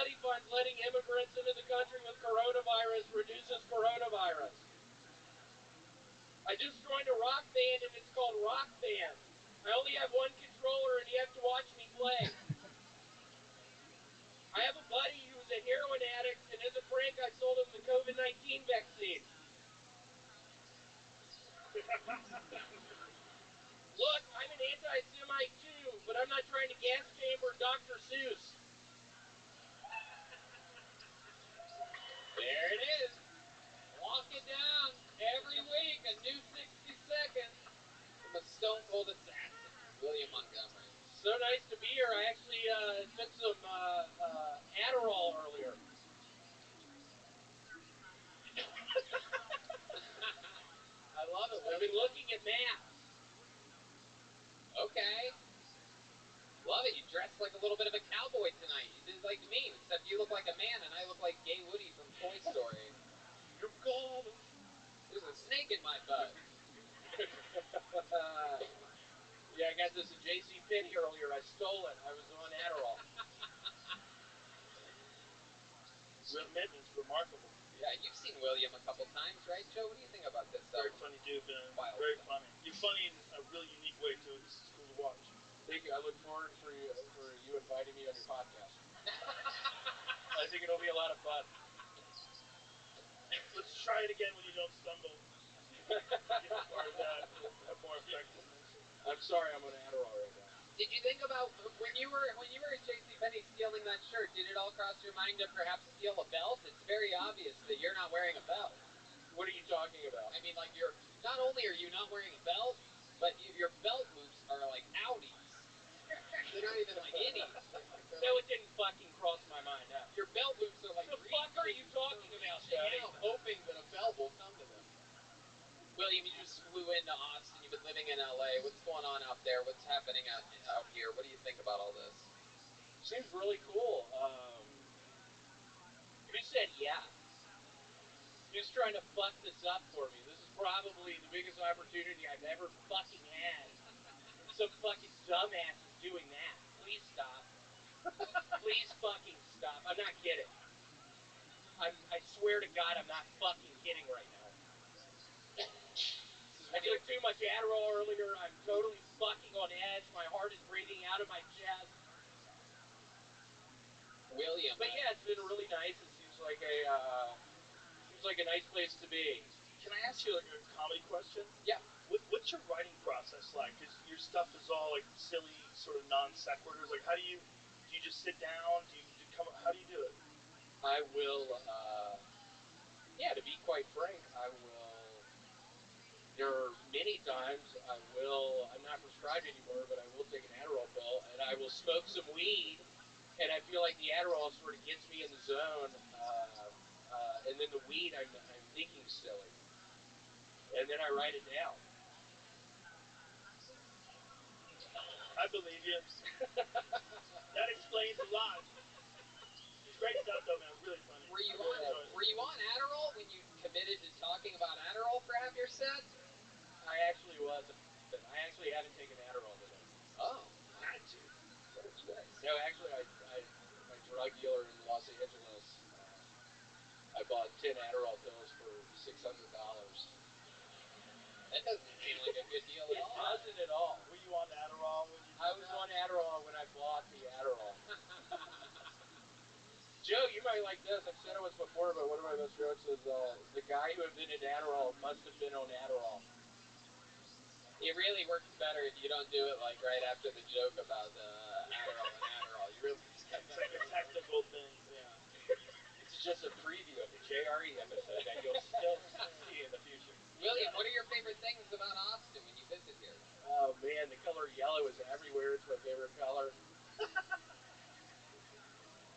study finds letting immigrants into the country with coronavirus reduces coronavirus. I just joined a rock band and it's called Rock Band. I only have one controller and you have to watch me play. I have a buddy who was a heroin addict, and as a prank, I sold him the COVID-19 vaccine. Look, I'm an anti-Semite too, but I'm not trying to gas chamber Dr. Seuss. There it is. Walk it down every week, a new 60 seconds from a stone cold assassin, William Montgomery. So nice to be here. I actually took some Adderall earlier. I love it. I've been looking at maps. Okay. Love it. You dressed like a little bit of a cowboy tonight. You did like me, except you look like a man and I look like Gay Woody from Toy Story. You're gone. There's a snake in my butt. Yeah, I got this at J.C. Penney earlier. I stole it. I was on Adderall. It's remarkable. Yeah, you've seen William a couple times, right, Joe? What do you think about this? Very funny dude, man. Very funny. You're funny in a really unique way, too. This is cool to watch. Thank you. I look forward for you inviting me on your podcast. I think it'll be a lot of fun. Let's try it again when you don't stumble. Get part of that. Have more effectiveness. I'm sorry, I'm on Adderall right now. Did you think about when you were at JCPenney stealing that shirt? Did it all cross your mind to perhaps steal a belt? It's very obvious that you're not wearing a belt. What are you talking about? I mean, like you're not only are you not wearing a belt, but your belt loops are like outies. They're not even like innies. No, it didn't fucking cross my mind. No. Your belt loops are like. The fuck are you talking about, Daddy? Hoping that a belt will come to them. William, you just flew into Austin. You've been living in LA. What's going on out there? What's happening out here? What do you think about all this? Seems really cool. Who said yeah? Who's trying to fuck this up for me? This is probably the biggest opportunity I've ever fucking had. Some fucking dumbass is doing that. Please stop. Please fucking stop. I'm not kidding. I swear to God, I'm not fucking kidding right now. I took too much Adderall earlier. I'm totally fucking on edge. My heart is breathing out of my chest. William. But yeah, it's been really nice. It seems like a nice place to be. Can I ask you like a comedy question? Yeah. What's your writing process like? Because your stuff is all like silly, sort of non sequiturs. Like, how do you just sit down? How do you do it? I will. To be quite frank, I will. There are many times I'm not prescribed anymore, but I will take an Adderall pill, and I will smoke some weed, and I feel like the Adderall sort of gets me in the zone, and then the weed, I'm thinking silly, and then I write it down. I believe you. That explains a lot. It's great stuff, though, man. Really funny. Were you on Adderall when you committed to talking about Adderall for half your set? I actually wasn't. I actually haven't taken Adderall today. Oh. Had to. That's nice. No, actually, my drug dealer in Los Angeles, I bought 10 Adderall pills for $600. That doesn't seem like a good deal at all. It doesn't at all. Were you on Adderall when you I was on Adderall when I bought the Adderall. Joe, you might like this. I've said it once before, but one of my best jokes is the guy who invented Adderall must have been on Adderall. It really works better if you don't do it like right after the joke about Adderall and Adderall. You really it's like a technical thing. Yeah. It's just a preview of the JRE episode that you'll still see in the future. William, what are your favorite things about Austin when you visit here? Oh man, the color yellow is everywhere. It's my favorite color.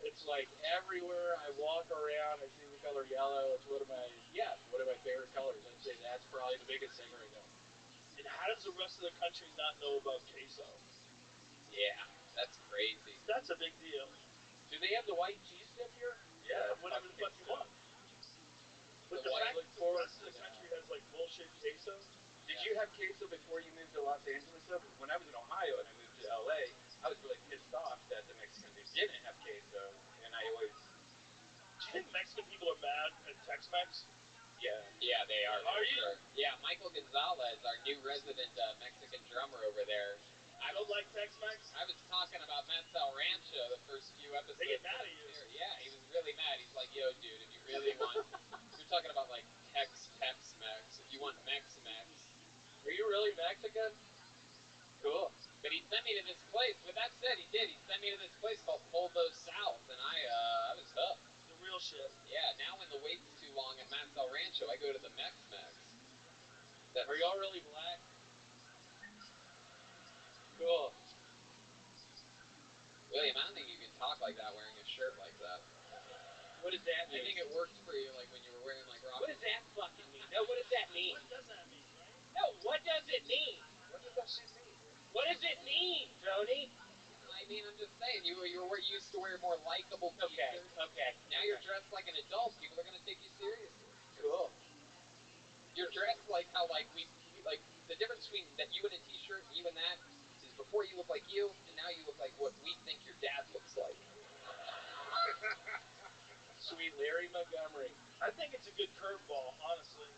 It's like everywhere I walk around, I see the color yellow. It's one of my favorite colors. I'd say that's probably the biggest thing right now. And how does the rest of the country not know about queso? Yeah, that's crazy. That's a big deal. Do they have the white cheese dip here? Yeah, whatever the fuck you want. But the fact that the rest of the country has like bullshit queso. Did you have queso before you moved to Los Angeles though? Because when I was in Ohio and I moved to LA, I was really pissed off that the Mexicans didn't have queso, and I always think Mexican people are mad at Tex-Mex. Yeah, they are. Are you? Sure. Yeah, Michael Gonzalez, our new resident Mexican drummer over there. I don't like Tex-Mex. I was talking about Mansell Rancho the first few episodes. They get mad at you. Yeah, he was really mad. He's like, "Yo, dude, if you really want, you're talking about like Tex-Mex. If you want Mex-Mex, Are you really Mexican? Cool. But he sent me to this place. With that said, he did. He sent me to this place called Polvo South, and I was hooked. The real shit. Yeah. Now when the wait's too long at Mansell Rancho, I go to the Mex-Mex. Are y'all really black? Cool. William, I don't think you can talk like that wearing a shirt like that. What does that mean? I think it worked for you, like when you were wearing like rock. What does that fucking mean? No, what does that mean? What does that mean, right? No, what does it mean? What does that shit mean? What does it mean, Tony? I mean, I'm just saying, you used to wear more likable Okay, t-shirts. okay. Now you're dressed like an adult. People are gonna take you seriously. Cool. You're dressed like how like we like the difference between that you in a t-shirt and you and that is before you look like you, and now you look like what we think your dad looks like. Sweet Larry Montgomery. I think it's a good curveball, honestly.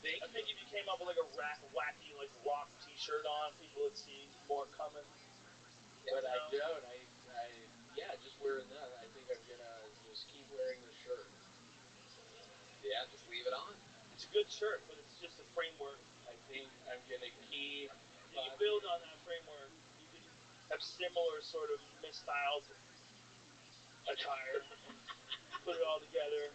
Thank I think if you came up with like a wacky like rock T-shirt on, people would see more coming. But I You don't. Yeah, just wearing that. I think I'm gonna just keep wearing the shirt. Yeah, just leave it on. It's a good shirt, but it's just a framework. I think I'm gonna keep. You build on that framework. You can have similar sort of misstyled attire and put it all together.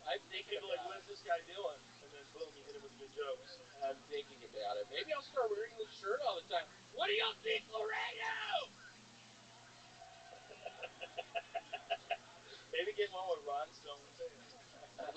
I'm thinking People are like, about what is this guy doing? And then boom, you hit him with good jokes. I'm thinking about it. Maybe I'll start wearing this shirt all the time. What do y'all think, Laredo? Maybe get one with Ron Stone too.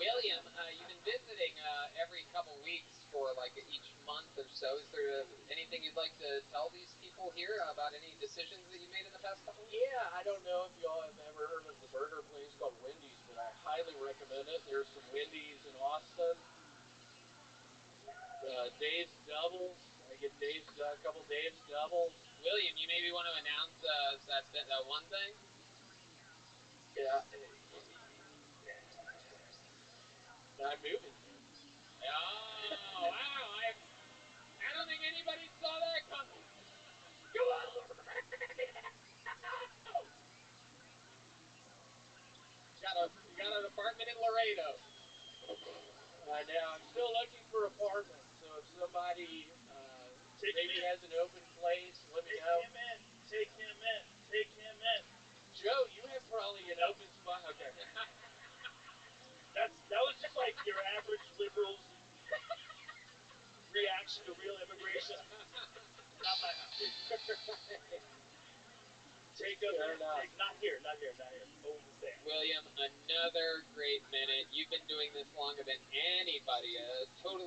William, you've been visiting every couple weeks for like each month or so. Is there anything you'd like to tell these people here about any decisions that you made in the past couple weeks? Yeah, I don't know if y'all have ever heard of the burger place called Wendy's, but I highly recommend it. There's some Wendy's in Austin. Dave's Doubles. I get a couple Dave's Doubles. William, you maybe want to announce that one thing? Yeah. I'm moving. Oh, wow. I don't think anybody saw that coming. Come on, You got an apartment in Laredo. I know. I'm still looking for apartments, so if somebody maybe has an open place, let me know. Take him in. Take him in. Joe, you have probably an open spot. Okay. That was just like your average liberal's reaction to real immigration. Not my house. Take him in. Not here. Over there. William, another great minute. You've been doing this longer than anybody. Total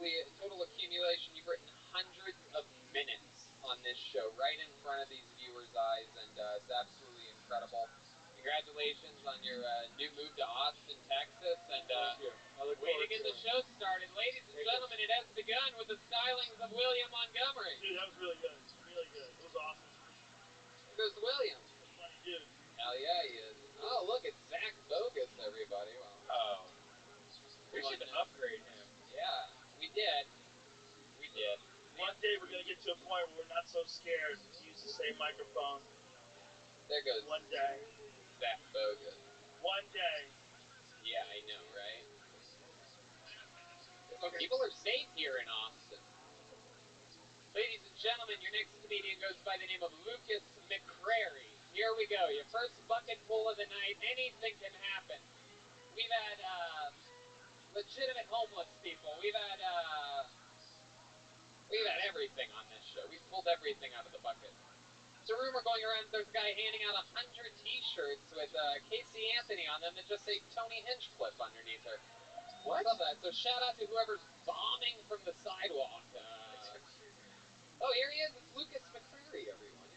accumulation. You've written hundreds of minutes on this show right in front of these viewers' eyes, and it's absolutely incredible. Congratulations on your new move to Austin, Texas, and Thank you. I look way to forward get to the it. show started. Ladies and gentlemen, it has begun with the stylings of William Montgomery. Dude, that was really good. Really good. It was awesome. There goes William. He's a funny dude. Hell yeah, he is. Oh, look, it's Zach Bogus, everybody. Well, Oh. We should upgrade him. Yeah, we did. We did. One day we're going to get to a point where we're not so scared to use the same microphone. There goes One day. Zach Bogus. One day. Yeah, I know, right? People are safe here in Austin. Ladies and gentlemen, your next comedian goes by the name of Lucas McCrary. Here we go. Your first bucket full of the night. Anything can happen. We've had legitimate homeless people. We've had everything on this show. We've pulled everything out of the bucket. There's a rumor going around that there's a guy handing out 100 T-shirts with Casey Anthony on them that just say Tony Hinchcliffe underneath her. What? Love that. So shout out to whoever's bombing from the sidewalk. Oh, here he is. It's Lucas McCrary, everyone.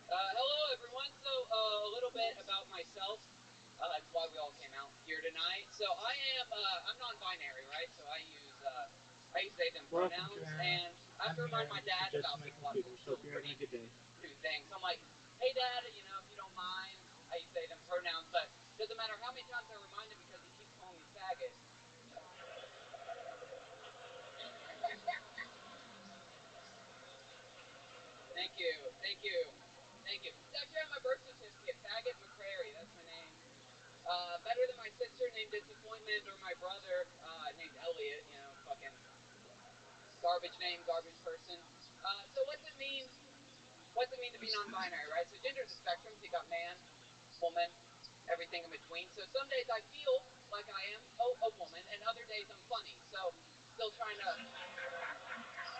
Hello, everyone. So a little bit about myself. That's why we all came out here tonight. So I'm non-binary, right? So I use they them pronouns, and I have to remind my dad about a lot of people feel pretty new things. I'm like, hey, Dad, if you don't mind, Thank you. Thank you. Thank you. It's actually on my birth certificate. Faggot McCrary. That's my name. Better than my sister named Disappointment or my brother named Elliot. You know, fucking garbage name, garbage person. So what's it mean? What's it mean to be non-binary, right? So gender is a spectrum. So you got man, woman, everything in between. So some days I feel like I am a woman, and other days I'm funny. So still trying to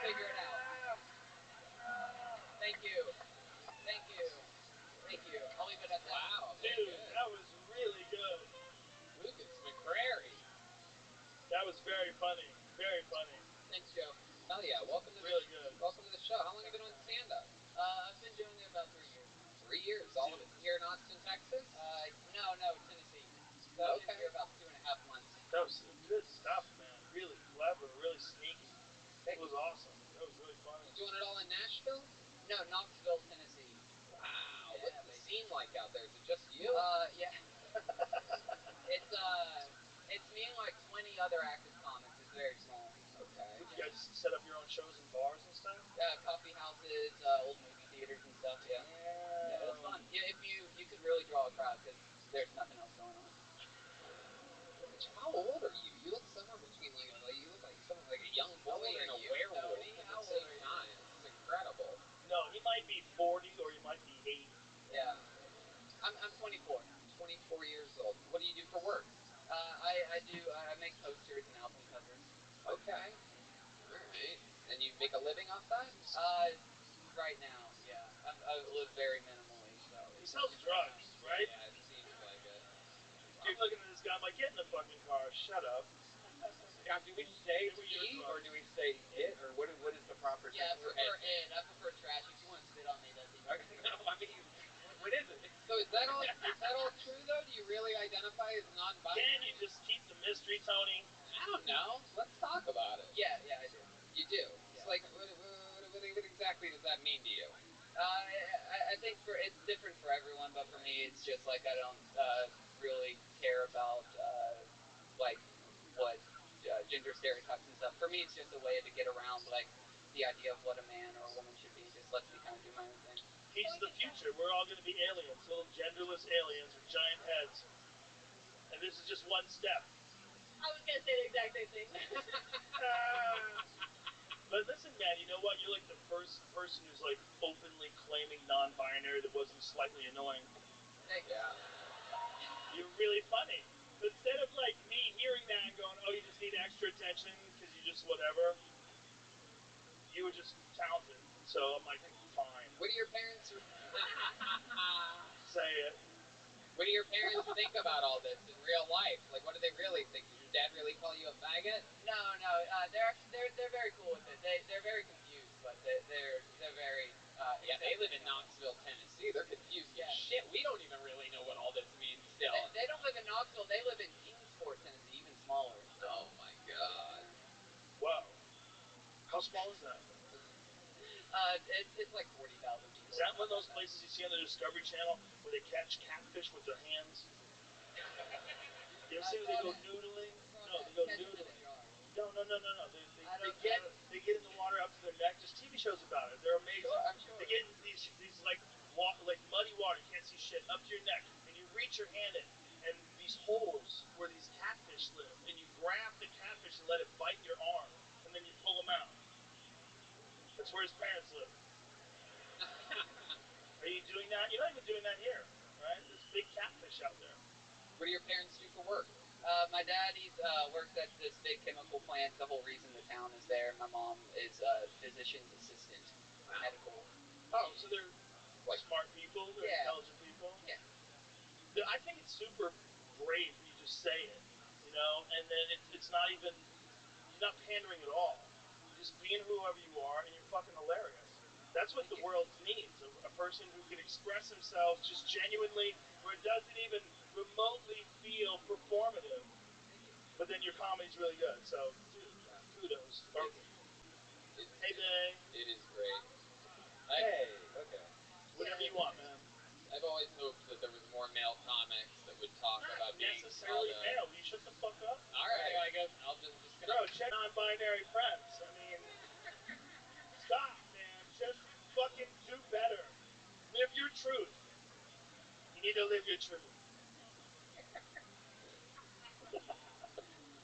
figure it out. Thank you. Thank you. Thank you. I'll leave it at that. Wow, Dude, that was really good. Lucas McCrary. That was very funny. Very funny. Thanks, Joe. Hell yeah! Welcome to Really good. Welcome to the show. How long have you been on stand-up? I've been doing it about 3 years. 3 years. All of it here in Austin, Texas. No, Tennessee. So I've been here about 2.5 months. That was good stuff, man. Really clever, really sneaky. Thank It was awesome. That was really funny. You doing it all in Nashville? No, Knoxville, Tennessee. Wow. Yeah, What's the baby. scene like out there? Is it just you? Yeah. It's me and like 20 other active comics. It's very small. Okay. Would you guys set up your own shows in bars and stuff? Coffee houses, old movie theaters and stuff. Yeah. Yeah. Yeah, it was fun. Yeah, if you could really draw a crowd because there's nothing else going on. How old are you? You look somewhere between you look like someone like a young boy and a werewolf Tony? at How the same old are you? time. It's incredible. No, he might be 40 or he might be 80. Yeah. I'm 24. 24 years old. What do you do for work? I make posters and album covers. Okay. All right. And you make a living off that? Right now, yeah. I live very minimally, so. He sells drugs, right? Yeah, it seems like it. I'm looking at this guy, I'm like, get in the fucking car, shut up. Now, do we say They were your he drugs. or do we say it or what is the proper Yeah, I term for prefer it? it. I prefer trash. If you want to spit on me, that's easy. No, I mean, what is it? So is that all true though? Do you really identify as non-binary? Can you just keep the mystery, Tony? I don't know. Let's talk about it. Yeah, I do. You do. Yeah. It's like what exactly does that mean to you? I think it's different for everyone, but for me, it's just like I don't really care about like what gender stereotypes and stuff. For me, it's just a way to get around like the idea of what a man or a woman should be. It just lets me kind of do my own thing. He's the future. We're all going to be aliens, little genderless aliens with giant heads. And this is just one step. I was gonna say the exact same thing. But listen, man, you know what? You're like the first person who's like openly claiming non-binary that wasn't slightly annoying. Thank you. Yeah. You're really funny. Instead of like me hearing that and going, oh, you just need extra attention because you just whatever, you were just talented. So I'm like, fine. What do your parents Say it. What do your parents think about all this in real life? Like, what do they really think? Does your dad really call you a faggot? No. They're very cool with it. They're very confused, but they're very. Yeah, they live in Knoxville, Tennessee. They're confused as shit. We don't even really know what all this means still. They don't live in Knoxville. They live in Kingsport, Tennessee, even smaller. So. Oh my god. Wow. How small is that? It's like 40,000 people. Is that one of those places you see on the Discovery Channel where they catch catfish with their hands? You ever see where they go noodling? No, they go noodling. No. They get in the water up to their neck. There's TV shows about it. They're amazing. Sure, I'm sure. They get in these like muddy water. You can't see shit up to your neck, and you reach your hand in, and these holes where these catfish live, and you grab the catfish and let it bite your arm, and then you pull them out. That's where his parents live. Are you doing that? You're not even doing that here, right? There's big catfish out there. What do your parents do for work? My dad works at this big chemical plant. The whole reason the town is there. My mom is a physician's assistant, medical. Oh, so they're like smart people. They're intelligent people. Yeah. I think it's super brave when you just say it, you know, and then it's not even, you're not pandering at all. You're just being whoever you are, and you're fucking hilarious. That's what the world needs, a person who can express themselves just genuinely, where it doesn't even remotely feel performative. But then your comedy's really good, so dude, kudos. Hey, babe. It is great. Hey, okay. Whatever you want, man. I've always hoped that there was more male comics that would talk Not about being necessarily male. Will you shut the fuck up? All right, I guess I'm just gonna. Bro, check non-binary friends. I mean, stop, man. Just fucking do to live your truth.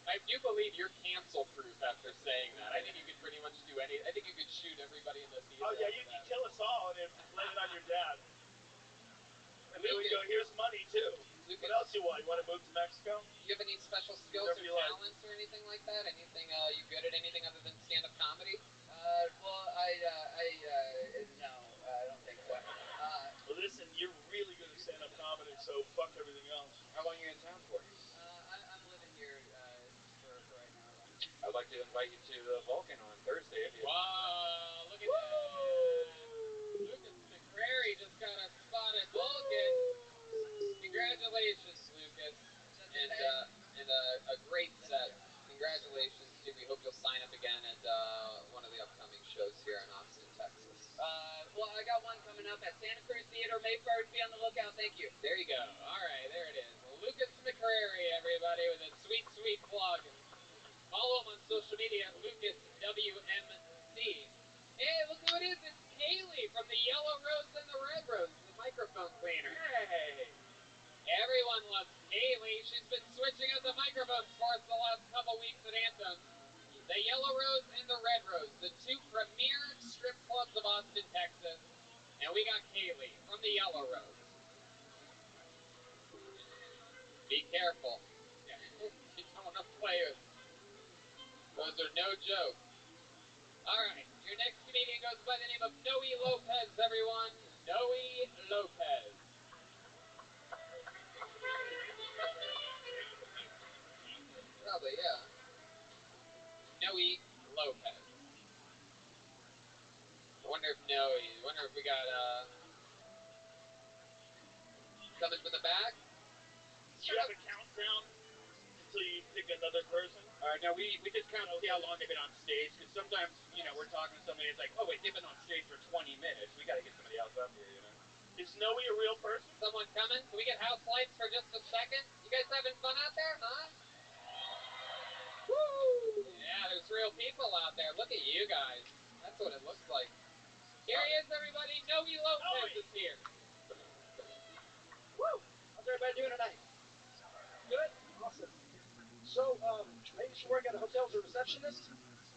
I do believe you're cancel-proof after saying that. I think you could pretty much do any. I think you could shoot everybody in the theater. Oh yeah, you can kill us all and then blame it on your dad. And then we go, here's money too. Lucas, what else you want? You want to move to Mexico? Do you have any special skills or talents or anything like that? Anything? You good at anything other than stand-up comedy? Well, no, I don't think so. Well, listen, you're really good at stand-up comedy, so fuck everything else. How long are you in town for? I'm living here for right now. I'd like to invite you to Vulcan on Thursday. If you... Wow, look at that. Lucas McCrary just got a spot at Vulcan. Congratulations, Lucas. And a great set. Congratulations, too. We hope you'll sign up again at one of the upcoming shows here in Austin, Texas. Well, I got one coming up at Santa Cruz Theater, May 1st. Be on the lookout. Thank you. There you go. All right, there it is. Lucas McCrary, everybody, with a sweet, sweet plug. Follow him on social media at LucasWMC. Hey, look who it is. It's Kaylee from the Yellow Rose and the Red Rose, the microphone cleaner. Hey. Everyone loves Kaylee. She's been switching out the microphones for us the last couple weeks at Anthem. The Yellow Rose and the Red Rose, the two premier strip clubs of Austin, Texas. And we got Kaylee from the Yellow Rose. Be careful. You don't want to play with. Those are no joke. All right, your next comedian goes by the name of Noe Lopez, everyone. Noe Lopez. Probably, yeah. Noe Lopez. I wonder if we got, coming from the back? Do you have a countdown until you pick another person? No, we just count to see how long they've been on stage, because sometimes, we're talking to somebody, it's like, oh, wait, they've been on stage for 20 minutes. We got to get somebody else up here, Is Noe a real person? Someone coming? Can we get house lights for just a second? You guys having fun out there, huh? Woo! Yeah, there's real people out there. Look at you guys. That's what it looks like. Here he is, everybody. Noe Lopez is here. Woo! How's everybody doing tonight? Good? Awesome. So, I used to work at a hotel as a receptionist,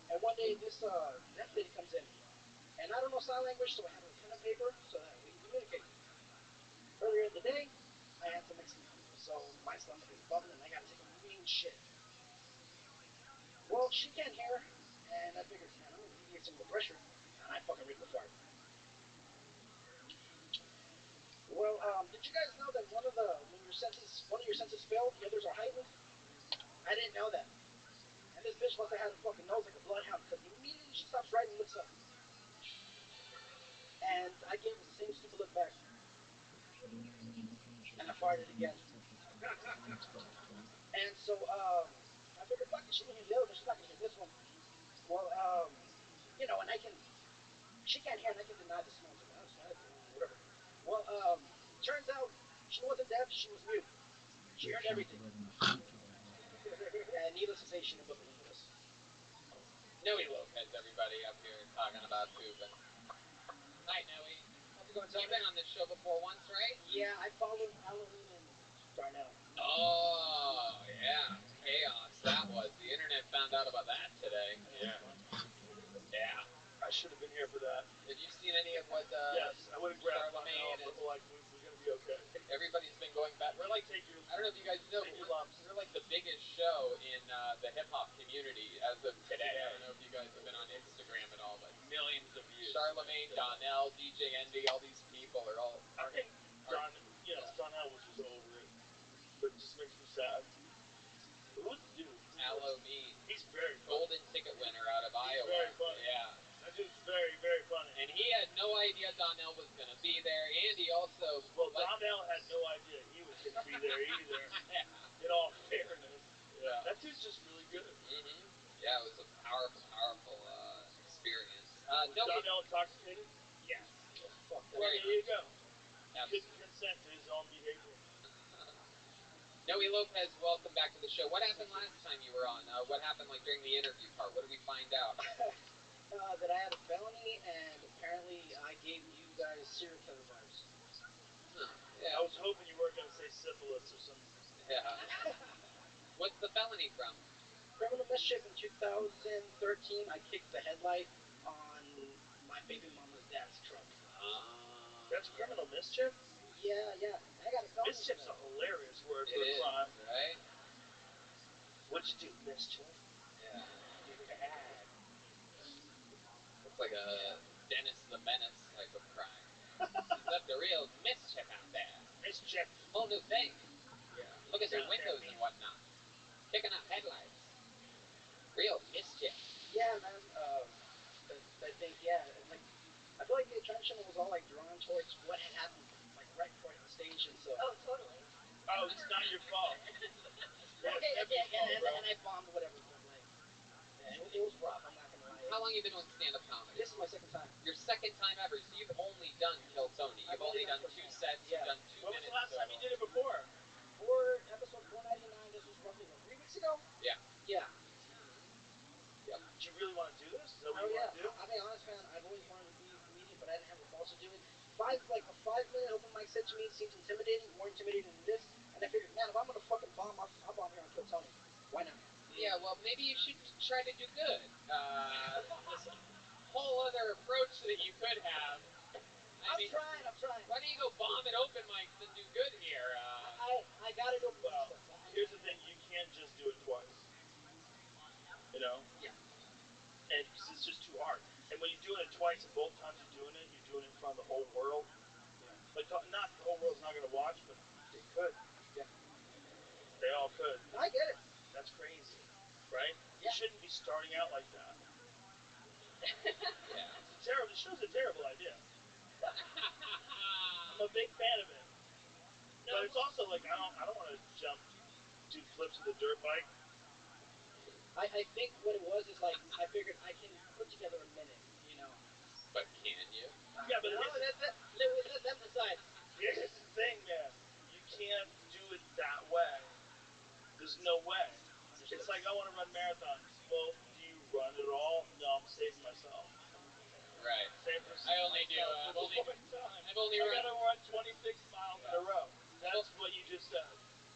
and one day this deaf lady comes in, and I don't know sign language, so I have her pen and paper so that we can communicate. Earlier in the day, I had some Mexican food, so my stomach is bubbling, and I gotta take a mean shit. Well, she can't hear, and I figured, man, I'm gonna alleviate some of the pressure, and I fucking ripped a fart. Well, did you guys know that when one of your senses fail, the others are heightened? I didn't know that. And this bitch must have had a fucking nose like a bloodhound, because immediately she stops right and looks up. And I gave her the same stupid look back. And I farted again. And so, I figured, fuck it, she didn't hear the other one, she's not gonna hear this one. Well, and she can't hear and I can deny the smell. So that's whatever. Well, turns out she wasn't deaf, she was mute. She heard everything. And needless to say, she didn't book a room with us. Noe Lopez, everybody up here talking about pooping. Hi, Noe. How's it going, You've been on this show before once, right? Yeah, I followed Halloween and Darnell. Oh, yeah. Chaos that was. The internet found out about that today. Yeah. Yeah. I should have been here for that. Have you seen any of what Yes, I would have grabbed my Charlemagne but like, we're going to be okay. Everybody's been going back. We're like, Take your, I don't know if you guys know, but we're like the biggest show in the hip-hop community as of today. I don't know if you guys have been on Instagram at all, but millions of views. Charlemagne, Donnell, DJ Envy, all these people are all... I think Donnell was just over it, but it just makes me sad. But who's the dude? Aloe Me. He's very funny. Golden ticket winner out of Iowa. He's very funny. Yeah. That dude's very, very funny. And he had no idea Donnell was going to be there, and he also... Well, Donnell had no idea he was going to be there either, Yeah. in all fairness. Yeah. That dude's just really good. Mm-hmm. Yeah, it was a powerful, powerful experience. Was Donnell intoxicated? Yes. Fuck that. Well, there you go. He Absolutely. couldn't consent to his own behavior. Noe Lopez, welcome back to the show. What happened last time you were on? What happened during the interview part? What did we find out? That I had a felony, and apparently I gave you guys serial killer vibes. Huh. Yeah. I was hoping you weren't syphilis or some. Yeah. What's the felony from? Criminal mischief in 2013. I kicked the headlight on my baby mama's dad's truck. That's criminal mischief? Yeah. And I got a felony. Mischief's a hilarious word for It a is, crime. right? What'd you do, mischief? Yeah. Bad. Looks like a Dennis the Menace type of crime. He's up to real mischief out there. Mischief. Whole new thing. Yeah. Look at their Sounds windows happy. and whatnot. Kicking out headlights. Real mischief. Yeah, man. I think like I feel like the attention was all like drawn towards what had happened like right before I hit the station. So. Oh, totally. Oh, it's not your fault. Yeah, Okay, it's never your fault, bro. and I bombed whatever, but like, yeah, it was rough. I'm not gonna lie. How long have you been doing stand-up comedy? This is my second time. Your second time ever, so you've only done Kill Tony. You've I've only only done done 2 Kill Tony. sets, Yeah. you've done 2 When was minutes the last time total. you did it before? For episode 499, this was roughly what, 3 weeks ago? Yeah. Yeah. Yep. Did you really want to do this? Is that what Oh you yeah. want to do? I'll be honest, man. I've always wanted to be a comedian, but I didn't have the balls to do it. A 5-minute open mic set to me seems intimidating, more intimidating than this. And I figured, man, if I'm gonna fucking bomb, I'll bomb here on Kill Tony. Why not? Yeah, well, maybe you should try to do good. This whole other approach that you could have. I'm trying. Why don't you go bomb at open mics and do good here? I gotta do open Well, mics first. here's the thing: you can't just do it twice. You know? Yeah. And because it's just too hard. And when you're doing it twice, and both times you're doing it in front of the whole world. Yeah. Like, not the whole world's not going to watch, but they could. Yeah. They all could. I get it. That's crazy, right? Yeah. You shouldn't be starting out like that. Yeah. It's a terrible. The show's a terrible idea. I'm a big fan of it, but it's also like I don't want to do flips with a dirt bike. I think what it was is like I figured I can put together a minute, you know. But can you? Yeah, but no, let them decide. here's the thing, man. You can't do it that way. There's no way. Understood. It's like I want to run marathons. Well, do you run it all? No, I'm saving myself. Right. Same for I only do, myself I've at the point in time. I've only I run. gotta run 26 miles in a row. That's what you just said.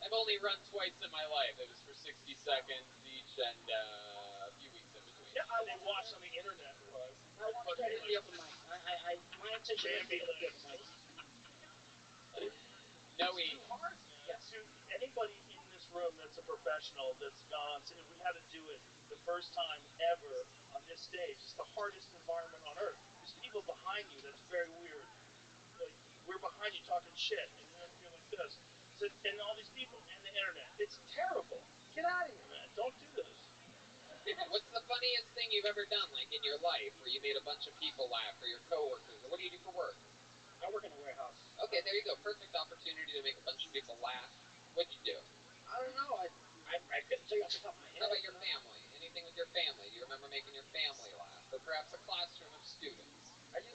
I've only run twice in my life. It was for 60 seconds each and a few weeks in between. Yeah, and they watched on the internet run. I want to try to hit the open mics. My intention is to hit the open mics. No, It's too hard, man. Yeah. To anybody in this room that's a professional that's gone on, if we had to do it the first time ever on this stage, it's the hardest environment on earth. There's people behind you. That's very weird. Like, we're behind you talking shit, and you're up here like this. So, and all these people and the internet. It's terrible. Get out of here, man. Don't do this. What's the funniest thing you've ever done, like in your life, where you made a bunch of people laugh, or your coworkers, or what do you do for work? I work in a warehouse. Okay, there you go. Perfect opportunity to make a bunch of people laugh. What'd you do? I don't know. I couldn't tell you off the top of my head. How about your family? Anything with your family? Do you remember making your family laugh? Or perhaps a classroom of students? I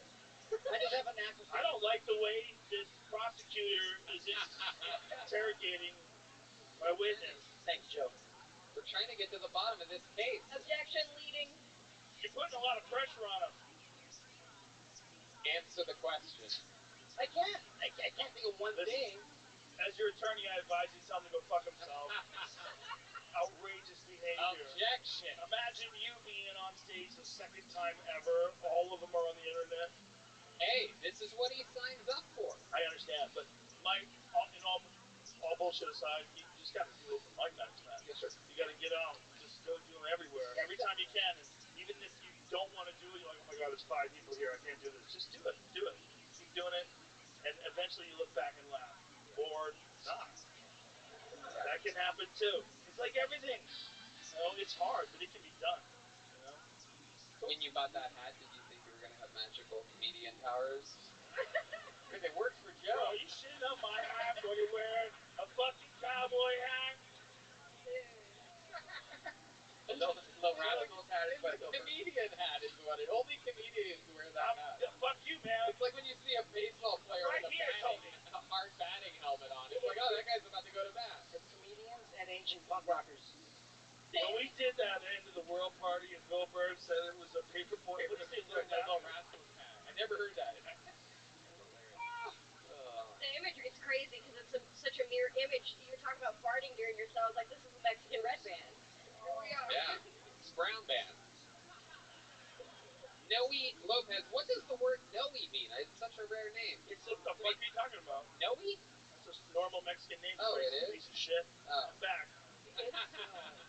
just have a knack for. I don't like the way this prosecutor is interrogating my witness. Thank you, Joe. We're trying to get to the bottom of this case. Objection leading. You're putting a lot of pressure on him. Answer the question. I can't. I can't think of one thing. As your attorney, I advise you tell him to go fuck himself. Outrageous behavior. Objection. Imagine you being on stage the second time ever. All of them are on the internet. Hey, this is what he signs up for. I understand, but in all bullshit aside, you just got to do open mic nights, man. Yes, sir. You got to get out and just go do them everywhere, every time you can. And even if you don't want to do it, you're like, oh my god, there's 5 people here, I can't do this. Just do it. Do it. Keep doing it, and eventually you look back and laugh, or not. That can happen too. It's like everything. You know, it's hard, but it can be done. You know. When you bought that hat, did you think you were going to have magical comedian powers? Because it works for Joe. Bro, you shitting on my hat while you're wearing a fucking cowboy hat? The Radicals hat is a comedian hat is what it. Only comedians wear that hat. Fuck you, man. It's like when you see a baseball player Right with here, a hard batting helmet on. It's like, oh, that guy's about to go to bat. It's comedians and ancient punk rockers. When we did that end of the world party and Bill Burr said it was a paper plane, what did he say? Radicals hat. I never heard that. That's hilarious. The imagery, it's crazy because it's such a mirror image. You're talking about farting during your set. I was like, this is a Mexican red band. Here we are. Yeah, it's brown band. Noe Lopez. What does the word Noe mean? It's such a rare name. It's what the fuck are you talking about? Noe? That's just normal Mexican name. Oh, it is? Piece of shit. Oh. I'm back. It's,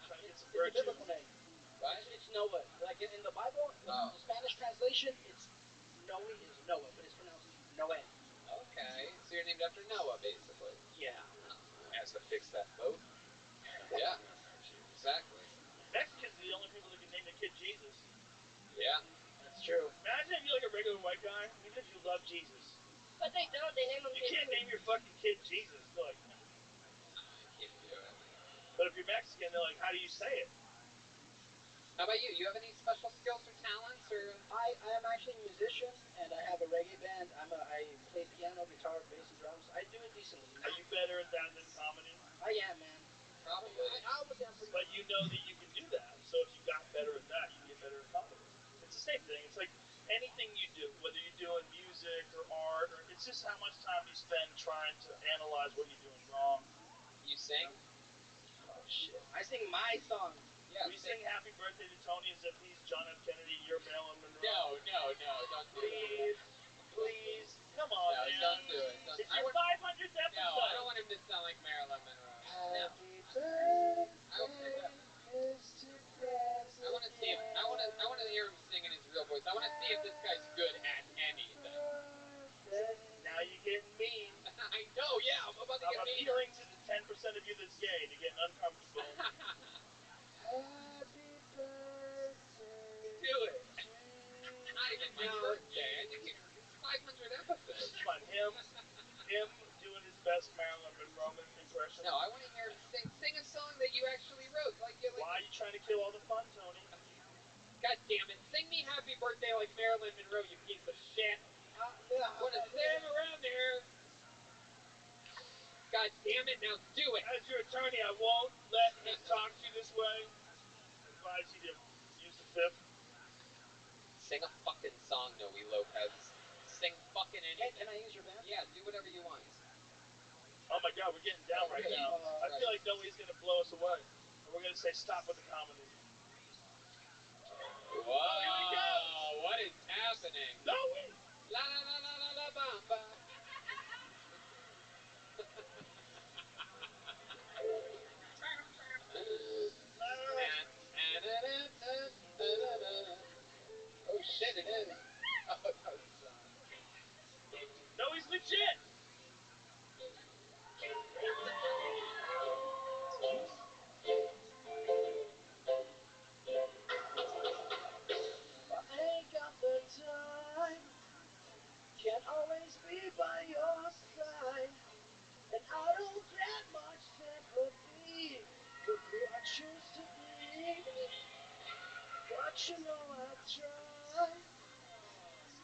Trying to get some it's a virtue. biblical name. What? It's Noah. Like in the Bible, the Spanish translation, it's Noe is Noah, but it's pronounced Noé. Okay, so you're named after Noah, basically. Yeah. Has to fix that boat. Yeah, exactly. Mexicans are the only people that can name their kid Jesus. Yeah. That's true. Imagine if you're like a regular white guy, even if you love Jesus. But they don't. They name them. You can't name your fucking kid Jesus. They're like, No, you can't do it. but if you're Mexican, they're like, how do you say it? How about you? You have any special skills or talents, or? I am actually a musician, and I have a reggae band. I play piano, guitar, bass, and drums. I do it decently. Are you better at that than comedy? I am, man. Probably. I would say I'm pretty. But you know that you can do that. So if you got better at that, you can get better at comedy. It's the same thing. It's like anything you do, whether you're doing music or art, or it's just how much time you spend trying to analyze what you're doing wrong. You sing? Oh shit! I sing my song. Yeah. We sing Happy Birthday to Tony as if he's John F. Kennedy, you're Marilyn Monroe. No, don't do that. Please, come on, No, man. don't do it. It's your 500th episode. No, I don't want him to sound like Marilyn Monroe. Happy birthday, Mr. President. I want to see him. I want to hear him sing in his real voice. I want to see if this guy's good at anything. Now you're getting mean. I know. Yeah, I'm about to I'm get mean. appealing to the 10% of you that's gay to get uncomfortable. Happy birthday. Do it. Not even my birthday. I think it's 500 episodes. Come on, him doing his best Marilyn Monroe impression. No, I want to hear him sing a song that you actually wrote. Why are you trying to kill all the fun, Tony? God damn it! Sing me "Happy Birthday" like Marilyn Monroe, you piece of shit. Want to stand around there? God damn it! Now do it. As your attorney, I won't let him talk to you this way. I advise you to use the fifth. Sing a fucking song, Noe Lopez. Sing fucking anything. Can I use your band? Yeah, do whatever you want. Oh my God, we're getting down right now. I feel like Noe's gonna blow us away, and we're gonna say stop with the comedy. Whoa! Oh, here he goes. What is happening? Noe! La la la la la la bamba. Oh shit! It is. Oh no, it's not. Noe's legit. I ain't got the time. Can't always be by your side. And I don't get much sympathy for who I choose to be. But you know I try.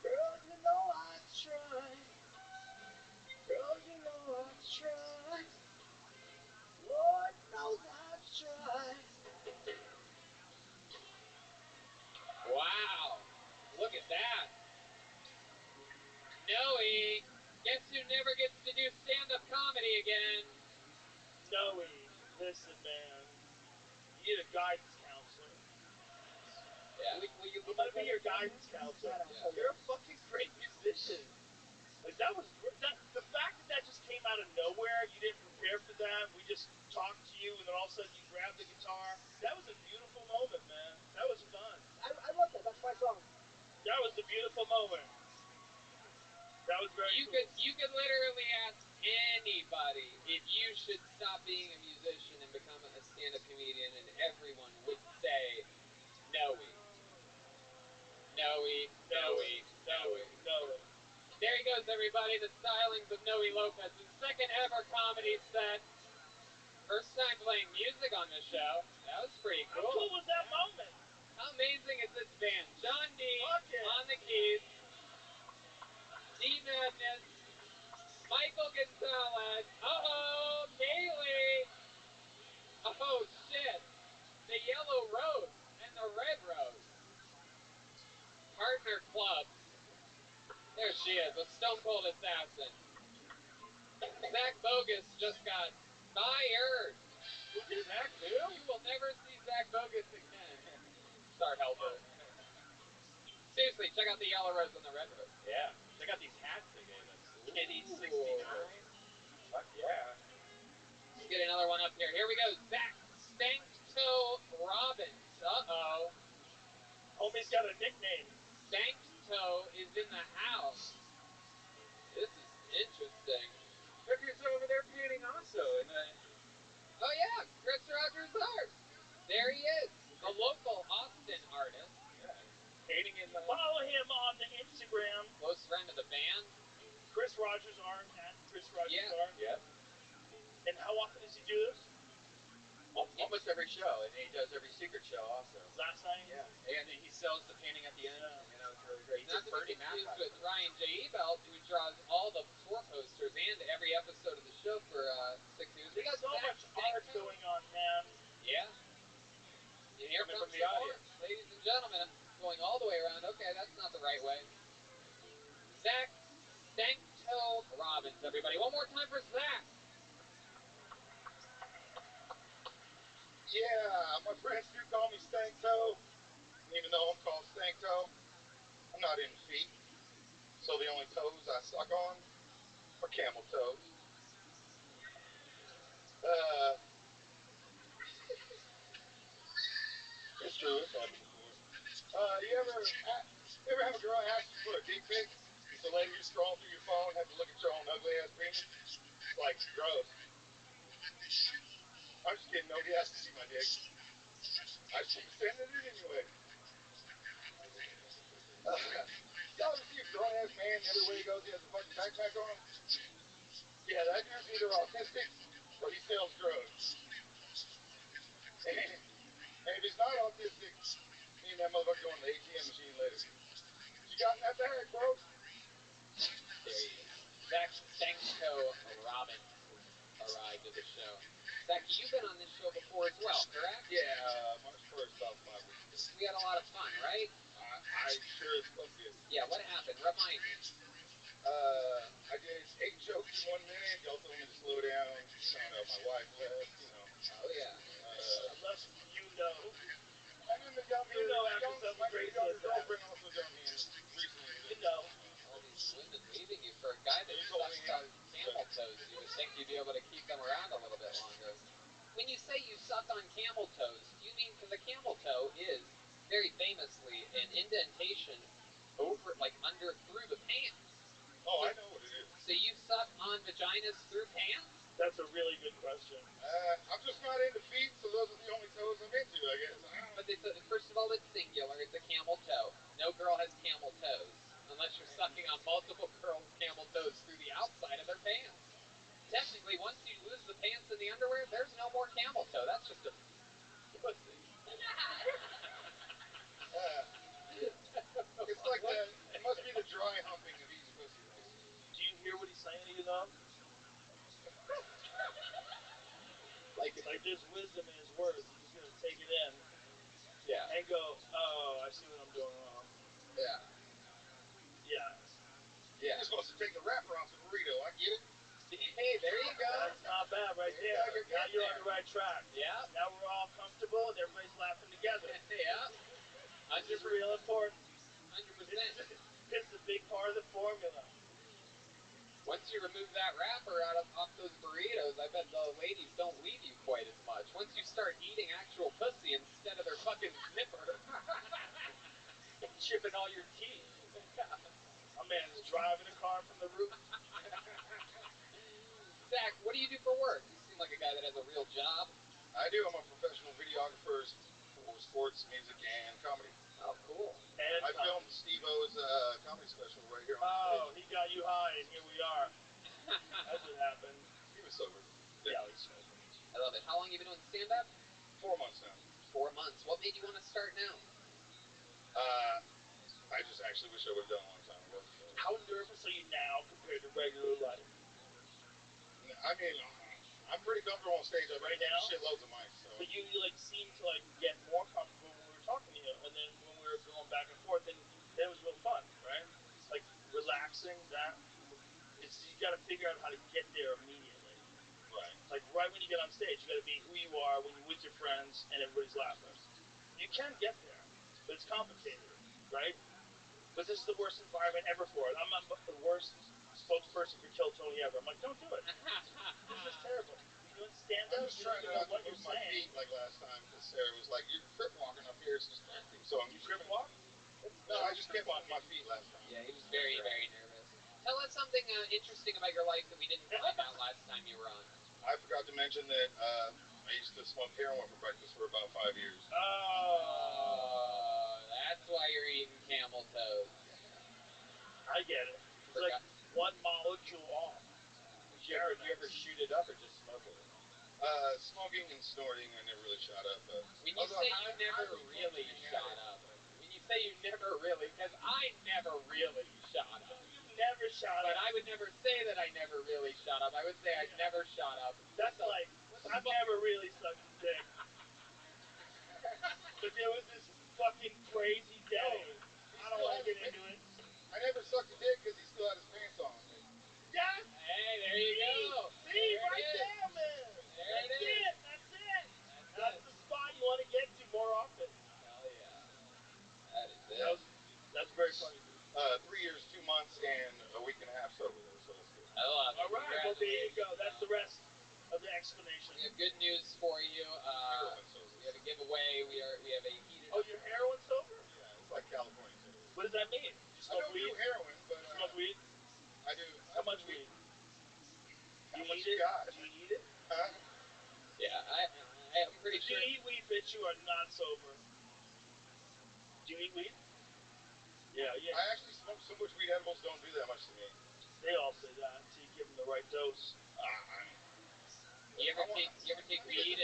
Girl, you know I try. Girl, you know I try. Lord knows I try. Wow! Look at that. Noe, guess who never gets to do stand-up comedy again? Noe, listen, man. You need a guidance counselor. Yeah. Will you I'm gonna be your guidance counselor. Yeah. You're a fucking great musician. Like that was great. The fact that just came out of nowhere, you didn't prepare for that. We just talked to you, and then all of a sudden you grabbed the guitar. That was a beautiful moment, man. That was fun. I love that. That's my song. That was a beautiful moment. That was very cool. You could literally ask anybody if you should stop being a musician and become a stand-up comedian, and everyone would say Noe. Noe. There he goes, everybody. The stylings of Noe Lopez's second ever comedy set. First time playing music on this show. That was pretty cool. How cool was that moment? How amazing is this band? John D. Yeah. On the keys. D Madness. Michael Gonzalez. Oh, Kaylee. Oh, shit. The yellow rose and the red rose. Partner clubs. There she is, a stone cold assassin. Zach Bogus just got fired. Zach too? You will never see Zach Bogus again. Star helper. Seriously, check out the yellow rose and the red rose. Yeah. Check out these hats they gave us. Kitty Ooh. 69. Fuck yeah. Let's get another one up here. Here we go. Zach Stanktoe Robbins. Uh-oh. Homie's got a nickname. Stanktoe is in the house. This is interesting. Look who's over there painting also. Oh yeah, Chris Rogers Art. There he is, the local Austin artist. Yeah. Painting in the... Follow him on the Instagram. Close friend of the band. Chris Rogers Art at Chris Rogers Yeah. Art. Yep. And how often does he do this? Almost every show, and he does every secret show also. Last night? Yeah. And then he sells the painting at the end. Yeah. You know, it's really great. He Not did to be Birdie Math confused last with night. Ryan J. Ebelt, who draws all the tour posters and every episode of the show for 6 News. We got There's so Zach much art Stanktoe. going on, man. Yeah. And here Coming comes from the the audience. horns, ladies and gentlemen. Going all the way around. Okay, that's not the right way. Zach Stanktoe Robbins, everybody. One more time for Zach. Yeah, my friends do call me Stank Toe. And even though I'm called Stank Toe, I'm not into feet. So the only toes I suck on are camel toes. It's true, it's happened before. You ever have a girl ask you for a dick pic? So later you scroll through your phone, have to look at your own ugly ass penis? It's like, gross. I'm just kidding, nobody has to see my dick. I just keep sending it anyway. Y'all ever see a grown ass man everywhere he goes he has a fucking backpack on him? Yeah, that dude's either autistic or he sells drugs. And if he's not autistic, me and that motherfucker going to the ATM machine later. What you got in that bag, bro? There he is. Zach Stanktoe Robbins has arrived at the show. Zach, you've been on this show before as well, correct? Yeah, March 1st, about 5 weeks ago. We had a lot of fun, right? I sure as fuck did. Yeah, what happened? Remind me. I did 8 jokes in 1 minute. Y'all told me to slow down. Found out my wife left, you know. Oh, yeah. Unless you know. And then the younger, You know after something my great younger says that. girlfriend also done me in recently. You know. All these women leaving you for a guy that You told sucks me, on camel toes. You would think you'd be able to keep them around a little bit longer. When you say you suck on camel toes, do you mean because a camel toe is very famously an indentation over, like under, through the pants? Oh, I know what it is. So you suck on vaginas through pants? That's a really good question. I'm just not into feet, so those are the only toes I'm into, I guess. But first of all, it's singular. It's a camel toe. No girl has camel toes. Unless you're sucking on multiple girls' camel toes through the outside of their pants. Technically, once you lose the pants and the underwear, there's no more camel toe. That's just a pussy. It's like it must be the dry humping of eating pussy, though. Do you hear what he's saying to you, though? Like there's wisdom in his words. You're just going to take it in. Yeah. And go, oh, I see what I'm doing wrong. Yeah. Yeah. Yeah. You're supposed to take the wrapper off the burrito. I get it. Hey, there you go. That's not bad right there. Now you're on the right track. Yeah. Now we're all comfortable and everybody's laughing together. Yeah. This is real important. 100%. It's a big part of the formula. Once you remove that wrapper off those burritos, I bet the ladies don't leave you quite as much. Once you start eating actual pussy instead of their fucking zipper, chipping all your teeth. My man is driving a car from the roof. Zach, what do you do for work? You seem like a guy that has a real job. I do. I'm a professional videographer for sports, music, and comedy. Oh, cool. And I filmed Steve-O's comedy special right here on stage. He got you high, and here we are. That's what happened. He was sober. Yeah, he's sober. I love it. How long have you been doing stand-up? 4 months now. 4 months. What made you want to start now? I just actually wish I would have done a long time ago. How nervous are you now compared to regular life? I mean, I'm pretty comfortable on stage. I've Right been now? shitloads of mics. So. But you like seem to like get more comfortable when we were talking to you, and then when we were going back and forth, then it was real fun, right? Like relaxing. That you got to figure out how to get there immediately. Right. Like right when you get on stage, you got to be who you are when you're with your friends and everybody's laughing. You can get there, but it's complicated, right? But this is the worst environment ever for it. I'm the worst spokesperson for Kill Tony ever. I'm like, don't do it. This is terrible. You're doing stand-up. I'm just trying to not move my feet like last time because Sarah was like, "You're crip walking up here. It's distracting." So I'm just crip walk. No, I just kept on my feet last time. Yeah, he was very, very nervous. Tell us something interesting about your life that we didn't find out last time you were on. I forgot to mention that I used to smoke heroin for breakfast for about 5 years. Oh, that's why you're eating camel toes. I get it. It's like one molecule off. Did you ever shoot it up or just smoke it? Smoking and snorting, I never really shot up. But when you say you never really shot up, when you say you never really, because I never really shot up. You've never shot up. But I would never say that I never really shot up. I would say I never shot up. That's so, like, I've never really sucked a dick. But there was this fucking crazy day. I don't want to get into it. I never sucked a dick because he still had his pants on. Yes! Hey, there you go. See, right there, man. That's it. That's the spot you want to get to more often. Hell yeah. That is it. That's very funny, dude. 3 years, 2 months, and a week and a half sober, though, so that's good. I love it. All right, well, there you go. That's the rest of the explanation. We have good news for you. Heroin sober. We have a giveaway. We have a heated. Oh, you're heroin sober? Yeah, it's like California sober. What does that mean? You smoke weed? I don't do heroin, but smoke weed? I do. How much weed? How much you got? Do you eat it? Huh? Yeah, I'm pretty sure. If you eat weed, bitch, you are not sober. Do you eat weed? Yeah. I actually smoke so much weed, edibles don't do that much to me. They all say that until you give them the right dose. You ever take weed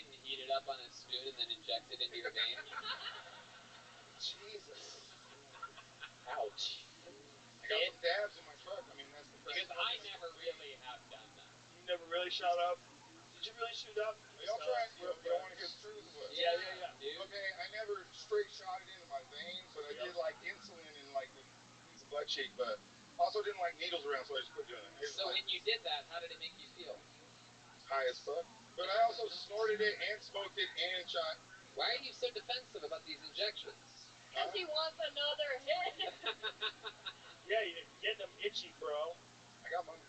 and heat it up on a spoon and then inject it into your vein? Jesus. Ouch. I got some dabs in my truck. I mean, that's the because I never really have done that. You never really shot up? Did you really shoot up? Y'all try it. You don't want to hear the truth? What? Yeah. Dude. Okay, I never straight shot it into my veins, but I did like insulin and like the butt cheek, but also didn't like needles around, so I just quit doing it. So when you did that, how did it make you feel? High as fuck. But I also snorted it and smoked it and shot. Why are you so defensive about these injections? Because he wants another hit. Yeah, you're getting them itchy, bro. I got money.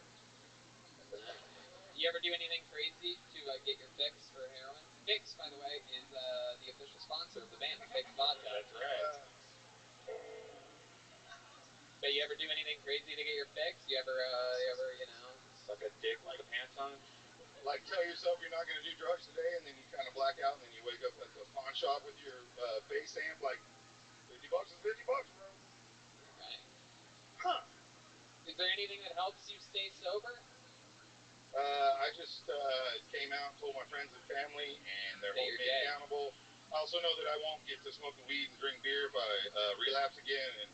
You ever do anything crazy to get your fix for heroin? Fix, by the way, is the official sponsor of the band, Fix Vodka. That's right. But you ever do anything crazy to get your fix? You ever, suck a dick with the pants on? Like tell yourself you're not going to do drugs today, and then you kind of black out, and then you wake up at the pawn shop with your bass amp, like $50 is $50, bro. Right. Huh. Is there anything that helps you stay sober? I just came out and told my friends and family, and they're holding me accountable. I also know that I won't get to smoking weed and drink beer if I relapse again, and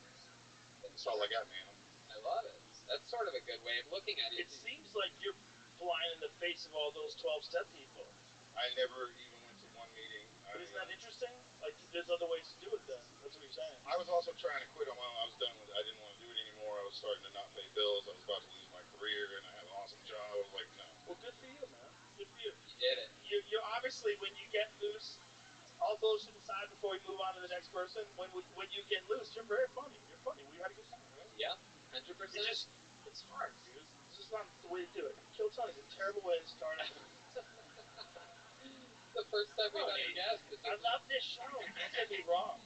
that's all I got, man. I love it. That's sort of a good way of looking at it. It seems like you're flying in the face of all those 12-step people. I never even went to one meeting. But isn't that interesting? Like, there's other ways to do it then. That's what you're saying. I was also trying to quit on my own. I was done with it. I didn't want to do it anymore. I was starting to not pay bills. I was about to lose my career, and I have an awesome job. I was like, no. Well, good for you, man. Good for you. You did it. You're obviously, when you get loose, all bullshit aside before we move on to the next person, when you get loose, you're very funny. You're funny. We had a good time, right? Yeah, 100%. It's hard, dude. This is not the way to do it. Kill Tony's a terrible way to start it. The first time we got a guest. I love this show. Don't get me wrong.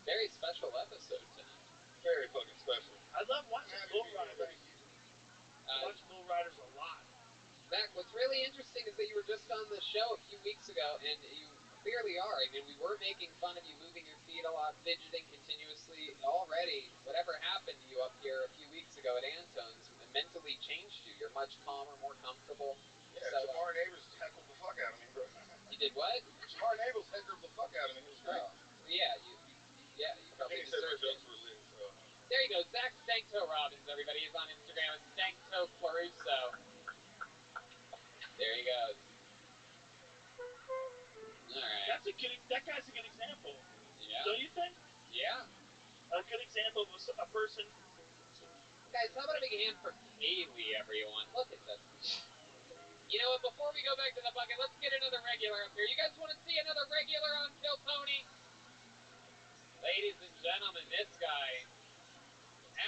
Very special episode tonight. Very fucking special. I love watching Bull Riders. I watch Bull Riders a lot. Zach, what's really interesting is that you were just on the show a few weeks ago, and you clearly are. I mean, we were making fun of you moving your feet a lot, fidgeting continuously. Already, whatever happened to you up here a few weeks ago at Antone's mentally changed you. You're much calmer, more comfortable. Yeah, so, Jamar Neighbors heckled the fuck out of me, bro. You did what? Jamar Neighbors heckled the fuck out of me. It was great. Yeah, you probably deserved it. Were lit, so. There you go. Zach Stanktoe Robbins, everybody. He's on Instagram at Stanktoe Claruso. There he goes. All right. That guy's a good example. Yeah. Don't you think? Yeah. A good example of a person Guys, how about a big hand for Kaylee, everyone? Look at this. You know what, before we go back to the bucket, let's get another regular up here. You guys want to see another regular on Kill Tony? Ladies and gentlemen, this guy,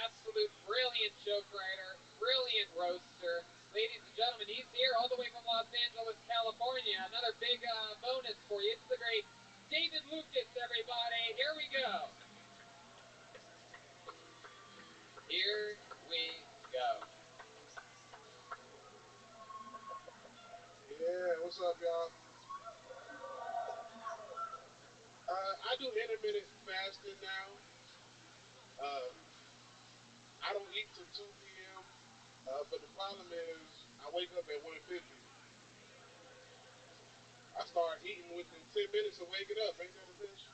absolute brilliant joke writer, brilliant roaster. Ladies and gentlemen, he's here all the way from Los Angeles, California. Another big bonus for you. It's the great David Lucas, everybody. Here we go. Here we go. Yeah, what's up, y'all? I do intermittent fasting now. I don't eat till 2 p.m. But the problem is I wake up at 1:50. I start eating within 10 minutes of waking up. Ain't that a bitch?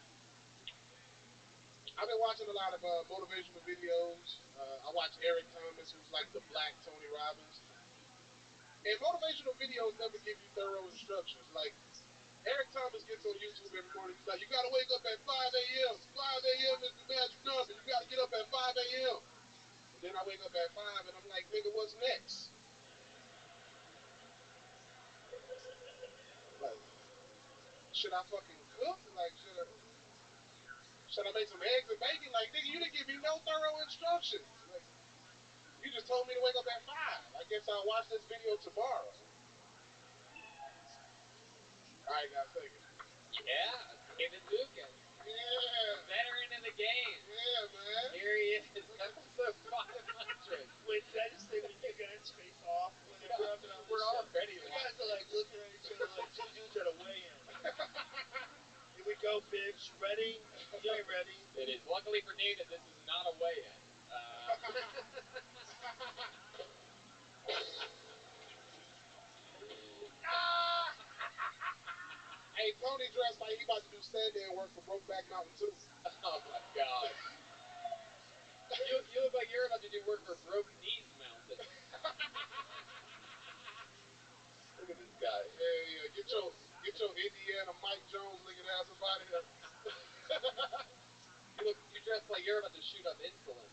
I've been watching a lot of motivational videos. I watch Eric Thomas, who's like the black Tony Robbins. And motivational videos never give you thorough instructions. Like, Eric Thomas gets on YouTube every morning. He's like, you got to wake up at 5 a.m. 5 a.m. is the magic number. You got to get up at 5 a.m. And then I wake up at 5 and I'm like, nigga, what's next? Like, should I fucking cook? Like, should I make some eggs and bacon? Like, nigga, you didn't give me no thorough instructions. Like, you just told me to wake up at 5. I guess I'll watch this video tomorrow. All right, guys, thank you. Yeah, David Lucas. Yeah. Veteran of the game. Yeah, man. Here he is, episode 500. Wait, did I just say when you guys face off whenever I'm on We're this show? already You guys are like looking at each other like two dudes at a weigh-in. Here we go, bitch. Ready? You ain't ready. It is. Luckily for David, this is not a weigh-in. Hey, Tony dressed like he about to do stand-in work for Brokeback Mountain 2. Oh my God. You look like you're about to do work for Broke Knees Mountain. Look at this guy. Yeah. Get your Indiana Mike Jones looking ass up out of here. You dress like you're about to shoot up insulin.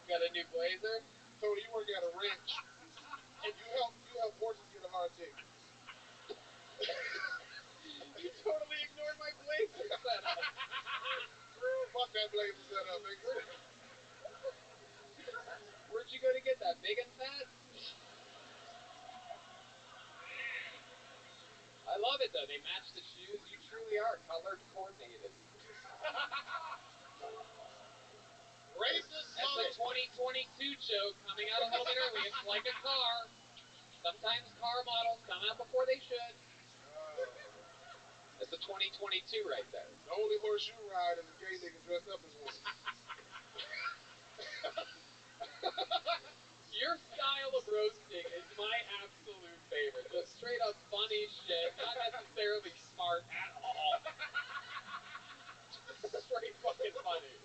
Got a new blazer? Tony, you work at a ranch. And you help horses get a hard dick. You totally ignored my blazer setup. Fuck that blazer setup, nigga. Where'd you go to get that? Big and Fat? I love it though. They match the shoes. You truly are color coordinated. Racist. That's a 2022 joke coming out a little bit early. It's like a car. Sometimes car models come out before they should. That's a 2022 right there. The only horse you ride is a gay nigga dressed up as one. Your style of roasting is my absolute favorite. Just straight up funny shit, not necessarily smart at all. Just straight fucking funny.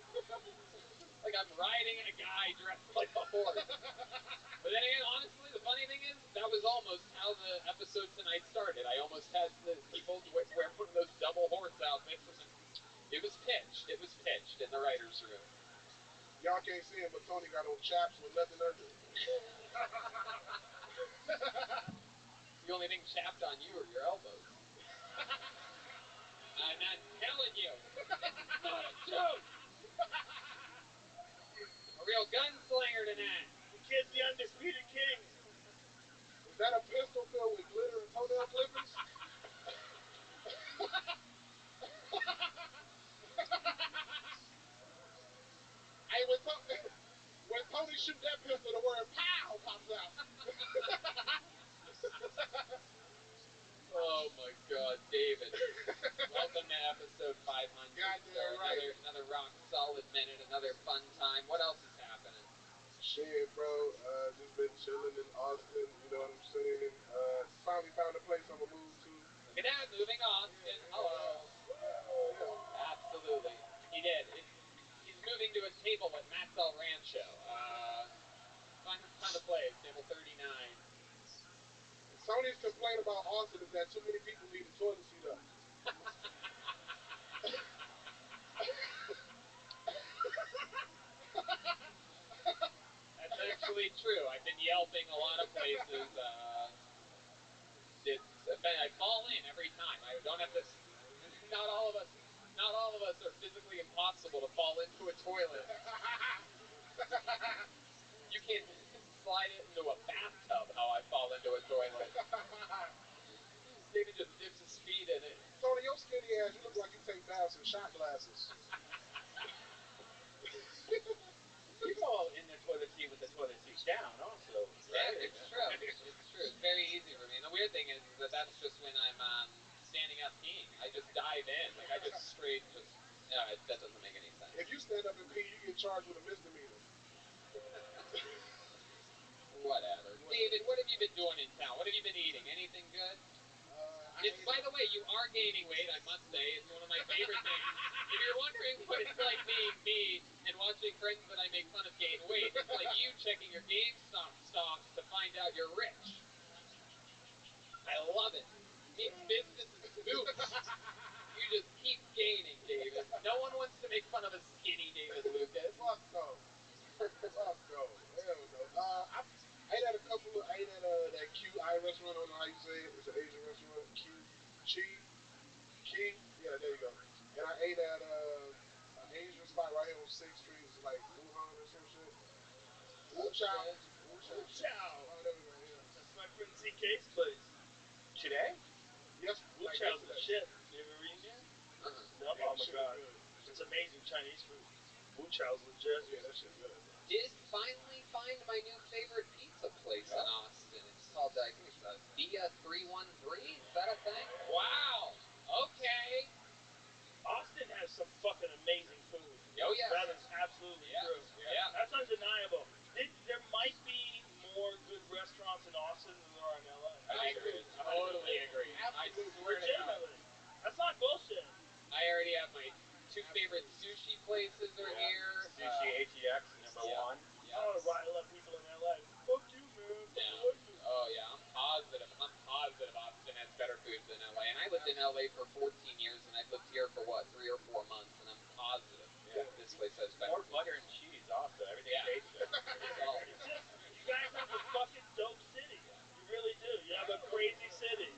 Like I'm riding a guy dressed like a horse. But then again, honestly, the funny thing is, that was almost how the episode tonight started. I almost had the people wear one of those double horse outfits, and it was pitched. It was pitched in the writer's room. Y'all can't see him, but Tony got on chaps with nothing under it. The only thing chapped on you are your elbows. I'm not telling you. It's not a joke. A real gunslinger tonight. The kid's the undisputed king. Is that a pistol filled with glitter and toenail clippers? Hey, when Tony shoot that pistol, the word "pow" pops out. Oh my God, David. Welcome to episode 500. Goddamn right. Another rock solid minute, another fun time. What else is happening? Shit, bro. Just been chilling in Austin. You know what I'm saying? Finally found a place I'm gonna move to. Look at that, moving Austin. Hello. Yeah. Absolutely. He did. He's moving to a table at Matt's El Rancho. Find the place, table 39. Tony's complaint about Austin is that too many people leave the toilet seat up. That's actually true. I've been yelping a lot of places. I fall in every time. I don't have to. Not all of us are physically impossible to fall into a toilet. You can't slide it into a bathtub. How I fall into a toilet. David just dips his feet in it. Tony, your skinny ass, you look like you take baths in shot glasses. You fall in the toilet seat with the toilet seat down also, right? Yeah, it's true. It's true. It's very easy for me. And the weird thing is that that's just when I'm standing up peeing. I just dive in. Like, I just straight just... that doesn't make any sense. If you stand up and pee, you get charged with a misdemeanor. Whatever. David, what have you been doing in town? What have you been eating? Anything good? By the way, you are gaining weight, I must say. It's one of my favorite things. If you're wondering what it's like being me and watching friends that I make fun of gain weight, it's like you checking your GameStop stocks to find out you're rich. I love it. Means business is booming. You just keep gaining, David. No one wants to make fun of a skinny David Lucas. Fuck no. Fuck no. Hell no. I ate at that QI restaurant. I don't know how you say it. It's an Asian restaurant. Key. Yeah, there you go. And I ate at an Asian spot right here on 6th Street. It's like Wuhan or some shit. Wu Chow. Oh, there we go. Yeah. That's my friend CK's place. Today? Yes. Wu Chow's the shit. You ever eaten yet? No. Yeah, Oh my god. It's amazing Chinese food. Wu Chow's legit. Yeah, that shit's good. Did finally find my new favorite pizza place in Austin. It's called, I think it's Via 313. Is that a thing? Wow. Okay. Austin has some fucking amazing food. Oh, yeah. That is absolutely true. Yeah. That's undeniable. There might be more good restaurants in Austin than there are in LA. I agree. Totally agree. I swear to God. Legitimately. That's not bullshit. I already have my two favorite sushi places are here. Sushi ATX #1. Yeah. I want to rile up people in LA. Fuck you, man. Yeah. Oh yeah, I'm positive Austin has better food than LA. And I lived in LA for 14 years, and I've lived here for 3 or 4 months, and I'm positive this place has better More food. butter and cheese, also. Everything tastes good. It's just, you guys have a fucking dope city. You really do. You have a crazy city.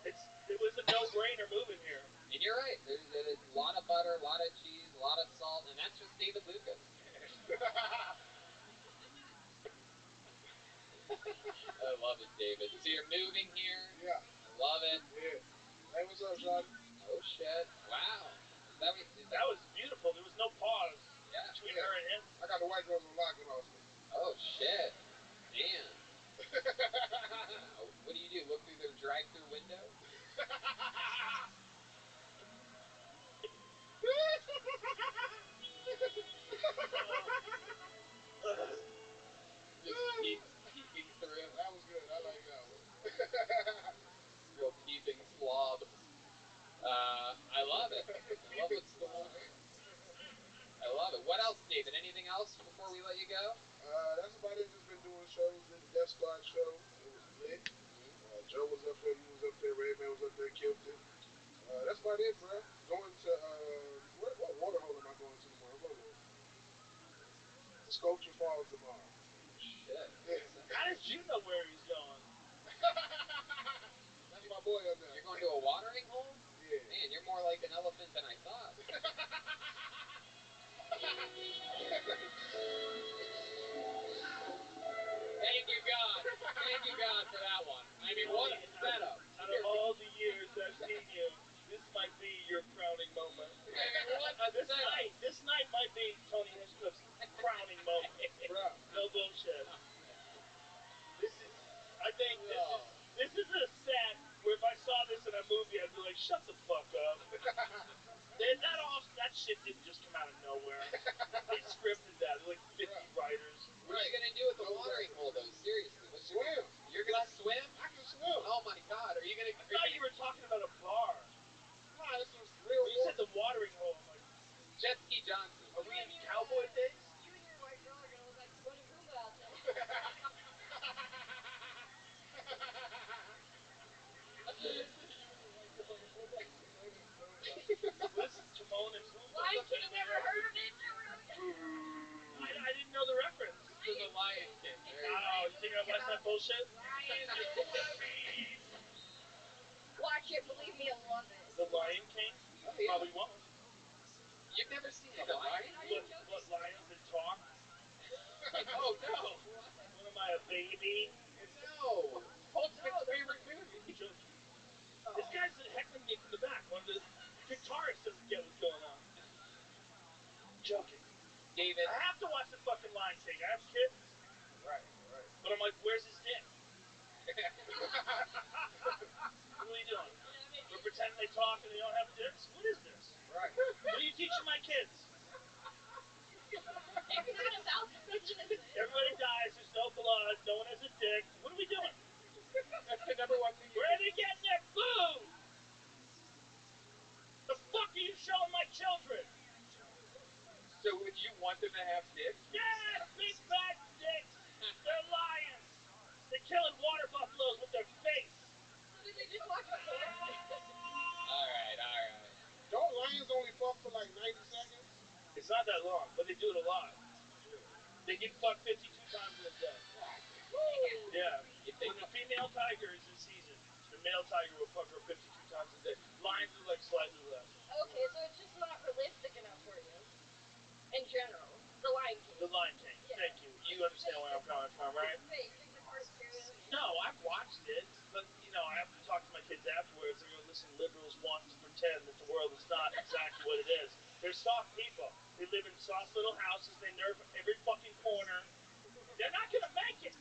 It's true. It was a no-brainer moving here. And you're right. There's a lot of butter, a lot of cheese, a lot of salt, and that's just David Lucas. I love it, David. So you're moving here? Yeah. I love it. Yeah. Hey, what's up, Shawty? Oh, shit. Wow. That was beautiful. There was no pause between her and him. I got the white girls on lock in Austin. Oh, shit. Damn. What do you do? Look through their drive-through window? Just peeking through. That was good. I like that one. Real peeping slob. I love it. I love what's going on. I love it. What else, David? Anything else before we let you go? That's about it. Just been doing shows. Did the Death Squad show. It was lit. Joe was up there. You was up there. Redman was up there. Killed it. That's about it, bro. Going to what waterhole am I going to tomorrow? Hold on. Sculpture Falls tomorrow. Shit. Yeah. How did you know where he's going? That's my boy up there. You're going to a watering hole? Yeah. Man, you're more like an elephant than I thought. Thank you, God. Thank you, God, for that one. I mean, what a setup. Out of all the years I've seen you, this might be your crowning moment. What a setup. This night might be Tony Hinchcliffe's crowning moment. No bullshit. I think this is a set where if I saw this in a movie, I'd be like, shut the fuck up. That shit didn't just come out of nowhere. They scripted that. They're like 50 writers. What are you going to do with the watering hole, though? Seriously. Swim. You're going to swim? I can swim. Oh, my God. Are you going to... I thought you were talking about a bar. Nah, this is real. You said the watering hole. I'm like, Jet Ski Johnson. are we in What is it? Timon and Pumbaa? Lion King, never heard of it? I didn't know the reference. To the Lion King. Oh, you think I watched that bullshit? Lion. Watch it, believe me, I love it. The Lion King? Oh, yeah. Probably won't. You've never seen The Lion King? What lions that talk? Oh, no. What am I, a baby? No. Ultimate's favorite movie. I'm joking. This guy's heckling me from the back. One of the guitarists doesn't get what's going on. I'm joking. David. I have to watch the fucking Lion King. I have kids. Right. But I'm like, where's his dick? What are we doing? We're pretending they talk and they don't have dicks? What is this? Right. What are you teaching my kids? It's not about religion, is it? Everybody dies, there's no blood, no one has a dick. What are we doing? That's the number one thing. Where are they getting their food? The fuck are you showing my children? So would you want them to have dicks? Yes, big fat dicks. They're lions. They're killing water buffaloes with their face. So did they just watch before? All right. Don't lions only fuck for like 90 seconds? It's not that long, but they do it a lot. They get fucked 52 times in a day. Yeah. When the female tiger is in season, the male tiger will fuck her 52 times a day. Lions are like slightly less. Okay, so it's just not realistic enough for you. In general. The Lion King. The Lion King. Yeah. Thank you. You understand where I'm coming from, right? Wait, you think the cartoon? No, I've watched it, but I have to talk to my kids afterwards. I go, listen, liberals want to pretend that the world is not exactly what it is. They're soft people. They live in soft little houses. They nerf every fucking corner. They're not gonna make it.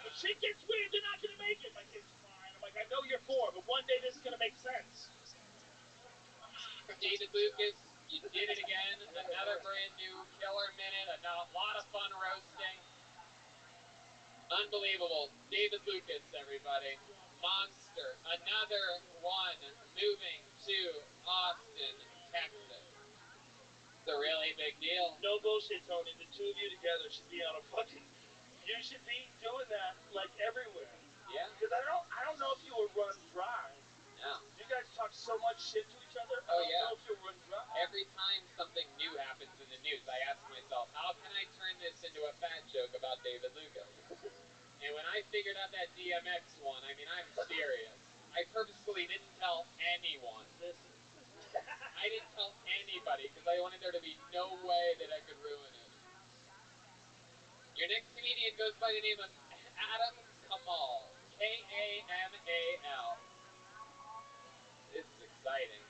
If shit gets weird, they're not gonna make it. My kids are fine. I'm like, I know you're poor, but one day this is gonna make sense. David Lucas, you did it again. Another brand new killer minute. A lot of fun roasting. Unbelievable. David Lucas, everybody. Monster. Another one moving to Austin, Texas. It's a really big deal. No bullshit, Tony. The two of you together should be on a fucking. You should be doing that like everywhere. Yeah. Because I don't know if you will run dry. No. You guys talk so much shit to each other. Oh, I don't know if you'll run dry. Every time something new happens in the news, I ask myself, how can I turn this into a fat joke about David Lucas? And when I figured out that DMX one, I mean, I'm serious. I purposefully didn't tell anyone. I didn't tell anybody because I wanted there to be no way that I could ruin it. Your next comedian goes by the name of Adam Kamal. Kamal. This is exciting.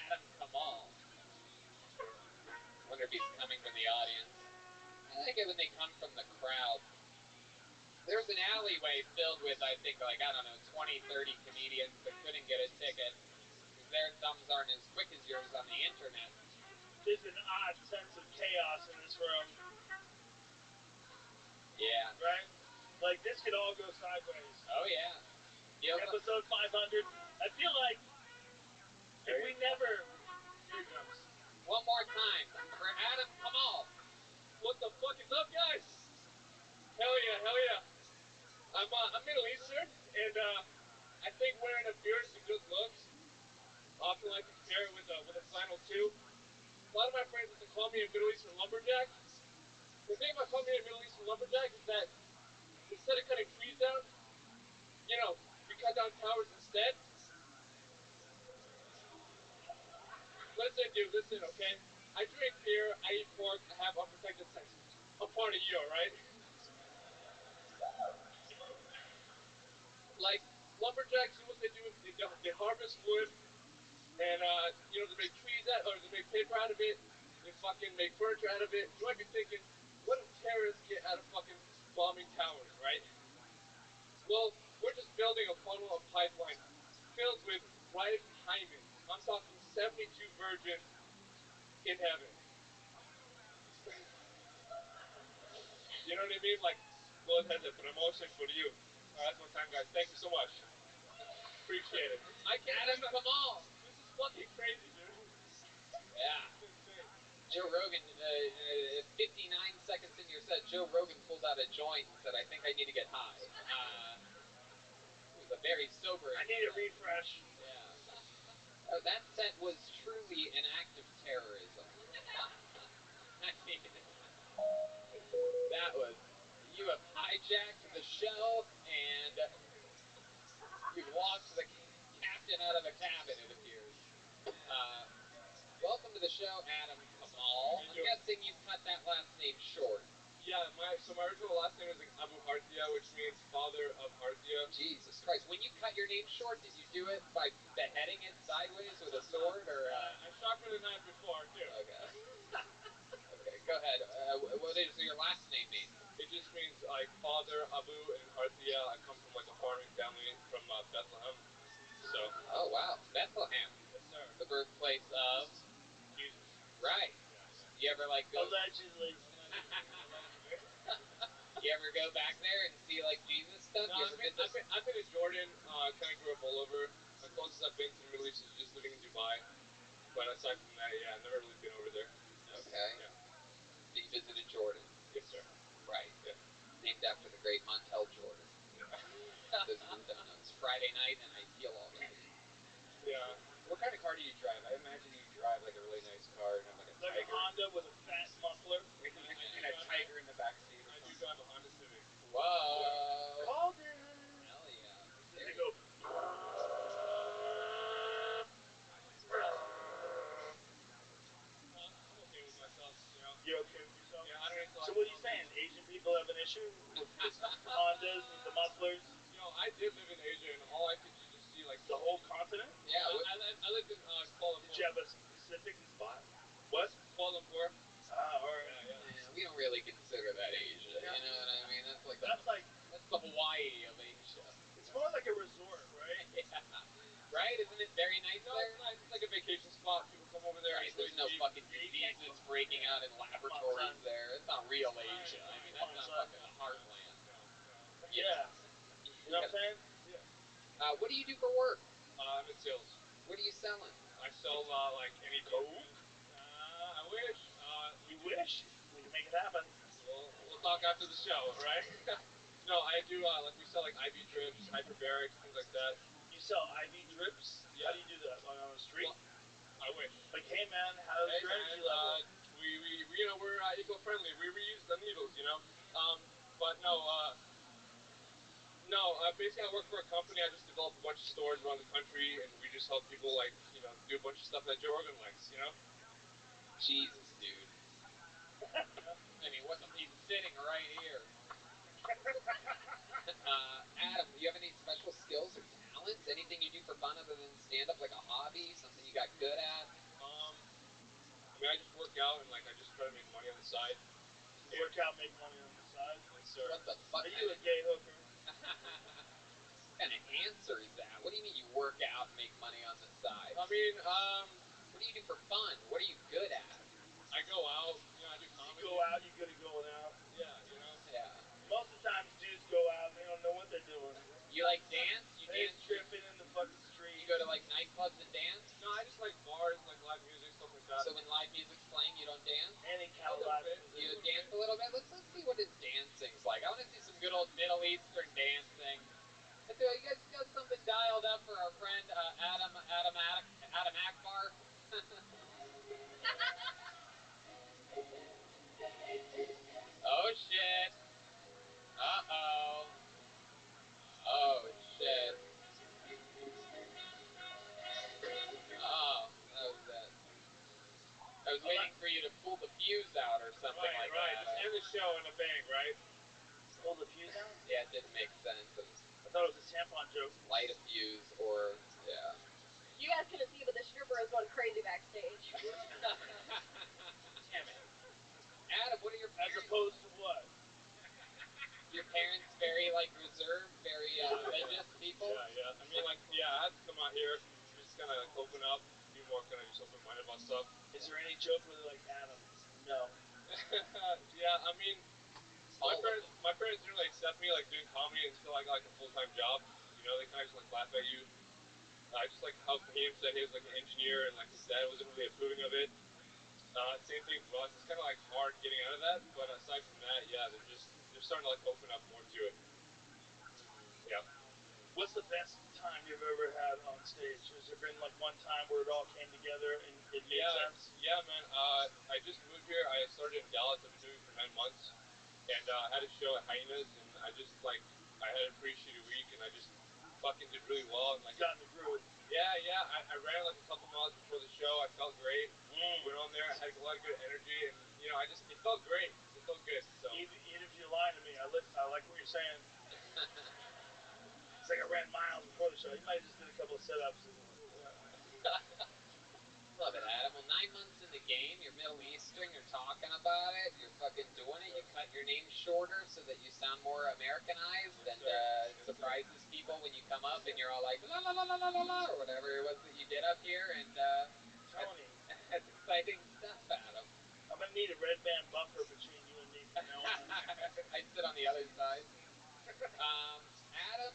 Adam Kamal. Wonder if he's coming from the audience. I like it when they come from the crowd. There's an alleyway filled with, I think, 20, 30 comedians that couldn't get a ticket because their thumbs aren't as quick as yours on the internet. There's an odd sense of chaos in this room. Yeah. Right? Like, this could all go sideways. Oh, yeah. Episode 500. I feel like if we never... Here it comes. One more time for Adam Kamal. What the fuck is up, guys? Hell yeah. I'm Middle Eastern, and I think wearing a beard is a good look. Often like to compare it with a flannel too. A lot of my friends used to call me a Middle Eastern lumberjack. The thing about calling me a Middle Eastern lumberjack is that instead of cutting trees down, we cut down towers instead. Listen, dude, okay? I drink beer, I eat pork, I have unprotected sex. I'm part of you, alright? Like, lumberjacks, what they do is they harvest wood, and, they make they make paper out of it, they fucking make furniture out of it. You might be thinking, what do terrorists get out of fucking bombing towers, right? Well, we're just building a funnel of pipeline filled with ripe hymens. I'm talking 72 virgins in heaven. You know what I mean? Like, God has a promotion for you. All right, that's my time, guys. Thank you so much. Appreciate it. Adam Kamal. This is fucking crazy, dude. Yeah. It's insane. Joe Rogan, 59 seconds into your set, Joe Rogan pulled out a joint and said, "I think I need to get high." It was a very sobering. I need a refresh. Yeah. That set was truly an act of terrorism. I mean, that was. You have hijacked the show and you've locked the captain out of the cabin, it appears. Welcome to the show, Adam Kamal. I'm guessing you cut that last name short. Yeah, so my original last name is Abu Harthia, which means father of Harthia. Jesus Christ. When you cut your name short, did you do it by beheading it sideways with a sword, or? I sharpened a knife before, too. Okay. Okay, go ahead. What is your last name mean? It just means, like, father, Abu, and Harthia. I come from, like, a farming family from Bethlehem, so. Oh, wow. Bethlehem. Yes, sir. The birthplace of? Jesus. Right. Yeah. You ever, like, go... Allegedly. You ever go back there and see, like, Jesus stuff? No, You ever visit? I've been to Jordan. Kind of grew up all over. The closest I've been to the Middle East is just living in Dubai. But aside from that, yeah, I've never really been over there. Okay. Yeah. So you visited Jordan? Yes, sir. Right. Yeah. Named after the great Montel Jordan. Yeah. Those who don't know. It's Friday night and I feel all right. Yeah. What kind of car do you drive? I imagine you drive like a really nice car and have like a Like Tiger. a Honda with a fat muffler. And a Tiger in the backseat or I do something. drive a Honda Civic. Whoa. Called it. Hell yeah. They go. I'm okay with myself, you know. You're okay with yourself? Yeah, I don't need to. So what are you saying? Asian people have an issue with Hondas with the mufflers? You know, I did live in Asia, and all I could just see, like, The whole continent? Yeah. I lived in Kuala Lumpur. Did you have a specific spot? What? Kuala Lumpur. Alright. Yeah, we don't really consider that Asia. Yeah. You know what I mean? That's like That's like. that's the Hawaii of Asia. It's more like a resort, right? Yeah. Right? Isn't it very nice No, there? it's nice. It's like a vacation spot. People come over there. Right. It's There's really no cheap. fucking diseases breaking out in laboratories son. there. It's not real Asia. I mean, Come that's on, not son. fucking the heartland. No. Yeah. You know what I'm saying? Yeah. What do you do for work? I'm in sales. What are you selling? I sell like any Coke? I wish. You wish? We can make it happen. We'll talk after the show, right? No, I do. Like we sell like IV drips, hyperbarics, things like that. You sell IV drips? Yeah. How do you do that? Like on the street? Well, I wish. Like, hey man, how's your energy level? We you know we're eco-friendly. We reuse the needles, you know. But no, basically I work for a company. I just develop a bunch of stores around the country, and we just help people like do a bunch of stuff that Joe Rogan likes, you know. Jesus, dude. I mean, he's sitting right here. Adam, do you have any special skills or talents? Anything you do for fun other than stand up, like a hobby, something you got good at? I mean, I just work out and like I just try to make money on the side. Work out, make money on the side? Yes, sir. What the fuck? Are you a gay hooker? What kind of answer is that? What do you mean you work out and make money on the side? I mean, what do you do for fun? What are you good at? I go out, I do comedy. You go out, you're good at going out. Yeah, Yeah. Most of the times dudes go out and they don't know what they're doing. You like dance? You They're dance? tripping in the fucking street. You go to like nightclubs and dance? No, I just like bars, like live music, stuff like that. So when live music's playing, you don't dance? Any kind of live music. You dance a little bit? Let's see what his dancing's like. I want to see some good old Middle Eastern dancing. You guys got something dialed up for our friend Adam Akbar? Oh shit. Uh-oh. Oh shit. Oh, that was it. I was waiting for you to pull the fuse out or something like right. that. Just end the show in a bang, right? Pull the fuse out? Yeah, it didn't make sense. I thought it was a tampon joke. Light a fuse or, yeah. You guys couldn't see, but the stripper is going crazy backstage. Damn it. Adam, what are your As parents? opposed to what? Your parents very, like, reserved, very religious people? Yeah. I mean, like, I had to come out here, just kind of like open up, be more kind of just open-minded about stuff. Is there any joke where they're like, Adam? No. Yeah, I mean, my parents didn't really accept me like doing comedy until I got like a full-time job. You know, they kind of just like laugh at you. Just like how Fahim said he was like an engineer and like his dad wasn't really approving of it. Same thing for us. It's kind of like hard getting out of that, but aside from that, yeah, they're starting to like open up more to it. Yeah. What's the best time you've ever had on stage? Has there been like one time where it all came together and it made sense? Yeah, man. I just moved here. I started in Dallas. I've been doing it for 9 months, and I had a show at Hyenas, and I just like I had a pretty shitty week, and I just fucking did really well, and like got in the groove. Yeah. I ran like a couple miles before the show. I felt great. Went on there. I had a lot of good energy, and you know, it felt great. It felt good. So even if you lie to me, I like what you're saying. It's like I ran miles before the show. You might have just did a couple of sit-ups. Love it, Adam. Well, 9 months in the game, you're Middle Eastern, you're talking about it, you're fucking doing it, you cut your name shorter so that you sound more Americanized, and it surprises people when you come up and you're all like, la la la la la la la, or whatever it was that you did up here, and Tony, that's exciting stuff, Adam. I'm going to need a red band buffer between you and me from now on. I'd sit on the other side. Adam,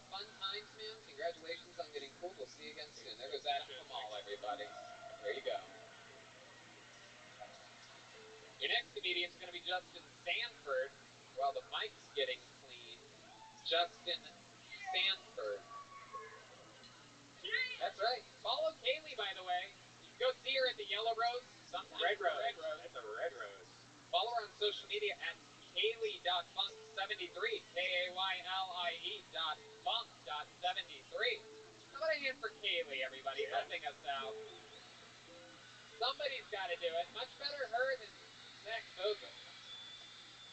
fun times, man. Congratulations on getting cool. We'll see you again soon. There goes Adam Kamal, everybody. There you go. Your next comedian is going to be Justin Sanford. While the mic's getting clean, Justin Sanford. That's right. Follow Kaylee, by the way. You can go see her at the Yellow Rose. Sometimes Red Rose. Red Rose. That's a Red Rose. Follow her on social media at Kaylee.funk73. KAYLIE.funk.73. How about a hand for Kaylee, everybody, helping us out? Somebody's got to do it. Much better her than Zach Bogut.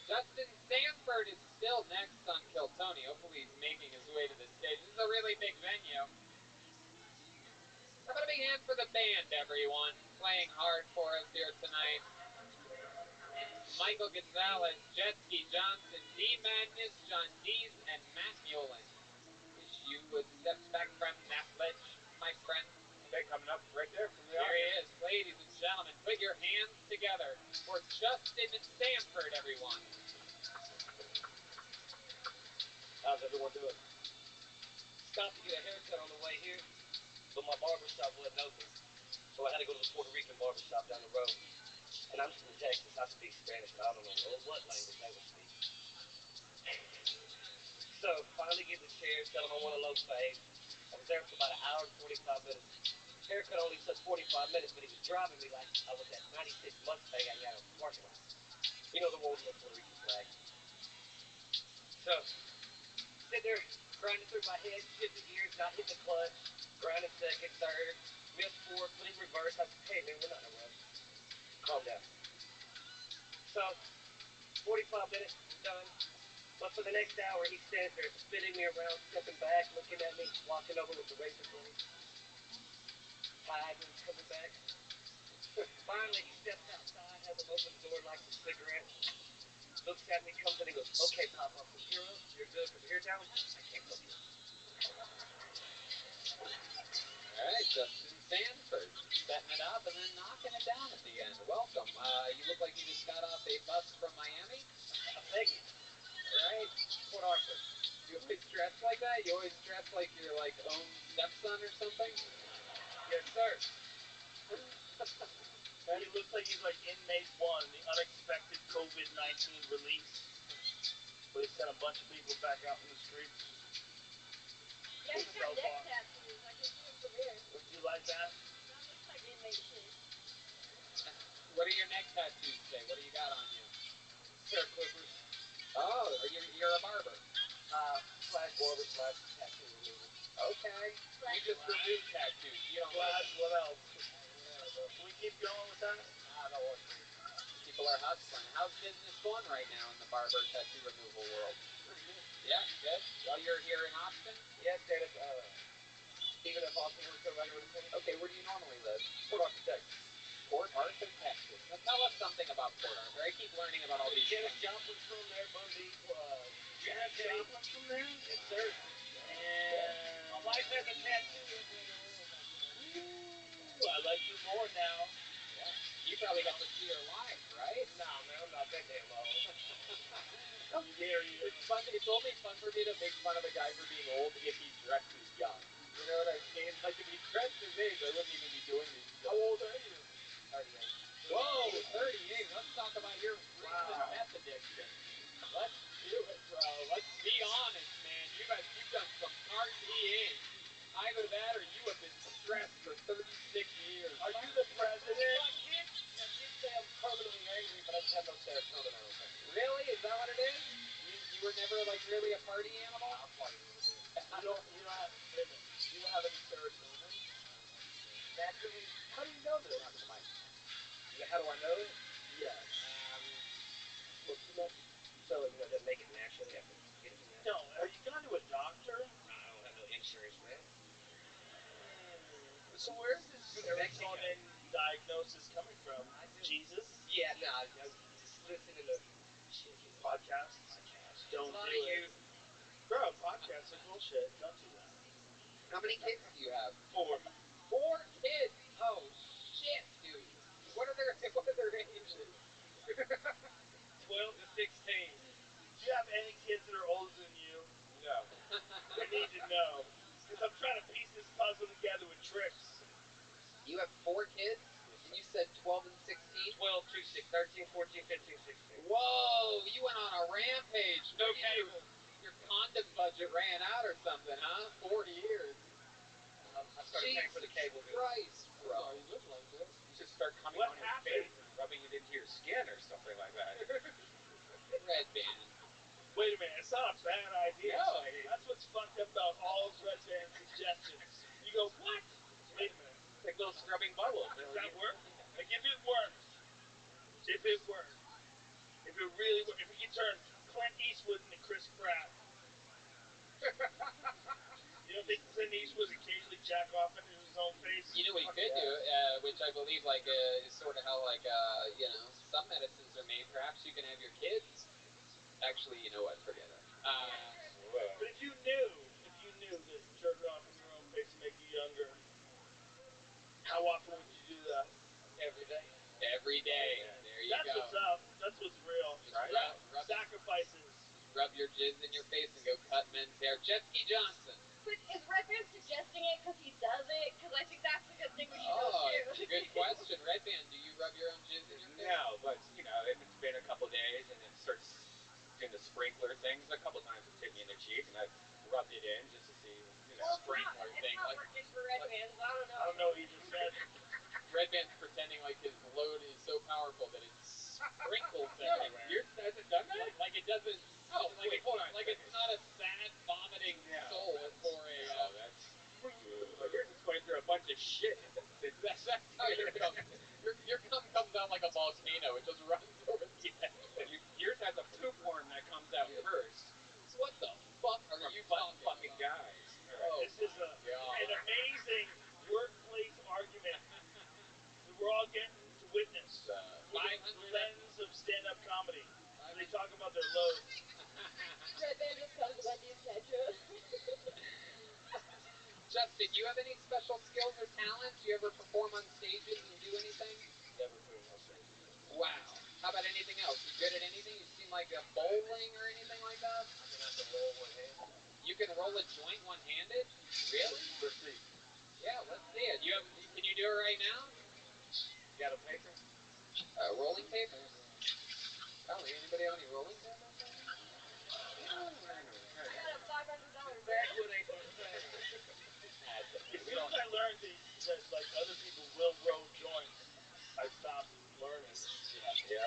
Justin Sanford is still next on Kill Tony. Hopefully he's making his way to the stage. This is a really big venue. How about a big hand for the band, everyone, playing hard for us here tonight. Michael Gonzalez, Jetski Johnson, D Madness, John Dees, and Matt Mullen. Wish you would step back from that ledge, my friend. Okay, coming up right there from the Here he audience. is, ladies and gentlemen. Put your hands together for Justin Sanford, everyone. How's everyone doing? Stopped to get a haircut on the way here, but my barbershop wasn't open. So I had to go to the Puerto Rican barbershop down the road. And I'm from Texas. I speak Spanish, but I don't know what language they would speak. So finally get in the chair, tell them I want a low fade. I was there for about an hour and 45 minutes. Haircut only took 45 minutes, but he was driving me like I was at 96 Mustang out of the parking lot. You know the one with the Puerto Rican flag. So, sit there, grinding through my head, shifting gears, not hitting the clutch, grinding second, third, missed fourth, put in reverse. I said, hey man, we're not in a rush. Calm down. So, 45 minutes, done. But for the next hour, he stands there spinning me around, stepping back, looking at me, walking over with the razor blade. Hiding, coming back. Finally, he steps outside, has him open the door, lights a cigarette, looks at me, comes in and goes, okay, Papa, from here up, you're good. From here down, I can't help you. All right, Justin Sanford, setting it up and then knocking it down at the end. Welcome. You look like you just got off a bus from Miami. Thank you. All right. Port Hartford. You always dress like that? You always dress like your own stepson or something? Yes, sir. He looks like he's like inmate 1, the unexpected COVID-19 release. Where they sent a bunch of people back out in the streets. Yeah, he's got neck tattoos. I can see him from here. Would you like that? That looks like inmate shit. What do your neck tattoos say? What do you got on you? Hair clippers. Oh, you're a barber. Slash barber, slash tattoo removal. Okay. You just remove tattoos. You don't Slash like what else? Can we keep going with that? I don't want to. People are hustling. How's business going right now in the barber tattoo removal world? Pretty good. Yeah, good. Well, you're here in Austin? Yes, Dennis. Even if Austin works over right around the corner. Okay, where do you normally live? Port Arthur, Texas. Port Arthur, Texas. Now tell us something about Port Arthur. I keep learning about all these Janis things. Joplin's from there, Bundy. Janis Joplin's from there? Yes, sir. And My wife has a tattoo. Ooh, I like you more now. Yeah. You probably got to see her live, right? Nah, man, I'm not that damn old. How dare you? It's fun. It's only fun for me to make fun of a guy for being old if he dresses young. You know what I mean? Like if he dressed his age, I wouldn't even be doing these. How old are you? 38. Whoa! party animal? I'll party a little bit. You don't have, wait a minute. You don't have any serotonin? Naturally, How do you know this? Talk to the mic. how do I know it? Yes. Smoke too much, so it doesn't make it naturally. I have to get it No, naturally. have you gone to a doctor? I don't have no insurance for that. So where's this serotonin diagnosis coming from? Jesus? Yeah, no, just listening to shit. Podcasts? Don't a lot do of it. you. Bro, podcasts are bullshit. Don't do that. How many kids do you have? 4. 4 kids. Oh shit, dude. What are their ages? 12 to 16. Do you have any kids that are older than you? No. I need to know. Because I'm trying to piece this puzzle together with tricks. You have 4 kids, and you said 12 and 16. 12 to 6, 13, 14, 15, 16. Whoa, you went on a rampage. No cable. Your condom budget ran out or something, huh? 4 years. I started paying for the cable bill. Christ, bro. Why are you living like this? You should start coming What on your happened? face and rubbing it into your skin or something like that. Red band. Wait a minute, it's not a bad idea. No. That's what's fucked up about all of Red Band's suggestions. You go, what? Wait a minute. It's like little scrubbing bubbles. Does that work? Like, if it worked, if it really worked, if we could turn Clint Eastwood into Chris Pratt, you don't think Clint Eastwood would occasionally jack off into his own face? You know what you could do, which I believe is sort of how some medicines are made. Perhaps you can have your kids. Actually, you know what? Forget it. But if you knew that jerking off in your own face would make you younger, how often would you do that? Every day. Every day. There you That's go. what's up. That's what's real. Right. Rub Sacrifices. Rub your jizz in your face and go cut men's hair. Jetski Johnson. But is Red Band suggesting it because he does it? Because I think that's a good thing we should know too. Good question. Red Band, do you rub your own jizz in your face? No, but, if it's been a couple days and it starts doing the sprinkler things, a couple times it's hit me in the cheek and I've rubbed it in just to see, Sprinkler thing. It's not working for Red Bands. I don't know. I don't know what you just said. Red Band's pretending like his load is so powerful that it sprinkles everywhere. Yours hasn't done that? Like it doesn't. Oh, wait, hold on. Like it's not a sad vomiting soul for a. No, that's. Yours is going through a bunch of shit. That's how your cum. Your cum comes out like a volcano. It just runs over the edge. Yours has a poop horn that comes out first. What the fuck are you talking fucking about? guys? Oh, This is an amazing workplace argument that we're all getting to witness. Through the lens of stand-up comedy. They talk about their loads. Red Band just comes about the etc. Justin, you have any special skills or talents? You ever perform on stages and do anything? Never put him on stage. Wow. How about anything else? You good at anything? You seem like a bowling or anything like that? I mean, I can roll one hand. You can roll a joint one-handed? Really? Let's see. Yeah, let's see it. Can you do it right now? You got a paper? Rolling papers? Oh, anybody have any rolling papers? I got a $500 Backwood ain't for sale. As soon as I learned that like other people will roll joints, I stopped learning. Yeah.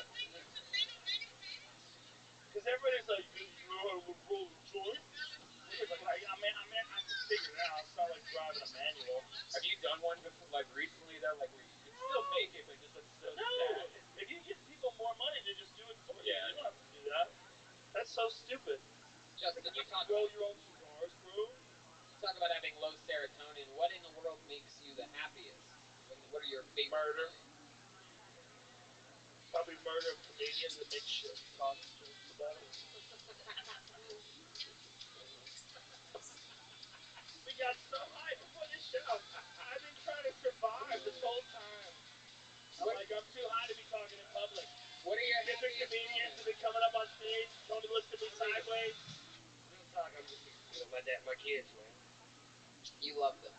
Because everybody's like, you know how to roll a joint? Like, I can figure it out. It's not like driving a manual. Have you done one before, like recently though? Like where you can still make it, but it just looks so No! sad. If you give people more money, they just do it for you. Yeah. You don't have to do that. That's so stupid. Justin, you talk Roll your own cigars, bro. about having low serotonin. What in the world makes you the happiest? What are your favorite? Murder. Probably murder of comedians that make shit and talk jokes about it. We got so high before this show. I've been trying to survive this whole time. I'm too high to be talking in public. What are your Different happiest comedians have moments? been coming up on stage, told me to look at me sideways. Real talk, I'm just, my kids, man. You love them.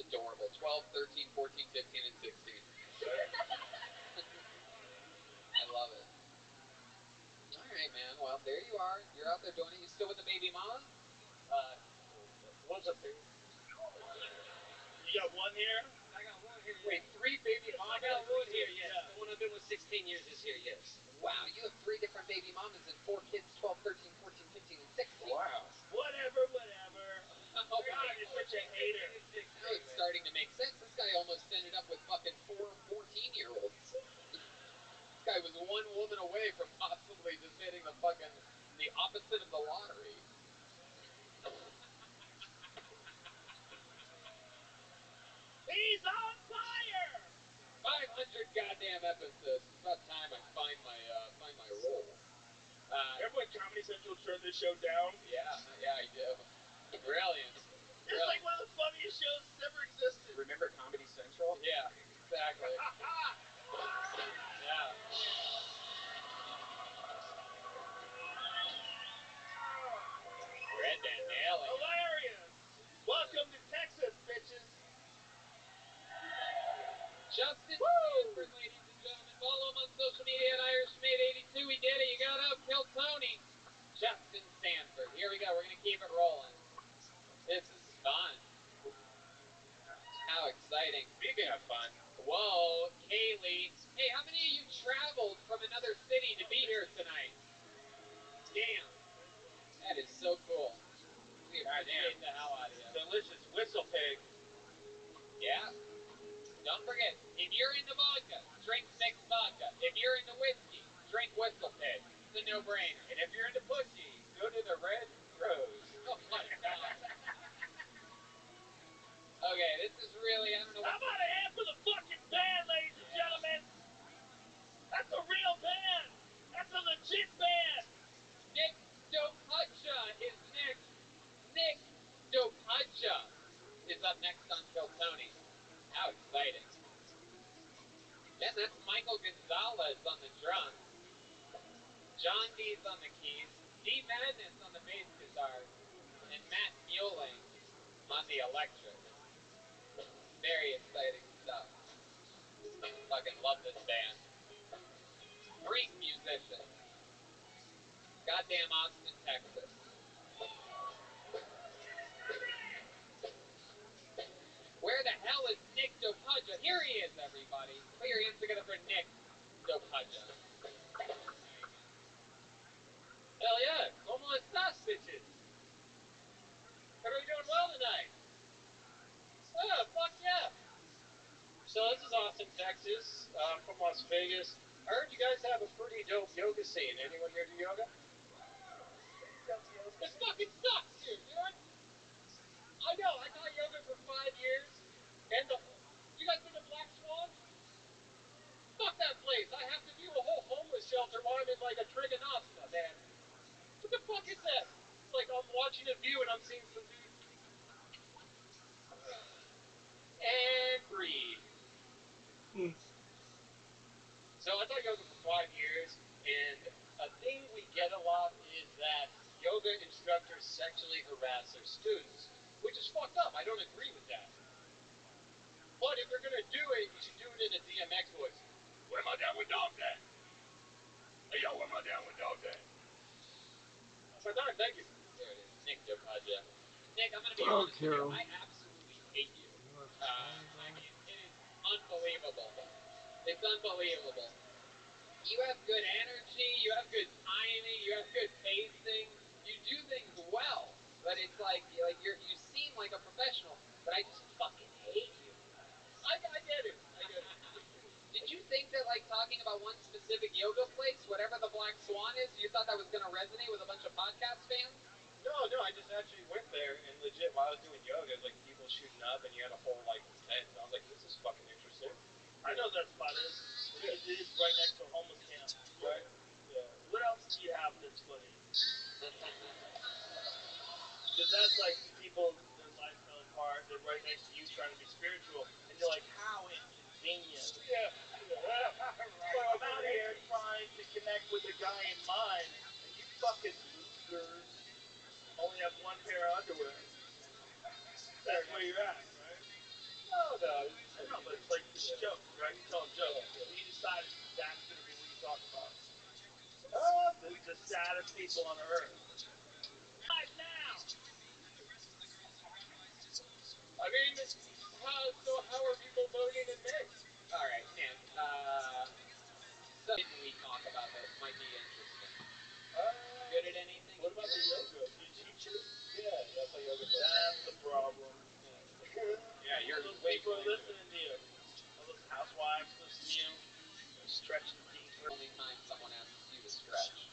Adorable. 12, 13, 14, 15, and 16. I love it. All right, man. Well, there you are. You're out there doing it. You still with the baby mama? One's up there. You got one here? I got one here. Wait, 3 baby mamas? I got one here, yes. The one I've been with 16 years is here, yes. Wow, you have 3 different baby mamas and 4 kids, 12, 13, 14, 15, and 16. Wow. Whatever. Oh God, you're such a hater. Now it's starting to make sense. This guy almost ended up with fucking 4 14-year-olds. This guy was one woman away from possibly just hitting the opposite of the lottery. He's on fire! 500 goddamn episodes. It's about time I find my role. Remember when Comedy Central turned this show down? Yeah, I do. Brilliant. It's like one of the funniest shows that's ever existed. Remember Comedy Central? Yeah, exactly. Yeah. Red and nailing. Hilarious! Welcome to Texas, bitches. Justin Stanford, ladies and gentlemen. Follow him on social media at IrishMade82. We did it. You got up. Kill Tony. Justin Stanford. Here we go. We're going to keep it rolling. This is fun. How exciting. Speaking of fun. Whoa, Kaylee. Hey, how many of you traveled from another city to be here tonight? Damn. That is so cool. We appreciate the hell out of you. Delicious whistle pig. Yeah. Don't forget, if you're into vodka, drink mixed vodka. If you're into whiskey, drink Whistle Pig. It's a no-brainer. And if you're into pussy, go to the Red Rose. Oh my god. Okay, this is really, I don't know. How about a hand for the fucking band, ladies and gentlemen? That's a real band. That's a legit band. Nick Dopaja is next. Nick Dopaja is up next on Kill Tony. How exciting. And that's Michael Gonzalez on the drums. John D's on the keys. D Madness on the bass guitar. And Matt Mueling on the electric. Very exciting stuff. Fucking love this band. Great musicians. Goddamn Austin, Texas. Where the hell is Nick Dopaja? Here he is, everybody. Put your hands together for Nick Dopaja. Hell yeah. Como estas, bitches? Everybody doing well tonight? Oh, fuck yeah. So this is Austin, Texas. I'm from Las Vegas. I heard you guys have a pretty dope yoga scene. Anyone here do yoga? It fucking sucks here, dude. I know. I taught yoga for 5 years. And you guys been to Black Swan? Fuck that place. I have to view a whole homeless shelter while I'm in like a trigonasana, man. What the fuck is that? It's like I'm watching a view and I'm seeing some dude. And breathe. So I taught yoga for 5 years, and a thing we get a lot is that yoga instructors sexually harass their students, which is fucked up. I don't agree with that. But if you're gonna do it, you should do it in a DMX voice. Where my down with dog at? Hey, yo, where my down with dog at? That's my time, thank you. There it is, Nick Dopaja. Nick, I'm gonna be honest with you. I absolutely hate you. I mean, it is unbelievable. It's unbelievable. You have good energy, you have good timing, you have good pacing, you do things well, but it's like you seem like a professional, but I just fucking hate you. I get it. Did you think that like talking about one specific yoga place, whatever the Black Swan is, you thought that was gonna resonate with a bunch of podcast fans? No, I just actually went there, and legit, while I was doing yoga, like people shooting up, and you had a whole like tent, and I was like, this is fucking interesting. I know that spot is. It is right next to a homeless camp. Right? Yeah. What else do you have that's funny? Because that's like people, their lives fell apart. They're right next to you trying to be spiritual, and you're like, how inconvenient. Yeah. Well, I'm out here trying to connect with the guy in mind, and you fucking losers only have one pair of underwear. That's where you're at, right? No. I know, but it's like it's jokes, right? You tell them jokes. So you decided that's going to be what you talk about. The saddest people on earth. Right now. I mean, how are people voting in May? All right, Nick. So didn't we talk about that might be interesting? Good at anything? What about the yoga? Do you teach it? Yeah, I play yoga. That's the problem. Yeah, you're All those way people too are into listening to you. All those housewives listen to you. They're stretching deeper. Only time someone asks you to stretch.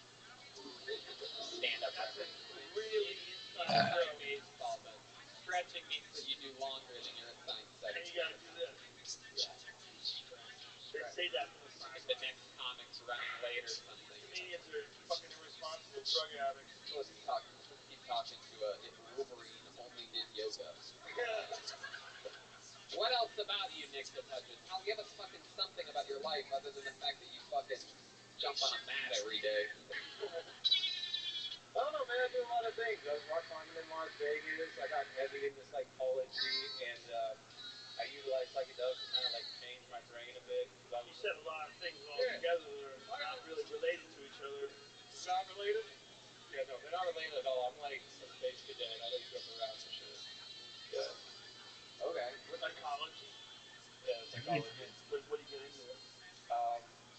Stand up. That's a reference. really Inside inside joke. baseball, but stretching means that you do longer than your assigned And setting. you gotta do this. They say that from the If the sideline. next comic's running late or something. Comedians are fucking irresponsible drug addicts. Let's keep talking to if Wolverine only did yoga. What else about you, Nick DePudgeon? Hell, give us fucking something about your life other than the fact that you fucking jump on a mat every day. I don't know, man. I do a lot of things. I was rock climbing in Las Vegas. I got heavy into psychology, and I utilize psychedelics to kind of like change my brain a bit. You said a lot of things all together that are not really related to each other. Not related? Yeah, no, they're not related at all. I'm like a space cadet. I like jump around and shit. Yeah. Okay. Psychology? Yeah, psychology. What do you get into it?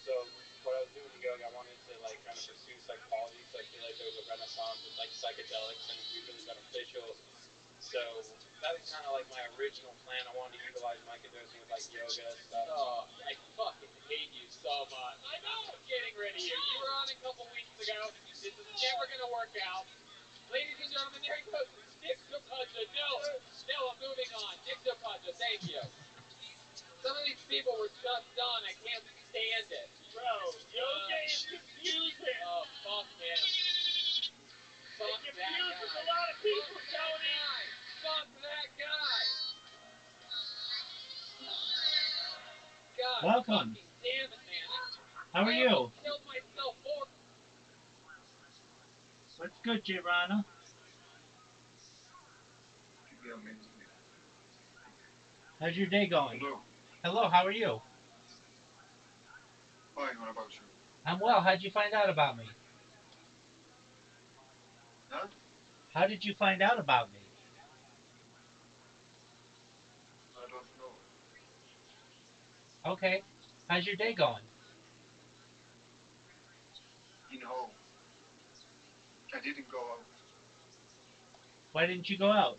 So when I was doing yoga, I wanted to like kind of pursue psychology. So I feel like there was a renaissance with like psychedelics and it'd be really beneficial. So that was kind of like my original plan. I wanted to utilize microdosing with like yoga stuff. Oh, I fucking hate you so much. I know. I'm getting rid of you. You were on a couple weeks ago. This is never gonna work out. Ladies and gentlemen, there he goes. Nick DePudgeon. No, I'm moving on. Nick DePudgeon, thank you. Some of these people were just on. I can't stand it. Bro, yoga is confusing. Oh, fuck him. Fuck it that confuses guy. a lot of people, Fuck Tony. Fuck that guy. God, Welcome. fucking damn it, man. How are you? I killed myself for. What's good, Jirana? How's your day going? Hello. Hello, how are you? Fine, what about you? I'm well. How'd you find out about me? Huh? How did you find out about me? I don't know. Okay. How's your day going? In home. I didn't go out. Why didn't you go out?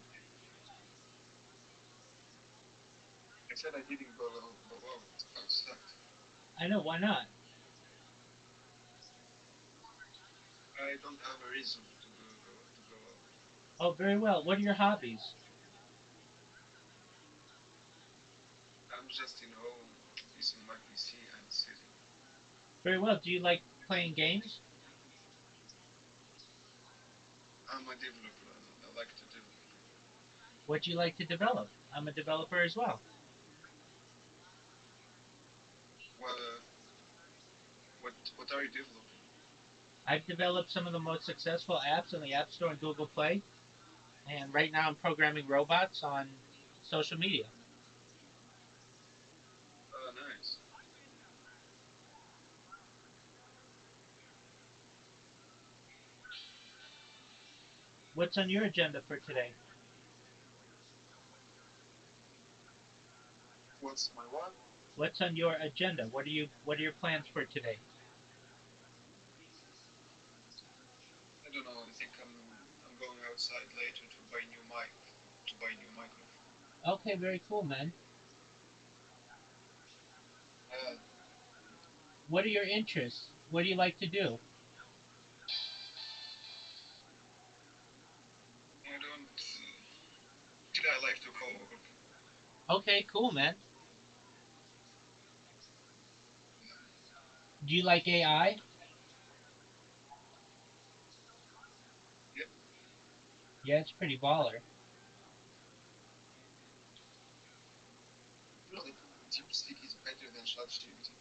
I said I didn't go out outside. I know, why not? I don't have a reason to go out. Oh, very well. What are your hobbies? I'm just in home, using my PC and sitting. Very well. Do you like playing games? I'm a developer. I like to develop. What do you like to develop? I'm a developer as well. Well, what are you developing? I've developed some of the most successful apps on the App Store and Google Play. And right now I'm programming robots on social media. Oh, nice. What's on your agenda for today? What's my what? What's on your agenda? What are your plans for today? I don't know. I think I'm going outside later to buy new microphone. Okay, very cool, man. What are your interests? What do you like to do? I like to code. Okay, cool, man. Do you like AI? Yep. Yeah, it's pretty baller. You know that DeepSeek is better than ChatGPT.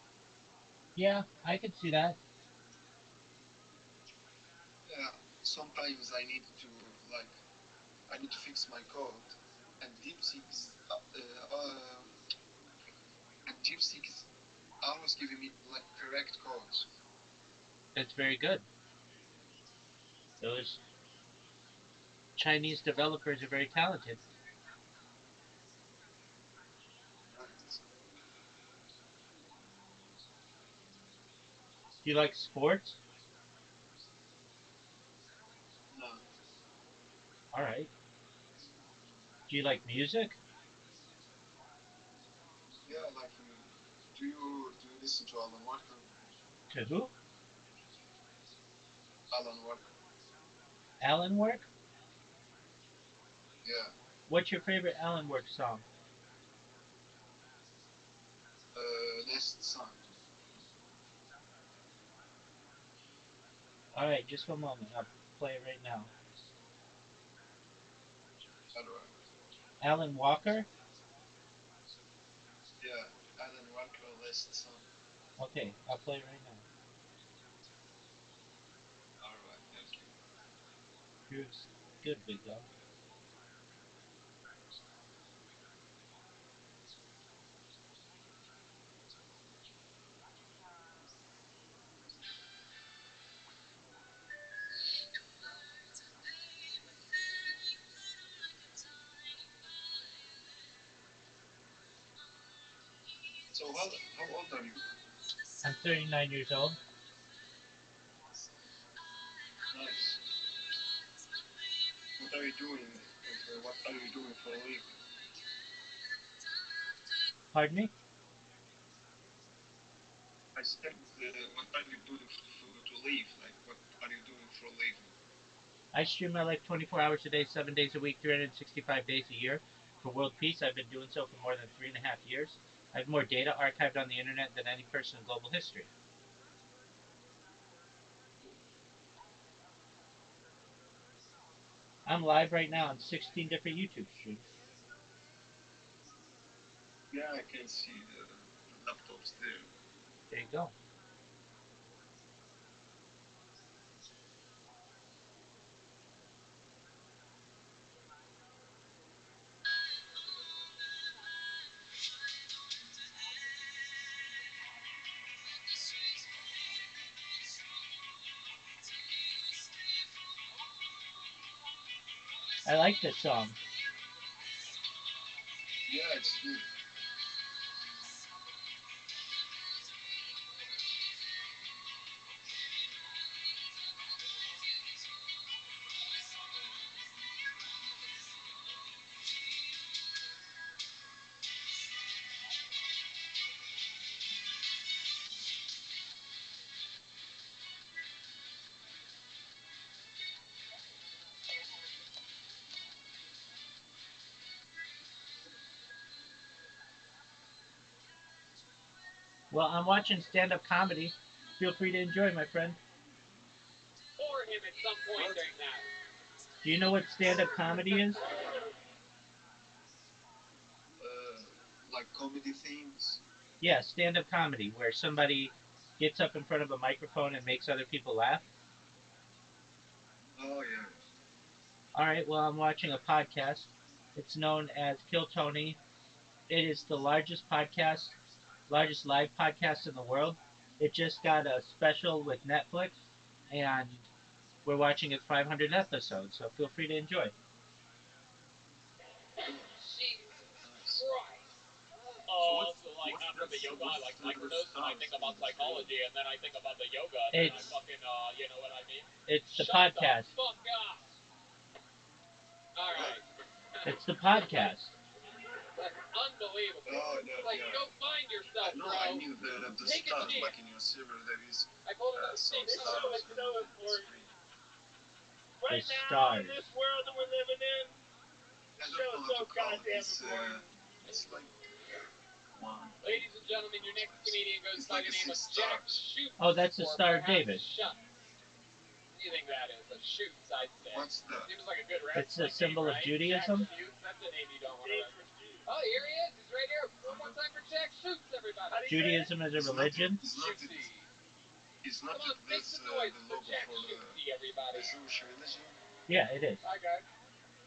Yeah, I could see that. Yeah, sometimes I need to fix my code, and DeepSeek is always giving me like correct codes. That's very good. Those Chinese developers are very talented. Right. Do you like sports? No. All right. Do you like music? Yeah, like do you listen to Alan Walker? To who? Alan Walker. Alan Work? Yeah. What's your favorite Alan Work song? Last Sun. All right, just one moment. I'll play it right now. Alright. Alan Walker? Yeah. Alan Walker, Last Sun. Okay, I'll play it right now. Alright, thank you. You're good, big dog. So how old are you? I'm 39 years old. Nice. What are you doing? What are you doing for a living? Pardon me? I said, what are you doing to live? Like, what are you doing for a living? I stream my life 24 hours a day, 7 days a week, 365 days a year. For world peace, I've been doing so for more than 3.5 years. I have more data archived on the internet than any person in global history. I'm live right now on 16 different YouTube streams. Yeah, I can see the laptops there. There you go. I like this song. Yeah, it's good. Well, I'm watching stand-up comedy. Feel free to enjoy, my friend. Or him at some point during that. Do you know what stand-up comedy is? Like comedy things. Yeah, stand-up comedy, where somebody gets up in front of a microphone and makes other people laugh. Oh yeah. All right, well, I'm watching a podcast. It's known as Kill Tony. It is the largest live podcast in the world. It just got a special with Netflix, and we're watching its 500 episodes, so feel free to enjoy. Jesus Nice. Christ. So like after the yoga, I like microdose and I think about psychology, and then I think about the yoga, and then I It's fucking, you know what I mean? it's the Shut podcast. the fuck up. All right. It's the podcast. That's unbelievable. Oh no, Like, yeah. go find yourself, No, bro. I knew that the Take a stars, chance. like in your server, there is I told him to some take This stars show on is so the important. screen. Right The now, in stars. this world that we're living in, I this don't show know is how so to call it. goddamn It's important. it's like one. Ladies and gentlemen, your next comedian goes It's by like the a name of 6 Jack stars. Shoots. Oh, that's the or Star of perhaps David. Shuts. What do you think that is? A Shoots, I'd say. What's that? Seems like a good It's a wrestling symbol name, of right? Judaism. Jack Shoots, that's a name you don't want to James wrestle. for Jude. Oh, here he is. He's right here. One more time for Jack Shoots, everybody. How do you say it? Judaism is a religion. Shootsy. It's not Come on, that make that's some the noise for logo Jack for Shootsy, everybody. the Jewish religion. Yeah, it is. Hi, guys.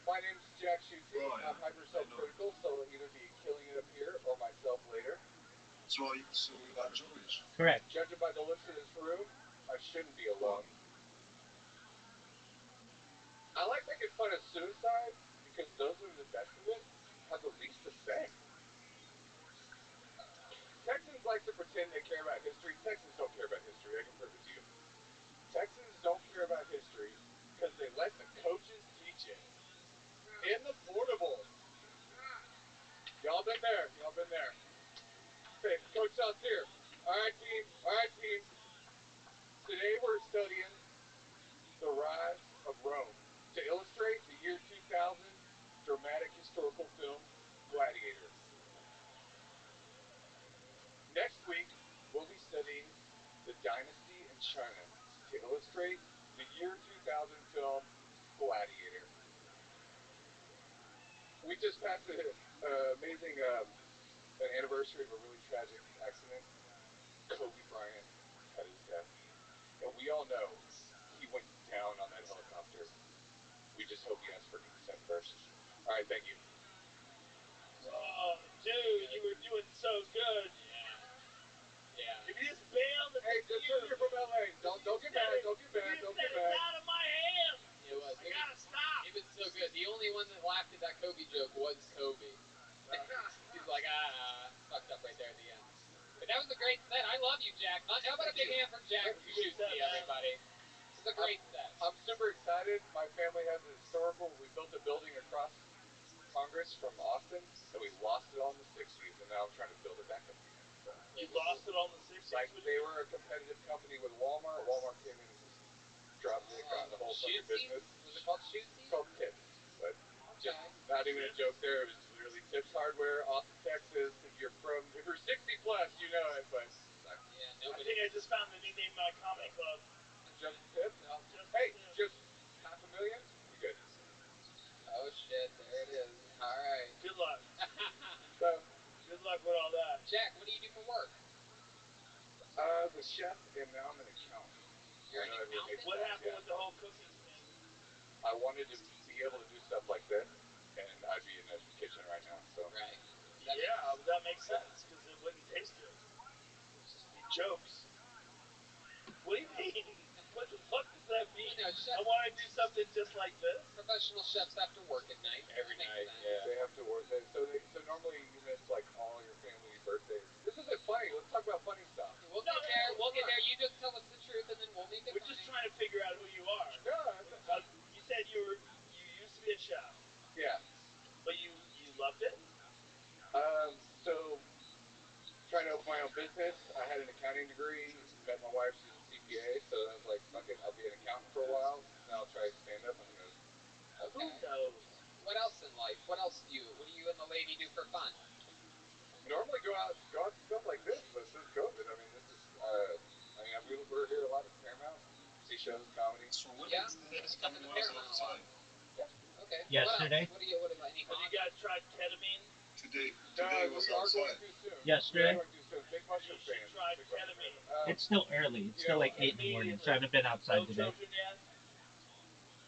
My name's Jack Shootsy. Oh, yeah. I'm hyper self-critical, so it'll either be killing it up here or myself later. So you are Jewish. Correct. Judging by the looks in this room, I shouldn't be alone. I like making fun of suicide because those who are the best of it have the least to say. Texans like to pretend they care about history. Texans don't care about history. I can prove it Y'all been there. Y'all been there. Okay, Coach Sauce here. All right, team. All right, team. Today we're studying the rise of Rome to illustrate the year 2000 dramatic historical film Gladiator. Next week, we'll be studying the dynasty in China to illustrate the year 2000 film Gladiator. We just passed an amazing an anniversary of a really tragic accident. Kobe Bryant had his death. And we all know he went down on that helicopter. We just hope he asked for consent first. All right, thank you. Oh, dude, you were doing so good. Yeah. If you just bailed at Hey, the this is from LA. Don't get mad. Don't get mad. Don't get mad. It's out of my hands. It was. I gotta stop. It was so good. The only one that laughed at that Kobe joke was Kobe. He's like, fucked up right there at the end. But that was a great set. I love you, Jack. How about a big hand for Jack Shusky, everybody? It was a great set. I'm super excited. My family has a historical. We built a building across Congress from Austin, and we lost it all in the 60s, and now I'm trying to build it back up again. So you lost it all in the 60s? Like, they were a competitive company with Walmart. Walmart came in and just dropped dick on the whole fucking business. Was it called Shootsy? It's called Tips, but just not even a joke there. It was literally Tips Hardware, Austin, Texas. If you're 60 plus, you know it, but yeah, nobody. I think I just found the new name of my comedy club. Just Tips? No, just $500,000? You're good. Oh shit, there it is. All right. Good luck. So, good luck with all that. Jack, what do you do for work? The chef, and now I'm an accountant. You're an accountant? What happened with the whole cooking thing? I wanted to be able to do stuff like this, and I'd be in the kitchen right now. So right. That makes sense because it wouldn't taste good. It'd just be jokes. What do you mean? What the fuck does that mean? You know, chef, I want to do something just like this. Professional chefs have to work at night. Every night, yeah. They have to work. So normally you miss like all your family birthdays. This isn't funny. Let's talk about funny stuff. We'll get there. We'll get there. You just tell us the truth, and then we'll make it. We're just trying to figure out who you are. No, you said you used to be a chef. Yeah. But you loved it. So trying to open my own business. I had an accounting degree. Met my wife. She's a CPA. So I was like, fuck it. I'll be an accountant for a while. Then I'll try stand up. Who knows? Okay. Who knows? What else in life? What else what do you and the lady do for fun? Normally go out to stuff like this, but since COVID, I mean, this is, we're here a lot at Paramount, see shows, comedy. So when Yeah, is the next stuff time in you the was Paramount a lot. outside? Yeah. Okay. Yesterday. What about any Have you guys tried ketamine? Today No, was we are outside. going too soon. Yesterday? We are going too soon. Big mushroom You should fans. try Big mushroom ketamine. fans. It's still early. It's still like 8 in the morning, so I haven't been outside No today. children yet?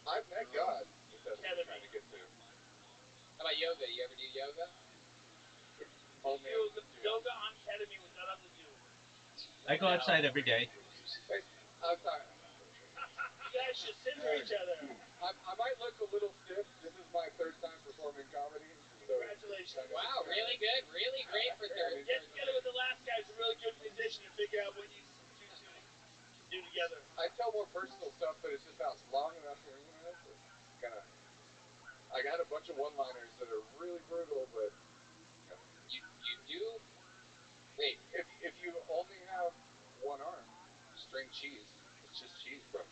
I've met God, if that's what you're trying to get to. How about yoga? You ever do yoga? Oh, You do yoga on ketamine with none of the dude. I go outside every day. Hey, I'm sorry. You guys should sit for each other. I might look a little stiff. This is my third time performing comedy. So Congratulations. Wow, really good. Really great for third. Get together with the last guy who's a really good musician and figure out what you two can do together. I tell more personal stuff, but it's just not long enough. It's kind of. I got a bunch of one-liners that are really brutal, but You do. Wait, if you only have one arm, string cheese. It's just cheese, bro.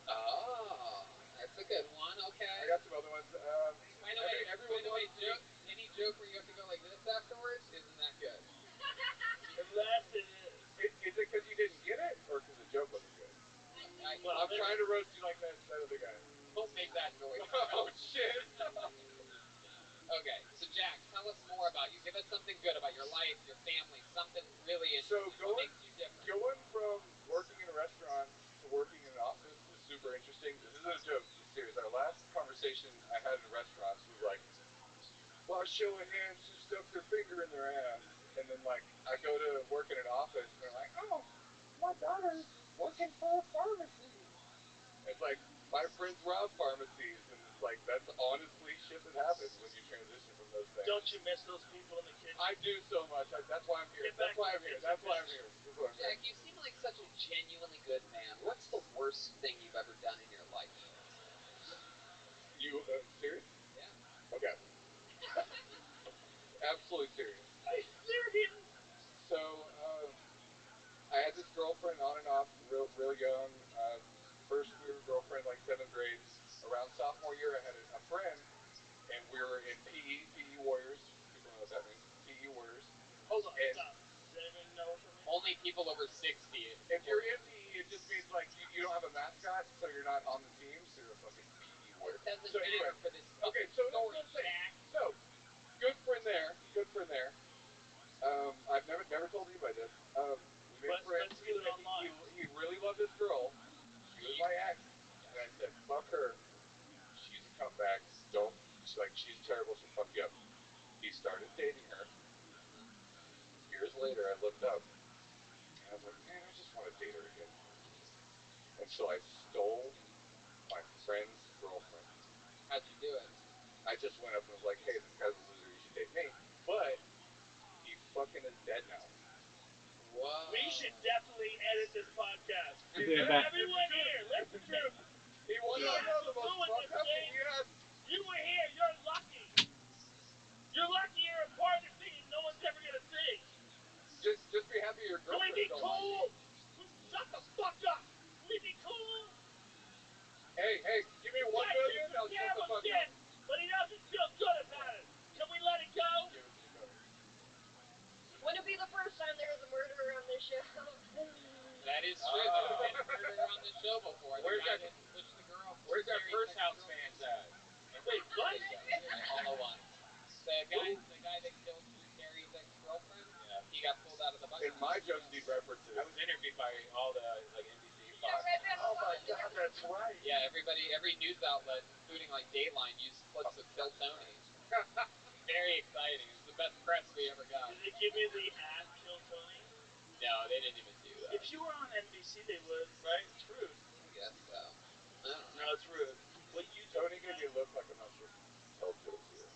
Oh, that's a good one. Okay. I got some other ones. By the way, any joke where you have to go like this afterwards isn't that good. Unless it is. Is it because you didn't get it, or because the joke wasn't good? I'm trying to roast you like that other guy. Don't make that noise. Oh shit. Okay, so Jack, tell us more about you. Give us something good about your life, your family, something really interesting. What makes you different? Going from working in a restaurant to working in an office is super interesting. This isn't a joke. This is serious. Our last conversation I had in restaurants was like, well, show of hands who stuck their finger in their ass. And then, like, I go to work in an office, and they're like, oh, my daughter's working for a pharmacy. It's like, my friends rob pharmacies, and it's like, that's honestly shit that happens when you transition from those things. Don't you miss those people in the kitchen? I do so much. That's why I'm here. That's why I'm here. Jack, you seem like such a genuinely good man. What's the worst thing you've ever done in your life? You serious? Yeah. Okay. Absolutely serious. Are you serious? So, I had this girlfriend on and off, real young. First, we were girlfriend like 7th grade. Around sophomore year, I had a friend, and we were in PE Warriors. People know what that means. PE Warriors. Hold on, And stop. Does anybody know what that means? Only people over 60. if you're in PE, it just means like you don't have a mascot, so you're not on the team, so you're a fucking PE warrior. It doesn't So anyway, matter for this okay, fucking so that's story, what I'm saying. Jack. So, good friend there. Good friend there. I've never told anybody this. We made friends. Let's do it online. He really loved this girl. She was my ex, and I said, "Fuck her. She's a comeback. Don't. She's terrible. She'll fuck you up." He started dating her. Years later, I looked up, and I was like, "Man, I just want to date her again." And so I stole my friend's girlfriend. How'd you do it? I just went up and was like, "Hey, this guy's a loser. You should date me." But he fucking is dead now. Whoa. We should definitely edit this podcast. Back. Everyone here, listen to me. He wants to know the most fucked up thing. Yes. You were here. You're lucky. You're lucky you're a part of thing no one's ever gonna see. Just be happy your Can we girlfriend be don't cool? like Shut the fuck up. Can we be cool? Hey, give me $1 million, I'll shut the fuck shit, up. but he doesn't feel good about it. Can we let it go? Give it $2 million. Wouldn't it be the first time there was a murderer on this show? That is true. There's been a murderer on the show before. Where's the guy that- that pushed the girl. Where's that Terry first Sex house girl. fans at? Wait, what? All at once. The guy that killed Terry's ex-girlfriend. Yeah. He got pulled out of the bucket. In my jokes need references. I was interviewed by all the NBC. Yeah, Red Band Oh my Republic. god, that's right. Yeah, every news outlet, including like Dateline, used clips of Kill Tony. Very exciting. It was the best press we ever got. Did they give you the ad Kill Tony? No, they didn't even do that. If you were on NBC, they would, right? It's rude. I guess so. I don't know. No, it's rude. What you do? Tony gave me a look like I'm not supposed to tell jokes here.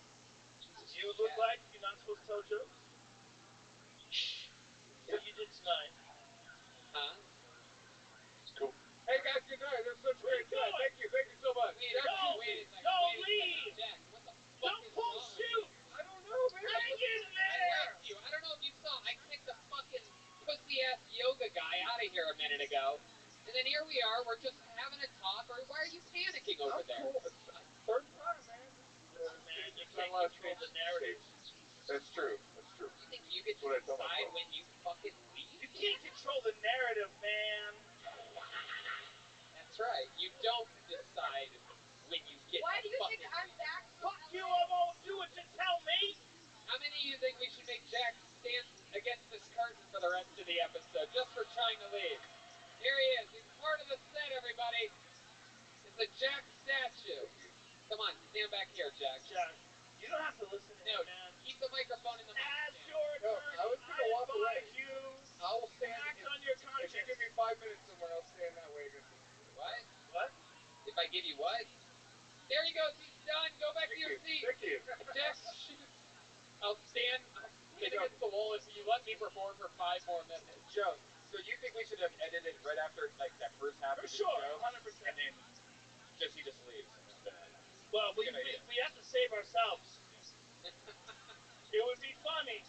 You look like you're not supposed to tell jokes. Yeah. What you did tonight? Huh? It's cool. Hey guys, good night. That's such a great time. Thank you so much. Wait Don't a second. don't Wait a leave. second. Jack, what the fuck Don't is pull wrong with shoot. you? I don't know, man. Hang in I there. like you. I don't know if you saw. I kicked a fucking pussy-ass yoga guy out of here a minute ago. And then here we are. We're just having a talk. Or why are you panicking over I'm there? cool. It's third time, man. Listen, man, you It's not can't a lot of control the stage. narrative. That's true. You think you get to That's what I tell decide myself. when you fucking leave? You can't control the narrative, man. That's right. You don't decide when you get Why to do you think fucking I'm leave. back? Fuck you, I won't do it to tell me. How many of you think we should make Jack stand against this curtain for the rest of the episode just for trying to leave? Here he is. He's part of the set, everybody. It's a Jack statue. Come on, stand back here, Jack. Jack, you don't have to listen to No, him, man. keep the microphone in the mic As stand. your No, attorney, I was gonna walk away. advise you I will to stand. act on your If conscience. you give me 5 minutes somewhere, I'll stand that way against this. What? What? If I give you what? There he goes. He's done. Go back to your seat. Thank you. Jack, I'll stand against the wall if you let me perform for 5 more minutes. Joe, so you think we should have edited right after that first half For of the sure, show? 100%. And then he just leaves. Well, we have to save ourselves. It would be funny.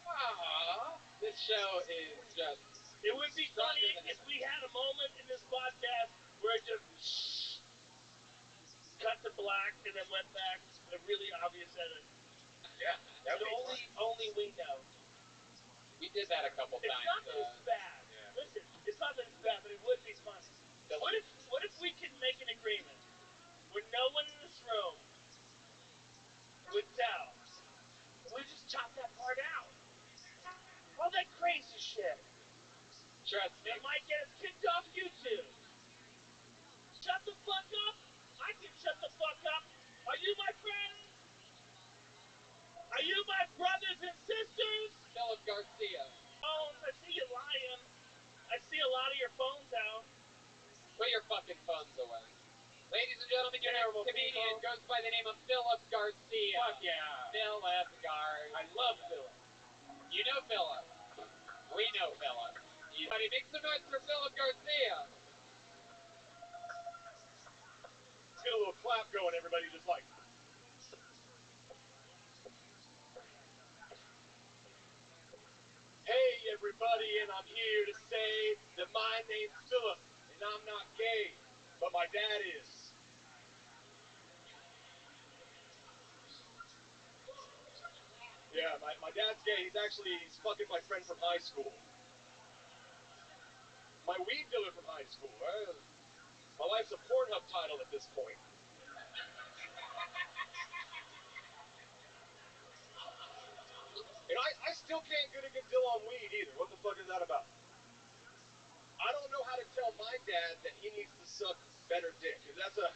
Aww. This show is just... It would be funny if we had a moment in this podcast where it just cut to black and then went back. A really obvious edit. Yeah, that would be Only we know. We did that a couple It's times. not that it's bad. Yeah. Listen, it's not that it's bad, but it would be funny. What if we could make an agreement where no one in this room would tell? We just chop that part out. All that crazy shit. Trust me. That might get us kicked off YouTube. Shut the fuck up. I can shut the fuck up. Are you my friends? Are you my brothers and sisters? Philip Garcia. Phones, I see you lying. I see a lot of your phones out. Put your fucking phones away. Ladies and gentlemen, your next Terrible comedian people. goes by the name of Philip Garcia. Fuck yeah. Philip Garcia. I love Philip. You know Philip. We know Philip. Everybody make some noise for Philip Garcia. Let's get a little clap going, everybody, just like. everybody, and I'm here to say that my name's Philip, and I'm not gay, but my dad is. Yeah, my dad's gay. He's fucking my friend from high school. My weed dealer from high school. My wife's a Pornhub title at this point. And I still can't get a good deal on weed either. What the fuck is that about? I don't know how to tell my dad that he needs to suck better dick. Cause that's a...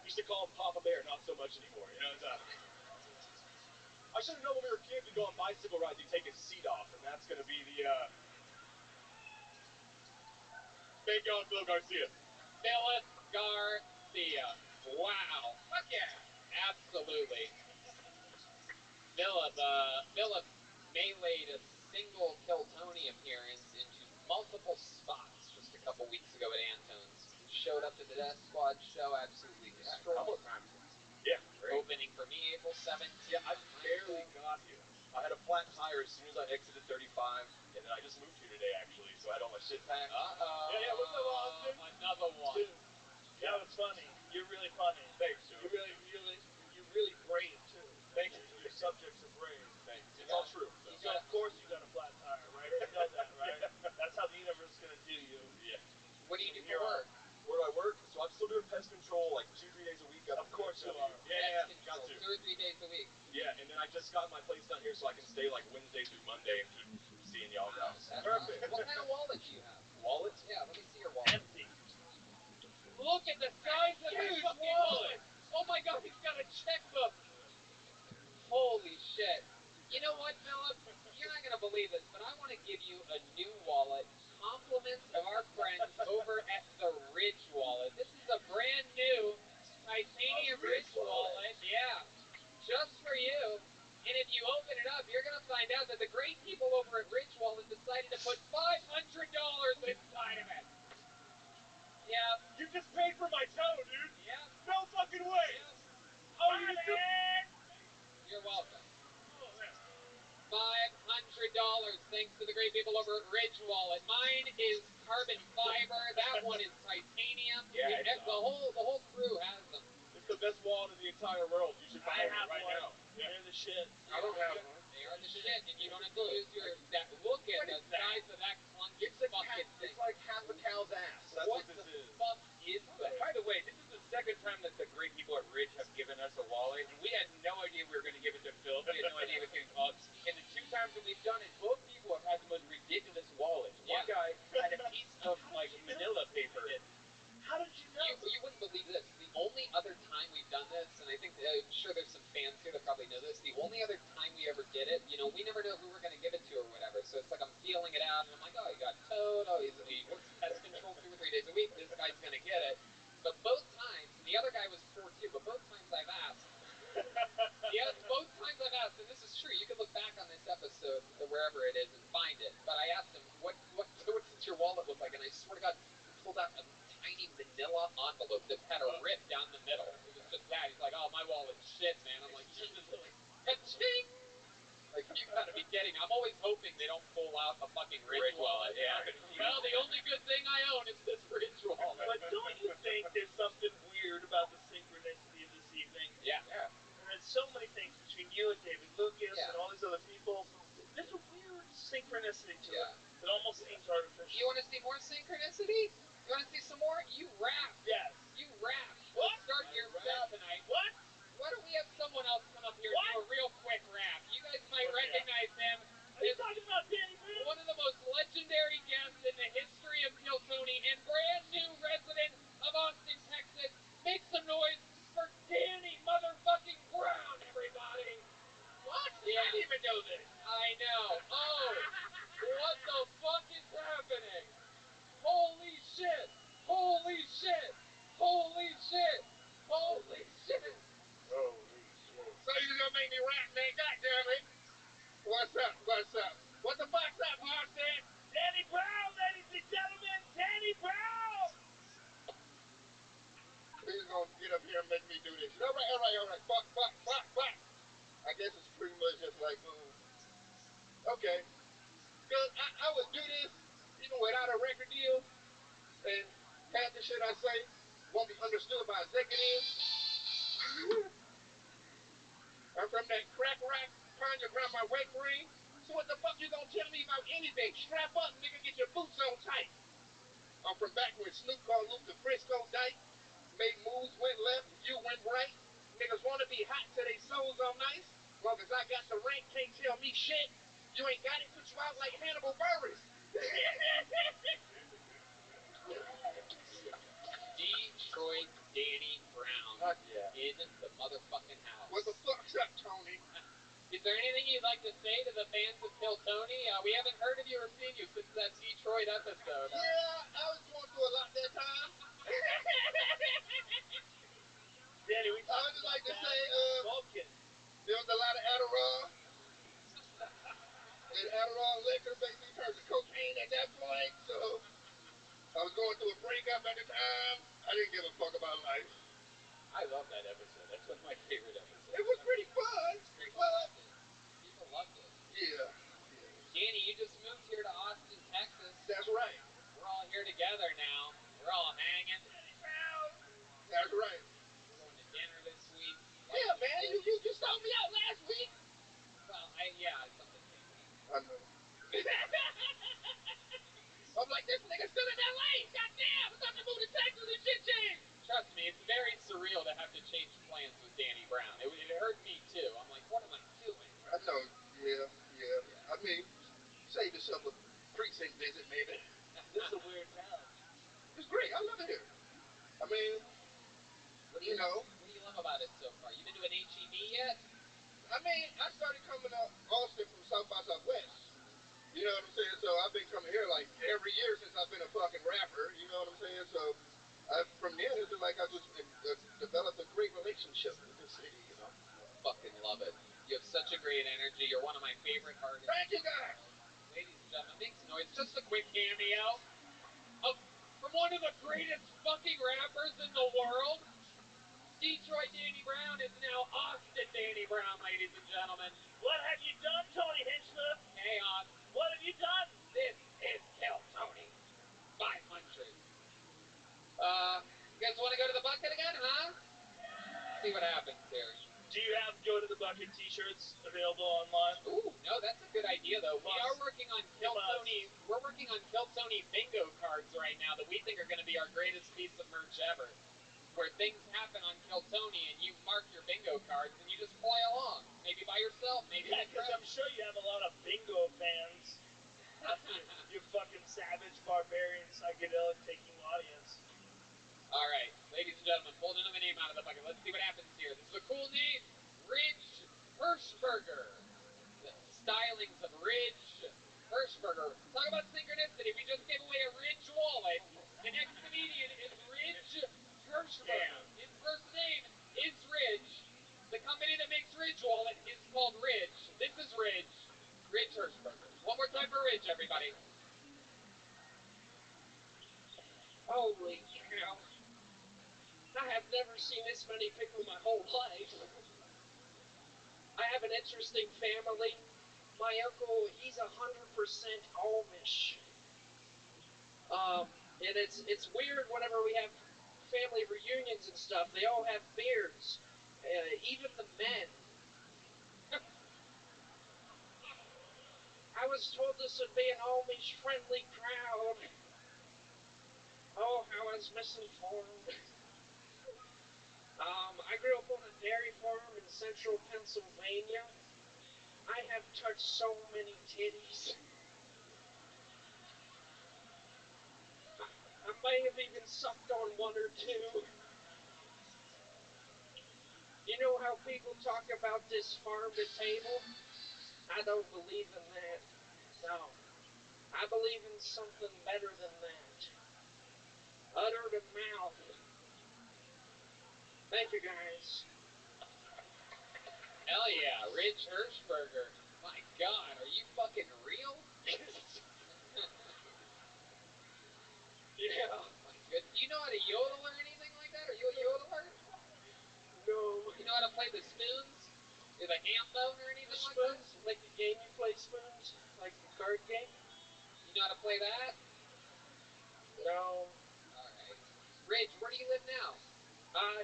Used to call him Papa Bear, not so much anymore. You know, I should have known when we were kids, we'd go on bicycle rides, he'd take his seat off, and that's gonna be the, Thank God, Phil Garcia. Philip Garcia. Wow. Fuck yeah. Absolutely. Philip meleeed a single Kiltony appearance into multiple spots just a couple weeks ago at Antone's. Showed up to the Death Squad show, absolutely destroyed. A couple of times. Yeah, great. Opening for me April 17th. Yeah, I barely got here. I had a flat tire as soon as I exited 35, and then I just moved here today, actually, so I had all my shit packed. Uh-oh. Yeah, what's up, Austin? Another one. Dude, that was funny. You're really funny. Thanks, Joe. You're really brave, too. Thank you. Your subjects are brave. Thanks. It's all true. So. So, of course you got a flat tire, right? You know that, right? That's how the universe is going to do you. Yeah. What do you do for work? Where do I work? So I'm still doing pest control like 2-3 days a week. Of course you are. Yeah, got to. 2 or 3 days a week. Yeah, and then I just got my place down here so I can stay like Wednesday through Monday and keep seeing y'all guys. Perfect. What kind of wallet do you have? Wallet? Yeah, let me see your wallet. Empty. Look at the size of his fucking wallet. Oh my God, he's got a checkbook. Holy shit. You know what, Philip? You're not going to believe this, but I want to give you a new wallet. Compliments of our friends over at the Ridge Wallet. This is a brand new titanium Ridge wallet. Yeah, just for you. And if you open it up, you're going to find out that the great people over at Ridge Wallet decided to put $500 inside of it. Yeah. You just paid for my toe, dude. Yeah. No fucking way. Yeah. Oh, you just... You're welcome. Oh, man. $500 thanks to the great people over at Ridge Wallet. Mine is carbon fiber. That one is titanium. Yeah, the whole crew has them. It's the best wallet in the entire world. You should buy it right one. now. Yeah. They're the shit. I don't have one. They are the shit, and you don't have to use your... Look at the size of that clunky fucking thing. It's like half a cow's ass. That's what this is. Fuck is that? By the way, this is the second time that the great people at Ridge have given us a wallet, and we had no idea we were going to give it to Phil. We had no idea it was going to come. And the 2 times that we've done it, both people have had the most ridiculous wallets. One guy had a piece of like manila paper. How did you know? You wouldn't believe this. The only other time we've done this, and I think I'm sure there's some fans here that probably know this. The only other time we ever did it, we never know who we're going to give it to or whatever. So it's like I'm feeling it out, and I'm like, oh, he got towed. Oh, he works pest control 2 or 3 days a week. This guy's going to get it. But both times, the other guy was poor too. But both times I've asked. Yeah, both times I've asked, and this is true. You can look back on this episode or wherever it is and find it. But I asked him, what does your wallet look like? And I swear to God, he pulled out a tiny manila envelope that had a rip down the middle. It was just that. He's like, oh, my wallet's shit, man. I'm like, Jesus, ka-ching! Like, you gotta be kidding. I'm always hoping they don't pull out a fucking Ridge wallet. Yeah. Well, the only good thing I own is this Ridge wallet. But don't you think there's something weird about the synchronicity of this evening? Yeah. And there's so many things between you and David Lucas and all these other people. There's a weird synchronicity to it that almost seems artificial. You want to see more synchronicity? You want to see some more? You rap. Yes. You rap. What? Let's start your set tonight. What? Why don't we have someone else come up here and do a real quick rap? You guys might recognize him. Are you talking about Danny Brown? One of the most legendary guests in the history of Kiltony and brand new resident of Austin, Texas. Make some noise for Danny motherfucking Brown, everybody. What? Yeah. I didn't even know this. I know. Oh, what the fuck is happening? Holy shit. Holy shit. Holy shit. Holy shit. Holy shit. So you gonna make me rap, man? Goddammit. What's up? What's up? What the fuck's up, Austin? Danny Brown, ladies and gentlemen, Danny Brown! Please don't get up here and make me do this. All right. Fuck. think it is? I'm from that crack rock, find your grandma wedding ring. So what the fuck you gonna tell me about anything? Strap up, nigga, get your boots on tight. I'm from back when Snoop called Luke the Frisco Dyke. Made moves, went left, you went right. Niggas wanna be hot till they souls on nice. Long as I got the rank, can't tell me shit. You ain't got it, put you out like Hannibal Buress. Detroit Danny Brown. Fuck yeah. In the motherfucking house. What the fuck's up, Tony? Is there anything you'd like to say to the fans of Kill Tony? We haven't heard of you or seen you since that Detroit episode. Yeah, I was going through a lot that time. Danny, we I would just like to say, there was a lot of Adderall. And Adderall liquor basically turned to cocaine at that point, so I was going through a breakup at the time. I didn't give a fuck about life. I love that episode. That's one of my favorite episodes. It was pretty fun. People loved it. People loved it. Yeah. Danny, you just moved here to Austin, Texas. That's right. We're all here together now. We're all hanging. That's right. We're going to dinner this week. Yeah, man, you sold me out last week. Well, something came up. I know. I'm like, this nigga still in LA. Goddamn, it's time to move to Texas and shit changed. Trust me, it's very surreal to have to change plans with Danny Brown. It hurt me too. I'm like, what am I doing? I know. Yeah. I mean, save yourself a precinct visit, maybe. This is a weird town. It's great. I love it here. I mean, what do you love about it so far? You been to an HEB yet? I mean, I started coming to Austin from South by Southwest. You know what I'm saying? So I've been coming here like every year since I've been a fucking rapper. You know what I'm saying? So from then it's been like I just developed a great relationship with the city. You know? Fucking love it. You have such a great energy. You're one of my favorite artists. Thank you, guys. Ladies and gentlemen, make some noise. Just a quick cameo from one of the greatest fucking rappers in the world. Detroit Danny Brown is now Austin Danny Brown, ladies and gentlemen. What have you done, Tony Hinchcliffe? Chaos. What have you done? This is Kill Tony 500. You guys want to go to the bucket again, huh? See what happens here. Do you have Go to the Bucket t-shirts available online? Ooh, no, that's a good idea, though. We are working on Kill Tony. We're working on Kill Tony bingo cards right now that we think are going to be our greatest piece of merch ever. Where things happen on Kill Tony and you mark your bingo cards and you just play along. Maybe by yourself, maybe with because friends. I'm sure you have a lot of bingo fans. You fucking savage, barbarian, psychedelic taking audience. All right, ladies and gentlemen, pulled another name out of the bucket. Let's see what happens here. This is a cool name, Ridge Hirschberger. The stylings of Ridge Hirschberger. Talk about synchronicity. We just gave away a Ridge wallet. The next comedian is Ridge Hirschberger. Yeah. His first name is Ridge. The company that makes Ridge wallet is called Ridge. This is Ridge Hirschberger. One more time for Ridge, everybody. Holy cow. I have never seen this many people my whole life. I have an interesting family. My uncle, he's 100% Amish. And it's weird whenever we have family reunions and stuff. They all have beards. Even the men. I was told this would be an Amish-friendly crowd. Oh, how I was misinformed. I grew up on a dairy farm in central Pennsylvania. I have touched so many titties. I may have even sucked on one or two. You know how people talk about this farm to table? I don't believe in that. No. I believe in something better than that. Udder to mouth. Thank you, guys. Hell yeah, Ridge Hirschberger. My God, are you fucking real? Yeah. My goodness. Do you know how to yodel or anything like that? Are you a yodeler? No. You know how to play the spoons? Or the ham bone or anything The like spoons? that? Like the game you play, spoons? Like the card game? You know how to play that? No. Alright. Ridge, where do you live now?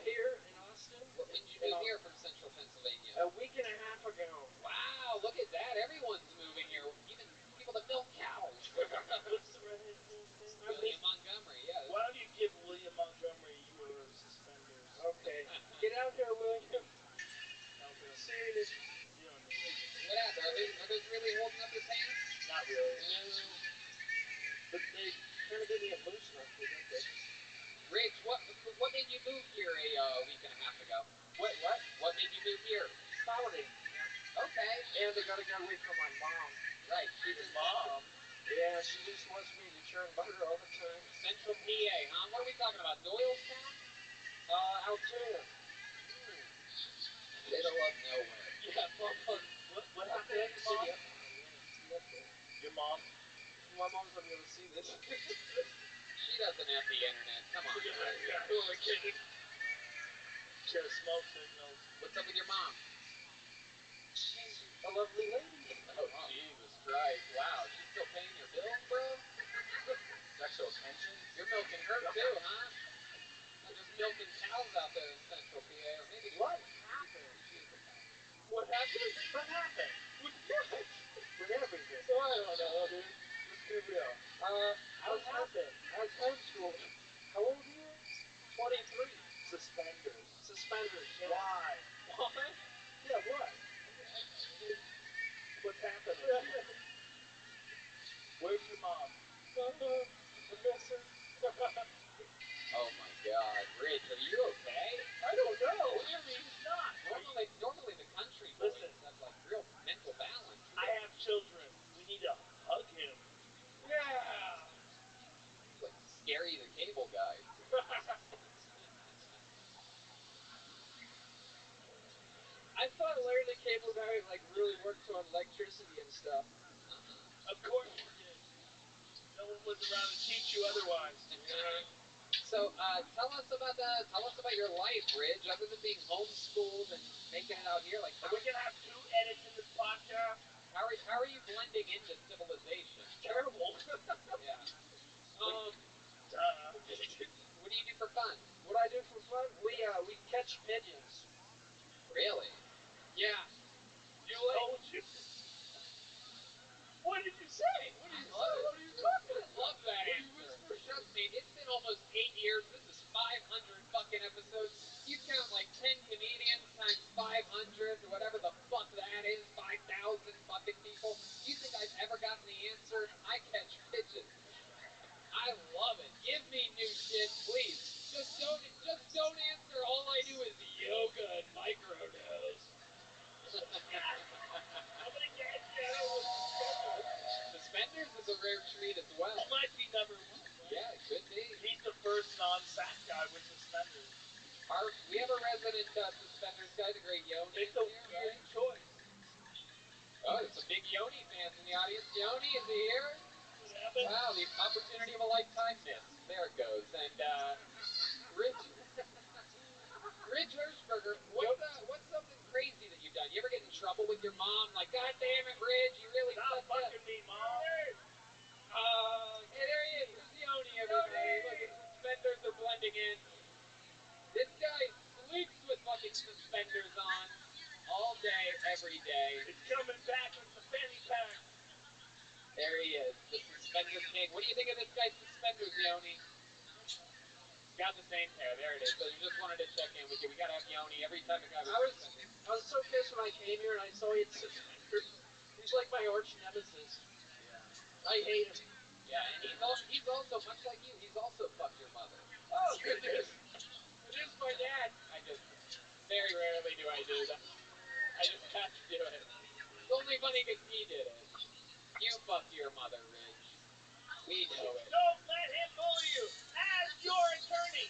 Here in Austin. When did you move here from Central Pennsylvania? A week and a half ago. Wow, look at that. Everyone's moving here. Even people that milk cows. What's the redhead's name? William Montgomery, yeah. Why don't you give William Montgomery your suspenders? Okay. Get out here, William. Help him. Serious. You don't need it. What happened? Are those really holding up his hands? Not really. No. But they kind of didn't get loose enough, didn't they? Rich, what made you move here a week and a half ago? What? What made you move here? Salary. Yeah. Okay. And I gotta get away from my mom. Right. She's Your mom? Yeah, she just wants me to churn butter all the time. Central PA, huh? What are we talking about? Doylestown? Altoona. Middle of nowhere. Yeah, Mom. What happened to your mom? Your mom? My mom's not gonna see this. She doesn't have the internet. Come on. Yeah. Who am I kidding? She has smoke signals. What's up with your mom? She's a lovely lady. Oh, Jesus Christ. Wow. She's still paying your bills, bro? Sexual tension? You're milking her too, huh? Not just milking cows out there in Central PA, or maybe... What happened? What happened? What happened? With everything. So I don't know, dude. Let's be real. What happened? I was homeschooled. How old are you? 23. Suspenders. Suspenders. Yeah. Why? Why? Yeah, what? What's happening? Where's your mom? I miss her. Oh my God. Rich, are you okay? I don't know. What do you mean he's not? Normally the country boys Listen. have like real mental balance. I have children. We need to hug him. Yeah. He's like Scary the Cable Guy. I thought Larry the Cable Guy like really worked on electricity and stuff. Of course you did. No one was around to teach you otherwise. So tell us about your life, Ridge. Other than being homeschooled and making it out here, like Are we gonna have 2 edits in this podcast? how are you blending into civilization? Terrible. Yeah. Duh. What do you do for fun? What I do for fun? We catch pigeons. Really? Yeah. You told you. What did you say? What are you talking about? I love that answer. Trust me, it's been almost 8 years. This is 500 fucking episodes. You count like 10 comedians times 500, whatever the fuck that is, 5,000 fucking people. You think I've ever gotten the answer? I catch pigeons. I love it. Give me new shit, please. Just don't answer. All I do is yoga and microdose. I'm gonna get you with Suspenders is a rare treat as well. This might be number 1. Yeah, it could be. He's the first non-fat guy with suspenders. We have a resident suspenders guy, the great Yoni. It's a here, weird right? choice. Oh, there's some big Yoni fans in the audience. Yoni, is he here? What happened? Wow, the opportunity of a lifetime miss. There it goes. And Rich Hirschberger, what's something crazy that you've done? You ever get in trouble with your mom? Like, God damn it, Rich, you really Stop fucked up. fucking me, Mom. Hey, there he is. There's Yoni, everybody. Look, his suspenders are blending in. This guy sleeps with fucking suspenders on all day, every day. It's coming back with the fanny pack. There he is, the suspender king. What do you think of this guy's suspenders, Yoni? Got the same pair. There it is. So I just wanted to check in with you. We gotta have Yoni every time a guy was suspenders. I was so pissed when I came here and I saw he had suspenders. He's like my arch nemesis. Yeah. I hate him. Yeah, and he's also much like you. He's also fucked your mother. Oh goodness. It is my dad. Very rarely do I do that. I just have to do it. It's only funny because he did it. You fucked your mother, Ridge. We know it. Don't let him bully you. As your attorney.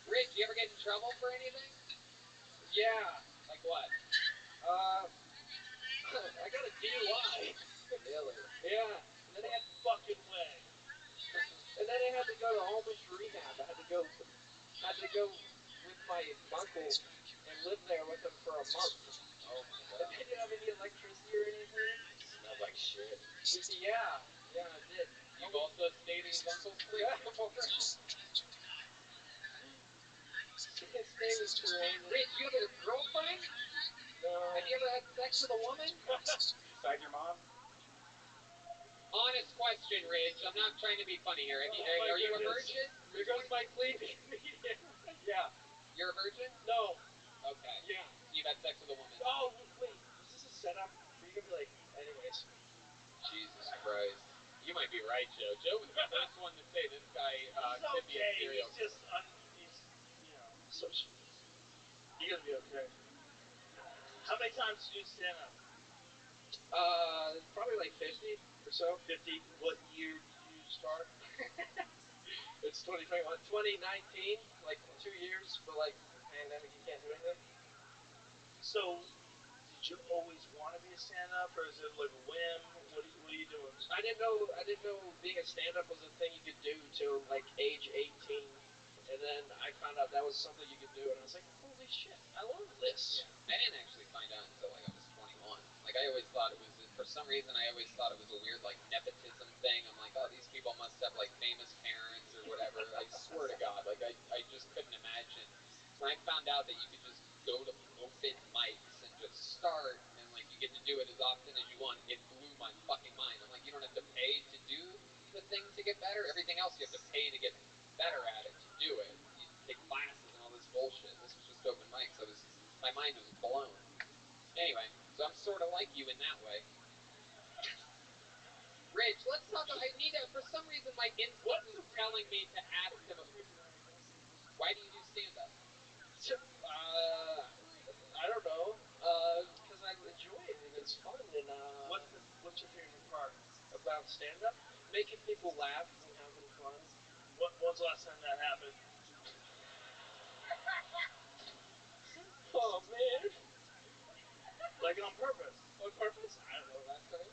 Ridge, you ever get in trouble for anything? Yeah. Like what? I got a DUI. Really? Yeah. And then had fucking way. And then I had to go to homeless rehab. I had to go with my uncle and live there with him for a month. Oh my And god. they didn't have any electricity or anything. Smelled like shit. Yeah, I did. You've also stayed in his uncle's place before? His name is Corinne. Rich, you have a girlfriend? No. Have you ever had sex with a woman? Besides your mom? Honest question, Ridge. I'm not trying to be funny here. Oh, are you a goodness. virgin? There goes my cleaving immediately. Yeah. You're a virgin? No. Okay. Yeah. So you've had sex with a woman? Oh, wait. Was this a setup? Are you going to be like, anyways? Jesus Christ. You might be right, Joe. Joe was the first one to say this guy could be a serial He's just, he's, you know. So sweet. You're going to be okay. How many times did you stand up? Probably like 50 or so. 50. What year did you start? It's 2021. 2019, like 2 years, but like pandemic, you can't do anything. So, did you always want to be a stand-up, or is it like a whim? What are you doing? I didn't know being a stand-up was a thing you could do till like age 18, and then I found out that was something you could do, and I was like, holy shit, I love this. Yeah. I didn't actually find out until like I was 21. Like I always thought it was, for some reason, I always thought it was a weird like nepotism thing. I'm like, oh, these people must have like famous parents or whatever. I swear to God, like I just couldn't imagine. When I found out that you could just go to open mics and just start and like you get to do it as often as you want, it blew my fucking mind. I'm like, you don't have to pay to do the thing to get better. Everything else you have to pay to get better at it, to do it. You take classes and all this bullshit. This was just open mics. My mind was blown. Anyway, so I'm sort of like you in that way. Rich, let's talk. I need to. For some reason, my instinct is telling me to ask him. Why do you do stand-up? I don't know. Because I enjoy it and it's fun. And what's your favorite part about stand-up? Making people laugh and having fun. When's the last time that happened? Oh man. Like on purpose? On purpose? I don't know. Last time.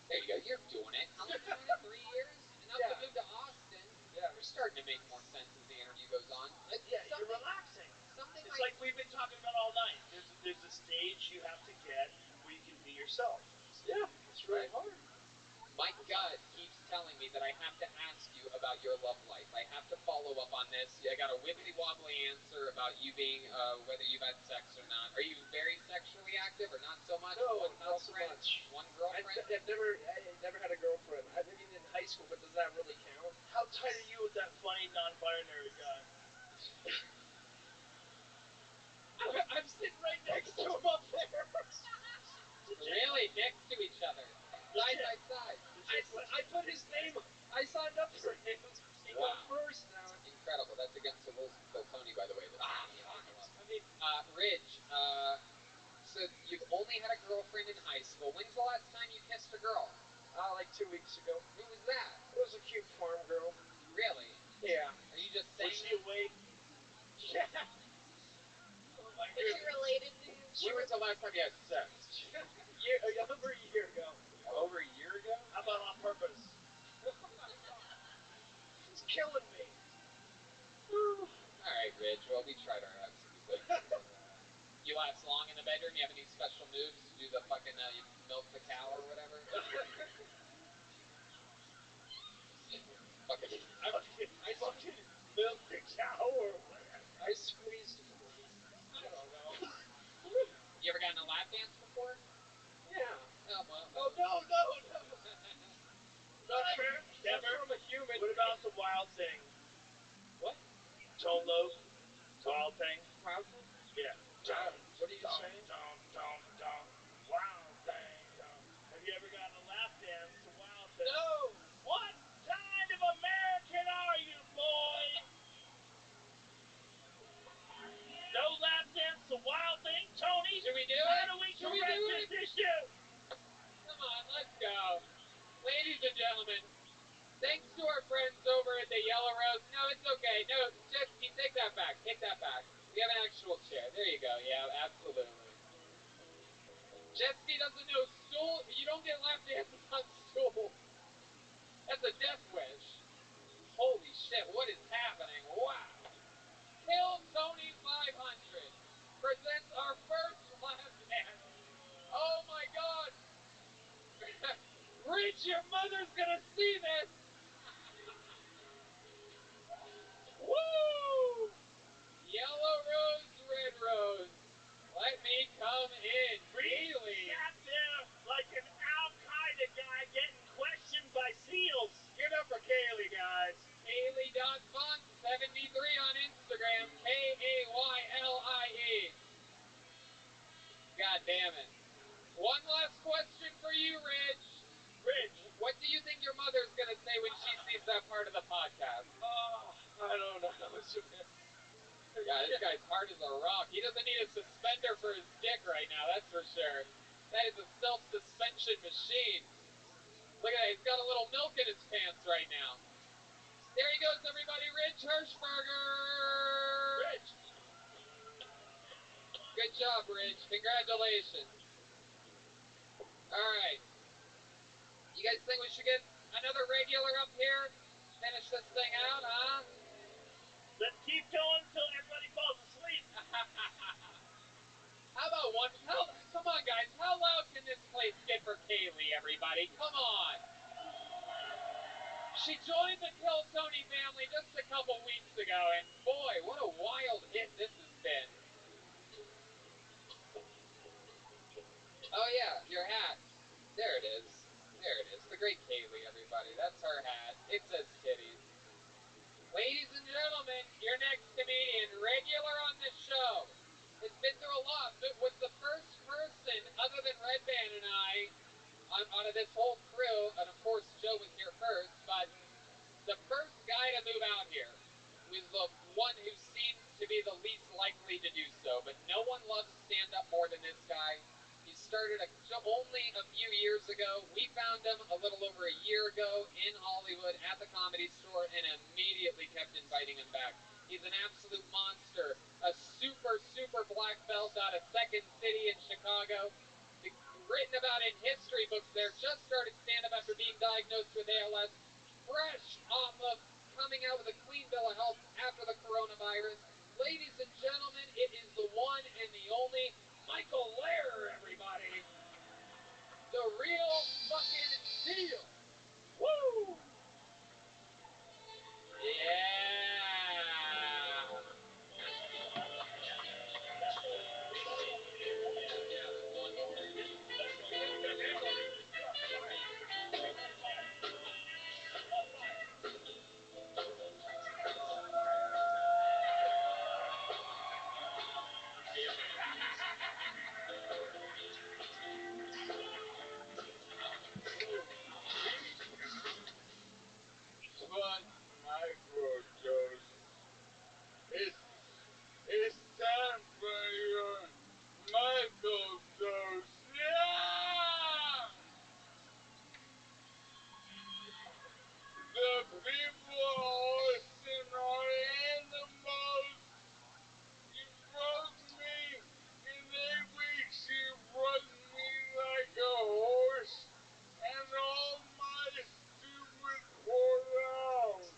There you go. You're doing it. How long have you been doing it? 3 years? Enough to move to Austin. Yeah. You're starting to make more sense as the interview goes on. You're relaxing. Something it's like we've been talking about all night. There's a stage you have to get where you can be yourself. Yeah, it's really hard. My gut keeps telling me that I have to ask you about your love life. I have to follow up on this. I got a wibbly-wobbly answer about you being, whether you've had sex or not. Are you very sexually active or not so much? No, One not so girlfriend? much. One girlfriend? I never had a girlfriend. I mean, in high school, but does that really count? How tight are you with that funny non-binary guy? I'm sitting right next to him up there. Really? Next to each other? Side by side? I put his name. I signed up for him. He got first now. Incredible. That's against the rules of Kill Tony, by the way. I mean, Ridge, so you've only had a girlfriend in high school. When's the last time you kissed a girl? like 2 weeks ago. Who was that? It was a cute farm girl. Really? Yeah. Are you just saying? Was she awake? Yeah. Oh my Is she related to you? When was the last time you had sex? Over a year ago. Over a year ago? How about on purpose? It's killing me. All right, Ridge. Well, we tried our absolute best. You last long in the bedroom? You have any special moves to do the fucking you milk the cow or whatever? I fucking milked the cow or whatever. I squeezed it. I don't know. You ever gotten a lap dance before? Yeah. Oh, well. Oh, no. Never. From a human. What about the wild thing? What? Tone loc? Wild thing? Wild thing? Yeah. What are you saying? Wild thing. Have you ever gotten a lap dance to wild thing? No. What kind of American are you, boy? No lap dance to wild thing, Tony? Should we do it? How do we Should we correct do this issue? Come on, let's go. Ladies and gentlemen, thanks to our friends over at the Yellow Rose. No, it's okay. No, Jetsky, take that back. Take that back. We have an actual chair. There you go. Yeah, absolutely. Jetsky doesn't know stool. You don't get lap dances on stool. That's a death wish. Holy shit, what is happening? Wow. Kill Tony 500 presents our first lap dance. Oh my god. Rich, your mother's gonna see this. Woo! damn it. One last question for you, Ridge. Rich. What do you think your mother's going to say when she sees that part of the podcast? I don't know. Yeah, this guy's hard as a rock. He doesn't need a suspender for his dick right now, that's for sure. That is a self-suspension machine. Look at that, he's got a little milk in his pants right now. There he goes, everybody, Rich Hirschberger! Rich! Good job, Rich. Congratulations. All right. You guys think we should get another regular up here? Finish this thing out, huh? Let's keep going until everybody falls asleep. How about one? Come on, guys. How loud can this place get for Kaylee, everybody? Come on. She joined the Kill Tony family just a couple weeks ago, and boy, what a wild hit this has been. Oh, yeah, your hat. There it is. There it is. The great Kaylee, everybody. That's her hat. It says titties. Ladies and gentlemen, your next comedian, regular on this show, has been through a lot, but was the first person, other than Red Band and I, out of this whole crew, and of course Joe was here first, but the first guy to move out here was the one who seemed to be the least likely to do so, but no one loves stand-up more than this guy. He started only a few years ago. We found him a little over a year ago in Hollywood at the Comedy Store and immediately kept inviting him back. He's an absolute monster, a super, super black belt out of Second City in Chicago. Written about in history books there, just started stand-up after being diagnosed with ALS, fresh off of coming out with a clean bill of health after the coronavirus. Ladies and gentlemen, it is the one and the only Michael Lehrer, everybody. The real fucking deal. Woo! Yeah. But microdose. It's time for your microdose. Yeah! The people listen are animals. You broke me in 8 weeks. You broke me like a horse, and all my stupid poor hours.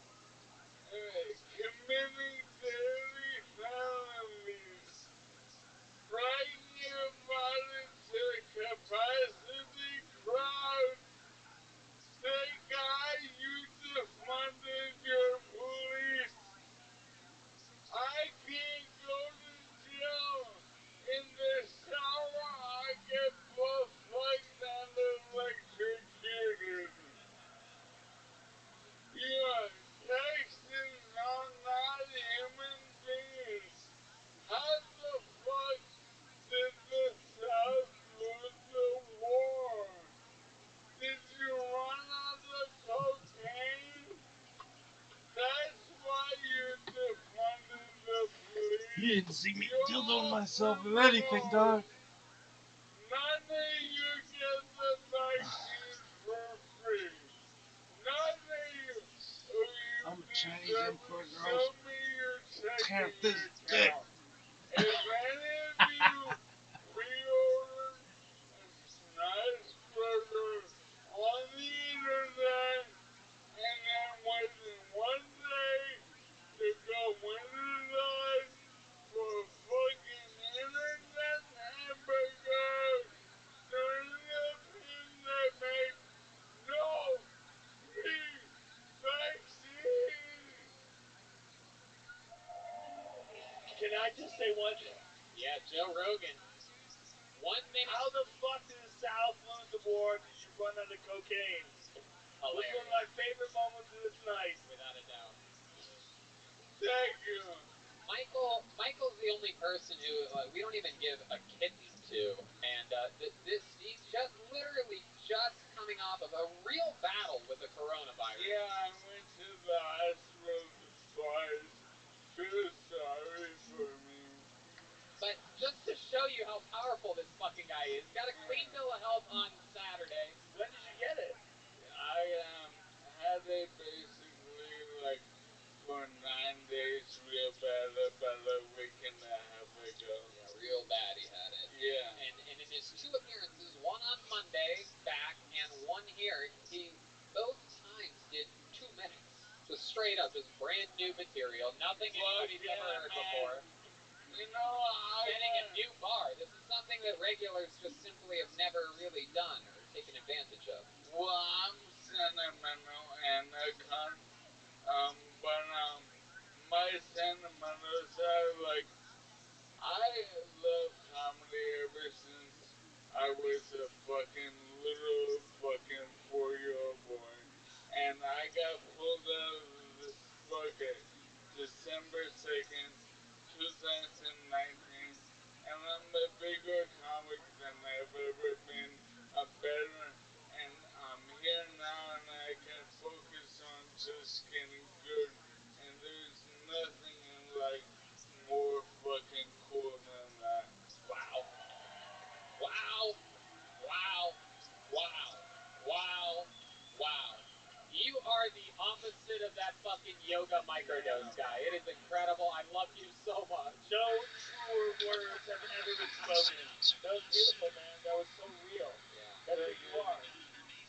Committing daily felonies, frightening your body to capacity crowd. The guy you defunded your police. I can't go to jail. In the shower, I get butt-fucked and electrocuted. Your Texans are not human beings. How the fuck did the South lose the war? Did you run out of cocaine? That's why you defunded the police. You didn't see me dildo myself or anything, dog. None of you get the vaccine for free. None of you. I'm a Chinese import girl. Show me your Tear checking this dick. account. If any of you pre-ordered a nice burger on the internet and then waited one day to go inside for a fucking internet hamburger during the pandemic, no free vaccine. Can I just say one thing? Yeah, Joe Rogan. 1 minute. How the fuck did the South lose the war? Did you run out of cocaine? Hilarious. Was one of my favorite moments of this night. Without a doubt. Thank you. Michael's the only person who we don't even give a kidney too. And he's just literally just coming off of a real battle with the coronavirus. Yeah, I went to the hospital twice. Feel sorry for me. But just to show you how powerful this fucking guy is, got a clean bill of health on Saturday. When did you get it? I had it basically like for 9 days real bad about a week and a half ago. Yeah, real bad he had it. Yeah. And in his 2 appearances, one on Monday back and one here, he both times did 2 minutes. Just straight up, just brand new material, nothing anybody's ever heard before. You know, setting a new bar. This is something that regulars just simply have never really done or taken advantage of. Well, I'm sentimental and a cunt, but my sentimental side, like, I love comedy ever since I was a fucking little fucking 4-year-old boy, and I got pulled out of this bucket December 2nd, 2019, and I'm a bigger comic than I've ever been, a better, and I'm here now and I can focus on just getting good, and there's nothing in life more fucking cool than that. Wow. Wow. Wow. Wow. Wow. Wow. You are the opposite of that fucking yoga microdose guy. It is incredible. I love you so much. No truer words have ever been spoken. That was beautiful, man. That was so real. Yeah. That's what you are.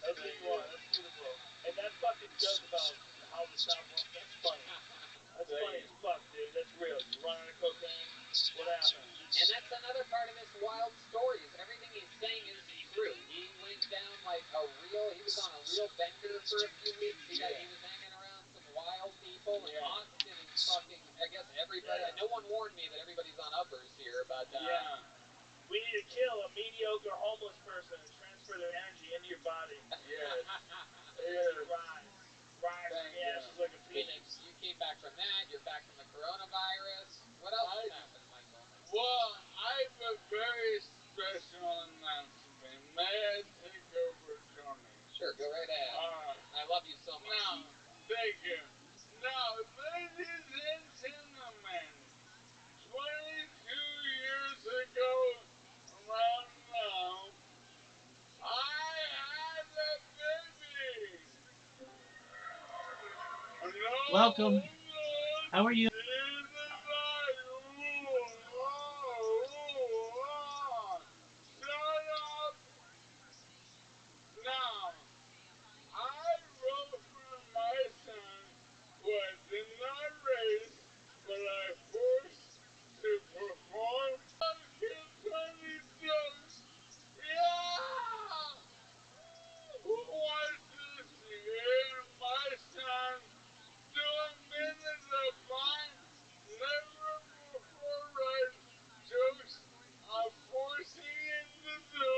That's what you are. That's beautiful. And that fucking joke about how the South, that's funny. That's funny as fuck, dude. That's real. You run out of cocaine. What happened? And that's another part of this wild story is everything he's saying is true. He went down like he was on a real bender for a few weeks. He was hanging around some wild people in Austin and fucking, I guess everybody. Yeah. No one warned me that everybody's on uppers here, but Yeah. We need to kill a mediocre homeless person and transfer their energy into your body. Yes. Yes. Rise from the ashes like a phoenix. You came back from that. You're back from the coronavirus. What else has happened, Michael? Well, I have a very special announcement. May I take over, Tony? Sure, go right ahead. I love you so much. Now, thank you. Now, ladies and gentlemen, 22 years ago, around now, I had a baby. No, Welcome. How are you? Shut up! Now, I wrote for my son, who I did not raise, but I forced to perform Kill 20 jokes. Yeah! Who wants to hear my son do a minute of mine? Never before read jokes I'm forcing him to do,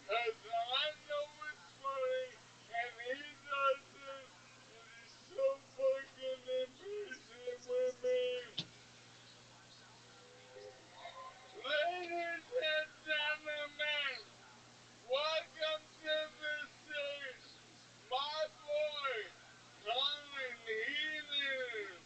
cause I know it's funny, and he doesn't, and he's so fucking impatient with me. Ladies and gentlemen, welcome to the stage, my boy, Colin Heaton.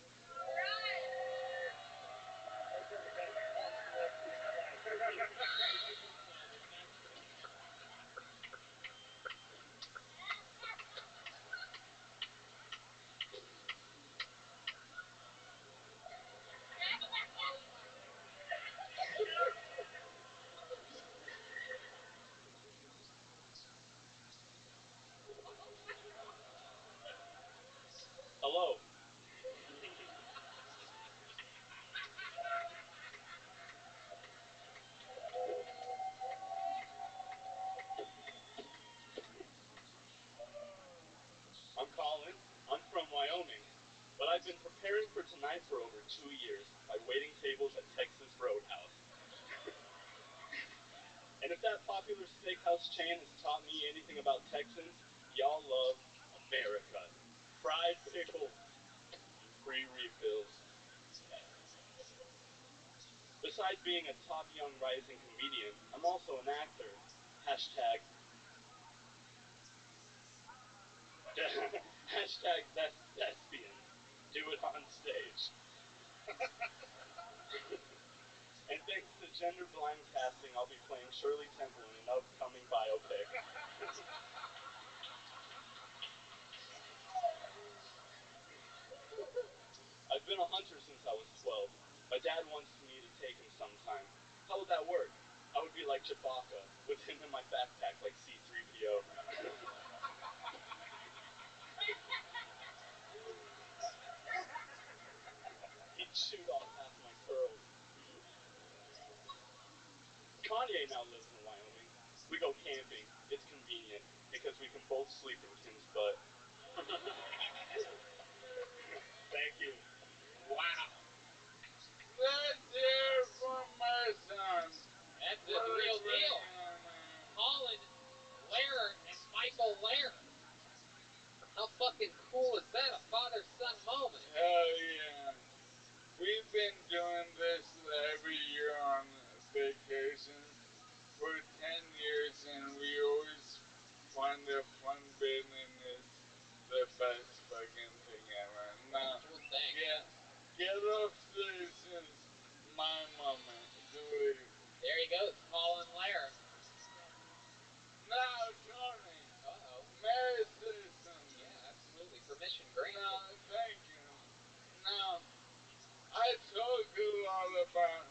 Hello. I'm Colin. I'm from Wyoming, but I've been preparing for tonight for over 2 years by waiting tables at Texas Roadhouse. And if that popular steakhouse chain has taught me anything about Texans, y'all love America. Fried pickles and free refills. The besides being a top young rising comedian, I'm also an actor. Hashtag. Hashtag thespian. Do it on stage. And thanks to gender blind casting, I'll be playing Shirley Temple in an upcoming biopic. I've been a hunter since I was 12. My dad wants me to take him sometime. How would that work? I would be like Chewbacca, with him in my backpack like C-3PO. He'd shoot off half my curls. Kanye now lives in Wyoming. We go camping. It's convenient, because we can both sleep in Kim's butt. Thank you. Wow. Let's hear from my son. That's the real deal. Colin Lehrer and Michael Lehrer. How fucking cool is that? A father-son moment. Hell yeah. We've been doing this every year on vacation for 10 years, and we always find a fun bit, and it's the best fucking thing ever. Now, Well, thanks. get off stations, my moment, please. There he goes, Colin Lehrer. Now, Tony. Uh-oh. May I say something? Yeah, absolutely. Permission granted. No, thank you. Now, I talk a lot about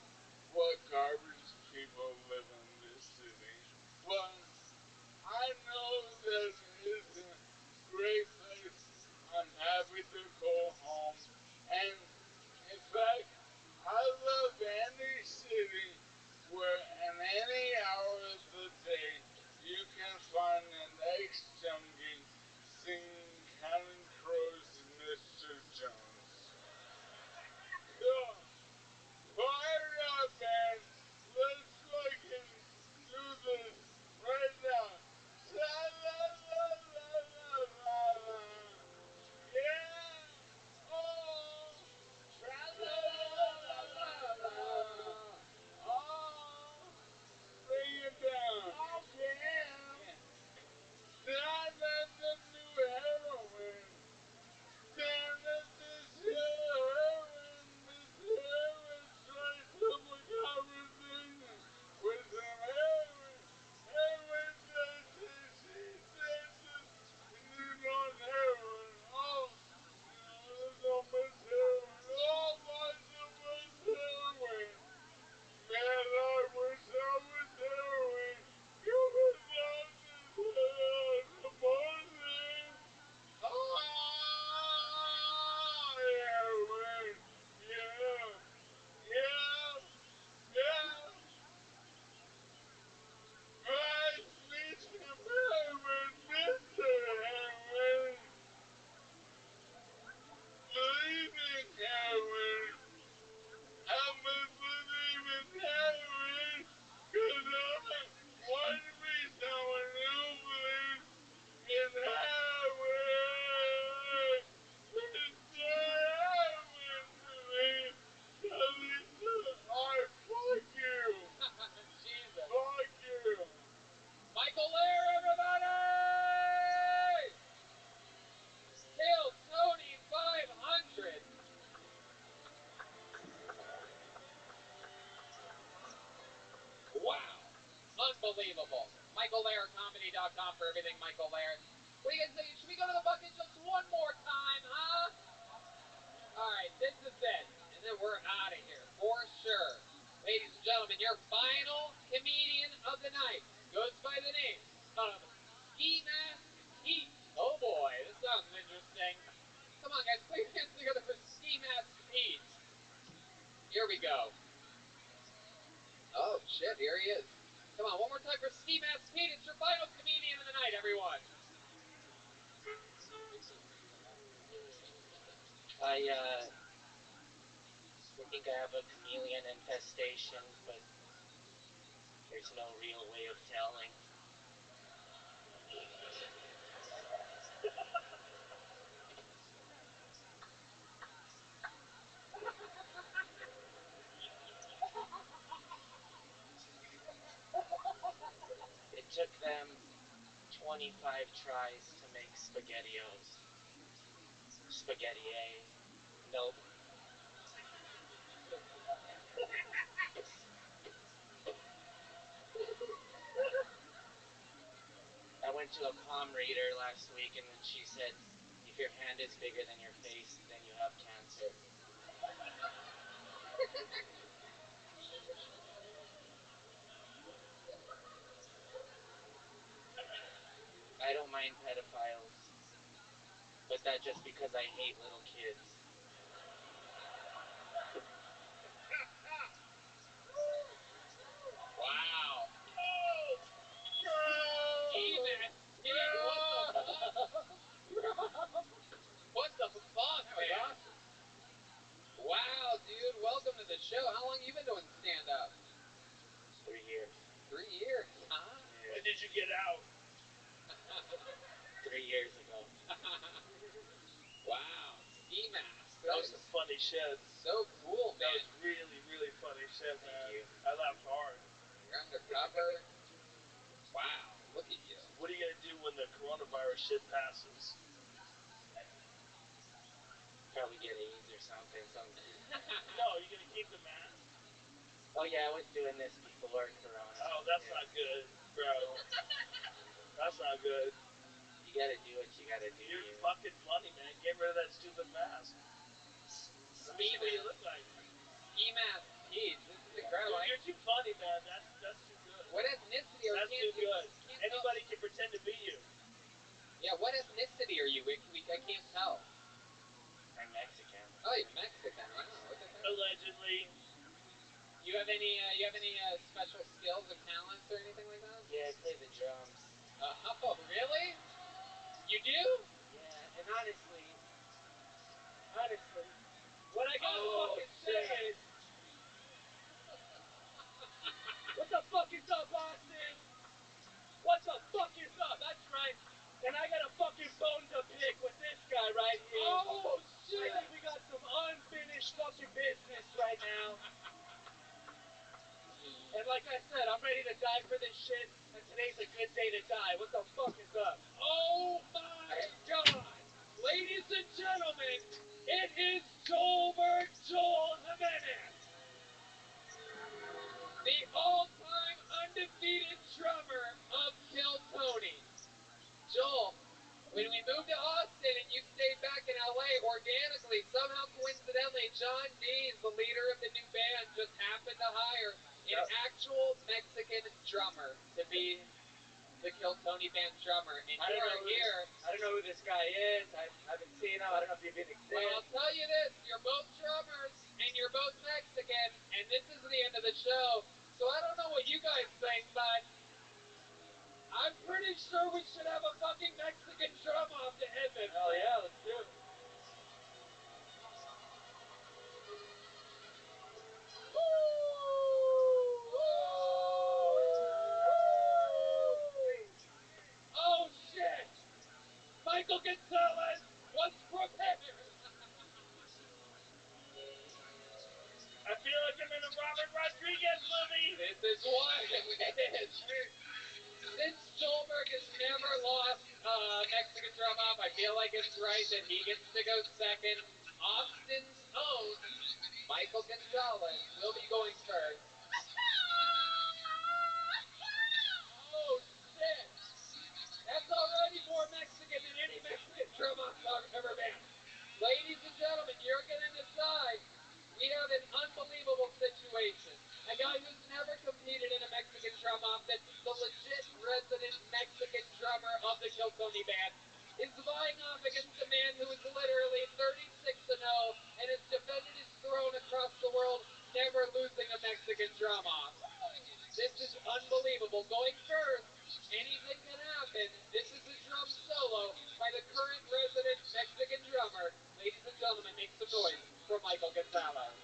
what garbage people live in this city, but I know that it's a great place. I'm happy to call home, and in fact, I love any city where in any hour of the day you can find an ex-junkie singing Counting Crows and Mr. Jones. So, fire it up, man. Let's fucking do this right now. La la la la la la la. Yeah. Oh. Tra la la la la la. Oh. Bring it down. Oh damn. Yeah. Now that's the new heroin. Damn it, this heroin. This heroin strikes up a conversation with some heroin. Heroin says this, she says this, and you know heroin. Oh, you know, there's so much heroin. Oh, why so much heroin? Man, I wish I was heroin. You would not deserve the morning. Oh, heroin. Yeah, yeah, yeah. Nice meet you, heroin, Mr. Heroin. Believe in heroin. I must believe in heroin, 'cause I want to be someone who believes in heroin. Mr. Heroin to me, Talisa, I fuck you. Jesus. Fuck you. Michael Lehrer, everybody! Kill Tony 500. Wow. Unbelievable. MichaelLairComedy.com for everything Michael Lehrer. What do you guys think? Should we go to the bucket just one more time, huh? All right, this is it. And then we're out of here for sure. Ladies and gentlemen, your final comedian of the night goes by the name of Ski Mask Pete. Oh boy, this sounds interesting. Come on, guys, put your hands together for Ski Mask Pete. Here we go. Oh, shit, here he is. Come on, one more time for Ski Mask Pete. It's your final comedian of the night, everyone. I think I have a chameleon infestation, but there's no real way of telling. 25 tries to make SpaghettiOs. Spaghetti A. Nope. I went to a palm reader last week, and she said, if your hand is bigger than your face, then you have cancer. I don't mind pedophiles, but that's just because I hate little kids. Wow. Bro! What the fuck, man? Awesome. Wow, dude. Welcome to the show. How long you been doing stand-up? 3 years. 3 years, huh? Yeah. When did you get out? 3 years ago. Wow. Ski mask. That was some funny shit. So cool, man. That was really, really funny shit, man. Thank you. I laughed hard. You're undercover. Wow. Look at you. What are you gonna do when the coronavirus shit passes? Probably get AIDS or something. No, you're gonna keep the mask? Oh yeah, I was doing this before Corona. Oh, that's not good, bro. That's not good. You gotta do what you gotta do. You're fucking funny, man. Get rid of that stupid mask. Let me see what you look like. Ski mask Pete. This is incredible. Dude, you're too funny, man. That's too good. What ethnicity are you? That's too good. Anybody can pretend to be you. Yeah, what ethnicity are you? I can't tell. I'm Mexican. Oh, you're Mexican. Wow, look at that. Allegedly. You have any special skills or talents or anything like that? Yeah, I play the drums. Oh, really? You do? Yeah, and honestly, What I gotta fucking say is, what the fuck is up, Austin? What the fuck is up? That's right. And I got a fucking bone to pick with this guy right here. Oh, shit. I think we got some unfinished fucking business right now. And like I said, I'm ready to die for this shit, and today's a good day to die. What the fuck is up? Oh, my God. Ladies and gentlemen, it is Joelberg Joel Jimenez. The all-time undefeated drummer of Kill Tony. Joel, when we moved to Austin and you stayed back in LA, organically, somehow coincidentally, John Dees, the leader of the new band, just happened to hire an actual Mexican drummer to be the Kill Tony band's drummer. And you are here. I don't know who this guy is. I haven't seen him. I don't know if he even exists. Well, I'll tell you this, you're both drummers and you're both Mexican, and this is the end of the show. So I don't know what you guys think, but I'm pretty sure we should have a fucking Mexican drum off to end this. Hell yeah, let's do it. Oh shit! Michael Gonzalez was prepared. I feel like I'm in a Robert Rodriguez movie. This is what it is. Since Joelberg has never lost Mexican drum off, I feel like it's right that he gets to go second. Austin's own Michael Gonzalez will be going first. Oh shit! That's already more Mexican than any Mexican drum off I've ever been. Ladies and gentlemen, you're gonna decide. We have an unbelievable situation. A guy who's never competed in a Mexican drum off, that's the legit resident Mexican drummer of the Kill Tony band, is vying off against a man who is literally 36-0 and has defended his throne across the world, never losing a Mexican drum off. This is unbelievable. Going first, anything can happen. This is a drum solo by the current resident Mexican drummer. Ladies and gentlemen, make some noise for Michael Gonzalez.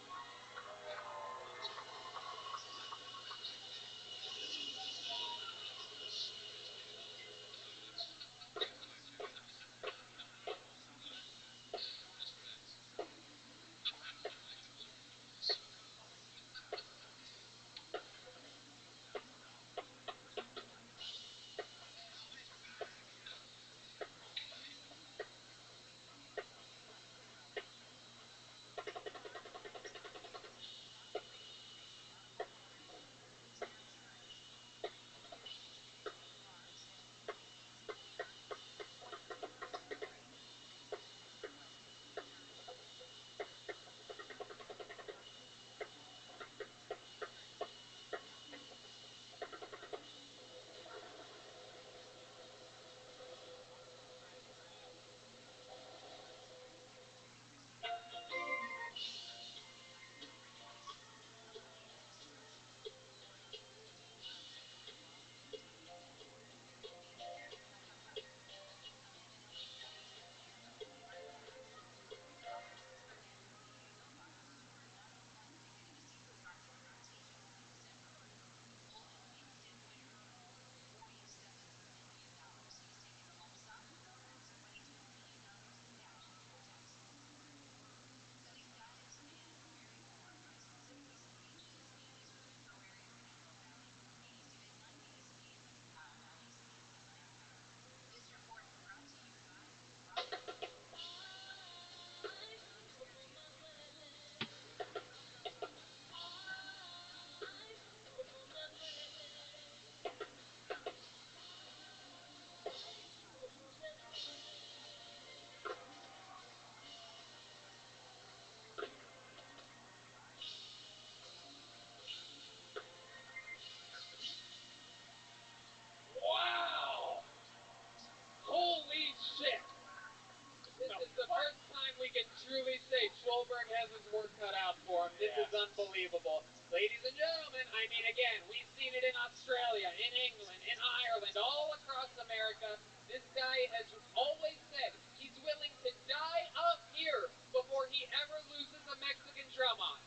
I mean, again, we've seen it in Australia, in England, in Ireland, all across America. This guy has always said he's willing to die up here before he ever loses a Mexican drum off.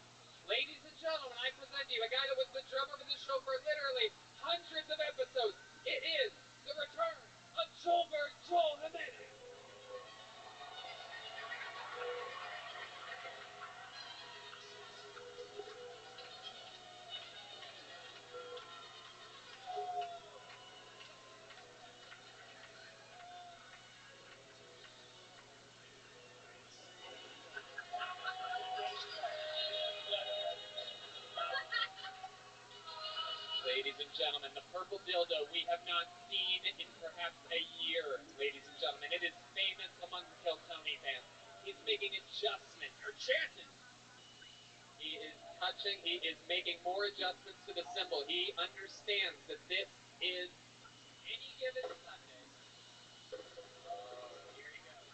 Ladies and gentlemen, I present to you a guy that was the drummer for the show for literally hundreds of episodes. It is the return of Joel Jimenez. Ladies and gentlemen, the purple dildo we have not seen in perhaps a year, ladies and gentlemen. It is famous among the Kill Tony fans. He's making adjustments, or chanting. He is touching, he is making more adjustments to the symbol. He understands that this is any given Sunday. Here he goes.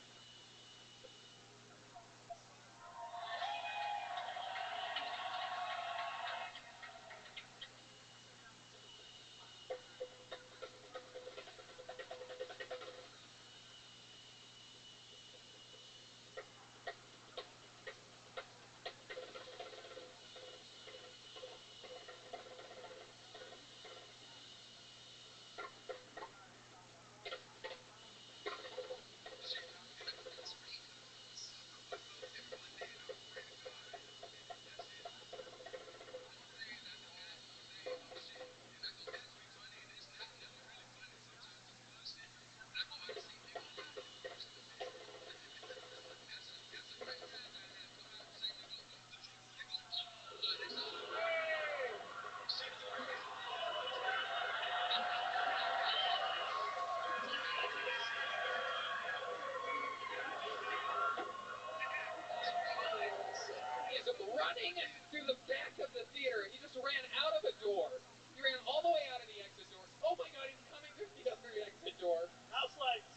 Running through the back of the theater. He just ran out of a door. He ran all the way out of the exit door. Oh my god, he's coming through the other exit door. House lights.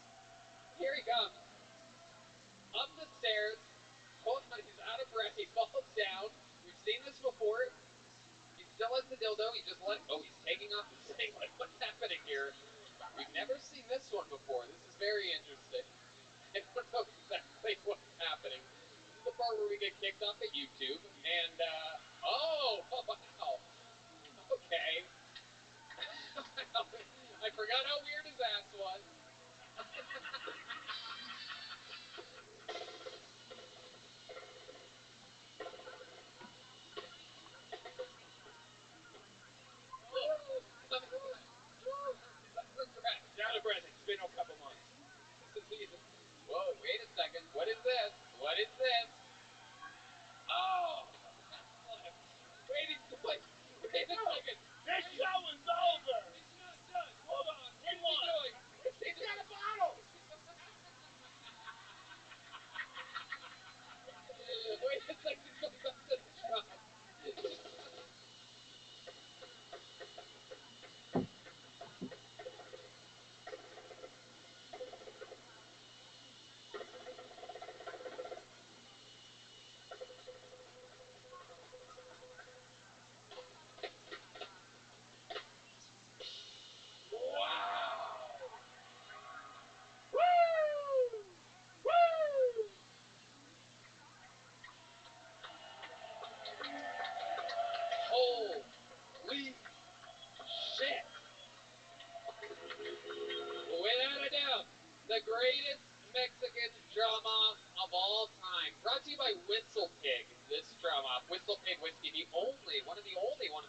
Here he comes. Up the stairs. Hold on, he's out of breath. He falls down. We've seen this before. He still has the dildo. He just let it. Oh, he's taking off the singlet. What's happening here? We've never seen this one before. This is very interesting. I don't know exactly what's happening. This is the part where we get kicked off of YouTube. And, oh, wow. Okay. I forgot how weird his ass was. Out of breath. It's been a couple months. Whoa, wait a second. What is this? What is this? Oh! Wait a second. Wait a second. This show is over. It's not done. Hold on. What is he What? doing? What's he doing? Got a bottle. Wait a second. Go back to the shop. Holy shit. Without a doubt, the greatest Mexican drum-off of all time. Brought to you by Whistle Pig, this drum-off. Whistle Pig whiskey, one of the only 100%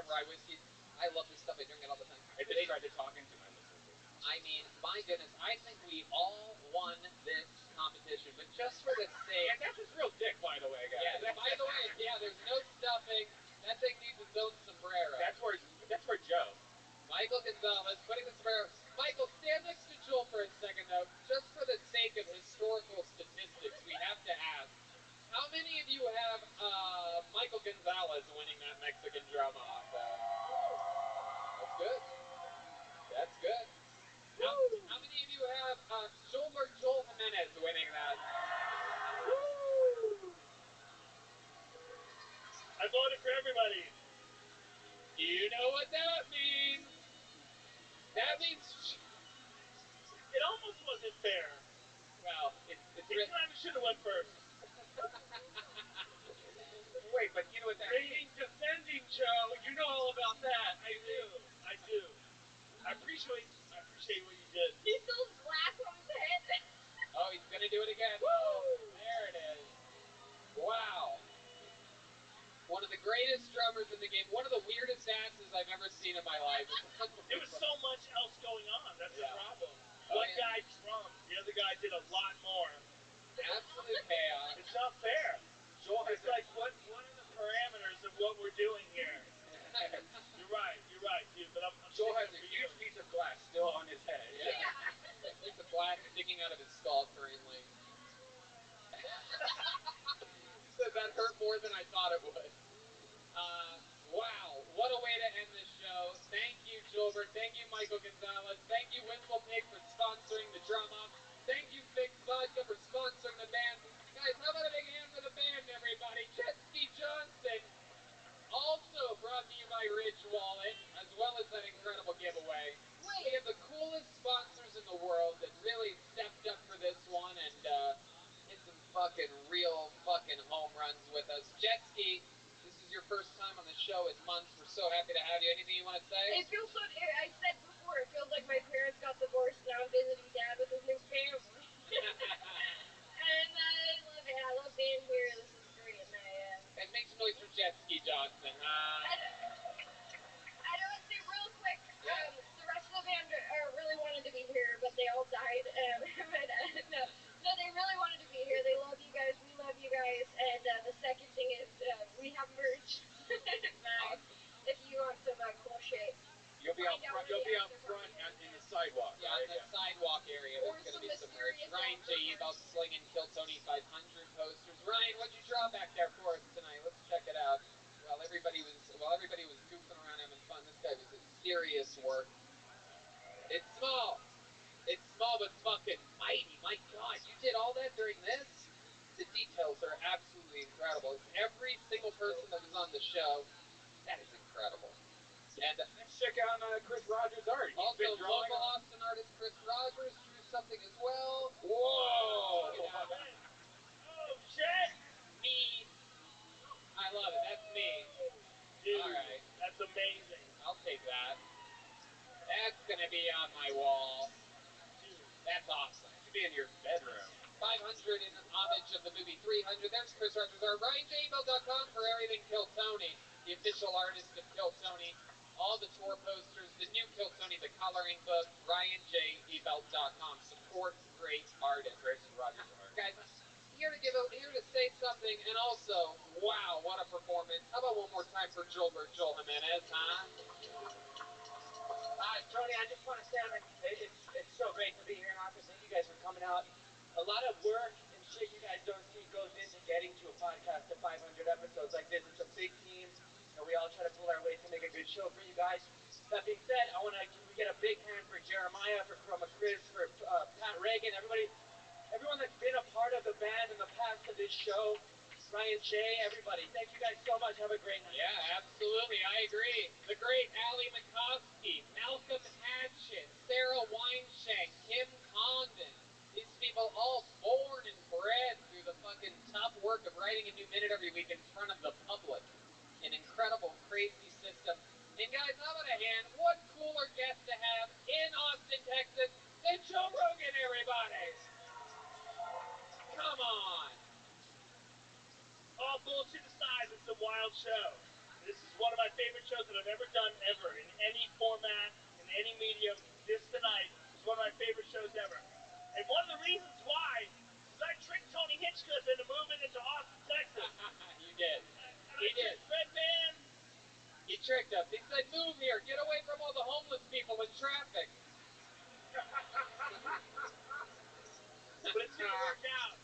rye whiskeys. I love this stuff. I drink it all the time. I just tried to talk into my Whistle Pig. I mean, my goodness, I think we all won this competition, but just for the sake... Yeah, that's his real dick, by the way, guys. Yeah, by the way, yeah, there's no stuffing. That thing needs its own sombrero. That's for Joe. Michael Gonzalez putting the sombrero. Michael, stand next to Joel for a second, though. Just for the sake of historical statistics, we have to ask, how many of you have Michael Gonzalez winning that Mexican drum off? That's good. That's good. How many of you have Joel Jimenez winning that? I voted for everybody. seen in my life. It's There was so much else going on. That's the Yeah. problem. Oh, One yeah. guy drummed, the other guy did a lot more. Absolute chaos. It's not fair. Joel has It's like, what are the parameters of what we're doing here? You're right, dude. But I'm Joel has a sticking up for huge you. piece of glass still on his head. Yeah. A piece of glass sticking out of his skull currently. He said that hurt more than I thought it would. Wow, what a way to end this show. Thank you, Gilbert. Thank you, Michael Gonzalez. Thank you, Whistle Pig, for sponsoring the drum off. Thank you, Fix Vodka, for sponsoring the band. Guys, how about a big hand for the band, everybody? Jet Ski Johnson. Also brought to you by Ridge Wallet, as well as that incredible giveaway. We have the coolest sponsors in the world that really stepped up for this one and hit some fucking real fucking home runs with us. Jet Ski, this is your first time on the show in months. We're so happy to have you. Anything you want to say? It feels so. I said before, it feels like my parents got divorced and I'm visiting Dad with his new family. And I love it. I love being here. This is great. And make some noise for Jet Ski Johnson. I don't say real quick. Yeah. The rest of the band really wanted to be here, but they all died. No, they really wanted to be here. They love you guys. We love you guys. And the second thing is we have merch. Awesome. If you want some cool shit. You'll be out front. You'll be out front in the sidewalk, Yeah, right? on the sidewalk area, there's going to be some merch. Ryan J. Ebelt slinging Kill Tony 500 posters. Ryan, what'd you draw back there for us tonight? Let's check it out. While everybody was goofing around having fun, this guy was at serious work. It's small. It's small but fucking mighty. My God, you did all that during this? The details are absolutely incredible. It's every single person that was on the show. That is incredible. And let's check out Chris Rogers' art. He's also, been drawing local Austin artist Chris Rogers drew something as well. Whoa! Check it out. Oh, shit! Me. I love it. That's me. Dude, all right. That's amazing. I'll take that. That's going to be on my wall. Dude. That's awesome. It should be in your bedroom. 500 in homage of the movie 300. There's Chris Rogers' art. RyanJBell.com for everything Kill Tony, the official artist of Kill Tony. All the tour posters, the new Kill Tony, the coloring book, RyanJBell.com. Support great artists. Chris Rogers' art. Guys, here to say something, and also, wow, what a performance. How about one more time for Joel Jimenez, huh? Tony, I just want to say it's so great to be here in Austin. Thank you guys for coming out. A lot of work and shit you guys don't see goes into getting to a podcast to 500 episodes like this. It's a big team, and we all try to pull our weight to make a good show for you guys. That being said, I want to get a big hand for Jeremiah, for Chroma Chris, for Pat Reagan, everyone that's been a part of the band in the past of this show. Ryan J, everybody. Thank you guys so much. Have a great night. Yeah, absolutely. I agree. The great Allie McCoskey, Malcolm Hatchet, Sarah Weinshank, Kim Condon. These people all born and bred through the fucking tough work of writing a new minute every week in front of the public. An incredible, crazy system. And guys, how about a hand? What cooler guest to have in Austin, Texas than Joe Rogan, everybody? Come on. All bullshit aside, it's a wild show. This is one of my favorite shows that I've ever done, ever, in any format, in any medium. This tonight is one of my favorite shows ever. And one of the reasons why is I tricked Tony Hitchcock into moving into Austin, Texas. You did. He did. Red bands. He tricked us. He said, move here. Get away from all the homeless people and traffic. But it's going to work out.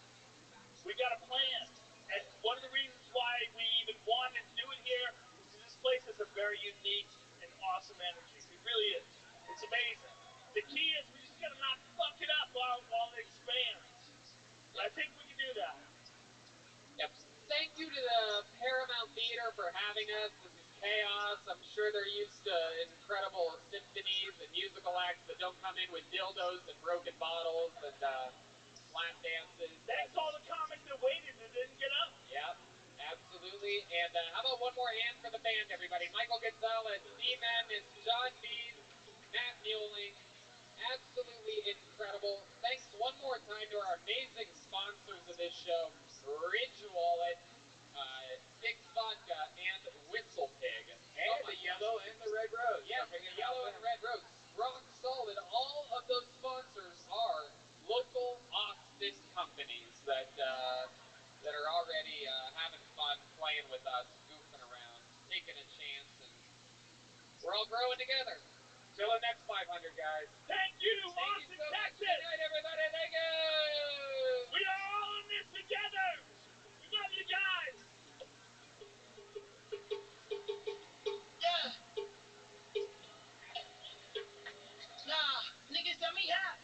We got a plan. And one of the reasons why we even wanted to do it here is because this place has a very unique and awesome energy. It really is. It's amazing. The key is we just got to not fuck it up while it expands. Yep. I think we can do that. Yep. Thank you to the Paramount Theater for having us. This is chaos. I'm sure they're used to incredible symphonies and musical acts that don't come in with dildos and broken bottles and slap dances. Thanks all the comics that waited and didn't get up. Yep, absolutely. And how about one more hand for the band, everybody? Michael Gonzalez, Steve Madness, John Bees, Matt Mueling. Absolutely incredible. Thanks one more time to our amazing sponsors of this show, Ridge Wallet, Fix Vodka, and Whistle Pig. And the yellow and the red rose. Yes, all growing together. Till the next 500, guys. Thank you, Thank Austin, you so much. Texas. Good night, everybody. Thank you. We are all in this together. We love you guys. Yeah. Nah, niggas tell me how.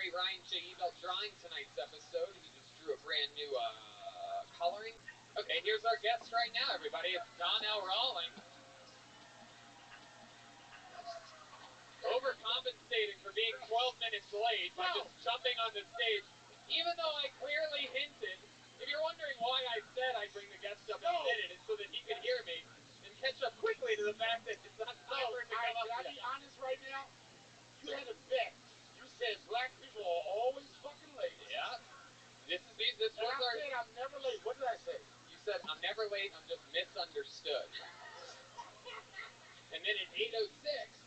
great Ryan J. Ebel drawing tonight's episode. He just drew a brand new coloring. Okay, here's our guest right now, everybody. It's Donnell Rawlings. Overcompensating for being 12 minutes late by just jumping on the stage, even though I clearly hinted. If you're wondering why I said I'd bring the guest up and sit it, it's so that he could hear me and catch up quickly to the fact that it's not time for him to come up. Can I be honest right now? You had a bet. You said black people are always fucking late. Yeah. This was I said I'm never late. What did I say? You said I'm never late. I'm just misunderstood. And then at 8:06,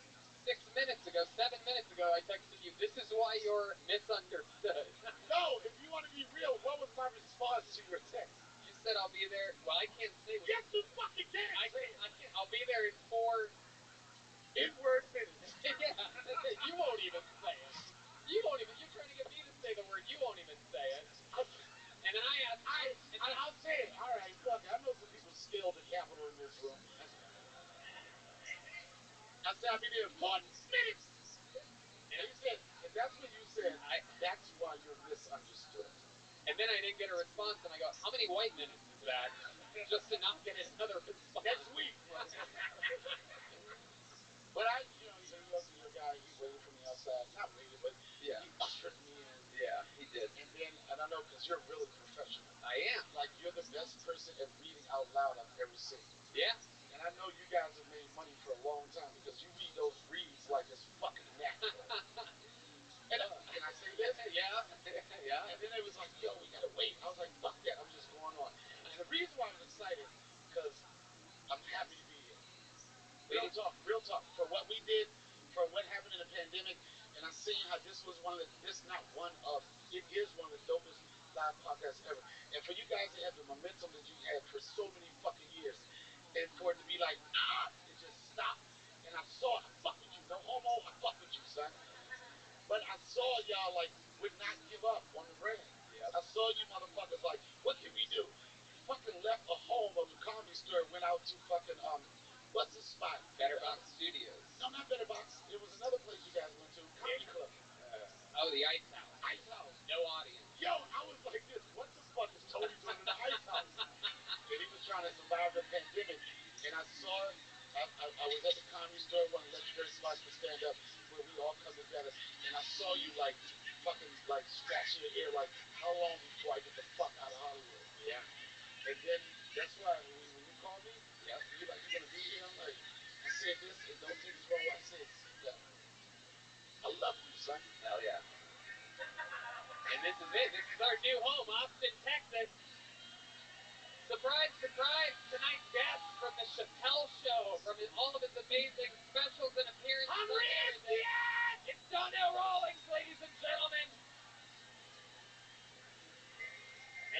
7 minutes ago, I texted you, this is why you're misunderstood. No, if you want to be real, what was my response to your text? You said I'll be there. Well, I can't say what Yes, you fucking can. I can't. I'll be there in 4 in-word minutes. Yeah. You won't even say it. You're trying to get me to say the word. You won't even say it. And then I asked. I'll say it. All right, fuck it. I know some people scaled the Capitol in this room. I said I'll be there in 40 minutes. And you said, and that's when you said, that's why you're misunderstood. And then I didn't get a response, and I go, how many white minutes is that? Just to not get another response. Next week. But your guy, he waited for me outside. Not waited, but he ushered me in. Yeah, he did. And I know because you're really professional. I am. Like, you're the best person at reading out loud I've ever seen. Yeah. And I know you guys have made money for a long time because you read those reads like it's fucking natural. And can I say this? Yeah. And then it was like, yo, we gotta wait. I was like, fuck that. I'm just going on. And the reason why I was excited, because I'm happy to be here. Real talk. For what we did, for what happened in the pandemic, and I seen how this was it is one of the dopest live podcasts ever. And for you guys to have the momentum that you had for so many fucking years, and for it to be like, it just stopped. And I saw it. I fuck with you. No homo. I fuck with you, son. But I saw y'all like would not give up on the brand. Yep. I saw you motherfuckers like, what can we do? You fucking left a home of a comedy store, went out to fucking what's the spot? Better Box Studios. No, not Better Box. It was another place you guys went to, comedy club. The Ice House. Ice House. No audience. Yo, I was like this. What the fuck is Tony doing in the Ice House? And he was trying to survive the pandemic. And I saw it. I was at the comedy store, one of the legendary spots for stand up, where we all come together. And I saw you like fucking like scratching your ear, like how long before I get the fuck out of Hollywood? Yeah. And then that's why when you called me, you're like, you're gonna be here. I'm like, I said this, and don't take this wrong. I said, I love you, son. Hell yeah. And this is it. This is our new home, Austin, Texas. Surprise, surprise, tonight's guest from the Chappelle Show, from all of his amazing specials and appearances. I'm ready! It's Donnell Rawlings, ladies and gentlemen.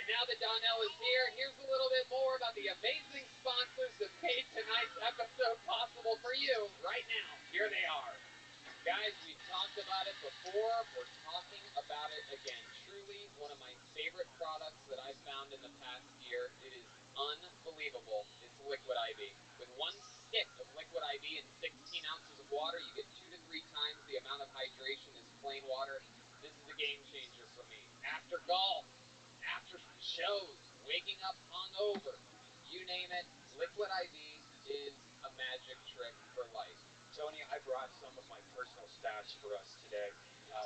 And now that Donnell is here, here's a little bit more about the amazing sponsors that made tonight's episode possible for you right now. Here they are. Guys, we've talked about it before. We're talking about it again. Truly one of my favorite products that I've found in the past year. It is unbelievable. It's Liquid IV. With one stick of Liquid IV and 16 ounces of water, you get 2 to 3 times the amount of hydration as plain water. This is a game changer for me. After golf, after shows, waking up hungover, you name it, Liquid IV is a magic trick for life. Tony, I brought some of my personal stash for us today.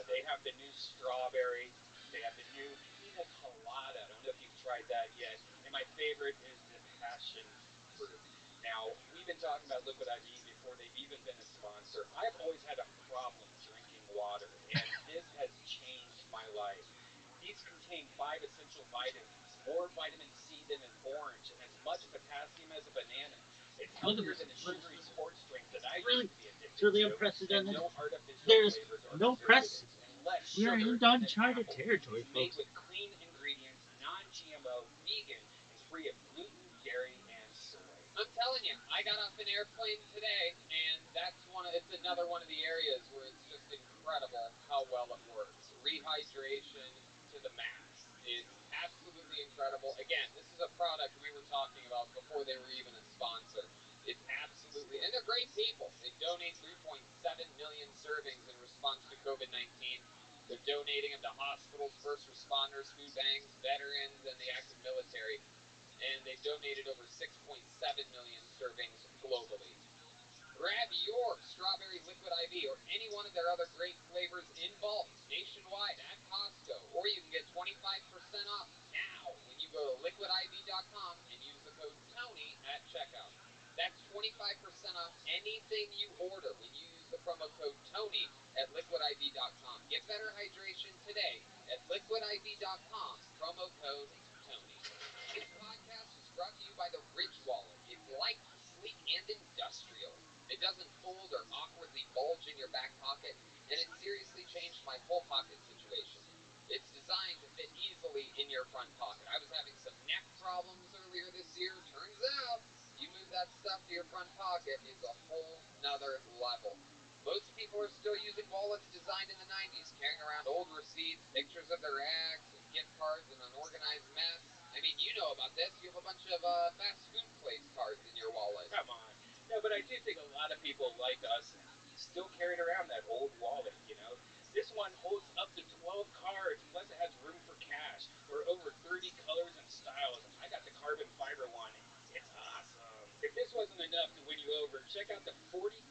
They have the new strawberry. They have the new pina colada. I don't know if you've tried that yet. And my favorite is the passion fruit. Now, we've been talking about Liquid IV before they've even been a sponsor. I've always had a problem drinking water, and this has changed my life. These contain 5 essential vitamins, more vitamin C than an orange, and as much potassium as a banana. It's healthier than the sugary sports drink that I used to be addicted It's really to. unprecedented. No artificial There's flavors or no press. preservatives, and less We are sugar in than uncharted apple. territory, It's made folks. with clean ingredients, non-GMO, vegan, and free of gluten, dairy, and soy. I'm telling you, I got off an airplane today, and it's another one of the areas where it's just incredible how well it works. Rehydration to the max. It's absolutely incredible. Again, this is a product we were talking about before they were even a sponsor. It's absolutely, and they're great people. They donate 3.7 million servings in response to COVID-19. They're donating them to hospitals, first responders, food banks, veterans, and the active military. And they've donated over 6.7 million servings globally. Grab your strawberry liquid IV or any one of their other great flavors in bulk nationwide at Costco, or you can get 25% off now when you go to liquidiv.com and use the code TONY at checkout. That's 25% off anything you order when you use the promo code TONY at liquidiv.com. Get better hydration today at liquidiv.com, promo code TONY. This podcast is brought to you by the Ridge Wallet. It's light, sleek, and industrial. It doesn't fold or awkwardly bulge in your back pocket, and it seriously changed my whole pocket situation. It's designed to fit easily in your front pocket. I was having some neck problems earlier this year. Turns out, you move that stuff to your front pocket, it's a whole nother level. Most people are still using wallets designed in the 90s, carrying around old receipts, pictures of their ex, and gift cards, and an organized mess. I mean, you know about this. You have a bunch of fast food place cards in your wallet. Come on. No, but I do think a lot of people like us still carried around that old wallet, you know. This one holds up to 12 cards, plus it has room for cash, or over 30 colors and styles. I got the carbon fiber one. It's awesome. If this wasn't enough to win you over, check out the 40,000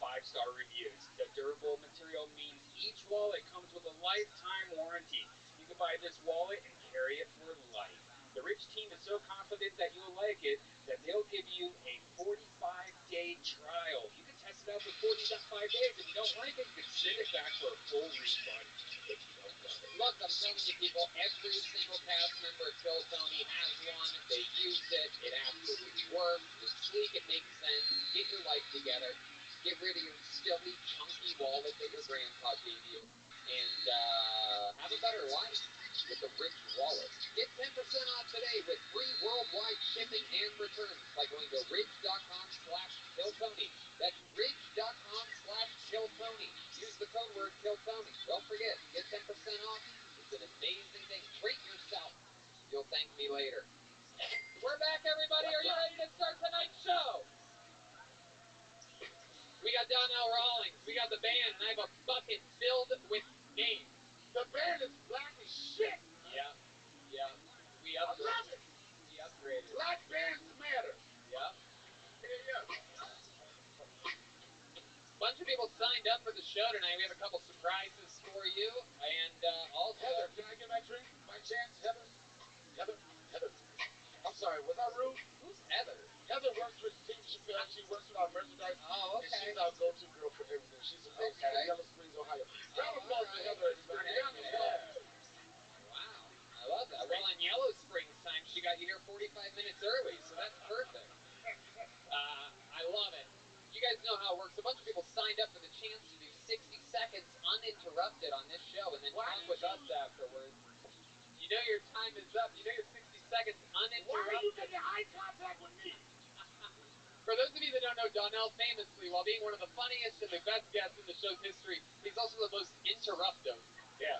5-star reviews. The durable material means each wallet comes with a lifetime warranty. You can buy this wallet and carry it for life. The Ridge team is so confident that you'll like it that they'll give you a 45-day trial. You can test it out for 45 days. If you don't like it, you can send it back for a full refund if you don't love it. Look, I'm telling you people, every single cast member of Kill Tony has one. They use it. It absolutely works. It's sleek. It makes sense. Get your life together. Get rid of your silly, chunky wallet that your grandpa gave you. And have a better life with the Ridge Wallet. Get 10% off today with free worldwide shipping and returns by going to ridge.com/killtony. That's ridge.com/killtony. Use the code word KillTony. Don't forget, get 10% off. It's an amazing thing. Treat yourself. You'll thank me later. We're back, everybody. Are you ready to start tonight's show? We got Donnell Rawlings. We got the band, and I have a bucket filled with names. The band is black as shit. Yep. Yep. We upgraded. I love it. We upgraded. Black bands matter. Yep. Yeah. Bunch of people signed up for the show tonight. We have a couple surprises for you, and also Heather, can I get my drink by chance? Heather. I'm sorry, was I rude? Who's Heather? Heather works with Team Chappelle. She works with our merchandise. Oh, okay. And she's our go-to girl for everything. She's amazing. Okay. Yellow Springs, Ohio. Round of applause for Heather, everybody. Round of applause. Wow. I love that. Well, in Yellow Springs time, she got you here 45 minutes early, so that's perfect. I love it. You guys know how it works. A bunch of people signed up for the chance to do 60 seconds uninterrupted on this show and then talk with us afterwards. You know your time is up. You know your 60 seconds uninterrupted. Why are you making eye contact with me? For those of you that don't know, Donnell famously, while being one of the funniest and the best guests in the show's history, he's also the most interruptive. Yeah.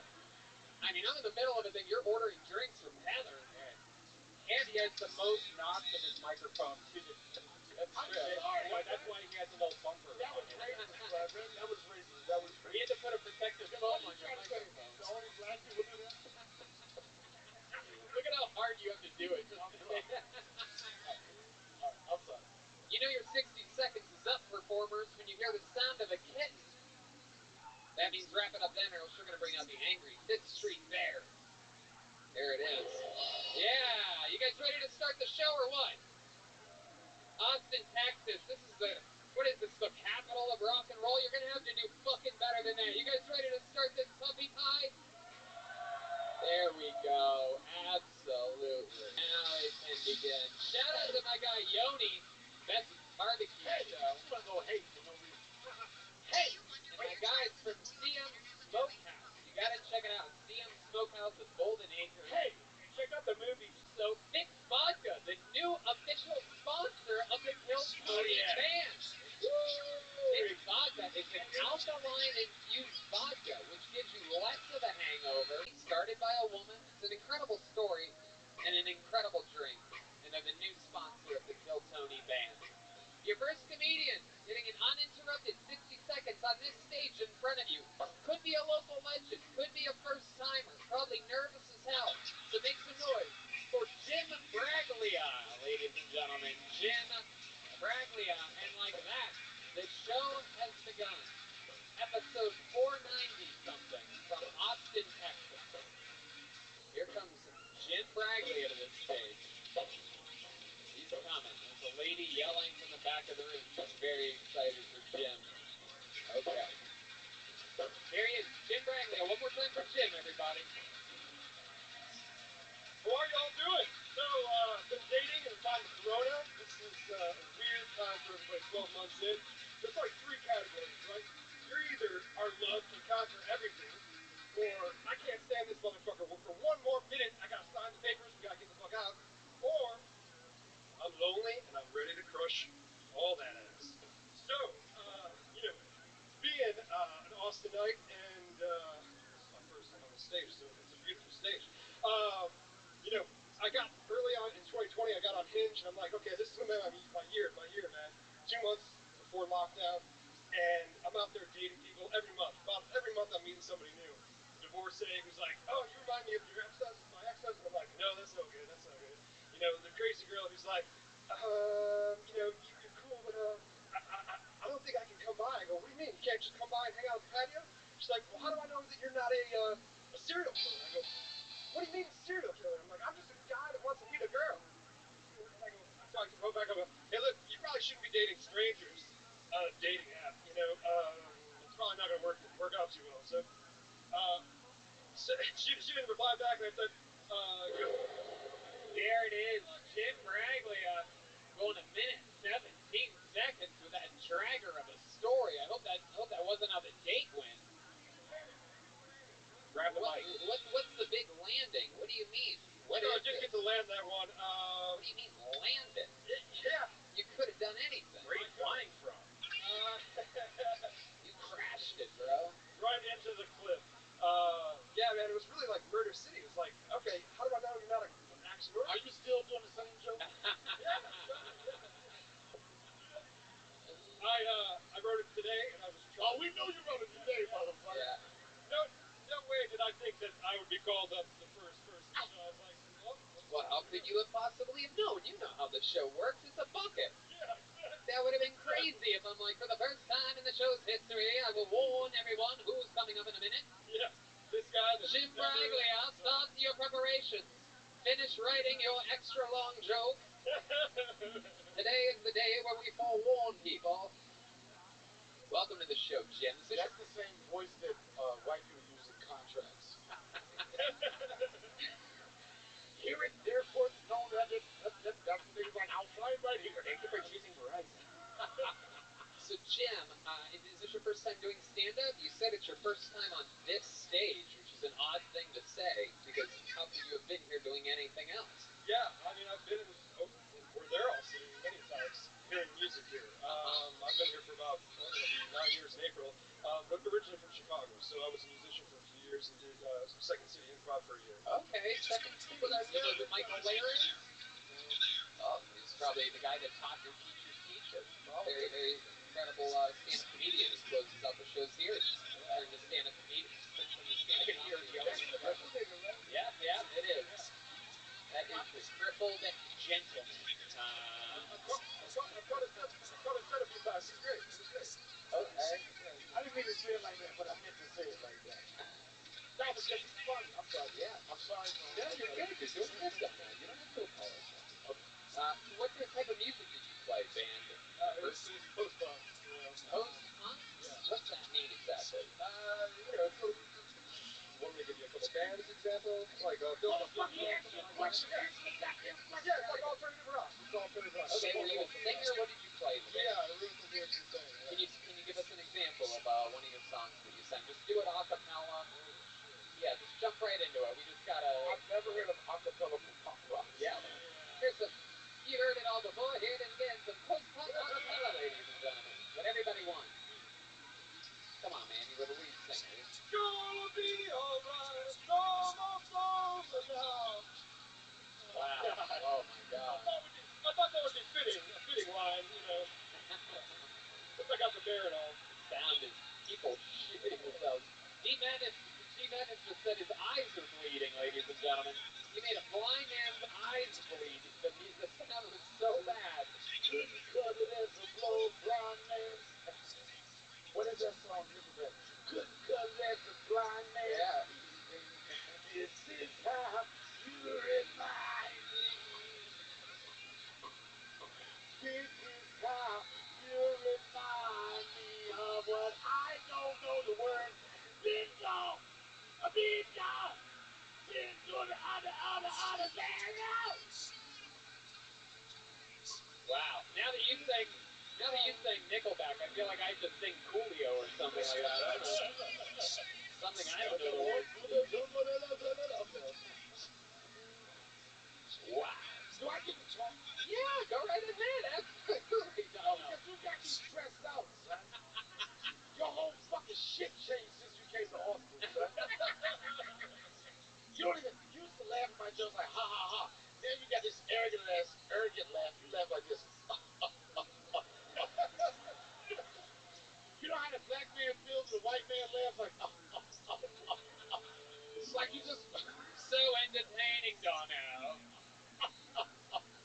I mean, I'm in the middle of it, then you're ordering drinks from Heather. And he has the most knocks of his microphone to the That's I'm true. sorry. That's why he has a little bumper. That was racist, bro. That was racist. That was We had to put a protective What foam are you on your trying to say? microphone. The only black people do that? Look at how hard you have to do it. I'm sorry. You know your 60 seconds is up, performers, when you hear the sound of a kitten. That means wrap it up then, or else you're going to bring out the angry 5th Street Bear. There it is. Yeah, you guys ready to start the show or what? Austin, Texas. This is the, what is this, the capital of rock and roll? You're going to have to do fucking better than that. You guys ready to start this puppy pie? There we go. Absolutely. Now it can begin. Shout out to my guy Yoni, best barbecue show. You want to go hate for no reason. Hey! And my guys from CM Smokehouse. You gotta check it out. CM Smokehouse with Golden Acres. Hey, check out the movie. So Fix Vodka, the new official sponsor of the Kill Tony band. Fix Vodka is an alkaline-infused vodka, which gives you less of a hangover. Started by a woman. It's an incredible story and an incredible drink. And they're the new sponsor of the Kill Tony band. Your first comedian getting an uninterrupted 60 seconds on this stage in front of you could be a local legend, could be a first-timer, probably nervous as hell. So make some noise for Jim Braglia, ladies and gentlemen. Jim Braglia. And like that, the show has begun. Episode 490-something from Austin, Texas. Here comes Jim Braglia to the stage. He's coming. There's a lady yelling from the back of the room. She's very excited for Jim. Okay. Here he is, Jim Braglia. One more time for Jim, everybody. How are y'all doing? So, been dating in the time of Corona. This is a weird time for everybody 12 months in. There's like 3 categories, right? You're either our love can conquer everything, or I can't stand this motherfucker. Well, for one more minute, I gotta sign the papers, we gotta get the fuck out. Or, I'm lonely and I'm ready to crush all that ass. So, being an Austinite and this is my first time on the stage, so it's a beautiful stage. I got early on in 2020, I got on Hinge, and I'm like, okay, this is gonna be my year, man. 2 months before lockdown, and I'm out there dating people every month. About every month, I'm meeting somebody new. Divorcee who's like, oh, you remind me of your ex-husband, my ex-husband. I'm like, no, that's no good, that's no good. The crazy girl who's like, you're cool, but I don't think I can come by. I go, what do you mean? You can't just come by and hang out at the patio? She's like, well, how do I know that you're not a serial killer? I go, what do you mean serial killer? I'm like, I'm just a guy that wants to meet a girl. And I go, so I go back, I go, hey, look, you probably shouldn't be dating strangers on a dating app. It's probably not going to work out too well. So, she didn't reply back, and I said, good. There it is, Jim Braglia going a minute 17 seconds with that dragger of a story. I hope that wasn't how the date went. Grab the mic. What's the big landing? What do you mean? I didn't get to land that one. What do you mean land it? Yeah. You could have done anything. Where are you flying from? You crashed it, bro. Right into the cliff. Yeah, man, it was really like Murder City. It was like, okay, how do I know you're not an action murderer? Are you still doing the same joke? Yeah. I wrote it today, and I was trying. Oh, we know you wrote it today, motherfucker. Yeah. No way did I think that I would be called up the first person. So I was like, well, how could you have possibly have known? You know how the show works. It's a bucket. Yeah, exactly. That would have been crazy if I'm like, for the first time in the show's history, I will warn everyone who's coming up in a minute. Yeah, this guy. Jim Braglia, start your preparations. Finish writing your extra long joke. Today is the day where we forewarn people. Welcome to the show, Jim. That's the same voice that white people use in contracts. Here at the airport, known as that's the thing like, I'll fly right here. Thank you for choosing Verizon. So, Jim, is this your first time doing stand-up? You said it's your first time on this stage, which is an odd thing to say, because how could you have been here doing anything else? Yeah, I mean, I've been where they're all sitting many times hearing music here. I've been here for about 9 years in April, but originally from Chicago. So I was a musician for a few years and did Second City Improv for a year. Okay, Second City. Was it Michael Larry? Oh, he's probably the guy that taught your teacher's teacher. Very, very incredible stand-up comedian. He closes out the shows here. Turned to stand-up comedian. I can hear him yelling. Yeah, it is. That is the crippled gentleman. I've got it said a few times. It's great. Okay. I didn't mean to say it like that, but I meant to say it like that. No, because it's funny. I'm sorry. Yeah. I'm sorry. No, you're good. You're doing good down there. You don't have to apologize. Okay. What type of music did you play, band? It was post-punk. Post-punk? Yeah. What's that mean exactly? Want me to give you a couple bands examples? Like Phil. Let me ask you a question. Answer the goddamn question. Yeah, it's like alternative rock. It's alternative rock. Okay, were you a singer? What did you play in the band? Yeah, I wrote the lyrics and sang. Can you give us an example of one of your songs that you sang? Just do it a cappella. Yeah, just jump right into it. We just gotta. I've never heard of acapella for pop rock. Yeah. Here's some. You heard it all before. Here it is again. Some post-punk acapella, ladies and gentlemen. What everybody wants. Come on, man. You were the lead singer. It's gonna be alright. No more sorrow now. Wow. Oh my God. I thought that would be a fitting line, Since I got the bear and all. Sound is man has just said his eyes are bleeding, ladies and gentlemen. He made a blind man's eyes bleed. The sound was so bad. Couldn't cut it as a blow, blind man. What is that song? Nickelback. Couldn't cut it as a blind man. Yeah. This is how you remind me. This is how you remind me of what I don't know the words. Bingo! A bingo! Bingo! Wow. Now that you sang Nickelback, I feel like I just sing Coolio or something like that. I don't know. Something I don't know the words. Wow. Do I get to talk? Yeah, go right ahead. Absolutely. Because you got me stressed out, son. Your whole fucking shit changed since you came to Austin, son. You don't even used to laugh at my jokes like ha ha ha. Then you got this arrogant laugh. You laugh like this. You know how the black man feels when the white man laughs like It's like you just so entertaining, Darnell.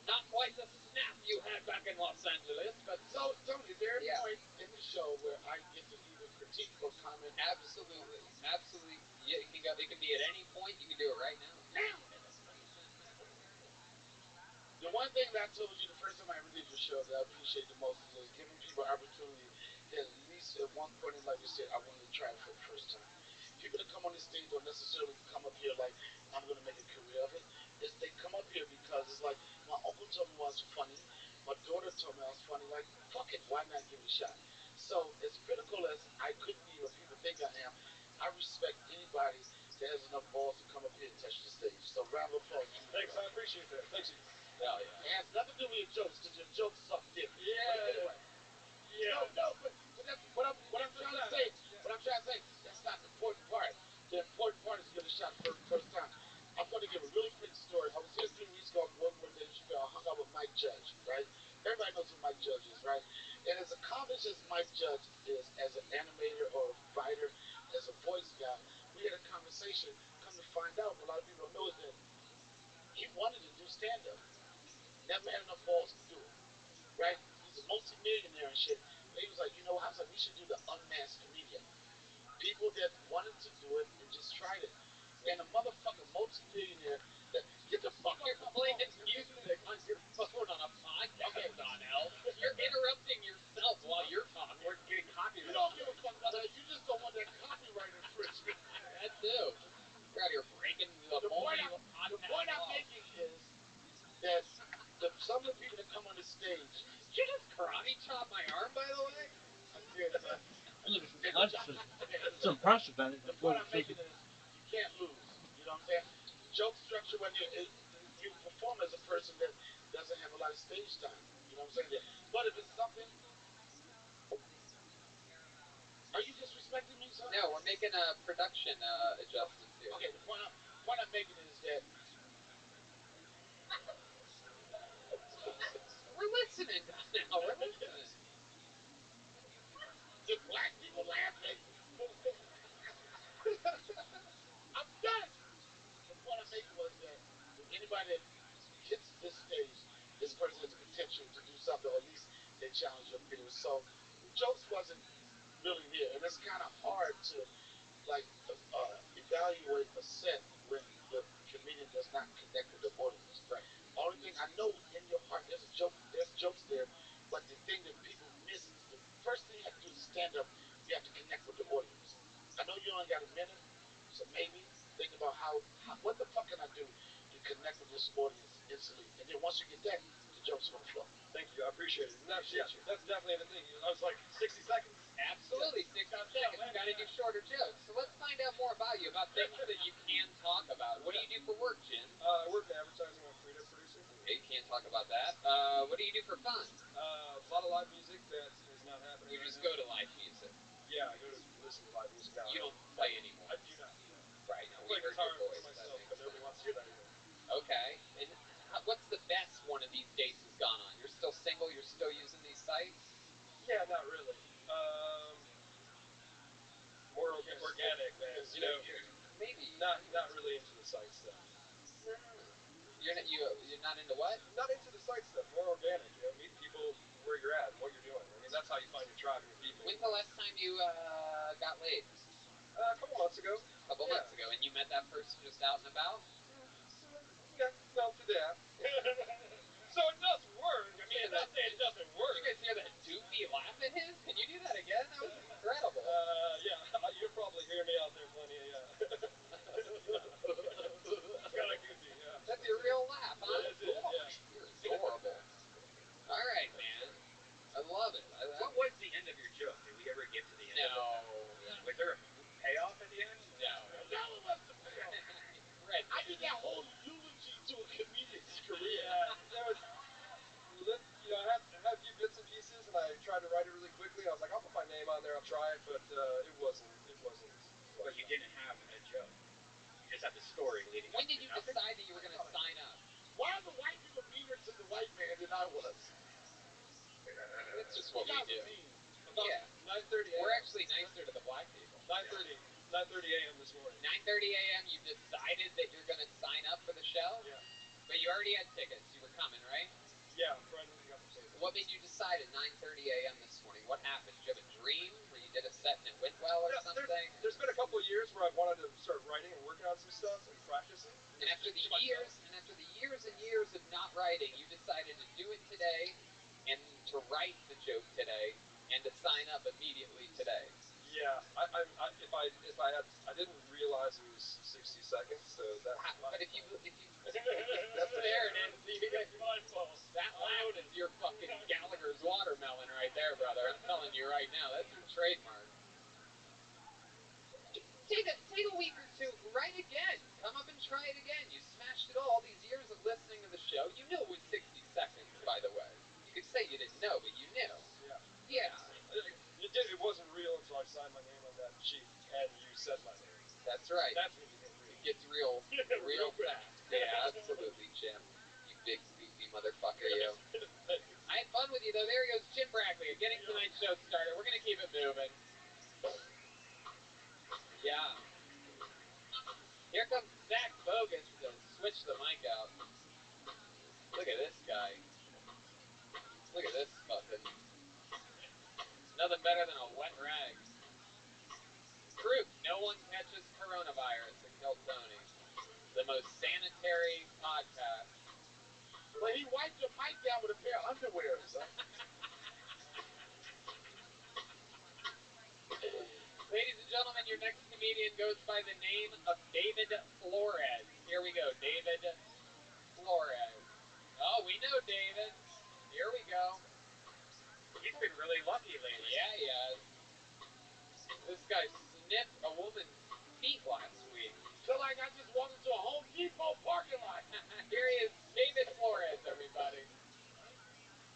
Not quite the snap you had back in Los Angeles, but so Tony, is there a point in the show where I get to either critique or comment? Absolutely. Yeah, it can be at any point. You can do it right now. The one thing that I told you the first time I ever did your show that I appreciate the most is giving people opportunity that at least at one point in life you said, I wanted to try it for the first time. People that come on this stage don't necessarily come up here like, I'm going to make a career of it. They come up here because it's like, my uncle told me I was funny. My daughter told me I was funny. Like, fuck it, why not give it a shot? So, as critical as I could be or people think I am, I respect anybody that has enough balls to come up here and touch the stage. So, round of applause. Thanks, I appreciate that. Thanks. Hell yeah. It has nothing to do with your jokes, because your jokes suck dick. Yeah. No, but that's what I'm trying to say. What I'm trying to say, that's not the important part. The important part is to get a shot for the first time. I'm going to give a really quick story. I was here 3 weeks ago working with Dave Chappelle. I hung out with Mike Judge, right? Everybody knows who Mike Judge is, right? And as accomplished as Mike Judge is as an animator or a writer, as a voice guy, we had a conversation. Come to find out, what a lot of people don't know is that he wanted to do stand-up. Never had enough balls to do it, right? He's a multi-millionaire and shit. But he was like, I was like, we should do the unmasked comedian. People that wanted to do it and just tried it. And a motherfucking multi-millionaire that get the fuck You're playing music on your phone on a podcast, Donnell. You're interrupting yourself while you're talking. We're getting copyright. You don't give a fuck about that. You just don't want that copyright infringement. That too. You're out here breaking the point I'm making is that some of the people that come on the stage. Did you just karate chop my arm, by the way? I did. It's impressive, man. The point I'm making is you can't lose. You know what I'm saying? The joke structure when you perform as a person that doesn't have a lot of stage time. You know what I'm saying? But if it's something. Are you disrespecting me, son? No, we're making a production adjustments here. Okay, the point I'm making is that we're listening now. We're listening. The black people laughing. I'm done. The point I'm making was that if anybody that hits this stage, this person has the potential to do something, or at least they challenge your peers. So the jokes wasn't really there, and it's kind of hard to evaluate a set when the comedian does not connect with the audience. Right. Only thing I know in your heart there's jokes there, but the thing that people miss is the first thing you have to do is stand up. You have to connect with the audience. I know you only got a minute, so maybe think about what the fuck can I do to connect with this audience instantly, and then once you get that, the jokes are gonna flow. Thank you, I appreciate it. That's definitely the thing. I was like 60 seconds. Absolutely, 60 seconds. Got to do shorter jokes. So let's find out more about you, about things that you can talk about. What do you do for work, Jim? I work in advertising. I'm a creative producer. Okay, you can't talk about that. What do you do for fun? A lot of live music that is not happening. You just go to live music. Yeah, I go to listen to live music now. You don't play anymore. I do not. No. Right. I play guitar for myself, but nobody wants to hear that anymore. Okay. And what's the best one of these dates has gone on? You're still single? You're still using these sites? Yeah, not really. More organic, man. not really into the site stuff. You're not into what? Not into the site stuff. More organic. You know, meet people where you're at and what you're doing. I mean, that's how you find your tribe and your people. When's the last time you got laid? A couple months ago. Months ago, and you met that person just out and about? Yeah, no, through the app. So it does work. I mean, I'm not saying it doesn't work. Did you guys hear that doofy laugh at him? Can you do that again? That was incredible. Yeah, you'll probably hear me out there plenty. Yeah. It's kind of goofy. Yeah. That's your real laugh, huh? That is it. Yeah. You're adorable. All right, man. I love it. What was the end of your joke? Did we ever get to the end of it? No. Was there a payoff at the end? No. Now it was the payoff. Fred, I did that whole eulogy to a comedian's career. There was, you know, I had a few bits and pieces, and I tried to write it really quickly. I was like, I'll put my name on there, I'll try it, but it wasn't. But you didn't have a joke. You just had the story leading. When did you decide that you were going to sign up? Why are the white people meaner to the white man than I was? That's just what we do. About 9:30 a.m. We're actually nicer to the black people. 9:30 a.m. this morning. 9:30 a.m. You decided that you're going to sign up for the show? Yeah. But you already had tickets. You were coming, right? Yeah, a friend got the tickets. What made you decide at 9:30 a.m. this morning? What happened? Did you have a dream where you did a set and it went well or something? There's been a couple of years where I've wanted to start writing and working on some stuff and practicing. And after the years and years of not writing, you decided to do it today and to write the joke today and to sign up immediately today. Yeah, I didn't realize it was 60 seconds, so that. But if you that's there it is. My fault. That laugh is your fucking Gallagher's watermelon right there, brother. I'm telling you right now, that's your trademark. Take a week or two, write again. Come up and try it again. You smashed it all these years of listening to the show. You knew it was 60 seconds, by the way. You could say you didn't know, but you knew. Yeah. It wasn't real until I signed my name on that sheet and you said my name. That's right. That's when it became real. It gets real fast. Yeah, absolutely, Jim. You big goofy motherfucker, you. I had fun with you, though. There he goes, Jim Brackley, getting tonight's show started. We're going to keep it moving. Yeah. Here comes Zach Bogus to switch the mic out. Look at this guy. Look at this fucking. Nothing better than a wet rag. Proof no one catches coronavirus at Kill Tony. The most sanitary podcast. But he wiped your mic down with a pair of underwear, son. Ladies and gentlemen, your next comedian goes by the name of David Flores. Here we go, David Flores. Oh, we know David. Here we go. He's been really lucky lately. Yeah, he has. This guy sniffed a woman's feet last week. Feel like I just walked into a Home Depot parking lot. Here he is, David Flores, everybody.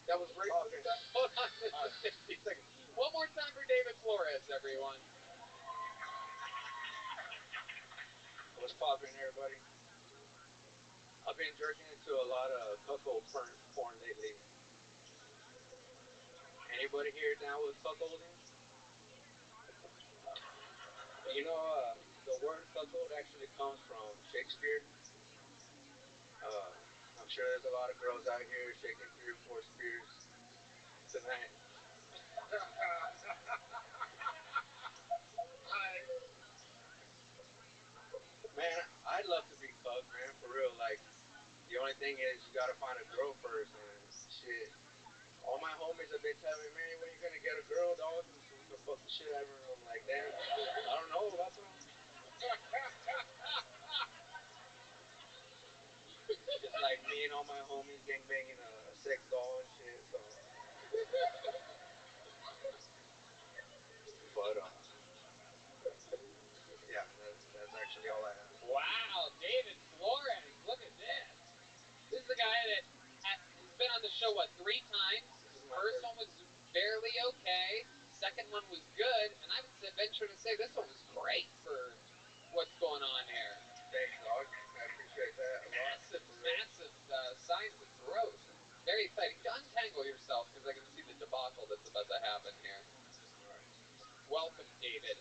That was great. Hold on just 60 seconds. One more time for David Flores, everyone. What's poppin', everybody? I've been jerking into a lot of cuckold porn lately. Anybody here down with cuckolding? You know, the word cuckold actually comes from Shakespeare. I'm sure there's a lot of girls out here shaking 3 or 4 spears tonight. Man, I'd love to be cucked, man, for real. Like, the only thing is you gotta find a girl first, and shit. All my homies have been telling me, man, when are you gonna get a girl, dog? So we can fuck the shit out of her. I'm like, damn, I don't know, that's all. Just like me and all my homies gangbanging a sex doll and shit, so. But, yeah, that's actually all I have. Wow, David Flores, look at this. This is the guy that has been on the show, what, 3 times? First one was barely okay. Second one was good. And I would venture to say this one was great for what's going on here. Thanks, dog. I appreciate that a lot. Massive signs of growth. Very exciting. Untangle yourself because I can see the debacle that's about to happen here. Welcome, David.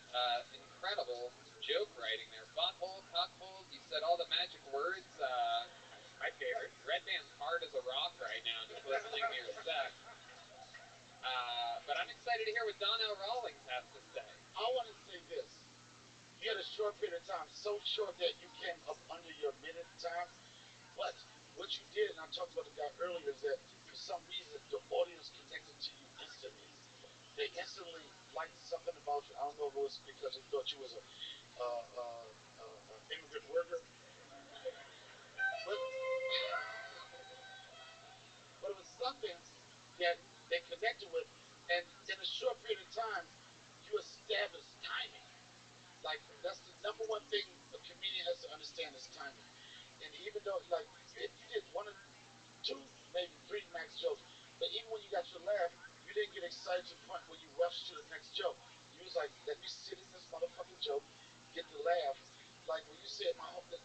Incredible joke writing there. Butthole, cuckold. You said all the magic words. My favorite. Red Band's hard as a rock right now, just listening to your set. But I'm excited to hear what Donnell Rawlings has to say. I want to say this. You had a short period of time, so short that you came up under your minute time. But what you did, and I talked about the guy earlier, is that for some reason the audience connected to you instantly. They instantly liked something about you. I don't know if it was because they thought you was a immigrant worker, but, but it was something that they connected with, and in a short period of time, you established timing. Like that's the number one thing a comedian has to understand is timing. And even though like you did one or two, maybe three max jokes, but even when you got your laugh, you didn't get excited to the point where you rushed to the next joke. You was like, let me sit in this motherfucking joke, get the laugh. Like when you said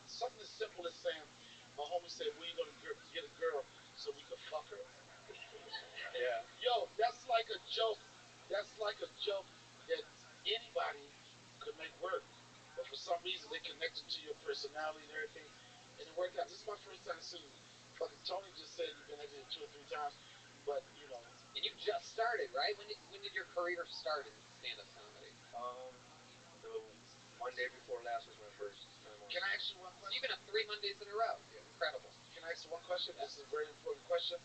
something as simple as saying, my homie said, "Where you gonna get a girl so we could fuck her?" Yeah. Yo, that's like a joke. That's like a joke that anybody could make work. But for some reason, they connected to your personality and everything, and it worked out. This is my first time seeing you. Fucking Tony just said you've been edited 2 or 3 times, but you know. And you just started, right? When did your career start in stand-up comedy? The Monday before last was my first time on. Can I ask you one question? So you've been on 3 Mondays in a row. Yeah. Incredible. Can I ask you one question? Yeah. This is a very important question.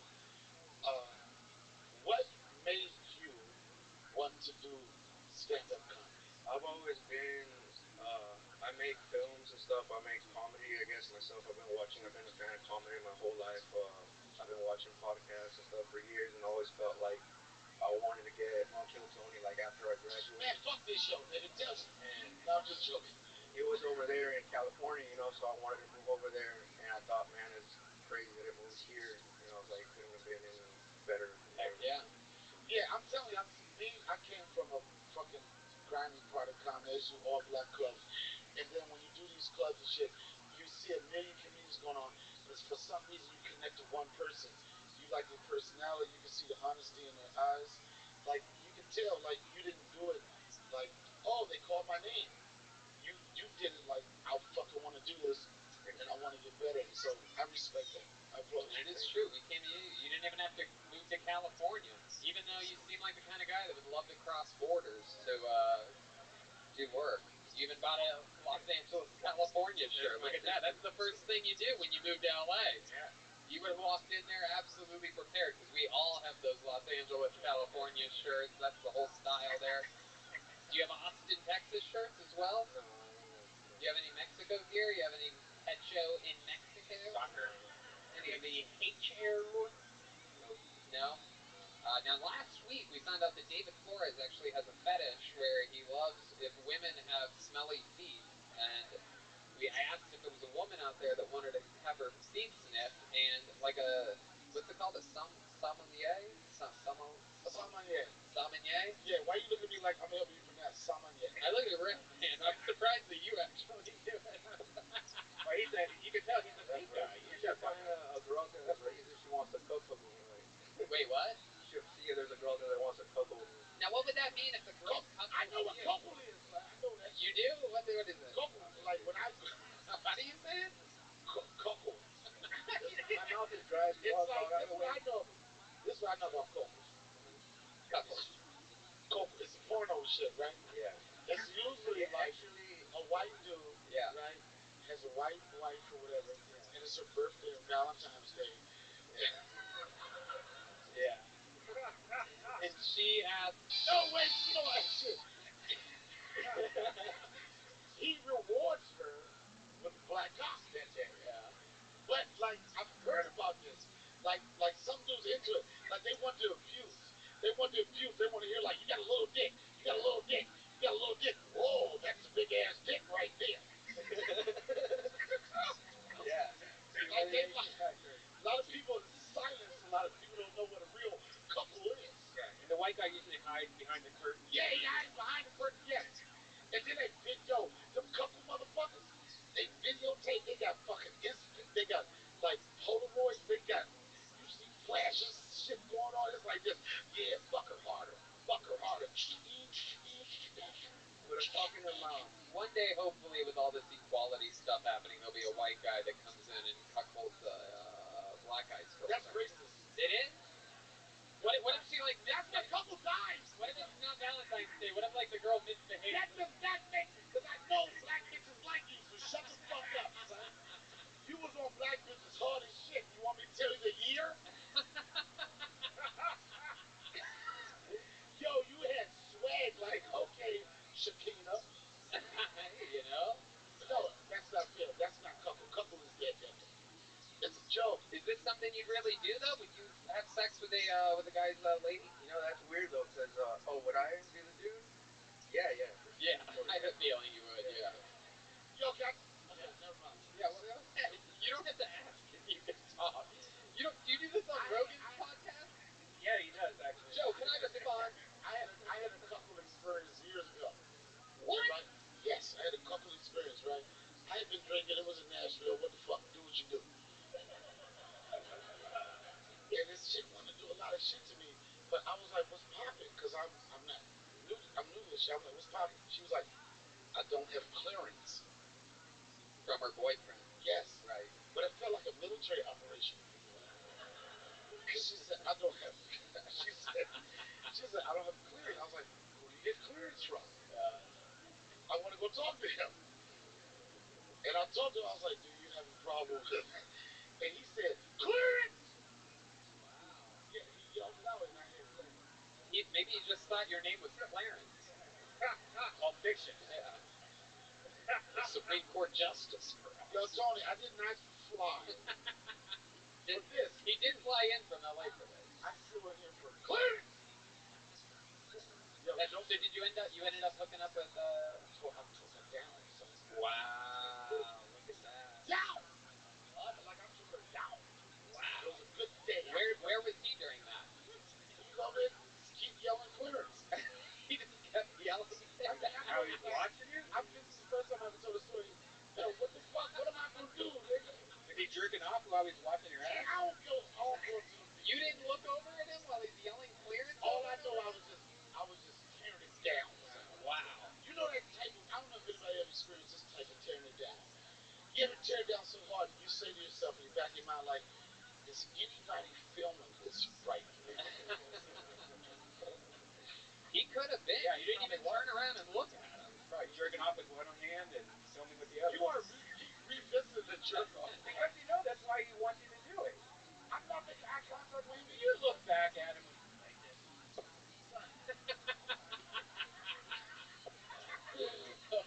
What made you want to do stand-up comedy? I've always been. I make films and stuff. I make comedy, I guess myself. I've been a fan of comedy my whole life. I've been watching podcasts and stuff for years, and always felt like I wanted to get on Kill Tony like after I graduated. Man, fuck this show, nigga. Tell me. And no, I'm just joking. It was over there in California, so I wanted to move over there, and I thought, man, it's crazy that it moves here. I was like, couldn't have been any better. Heck yeah. Yeah, I'm telling you, I came from a fucking grimy part of comedy, all black clubs. And then when you do these clubs and shit, you see a million comedians going on. And for some reason, you connect to one person. You like their personality. You can see the honesty in their eyes. Like you can tell, like you didn't do it, like oh they called my name. You did it like I fucking want to do this, and I want to get better. So I respect that. I applaud you. And it's true. We came to you. You didn't even have to move to California, even though you seem like the kind of guy that would love to cross borders to do work. You even bought a Los Angeles, California shirt. Look at that. That's the first thing you do when you move to LA. Yeah. You would have walked in there absolutely prepared because we all have those Los Angeles, California shirts. That's the whole style there. Do you have Austin, Texas shirts as well? No. Do you have any Mexico gear? You have any pet show in Mexico? Soccer. Any of the HO? No? Now, last week we found out that David Flores actually has a fetish where he loves if women have smelly feet. And I asked if it was a woman out there that wanted to have her feet sniffed, and like a, what's it called? A sommelier? Sommelier. Sommelier? Yeah, why you look at me like I'm helping you pronounce sommelier? I look at Rick, man. I'm surprised that you actually do it. Well, you can tell he's a big guy. You should find a girl that she wants to cook with me. Like. Wait, what? You should see if there's a girl that wants to cook with me. Now, what would that mean if a girl comes I know what cockle is. I know that. You do? What is it? Cockle, like when I. How do you say it? Cockle. My mouth is dry. It's like, this is what I know. This is what I know about cockles. Cockle. It's a porno shit, right? Yeah. It's usually like a white dude, yeah, right? Has a white wife or whatever, and it's her birthday or Valentine's Day. Yeah. And she asked, no, wait, you know what? Shit. He rewards her with black cock that day. Yeah. But like I've heard about this. Like some dudes into it. Like they want to abuse. They want to abuse. They want to hear like you got a little dick. You got a little dick. You got a little dick. Whoa, that's a big ass dick right there. Yeah. Like a lot of people silence. A lot of people don't know what a real couple is. Right. And the white guy usually hides behind the curtain. Yeah, he hides behind the curtain. Yes. And then them couple all this equality stuff happening, there'll be a white guy that comes in and cuckolds black guy's girlfriend. That's racist. It is? What if she like That's when a couple dies. What if it's not Valentine's Day? What if like the girl misbehaves? That does not make it, because I know black bitches like you, so shut the fuck up, son. You was on black bitches hard as shit. You want me to tell you the year? Yo, you had swag like, okay, Shakina. You know? No, that's not fair. That's not cuckle. Cuckle is dead. It's a joke. Is this something you'd really do though? Would you have sex with a guy's lady? You know, that's weird though, because would I be the dude? Yeah. Yeah, I have a feeling you would. Yeah. Yo, got. Okay, never mind. Yeah. Well, you don't have to ask if you can talk. You don't. Do you do this on Rogan's podcast? Yeah, he does actually. Joe, can I respond? I had a cuckold experience years ago. What? Right? Yes, I had a cuckold experience. Right? I had been drinking. It was in Nashville. What the fuck? Do what you do. And this chick wanted to do a lot of shit to me, but I was like, "What's popping?" Because I'm not new. I'm new to this shit. I'm like, "What's popping?" She was like, "I don't have clearance." From her boyfriend. Yes. Right. But it felt like a military operation. Because she said, "I don't have." She said, "I don't have clearance." I was like, "Who do you get clearance from?" I want to go talk to him. And I talked to him. I was like, "Do you have a problem with?" And he said, "Clearance." Wow. Yeah, he yelled it out, and I had clearance. Maybe he just thought your name was Clarence. Pulp Fiction. Yeah. The Supreme Court Justice, perhaps. Yo, Tony, I did not fly. For this. He did fly in from LA for this. I flew in here for clearance. Yo, so did you ended up hooking up with I took her down, son. Wow, look at that. Down! What? Like I took her down. Wow. It was a good day. Where was he during that? He come in, keep yelling clearance. He just kept yelling. How he's watching you? This is the first time I ever told a story. Yo, what the fuck? What am I gonna do, nigga? Is he jerking off while he's watching your ass? I don't go to the You didn't look over at him while he's yelling clearance? All I know, I was just tearing it down. Wow. You know that type of, I don't know if anybody ever experienced this type of tearing it down. You ever tear it down so hard and you say to yourself in the back of your mind, like, is anybody filming this right now? He could have been. Yeah, you didn't even turn around and look at him. Right, jerking off with one hand and filming with the other. You are revisiting the jerk off. Because you know that's why he wants you to do it. I'm not making eye contact with him. You look back at him like this.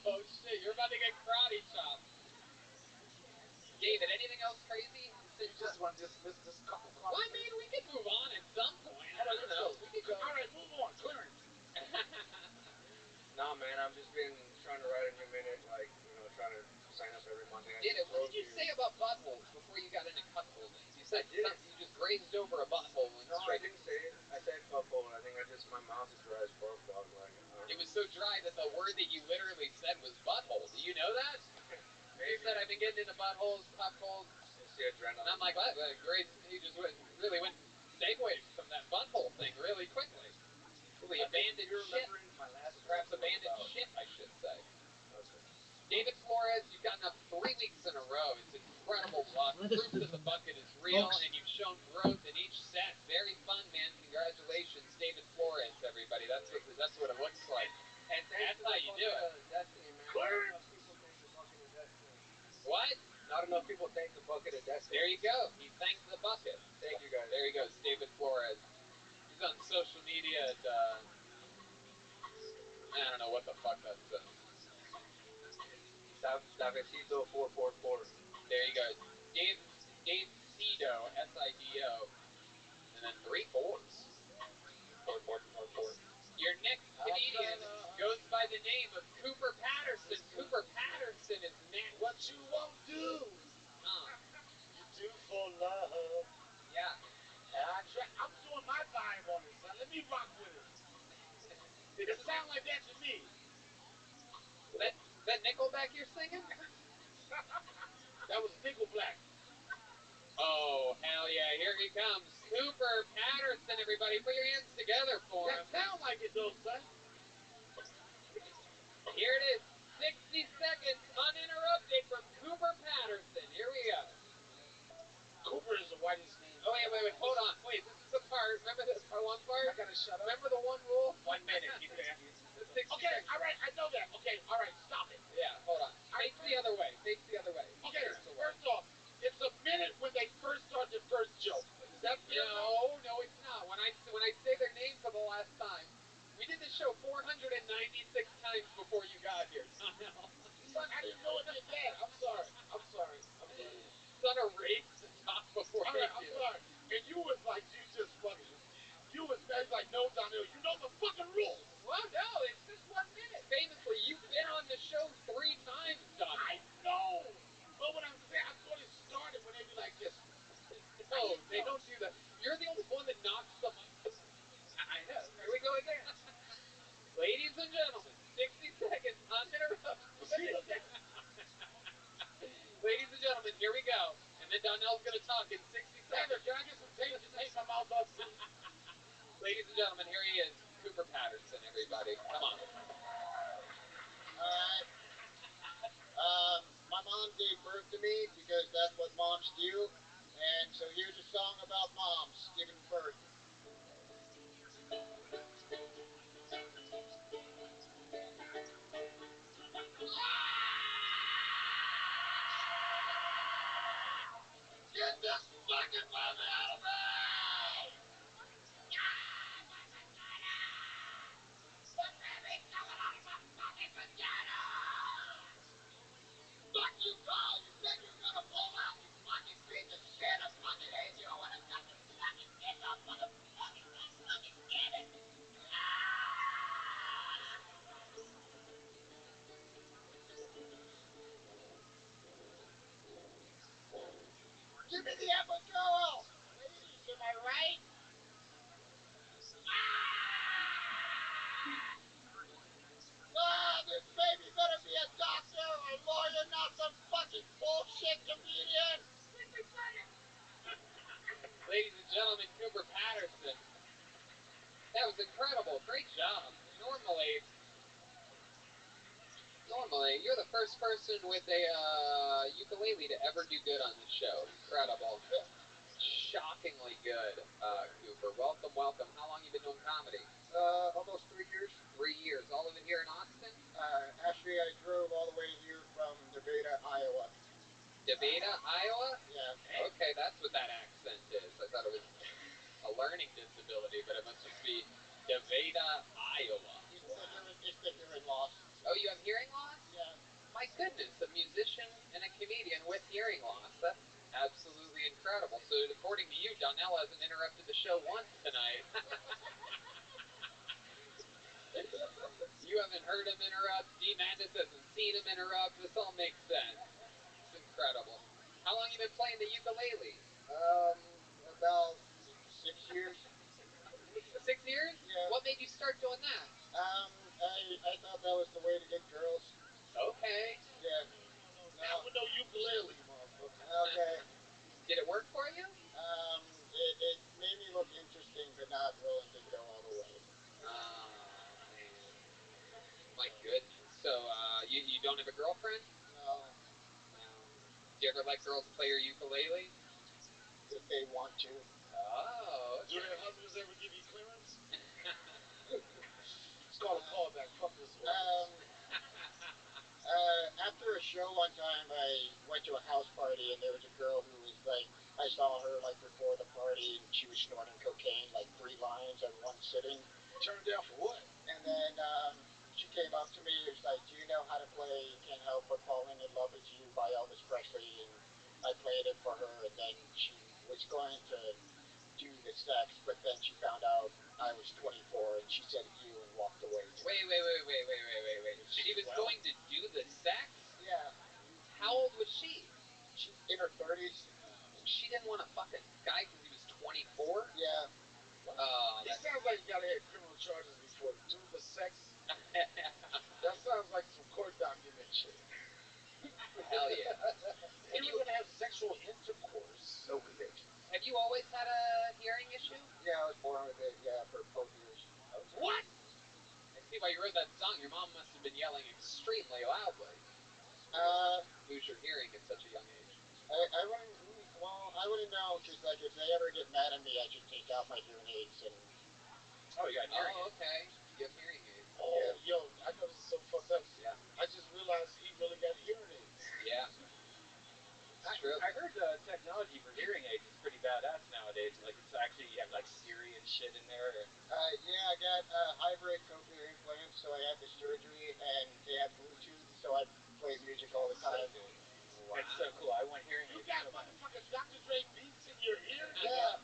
Oh shit, you're about to get karate chopped. David, anything else crazy? You just want to dismiss this couple Well, I mean, we can move on at some point. I don't know. We can go. All right, move on. Clearance. Nah, man, I've just been trying to write a new minute, like, trying to sign up every Monday. What did you say about buttholes before you got into cuckolding? You said you just grazed over a butthole. No, I didn't say it. I said cuckold. I think my mouth is dry as fuck, dog. Like, it was so dry that the word that you literally said was butthole. Do you know that? You said I've been getting into buttholes, cuckolds. It's the adrenaline. And I'm like, what? He just really went segued from that butthole thing really quickly. Really abandoned ship. My last Perhaps abandoned ship, I should say. Okay. David Flores, you've gotten up 3 weeks in a row. It's incredible luck. Proof that the bucket is real, and you've shown growth in each set. Very fun, man. Congratulations, David Flores, everybody. That's what it looks like. And that's how you do it. Destiny, man. Not enough people thank the bucket of destiny. What? Not enough people thank the bucket of destiny. There you go. He thanked the bucket. Thank you, guys. There he goes, David Flores. He's on social media at, I don't know what the fuck that says. Davidcito 444. There you go. Dave Sido, S-I-D-O, and then 3 4s. 4. Your next comedian goes by the name of Cooper Patterson. Cooper Patterson is next. What you won't do, you do for love. Yeah. I'm doing my vibe on it, son. Let me rock with it. It sounds like that to me. Is that Nickelback you're singing? That was Nickelback. Oh, hell yeah. Here he comes. Cooper Patterson, everybody. Put your hands together for him. That sounds like it, though, son. Here it is. 60 seconds uninterrupted. remember this one part? I gotta shut up. Remember the one rule? 1 minute. Keep it. The 60 Okay, seconds. all right, I know that. Okay, all right, stop it. Yeah, hold on. Face the other way. Face the other way. Okay, Here's the way. first off, it's a minute when they first start their first joke. Is that fair? No, it's not. When I say their name for the last time, we did this show 496 times before you got here, Donnell. Son, I didn't know it did that. I'm sorry. It's not a race to talk before All right, I'm you. sorry. And you was like, you was very like, no, Donnell, you know the fucking rules. Well, no, it's just 1 minute. Famously, you've been on the show 3 times, Donnell. I know. But what I'm saying, I thought it started when they be like this. No, they don't do that. You're the only one that knocks the mic. I know. Here we go again. Ladies and gentlemen, 60 seconds uninterrupted. Ladies and gentlemen, here we go. And then Donnell's going to talk in 60 seconds. Can I get some tape to tape my mouth up, please? Ladies and gentlemen, here he is, Cooper Patterson, everybody. Come on. All right. My mom gave birth to me because that's what moms do. And so here's a song about moms giving birth. Get this fucking woman out of me! The baby's coming out of my fucking vagina! Fuck you, Carl! You said you were gonna pull out, you fucking piece of shit! I fucking hate you! I wanna cut this fucking dick off for the fucking get it! Give me the epidural! Ladies, am I right? This baby better be a doctor or a lawyer, not some fucking bullshit comedian! Ladies and gentlemen, Cooper Patterson. That was incredible. Great job. Normally, you're the first person with a ukulele to ever do good on this show. Incredible. Shockingly good, Cooper. Welcome. How long you been doing comedy? Almost 3 years. 3 years. All of it here in Austin? Actually, I drove all the way here from Nevada, Iowa. Nevada, Iowa? Yeah. Okay, that's what that accent is. I thought it was a learning disability, but it must just be Nevada, Iowa. It's the hearing loss. Oh, you have hearing loss? Yeah. My goodness, a musician and a comedian with hearing loss. That's absolutely incredible. So according to you, Donnell hasn't interrupted the show once tonight. You haven't heard him interrupt. D. Madness hasn't seen him interrupt. This all makes sense. It's incredible. How long you been playing the ukulele? About 6 years. 6 years? Yeah. What made you start doing that? I thought that was the way to get girls. Okay. Yeah. Not with no ukulele, motherfucker. Okay. Did it work for you? It made me look interesting, but not willing to go all the way. Oh, man. My goodness. So, you don't have a girlfriend? No. Do you ever let girls play your ukulele? If they want to. Oh, okay. Do their husbands ever give you clearance? It's called a callback. Fuck this one. After a show one time, I went to a house party, and there was a girl who was like, I saw her like before the party, and she was snorting cocaine, like 3 lines at one sitting. Turned down for what? And then she came up to me and was like, do you know how to play Can't Help But Falling in Love with You by Elvis Presley? And I played it for her, and then she was going to do the sex, but then she found out I was 24, and she said ew and walked away. Wait. She was going to do the sex? Yeah. How old was she? She's in her 30s. She didn't want to fuck a guy because he was 24? Yeah. He sounds like he gotta have criminal charges before do the sex. That sounds like some court document shit. Hell yeah. When are you gonna have sexual intercourse? No conviction. Have you always had a hearing issue? Yeah, I was born with it, for both ears. What? I see why you wrote that song. Your mom must have been yelling extremely loudly. Lose your hearing at such a young age. I I wouldn't know because, like, if they ever get mad at me, I just take out my hearing aids and. Oh, you got hearing aids. okay. You have hearing aids. Oh, yo, I know this is so fucked up. Yeah. I just realized he really got hearing aids. Yeah. It's true. I heard the technology for hearing aids is pretty badass nowadays. Like, it's actually, you have like Siri and shit in there. Yeah, I got hybrid cochlear implants, so I had the surgery, and they have Bluetooth, so I play music all the time. So cool. Wow. It's so cool. I want hearing aids. You got motherfucking Dr. Dre beats in your ear? Yeah.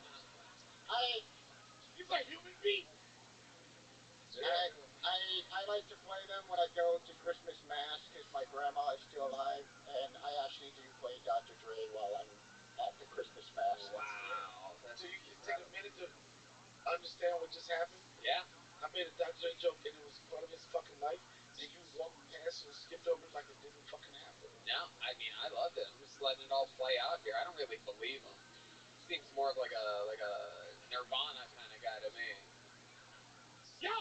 You play human beats? I like to play them when I go to Christmas Mass because my grandma is still alive, and I actually do play Dr. Dre while I'm at the Christmas Mass. Wow. So you can take a minute to understand what just happened? Yeah. I made a Dr. Dre joke and it was part of his fucking life, and you walked past and skipped over it like it didn't fucking happen. No, I mean, I loved it. I'm just letting it all play out here. I don't really believe him. Seems more of like a Nirvana kind of guy to me. Yo!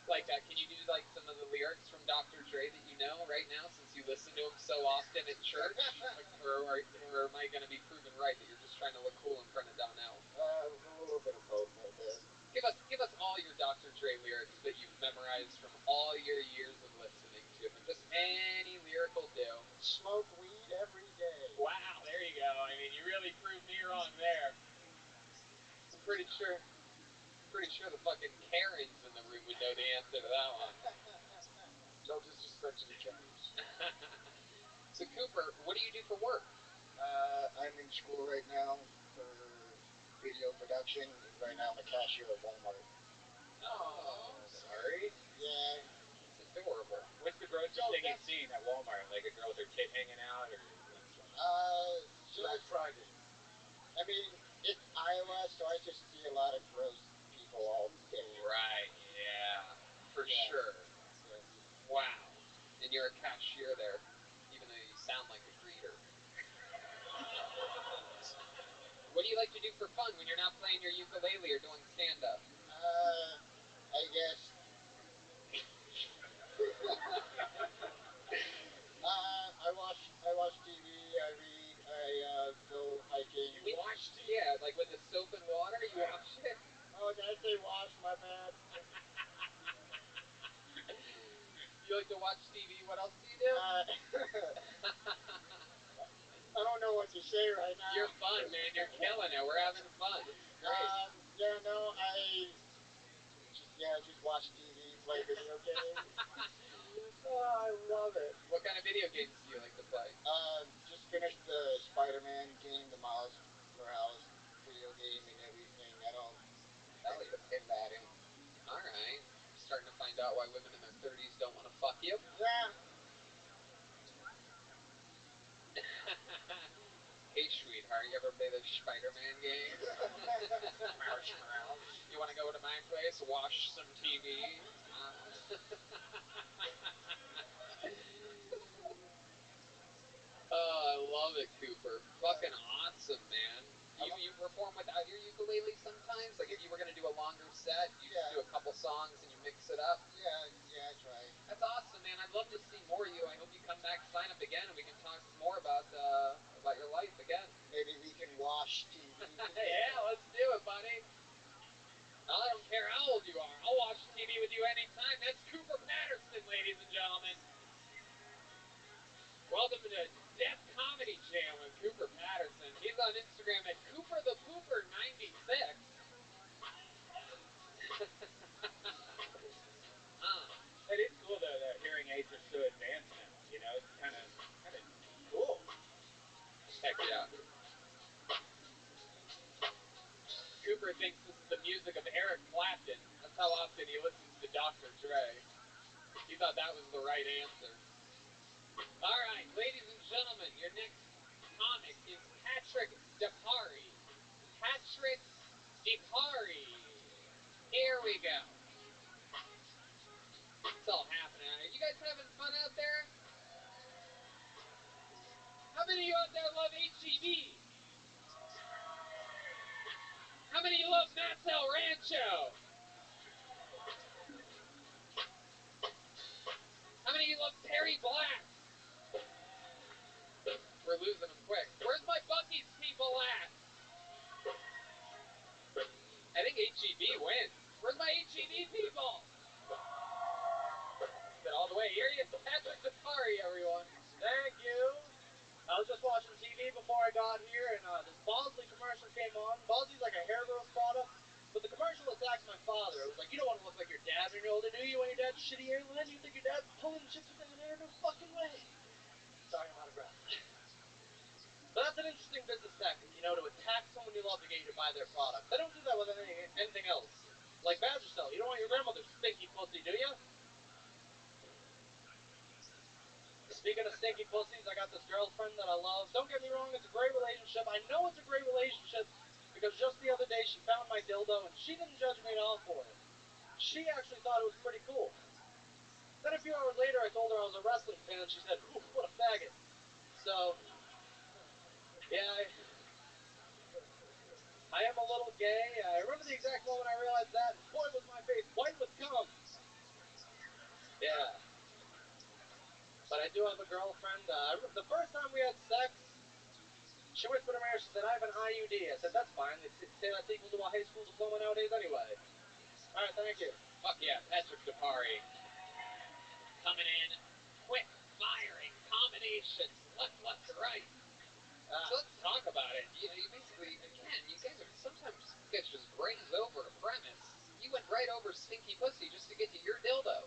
Like, can you do like some of the lyrics from Dr. Dre that you know right now, since you listen to him so often at church? or am I going to be proven right that you're just trying to look cool in front of Donnell? A little bit of both right there. Give us all your Dr. Dre lyrics that you've memorized from all your years of listening to him. Just any lyric will do. Smoke weed every day. Wow, there you go. I mean, you really proved me wrong there. I'm pretty sure the fucking Karens in the room would know the answer to that one. No disrespect to the Karens. So, Cooper, what do you do for work? I'm in school right now for video production. Right now I'm a cashier at Walmart. Oh, sorry. Yeah. It's adorable. What's the grossest thing you've seen at Walmart? Like a girl with her tit hanging out, or Black Friday. I mean, it's Iowa, so I just see a lot of gross people all day. Right, yeah. For sure. Yeah. Wow. And you're a cashier there, even though you sound like a greeter. What do you like to do for fun when you're not playing your ukulele or doing stand-up? I guess. I watch TV, I read, I go hiking. You watch TV? Yeah, like with the soap and water, you wash it? Oh, did I say wash? My bad. You like to watch TV, what else do you do? I don't know what to say right now. You're fun, man. You're killing it. We're having fun. It's great. Yeah, no, I just watch TV, play video games. Oh, I love it. What kind of video games do you like to play? Just finished the Spider-Man game, the Miles Morales video game and everything. I don't in Madden. All right. Starting to find out why women in their 30s don't want to fuck you? Yeah. Hey, sweetheart, you ever play the Spider-Man game? You want to go to my place, watch some TV? Oh, I love it, Cooper. Fucking awesome, man. You perform without your ukulele sometimes? Like if you were going to do a longer set, you just do a couple songs and you mix it up? Yeah, I try. That's awesome, man. I'd love to see more of you. I hope you come back, sign up again, and we can talk some more about your life again. Maybe we can wash TV. Yeah, let's do it, buddy. I don't care how old you are. I'll watch TV with you anytime. That's Cooper Patterson, ladies and gentlemen. Welcome to Death Comedy Jam with Cooper Patterson. He's on Instagram at CooperThePooper96. It is cool though that hearing aids are so advanced now. You know, it's kind of cool. Heck yeah. Cooper thinks this is the music of Eric Clapton. That's how often he listens to Dr. Dre. He thought that was the right answer. All right, ladies and gentlemen, your next comic is Patrick Depari. Patrick Depari. Here we go. It's all happening. Are you guys having fun out there? How many of you out there love HEB? How many of you love Matt's El Rancho? How many of you love Perry Black? we're losing them quick. Where's my Buc-ee's people at? I think HEB wins. Where's my HEB people? Get all the way. Here he is, Patrick Depari, everyone. Thank you. I was just watching TV before I got here, and this Bosley commercial came on. Bosley's like a hair growth product, but the commercial attacks my father. It was like, you don't want to look like your dad when you're older, do you? When your dad's shitty hairline, you think your dad's pulling chicks with that hair? No fucking way. Sorry, I'm out of breath. But that's an interesting business tactic, you know, to attack someone you love to get you to buy their product. They don't do that with anything else. Like Badgercell, you don't want your grandmother's stinky pussy, do you? Speaking of stinky pussies, I got this girlfriend that I love. Don't get me wrong, it's a great relationship. I know it's a great relationship because just the other day she found my dildo and she didn't judge me at all for it. She actually thought it was pretty cool. Then a few hours later I told her I was a wrestling fan and she said, oof, what a faggot. So, yeah, I am a little gay. I remember the exact moment I realized that, and boy was my face white with cum. Yeah. But I do have a girlfriend. The first time we had sex, she whispered in my ear, she said, I have an IUD. I said, that's fine. They say that's equal to a high school diploma nowadays anyway. All right, thank you. Fuck yeah, Patrick Depari. Coming in, quick firing combinations, left, right. So let's talk about it. You basically, again, you guys just graze over a premise. You went right over stinky pussy just to get to your dildo.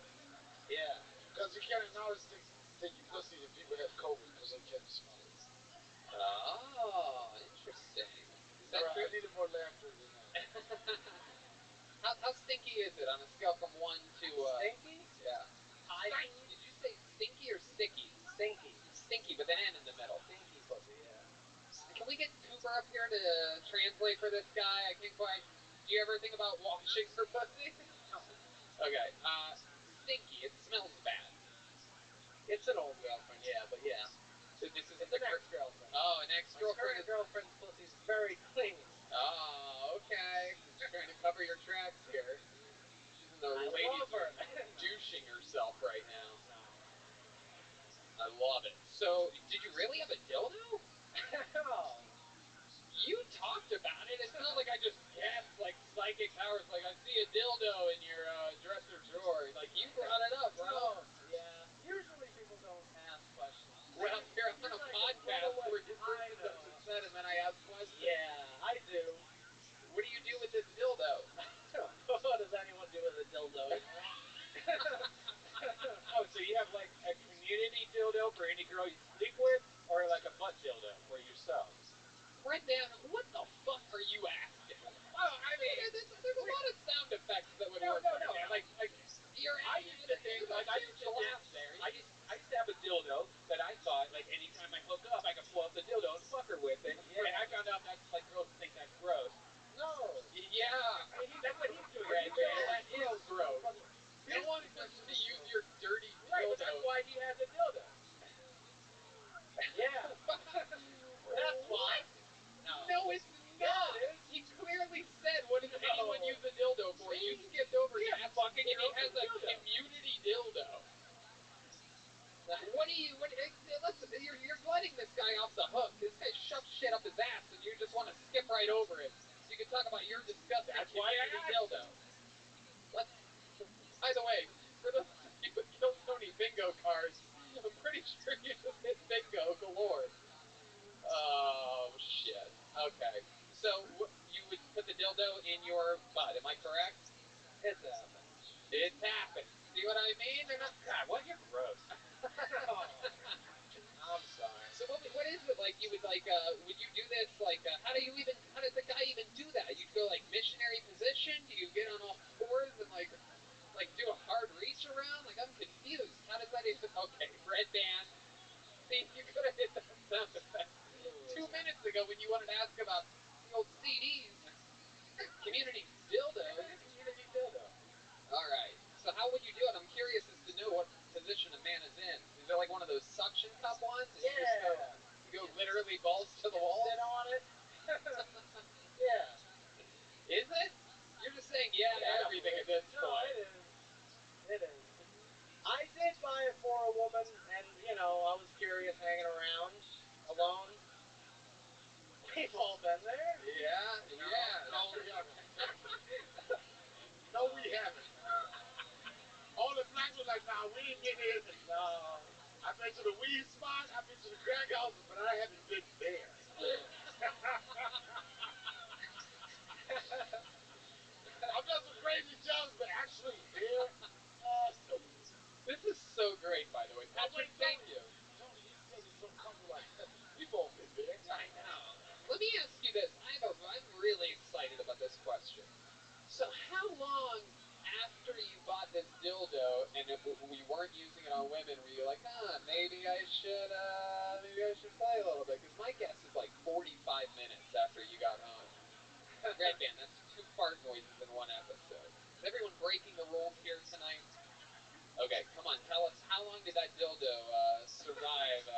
Yeah. Because you can't acknowledge stinky pussy if people have COVID because they can't smell it. Oh, interesting. Is that true? I needed more laughter than that. How stinky is it on a scale from 1 to... Stinky? Yeah. Did you say stinky or sticky? Stinky. Stinky with an N in the middle. Stinky pussy, yeah. Can we get Cooper up here to translate for this guy? I can't quite... Do you ever think about washing her pussy? No. Okay, stinky. It smells bad. It's an old girlfriend, yeah, but yeah. So this isn't it's an ex-girlfriend. Oh, an ex-girlfriend. My current girlfriend's pussy's very clean. Oh, okay. Just trying to cover your tracks here. She's in the ladies' room douching herself right now. No. I love it. So, did you really have a dildo? No. You talked about it. It's not like I just guessed, like, psychic powers, like, I see a dildo in your dresser drawer. Like, you brought it up, bro. No. Yeah. Usually people don't ask questions. Well, you're on a podcast where your person does consent and then I ask questions. Yeah, I do. What do you do with this dildo? What does anyone do with a dildo, you know? Oh, so you have like a community dildo for any girl you sleep with, or like a butt dildo for yourself? Red Dan, what the fuck are you asking? Oh, I mean, there's a lot of sound effects that would work. No. Like I used to think, like, I used to have a dildo that I thought, like, anytime I hook up, I could pull up the dildo and fuck her with it. Yeah. And I found out that's like girls think that's gross. No. Yeah. That's what he's doing. Red Dan, that is gross. No one wants to use your dirty dildo. Right, but that's why he has a dildo. Yeah. That's why. No, it's not. Yeah, it is. He clearly said, what does anyone use a dildo for? You skipped over Yeah, asking fucking if he your has a dildo. community dildo. You're letting this guy off the hook. This guy shoves shit up his ass and you just want to skip right over it. So you can talk about your disgusting community dildo. By the way, for those of you with Kill Tony bingo cards, I'm pretty sure you just hit bingo galore. Oh, shit. Okay. So, you would put the dildo in your butt, am I correct? It's happened. It's happened. See what I mean? They're not... God, what? You're gross. I'm sorry. So what is it like? You would would you do this how does the guy even do that? You'd go like missionary position? Do you get on all fours and like do a hard reach around? Like I'm confused. How does that even? Okay, Red Band. See, you could have hit that sound effect 2 minutes ago when you wanted to ask about the old CDs. Community dildo. Community dildo. All right. So how would you do it? I'm curious as to know what position a man is in. Is it like one of those suction cup ones? And Yeah. You go literally balls to the wall? Sit on it. Yeah. Is it? You're just saying yeah to everything at this point. No, it is. It is. I did buy it for a woman, and, you know, I was curious hanging around alone, didn't get in. No. I've been to the weed spot. I've been to the crack houses, but I haven't been there. I've done some crazy jobs, but actually there, no. This is so great, by the way. Patrick, thank you. Tony, you said it so comfortable. Like, we've all been there. I know. Let me ask you this. I'm really excited about this question. So how long after you bought this dildo and we weren't using it on women were you like, maybe I should play a little bit? Because my guess is like 45 minutes after you got home. Red Band, that's 2 fart noises in one episode. Is everyone breaking the rules here tonight? Okay, come on, tell us, how long did that dildo survive?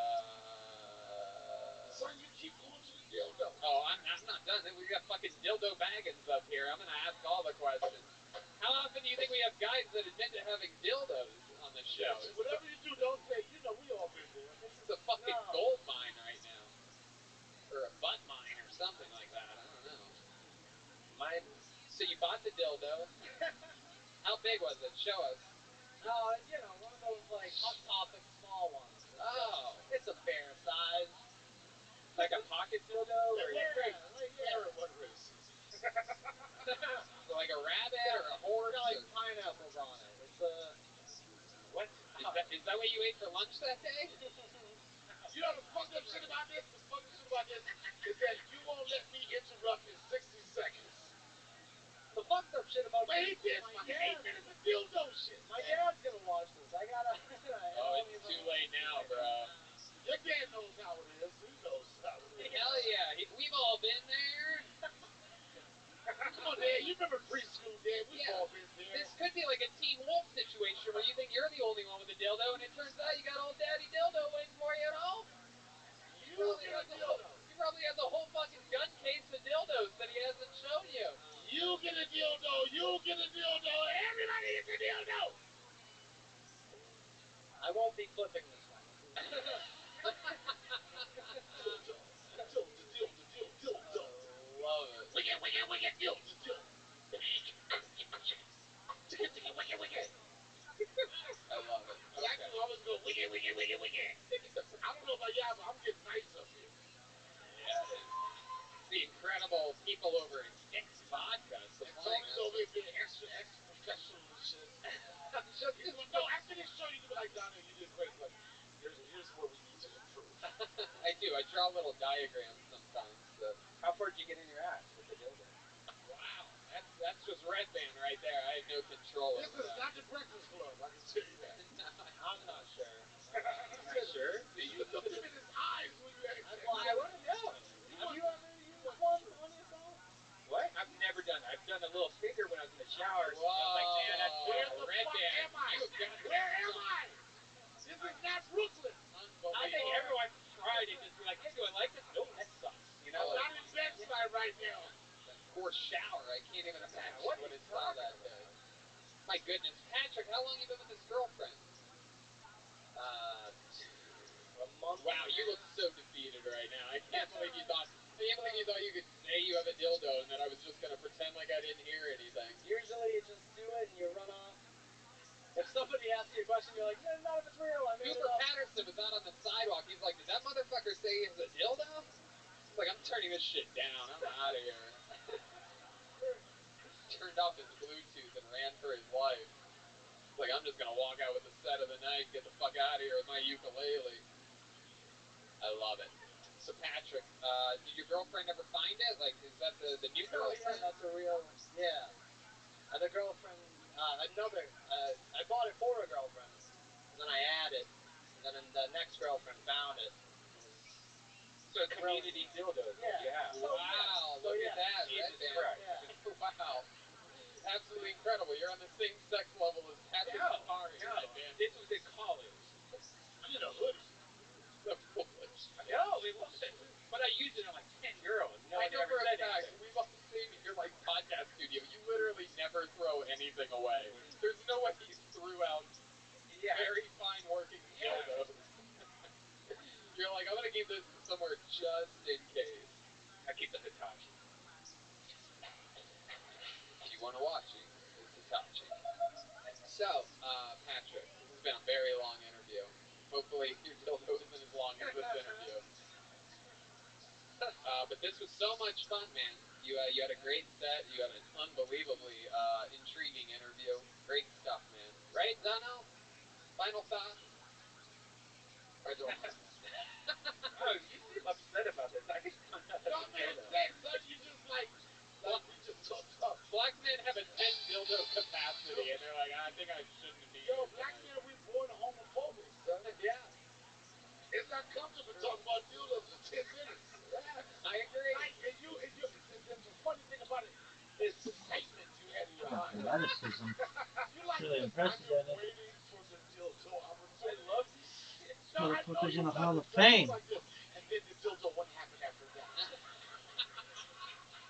Son, you keep going to the dildo. Oh, I'm not done. We got fucking dildo baggins up here. I'm gonna ask all the questions. How often do you think we have guys that admit to having dildos on the show? Yeah, whatever you do, don't say, we all been there. This is a fucking gold mine right now. Or a butt mine or something like that. I don't know. So you bought the dildo. How big was it? Show us. Oh, one of those like Hot Topic small ones. It's a fair size. Like a pocket dildo? They're at one races. Like a rabbit or a horse? Got like pineapples on it. It's a... What? Is that what you ate for lunch that day? You know the fucked up shit about this? The fucked up shit about this is that you won't let me interrupt in 60 seconds. The fucked up shit about Wait, this fucking 8 minutes of dildo shit. My dad's gonna watch this. I gotta... It's too late now, bro. Your dad knows how it is. He knows how it is. Hell yeah. We've all been there. Come on, Dad. You remember preschool, Dad? We've all been there. This could be like a Teen Wolf situation where you think you're the only one with a dildo, and it turns out you got old Daddy Dildo waiting for you at home. You probably have the whole fucking gun case of dildos that he hasn't shown you. You get a dildo. You get a dildo. Everybody gets a dildo. I won't be clipping this one. Dildo. Love it. Wiggy, dildo. I love it. Okay. I can always go wiggy. I don't know about y'all, but I'm getting nice up here. Yeah, it's the incredible people over at Six Vodka supplying Tony's us. over here being extra professional and shit. No, after this show, you can be like, Donna, you did great, but here's where we need to improve. I do. I draw little diagrams sometimes. How far did you get in your ass with the dildo? Wow, that's just Red Band right there. I had no control over that. This is not the Breakfast Club, I can tell you that. I'm not sure. You're not sure? You looked him in his eyes when you asked that. I want to know. Have you ever used one on yourself? What? I've never done that. I've done a little finger when I was in the shower. Whoa. I was like, man, that's Where the Red fuck Band. am I? Where am I? This is not Brooklyn. I think everyone tried it. Just be like, hey, do I like this? No, that sucks. You know? I'm not in Bed-Stuy right now. That poor shower. I can't even imagine what it saw that day. My goodness. Patrick, how long have you been with this girlfriend? A month. Wow, you look so defeated right now. I can't believe you thought you could say you have a dildo and that I was just gonna pretend like I didn't hear anything. Usually you just do it and you run off. If somebody asks you a question, you're like, no, not if it's real. I made it Cooper up. Patterson was out on the sidewalk. He's like, did that motherfucker say he has a dildo? He's like, I'm turning this shit down. I'm out of here. Turned off his Bluetooth and ran for his life. He's like, I'm just gonna walk out with the set of the night and get the fuck out of here with my ukulele. I love it. So Patrick, did your girlfriend ever find it? Like, is that the new girlfriend? Yeah, that's a real, yeah. The girlfriend, I bought it for a girlfriend, and then I added, and then the next girlfriend found it. So community dildos. Yeah. Wow, look at that. Jesus Red Christ. Band. Wow. Absolutely incredible. You're on the same sex level as Patrick Kamari. No, Red Band. this was in college. I need a hoodie. So foolish. No, it wasn't. But I used it on like 10 girls. No I one know ever for a said fact, anything. we've all seen your like podcast studio. You literally never throw anything away. There's no way you threw out very fine working dildos. You're like, I'm gonna keep this somewhere just in case. I keep the Hitachi. If you want to watch it, it's Hitachi. So, Patrick, It's been a very long interview. Hopefully your dildo isn't as long as this interview. But this was so much fun, man. You had a great set. You had an unbelievably intriguing interview. Great stuff, man. Right, Dono? Final thoughts? I don't. Oh, you seem upset about this. I can still have No, man, sex, son, you just like we just talked about. Black men have a 10 dildo capacity, and they're like, I think I shouldn't have needed. Yo, black men, we born homophobic, son. Yeah. It's not comfortable talking about dildos for 10 minutes. Yeah, I agree. Like, and the funny thing about it is the statement you had in your mind. Athleticism. You like Really this. impressive, I've been isn't it? waiting for the dildo I opportunity. love this shit. No, I know Motherfucker's you in the love Hall it, of son. You Fame. like this. And then the dildo, what happened after that?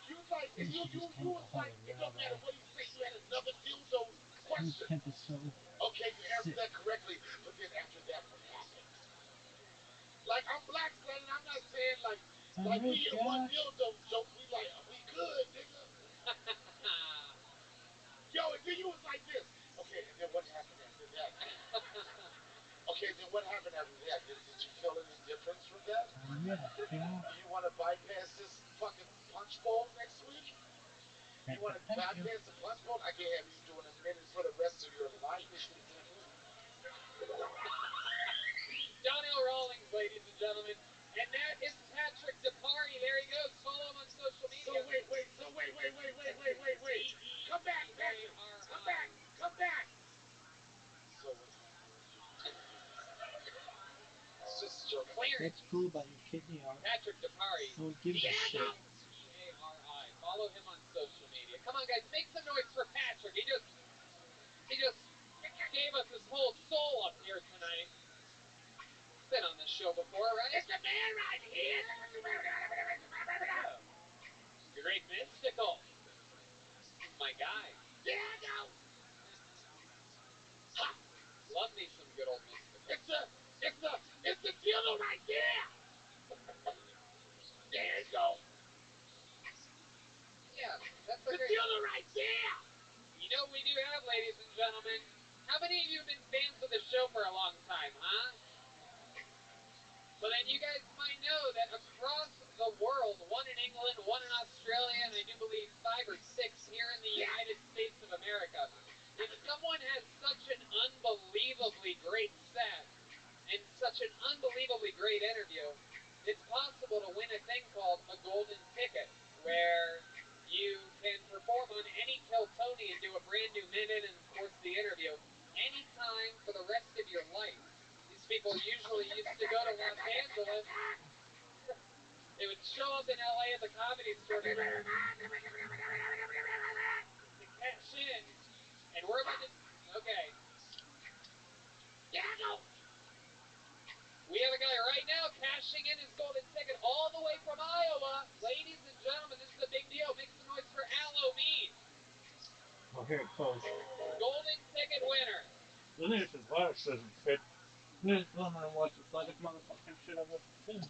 You was like, and you was like, it don't matter what he said, you had another dildo question. Pimp is so Okay, you answered that correctly, but then after that, what happened? Like, I'm black, son, and I'm not saying like we hit one dildo joke, we like, we good, nigga. Yo, and then you was like this. Okay, and then what happened after that? Okay, then what happened after that? Did you feel any difference from that? Yeah. Do you want to bypass this fucking punch bowl next week? You want to bypass the punch bowl? I can have you doing a minute for the rest of your life. Donnell Rawlings, ladies and gentlemen. And that is Patrick DePari. There he goes. Follow him on social media. So wait. Come back, Patrick. Come back. So what happened was you It's just a joke. That's cool about your kidney art. Patrick DePari. No one gives a shit. DePari. Follow him on social media. Come on, guys, make some noise for Patrick. He just gave us his whole soul up here tonight. Been on this show before, right? It's the man right here. The great Mystical. My guy. Diego. Love me some good old Mystical. It's the dealer right there. There you go. Yeah, that's the dealer right there. You know what we do have, ladies and gentlemen? How many of you have been fans of the show for a long time, huh? Well, then you guys might know that across the world, one in England, one in Australia, and I do believe 5 or 6 here in the United States of America, if someone has such an unbelievably great set and such an unbelievably great interview, it's possible to win a thing called a golden ticket, where you can perform on any Kill Tony and do a brand new minute and, of course, the interview anytime for the rest of your life. These people usually used to go to Los Angeles. They would show up in LA at the Comedy Store to cash in, and we're about to... Okay. We have a guy right now cashing in his golden ticket all the way from Iowa. Ladies and gentlemen, this is a big deal. Make some noise for Halloween. Oh, here it goes. Golden ticket winner. The thing is, athleticism fit. This is one of the most athletic motherfucking shit I've ever seen.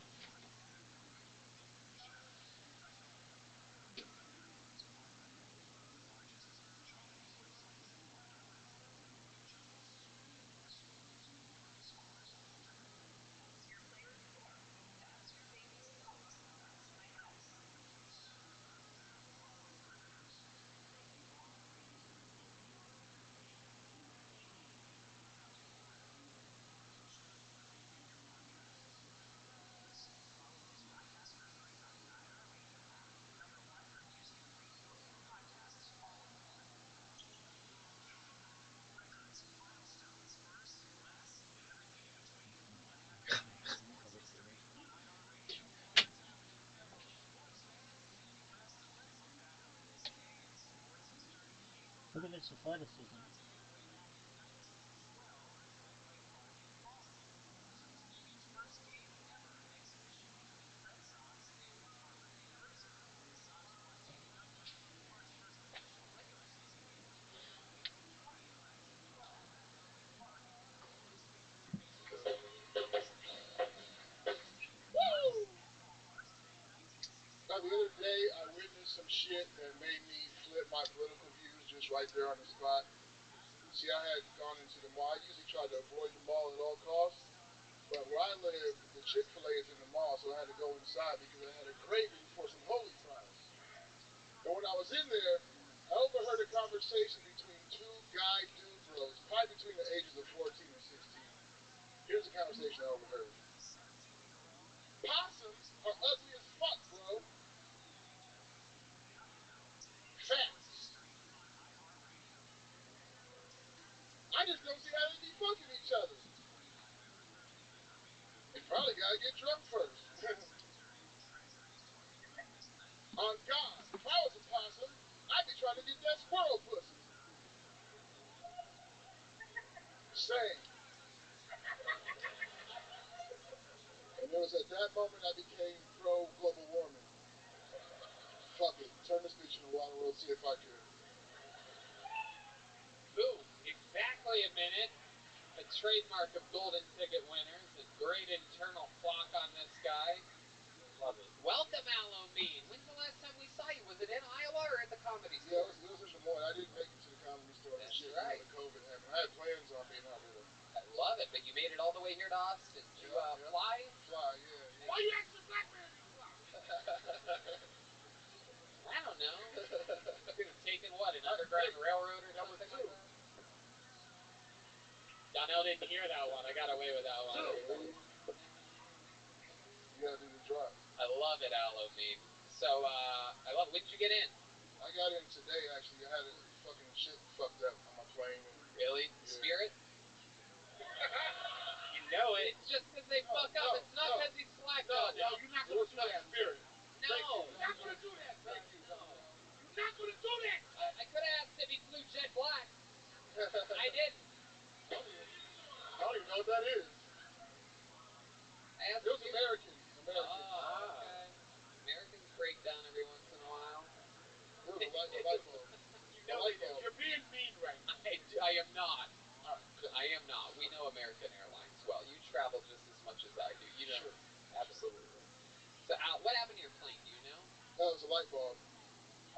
Look at this athleticism. Now, the other day, I witnessed some shit that made me flip my political views just right there on the spot. See, I had gone into the mall. I usually try to avoid the mall at all costs. But where I live, the Chick-fil-A is in the mall, so I had to go inside because I had a craving for some holy fries. And when I was in there, I overheard a conversation between two guy dude bros, probably between the ages of 14 and 16. Here's the conversation I overheard. Possums are ugly as fuck, bro. Facts. I just don't see how they be fucking each other. They probably gotta get drunk first. On God, if I was a possum, I'd be trying to get that squirrel pussy. Same. And it was at that moment I became pro-global warming. Fuck it. Turn this bitch into Water World, see if I could. Boom. Exactly a minute. A trademark of golden ticket winners and great internal clock on this guy. Love it. Welcome, Aloe Mean. When's the last time we saw you? Was it in Iowa or at the Comedy Store? Yeah, it was in Des Moines. I didn't make it to the Comedy Store. That's shit, right. The COVID happened. I had plans on being out there. I love it, but you made it all the way here to Austin. Did you fly? Fly, yeah. Why you asking a black man if you fly? I don't know. Could have taken what, an Underground Railroad or something like that? Donnell didn't hear that one. I got away with that one. You gotta do the drop. I love it, Aloe Mean. So, I love it. When did you get in? I got in today, actually. I had a fucking shit fucked up on my plane. Really? Yeah. Spirit? You know it. It's just because they fuck up. It's not because he's slacked on it. No, you're not going to do that. Spirit. No. You're not going to do that. Thank you. No. You're not going to do that. I could have asked if he flew jet black. I didn't. I don't even know what that is. It was American. Oh, okay. Americans break down every once in a while. It was a light bulb. You know they do. You're being mean right now. I am not. I am not. We know American Airlines well. You travel just as much as I do. You know. Sure. Absolutely. So, what happened to your plane? Do you know? That was a light bulb.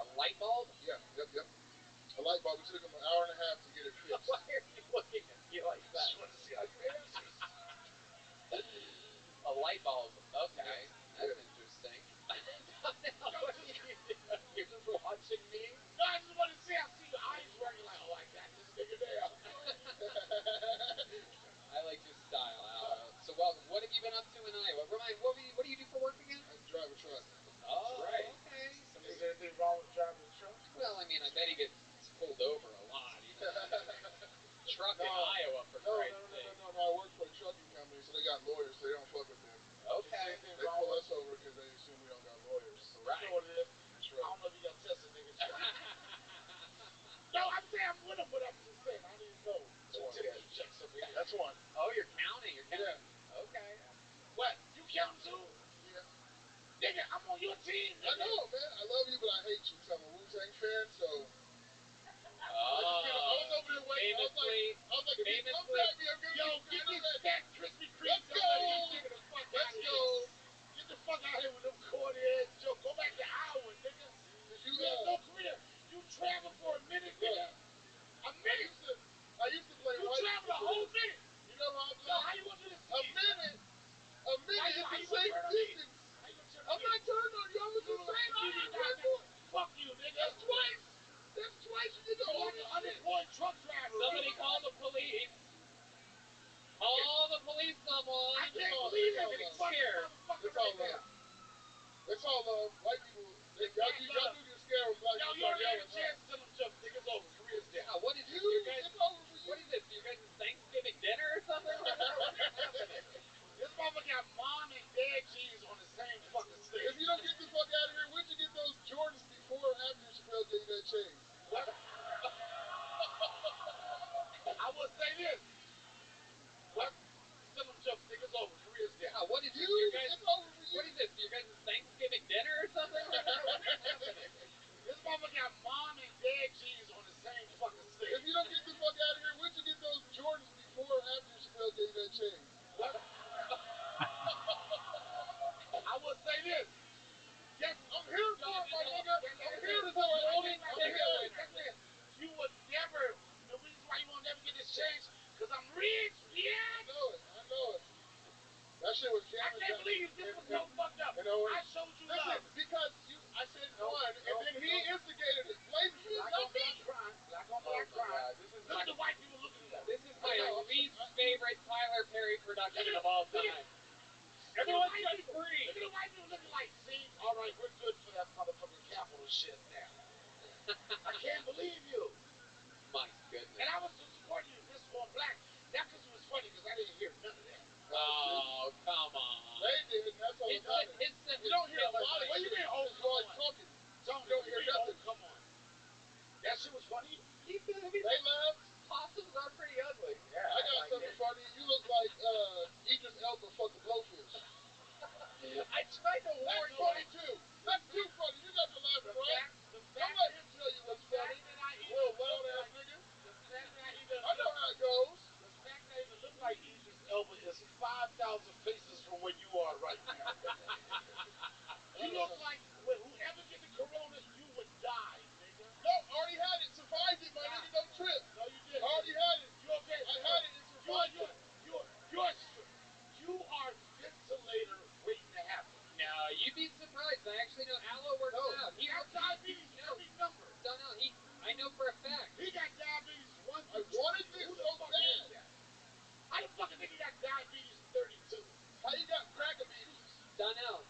A light bulb? Yeah. Yep. A light bulb. It took them an hour and a half to get it fixed. Why are you looking at me like that? Just want to see how you answer. A light bulb. Okay. That's interesting. What are you doing? You're just watching me? No, I just want to see. I see your eyes working like, oh, I got this nigga there. I like your style, Al. So, well, what have you been up to in Iowa? What do you do for work again? I drive a truck. Oh, right. Okay. Is there anything wrong with driving a truck? Well, I mean, I bet he gets pulled over a lot. You know, truck in Iowa, for Christ's sake. No. I work for a trucking company, so they got lawyers, so they don't fuck with them. Okay. They pull us over because they assume we don't got lawyers. Right. You know what it is? That's right. I don't know if you got tested niggas. No, I'm saying I'm with them, but I'm just saying, I don't even know. Temperature checks over here. That's one. Oh, you're counting. Yeah. Okay. What? You count too? Yeah. Nigga, I'm on your team. I know, man. I love you, but I hate you. So I'm a Wu-Tang fan, so... I was over there waiting. I was like, if you come back me, I'm gonna get this fat Krispy Kreme. Let's go. Get the fuck out of here with them corn-heads, Joe. Go back to Iowa, nigga. You have no career. You travel for a minute, nigga. A minute. I used to play You travel a whole minute. You know how I'm No, how you gonna do this? A minute is the safe distance. I'm not turning on you. I was just saying I ain't gonna do it. Fuck you, nigga. That's twice. You get the like an unemployed truck driver. Somebody call the police. Call the police, someone. I can't believe it. It's scared. It's all love. It's all love. White people, y'all do get scared when black people start yelling. Chance to them jump. Niggas over. Career's dead. Yeah, what is this? It's over for you. What is this? Your guys' Thanksgiving dinner or something? What's happening? This motherfucker got mom and dad jeans on the same fucking stage. If you don't get the fuck out of here, where'd you get those Jordans before or after Chappelle gave you that chain? What? I will say this. What? Tell them jump. Niggas over. Career's dead. Yeah, what is this? It's over for you. What is this? Your guys' Thanksgiving dinner or something? What's happening? This motherfucker got mom and dad jeans on the same fucking stage. If you don't get the fuck That shit was I can't believe this was so fucked up. You know, I showed you listen, love. because I said one, and then he instigated it. Blame me, Black not on me. black crime. Black on black crime. Look at the white people looking at This is my least favorite Tyler Perry production of all time. Everyone's got free. Look at the white people looking like, see, all right, we're good for that motherfucking capital shit now. I can't believe you. My goodness. And I was supporting you this war black. Not because it was funny, because I didn't hear none of that. Oh, come on. They did, and that's all It's about it. you don't hear a lot of What do you shit. mean, oh, It's always talking. Don't hear nothing. Oh, come on. That shit was funny. They laughed. Possums are pretty ugly. Yeah, I got something funny. You look like Idris Elba fucked a blowfish. I tried to warn That's funny too. That's too funny. You got to laugh, right? Don't let him tell you what's funny. Little loud ass nigga. The fact that I even I know how it goes. The fact that I even look like Idris Elba is 5,000 faces from where you are right now. You look like whoever get the corona, you would die, nigga. No, already had it. Survived it, my nigga. Don't trip. No, you didn't. Already had it. You okay? I had it and survived it. You are ventilator waiting to happen. No, you'd be surprised. I actually know Aloe works out. He got diabetes every number. No, I know for a fact. He got diabetes 1 I wanted this so bad. How the fuck think he got diabetes 32? How you got crackadiabetes? Donnell,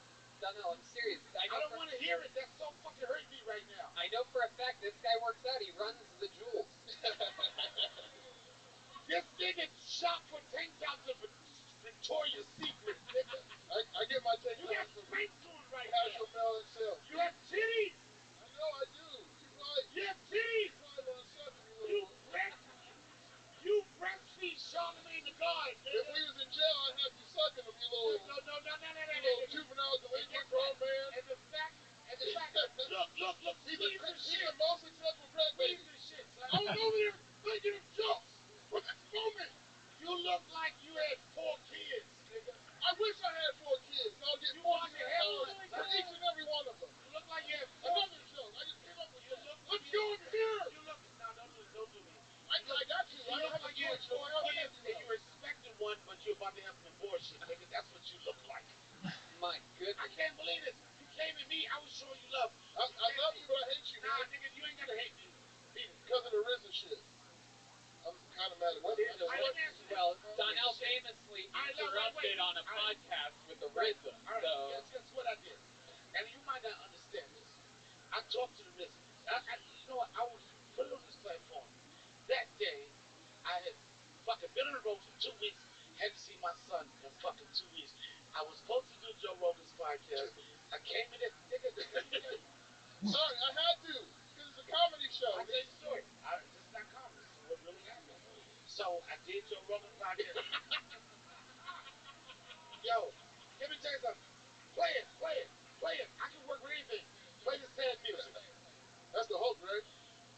I'm serious. I don't want to hear it. That's so fucking hurting me right now. I know for a fact this guy works out. He runs the Jewels. This nigga shop for tank tops at Victoria's Secret, nigga. I get my tank You got tops from strength to it right National now. Mail Excel. You have titties. I know I do. You have titties. You probably want to suck me, You breastfeed Charlamagne the God, nigga. If we was in jail, I'd have you sucking them, you little juvenile delinquent grown man. And the fact, look, He's the most successful crack baby. shit, I was over there thinking of jokes for this moment. You look like you had 4 kids, nigga. I wish I had 4 kids. I'll get 4 years for each and every one of them. You look like you had 4 Another joke. I just came up with that. Let's go over here. Don't do me. I got you. I don't have a choice. You look like kids and you expected one, but you're about to have an abortion, nigga. That's what you look like. My goodness. I can't believe this. You came at me. I was showing you love. I love you, but I hate you, man. Nah, nigga, you ain't gotta hate me. Because of the RZA shit. I'm kind of mad about it. Well, Donnell famously interrupted on a podcast with the RZA. All right, guess what I did? And you might not understand this. I talked to the RZA. You know what? I was put it on this platform. That day, I had fucking been on the road for 2 weeks, hadn't seen my son in fucking 2 weeks. I was supposed to do Joe Rogan's podcast. I came in there, nigga. Sorry, I had to. Because it's a comedy show. I'll tell you the story. This is not comedy. This is what really happened. So, I did Joe Rogan's podcast. Yo, let me tell you something. Play it. I can work with anything. Play the sad music. That's the hook, right?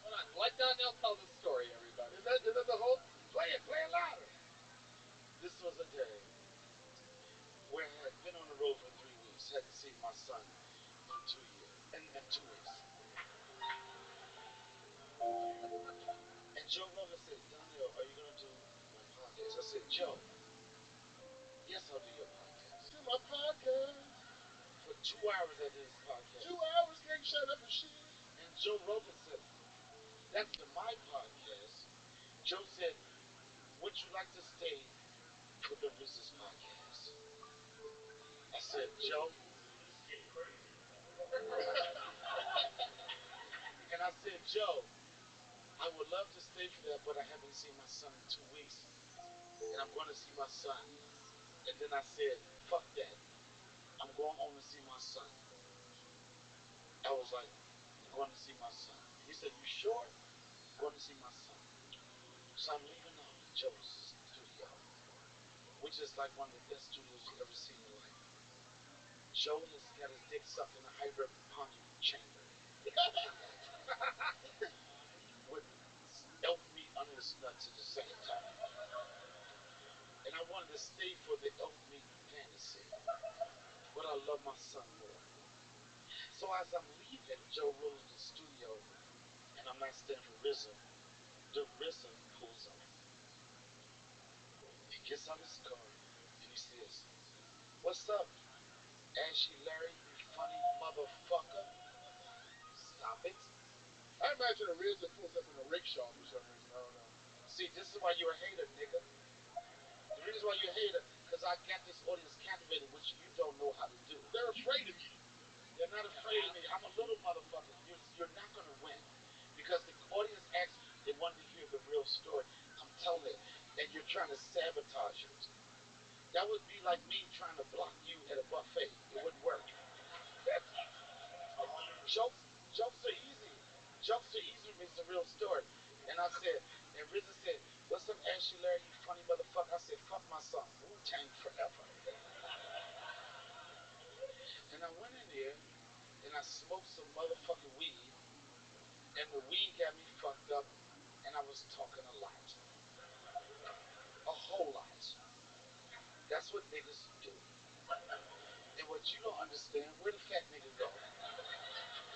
Hold on. Let Donnell tell the story, everybody. Is that the hook? Play it louder. This was a day where I had been on the road for 3 weeks, hadn't seen my son in 2 years, in 2 weeks. And Joe Rogan said, Donnell, are you going to do my podcast? I said, Joe, yes, I'll do your podcast. Do my podcast. For 2 hours I did his podcast. 2 hours, can't shut up and shit. And Joe Rogan said, that's my podcast. Joe said, would you like to stay for the RZA's podcast? I said, Joe. And I said, Joe, I would love to stay for that, but I haven't seen my son in 2 weeks. And I'm going to see my son. And then I said, fuck that. I'm going home to see my son. I was like, I'm going to see my son. He said, you sure? I'm going to see my son. So I'm leaving out of Joe's studio, which is like one of the best studios you've ever seen in life. Joe has got his dick sucked in a hyperbaric chamber. With elf meat under his nuts at the same time. And I wanted to stay for the elf meat fantasy. But I love my son more. So as I'm leaving Joe Rogan's studio, and I'm not staying for RZA, the RZA pulls up. He gets out his car, and he says, up? Ashley Larry, you funny motherfucker. Stop it. I imagine a Riz that pulls up in a rickshaw for some reason. I don't know. See, this is why you're a hater, nigga. The reason why you're a hater, because I got this audience captivated, which you don't know how to do. They're afraid of you. They're not afraid of me. I'm a little motherfucker. You're not going to win. Because the audience asked, they wanted to hear the real story. I'm telling it. And you're trying to sabotage it. That would be like me trying to block you at a buffet. It wouldn't work. Jokes are easy. Jokes are easy when it's a real story. And I said, and RZA said, what's up, Ashley Larry, you funny motherfucker? I said, fuck my song. Wu-Tang forever. And I went in there, and I smoked some motherfucking weed, and the weed got me fucked up, and I was talking a lot. A whole lot. That's what niggas do. And what you don't understand, where the fat nigga go?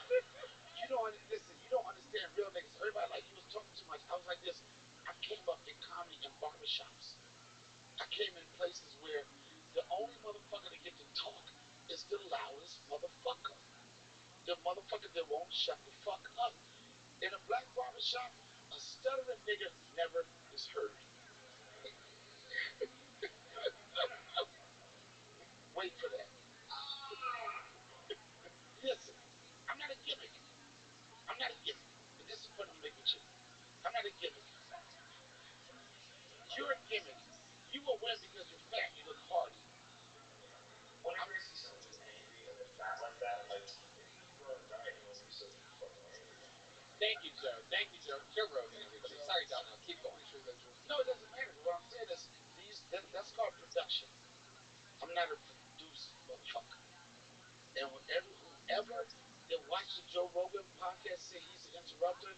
You don't listen. You don't understand real niggas. Everybody like you was talking too much. I was like this. I came up in comedy in barbershops. I came in places where the only motherfucker that get to talk is the loudest motherfucker. The motherfucker that won't shut the fuck up. In a black barbershop, a stuttering nigga never is heard. Wait for that. Listen, I'm not a gimmick. I'm not a gimmick. And this is the point I'm making with you. I'm not a gimmick. You're a gimmick. You will win because you're fat. You look hardy. Whenever I see someone who's angry and they're fat like that, like, maybe you go and die and you won't be so fucking angry. Thank you, Joe. Thank you, Joe. Joe Rogan, everybody. Sorry, Donnell. Keep going. No, it doesn't matter. What I'm saying is, that's called production. I'm not a produced motherfucker. And whoever that watched the Joe Rogan podcast say he's an interrupter,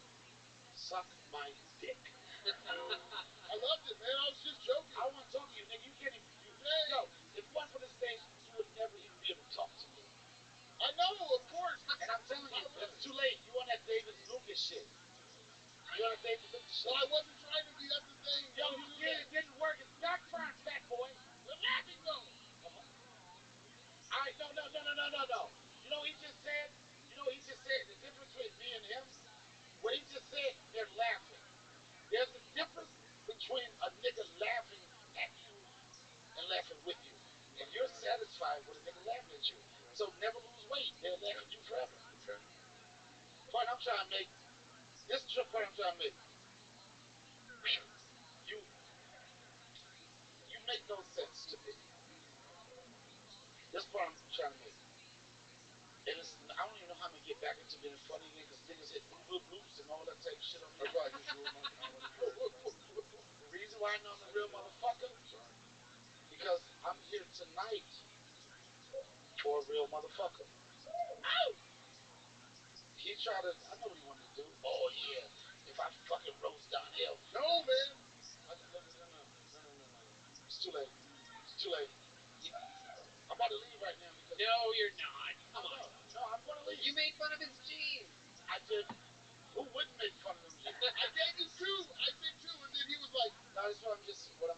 suck my dick. I loved it, man. I was just joking. I want to talk to you, nigga. You can't even. Yo, if it wasn't for this stage, you would never even be able to talk to me. I know, of course. And I'm telling you, it's too late. You on that David Lucas shit. You on that David Lucas shit. Well, I wasn't trying to be. That's the thing. Yo, you did. It didn't work. It's your turn, fat boy. You're laughing, though. All right, no. You know what he just said? You know what he just said? The difference between me and him? What he just said, they're laughing. There's a difference between a nigga laughing at you and laughing with you. And you're satisfied with a nigga laughing at you. So never lose weight. They'll laugh at you forever. Okay. Point I'm trying to make. This is the point I'm trying to make. You make no sense to me. This point I'm trying to make. And I don't even know how I'm going to get back into being funny again because niggas hit loops and all that type of shit on me. That's why I just drew my The reason why I know I'm a real motherfucker, because I'm here tonight for a real motherfucker. Ow! He tried to, I know what he wanted to do. Oh, yeah, if I fucking roast Donnell. No, man. No. It's too late. It's too late. I'm about to leave right now because. No, you're not. Come on. No, I'm going to leave. You made fun of his jeans. I did. Who wouldn't make fun of them jeans? I gave him two. I did two, and then he was like, no, that's what I'm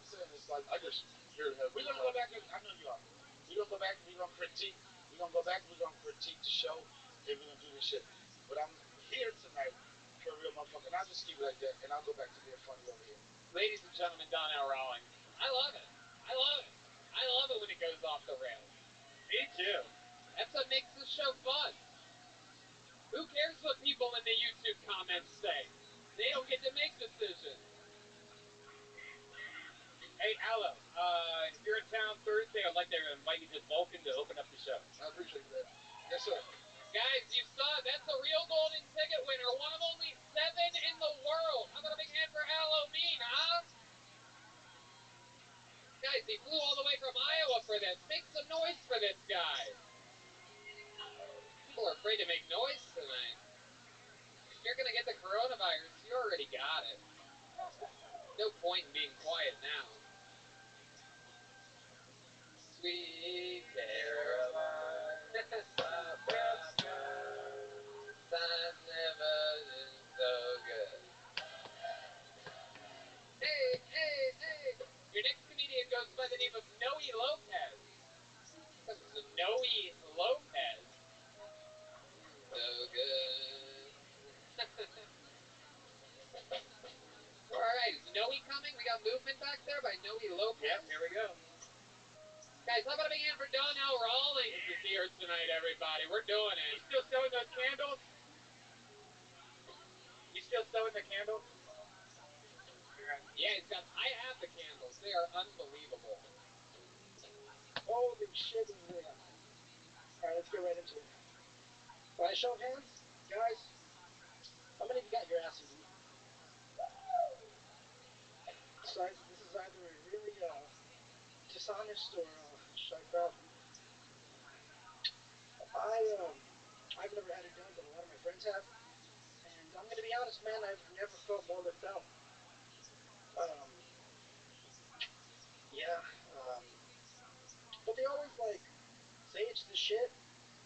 saying is like, I just here to have. We're going to go back and, I know you are. We're going to go back and we're going to critique. We're going to go back and we're going to critique the show, and we're going to do this shit. But I'm here tonight for a real motherfucker, and I'll just keep it like that, and I'll go back to being funny over here. Ladies and gentlemen, Donnell Rawlings. I love it. I love it when it goes off the rails. Me too. That's what makes this show fun. Who cares what people in the YouTube comments say? They don't get to make decisions. Hey, Aloe, if you're in town Thursday, I'd like to invite you to Vulcan to open up the show. I appreciate that. Yes, sir. Guys, you saw that's a real golden ticket winner. One of only 7 in the world. How about a big hand for Halloween, huh? Guys, he flew all the way from Iowa for this. Make some noise for this guy. People are afraid to make noise tonight. If you're going to get the coronavirus, you already got it. No point in being quiet now. Sweet Caroline, Nebraska, sun's never been so good. Hey. Your next comedian goes by the name of Noe Lopez. Because Guys, how about a big hand for Donnell Rawlings is here tonight, everybody. We're doing it. You still sewing those candles? You still sewing the candles? Yeah, I have the candles. They are unbelievable. Holy shit, this is really hot. Alright, let's get right into it. By a show of hands, guys, how many of you got your ass eaten? So this is either a really dishonest or shy crowd. I've never had it done, but a lot of my friends have. And I'm gonna be honest, man, I've never felt more left out. Yeah. But they always like say it's the shit,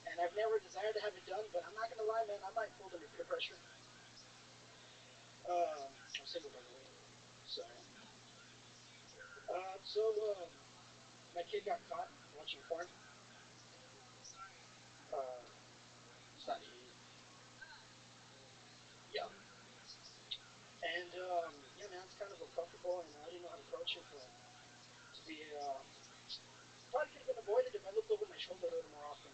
and I've never desired to have it done. But I'm not gonna lie, man, I might fold under peer pressure. I'm single, by the way. So, my kid got caught watching porn. It's not easy. Yeah. And yeah, man, it's kind of uncomfortable, and I didn't know how to approach it, but to be probably could have been avoided if I looked over my shoulder a little more often.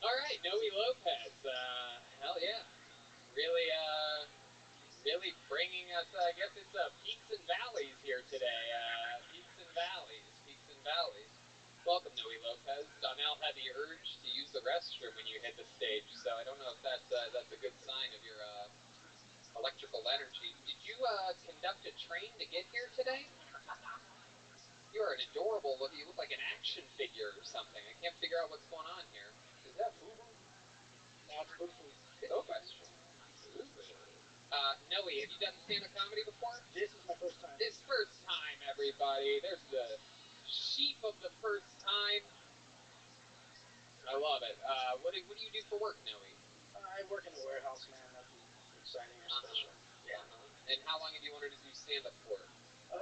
All right, Noe Lopez. Hell yeah. Really, really bringing us, I guess it's peaks and valleys here today. Peaks and valleys, peaks and valleys. Welcome, Noe Lopez. Donnell had the urge to use the restroom when you hit the stage, so I don't know if that's a good sign of your electrical energy. Did you conduct a train to get here today? You are an adorable look. You look like an action figure or something. I can't figure out what's going on here. Is that boo-boo? No, it's boo-boo. Good question. Noe, have you done stand-up comedy before? This is my first time. This first time, everybody. There's the sheep of the first time. I love it. What do you do for work, Noe? I work in a warehouse, man. Nothing exciting or special. Yeah. And how long have you wanted to do stand-up for? A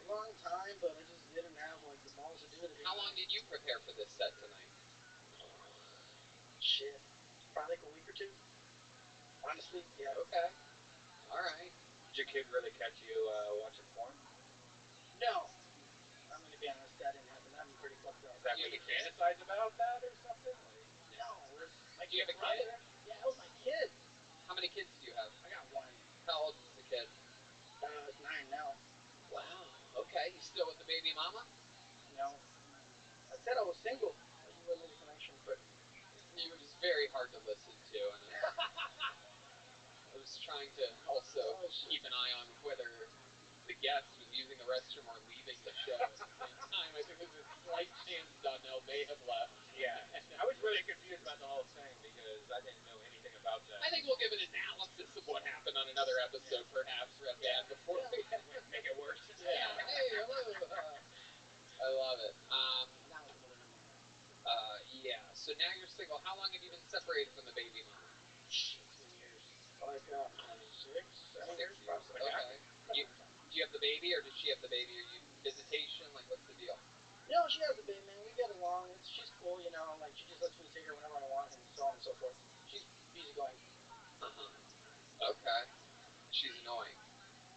long time, but I just didn't have like the balls to do it. How long did you prepare for this set tonight? Shit, probably like a week or two. Honestly, yeah. Okay. All right. Did your kid really catch you watching porn? No. I'm gonna be honest, that didn't happen. That'd be pretty fucked up. Is that what you fantasize about that or something? Like, no, it was my do you have a brother. kid? Yeah, it was my kid. How many kids do you have? I got one. How old is the kid? It's 9 now. Wow. Okay. You still with the baby mama? No. I said I was single. I just wasn't the connection, but he was very hard to listen to, and I was trying to also keep an eye on whether the guest was using the restroom or leaving the show at the same time. I think there's a slight chance Donnell may have left. Yeah. I was really confused about the whole thing because I didn't know anything about that. I think we'll give an analysis of what happened on another episode, perhaps, Red Band, before we make it worse. Yeah. Hey, hello. I love it. Now it's a little bit more. Yeah. So now you're single. How long have you been separated from the baby mama? Shit, 10 years. Like 6, 7 years, possibly. Okay. Do you have the baby, or does she have the baby? Are you visitation? Like, what's the deal? No, she has the baby, man. We get along. She's cool, you know. Like, she just lets me take her whenever I want, and so on and so forth. She's easygoing. Okay. She's annoying.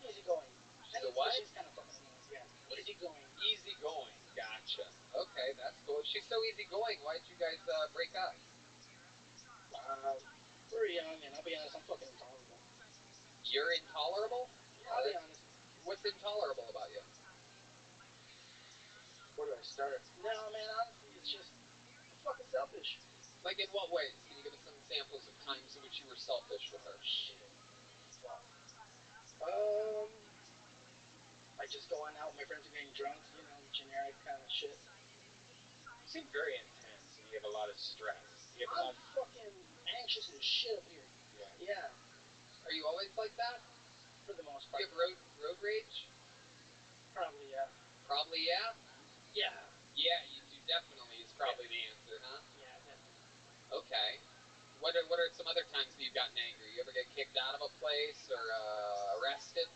Easygoing. She's a what? She's kind of fucking annoying. Yeah. Easygoing. Easygoing. Gotcha. Okay, that's cool. If she's so easygoing, why did you guys break up? We're young, and I'll be honest, I'm fucking intolerable. You're intolerable? Yeah, I'll be honest. What's intolerable about you? Where do I start? No, man, honestly, it's just I'm fucking selfish. Like, in what ways? Can you give us some examples of times in which you were selfish with her? Shit. Fuck. Like just going out with my friends and getting drunk, you know, generic kind of shit. You seem very intense, and you have a lot of stress. I'm fucking anxious as shit up here. Yeah. Are you always like that? For the most part. Do you have road rage? Probably, yeah. Probably, yeah? Yeah. Yeah, you do definitely is probably the answer, huh? Yeah, definitely. Okay. What are some other times that you've gotten angry? You ever get kicked out of a place or arrested?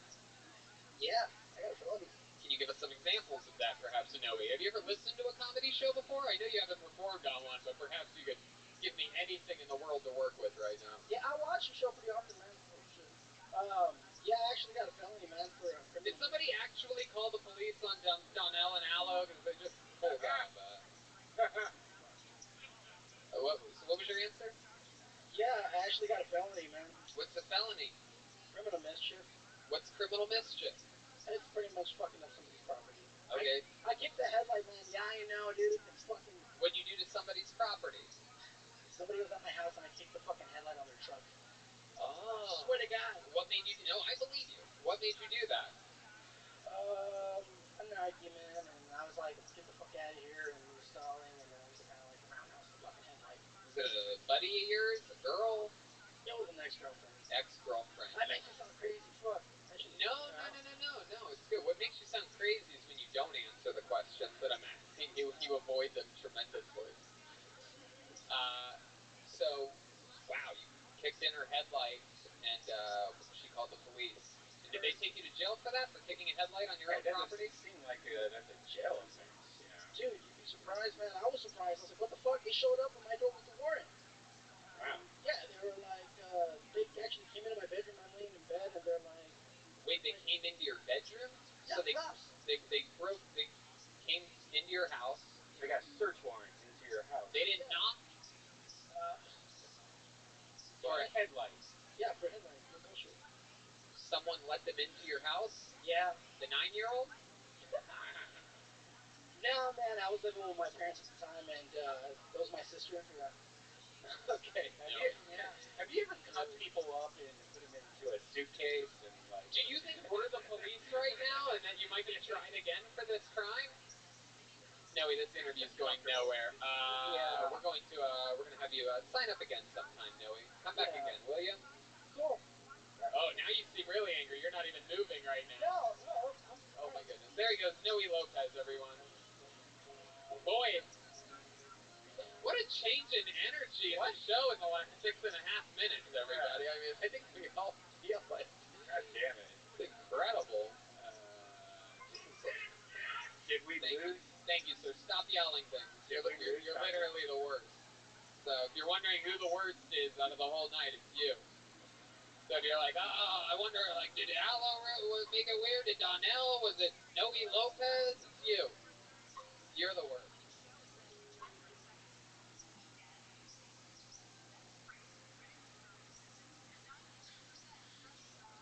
Yeah, I got a felony. Can you give us some examples of that, perhaps, Noe? Have you ever listened to a comedy show before? I know you haven't performed on one, but perhaps you could give me anything in the world to work with right now. Yeah, I watch the show pretty often, man. Oh, shit. Yeah, I actually got a felony, man, for a criminal. Did somebody actually call the criminal mischief. It's pretty much fucking up somebody's property. Okay. I kicked the headlight, man. Yeah, I know, dude. It's fucking. What'd you do to somebody's property? Somebody was at my house and I kicked the fucking headlight on their truck. Oh. Swear to God. What made you? No, I believe you. What made you do that? An argument, and I was like, let's get the fuck out of here, and we were stalling, and then we kind of like roundhouse the fucking headlight. Was it a buddy of yours? A girl? It was an ex-girlfriend. Ex-girlfriend. That makes you sound crazy. Fuck. No. It's good. What makes you sound crazy is when you don't answer the questions that I'm asking you. You avoid them tremendously. So, wow, you kicked in her headlight, and she called the police. And did they take you to jail for that, for kicking a headlight on your own property? It seemed like that's a jail offense, you know. Dude, you'd be surprised, man. I was surprised. I was like, what the fuck? They showed up and my door was the warrant. Wow. Yeah, they were like, they actually came into my bedroom. I'm laying in bed, and they're like... Wait, they came into your bedroom? Yeah, so they came into your house. They got a search warrant into your house. They didn't knock? For a headlight. Yeah, for a headlight. No bullshit. Someone let them into your house? Yeah. The 9-year-old? No, man, I was living with my parents at the time, and that was my sister. Yeah. Okay. Have you ever cut people up and put them into a suitcase and like? Do you think we're the police right now, and that you might get tried again for this crime? No, this interview's going nowhere. We're going to have you sign up again sometime, Noe. Come back again, will you? Cool. Oh, now you seem really angry. You're not even moving right now. No. Oh my goodness. There he goes, Noe Lopez, everyone. Boy, what a change in energy in the show in the last 6.5 minutes, everybody. I mean, I think we all feel it. God damn it. It's incredible. Did we lose? Thank you, sir. Stop yelling things. You're literally the worst. So if you're wondering who the worst is out of the whole night, it's you. So if you're like, I wonder, like, did Allo make it weird? Did Donnell? Was it Noe Lopez? It's you. You're the worst.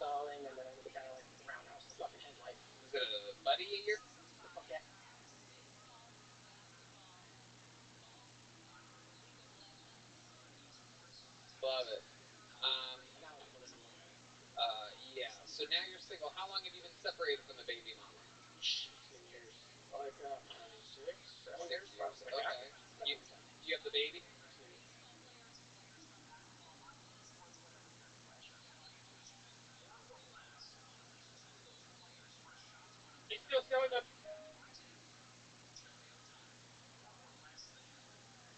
Stalling, and then we kind of like roundhouse the fucking headlight. Was it a buddy of yours? The fuck out. Love it. Now I'm living with one. Yeah. So now you're single. How long have you been separated from the baby mama? 10 years. Like, 6, 7 years. Okay. Do you have the baby? He's still selling the.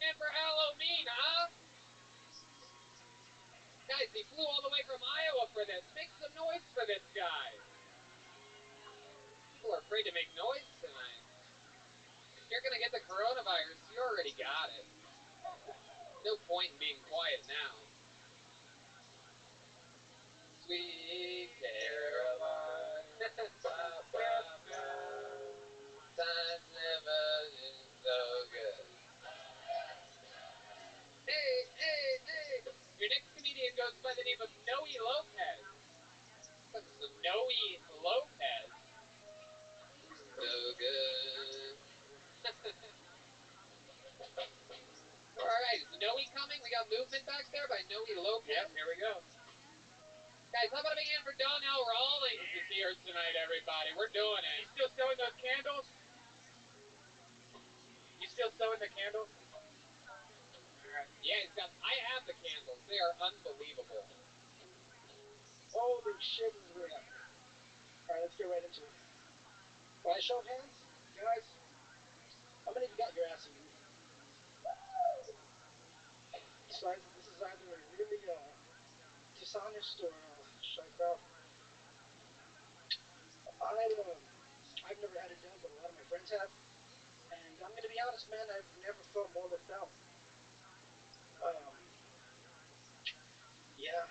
And for Halloween, huh? Guys, he flew all the way from Iowa for this. Make some noise for this guy. People are afraid to make noise tonight. If you're gonna get the coronavirus, you already got it. No point in being quiet now. Sweet Caroline. Times never been so good. Hey. Your next comedian goes by the name of Noe Lopez. Noe Lopez. So good. Alright, is Noe coming? We got movement back there by Noe Lopez. Yep, here we go. Guys, how about a big hand for Donnell Rawlings is here tonight, everybody. We're doing it. You still selling those candles? You still selling the candles? Alright. Yeah, I have the candles. They are unbelievable. Holy shit, this is really happening. Alright, let's get right into it. By a show of hands, guys, how many of you got your ass eaten? So this is either really dishonest or should I proud? I've never had it done, but a lot of my friends have. And I'm gonna be honest, man, I've never felt more left out. Yeah.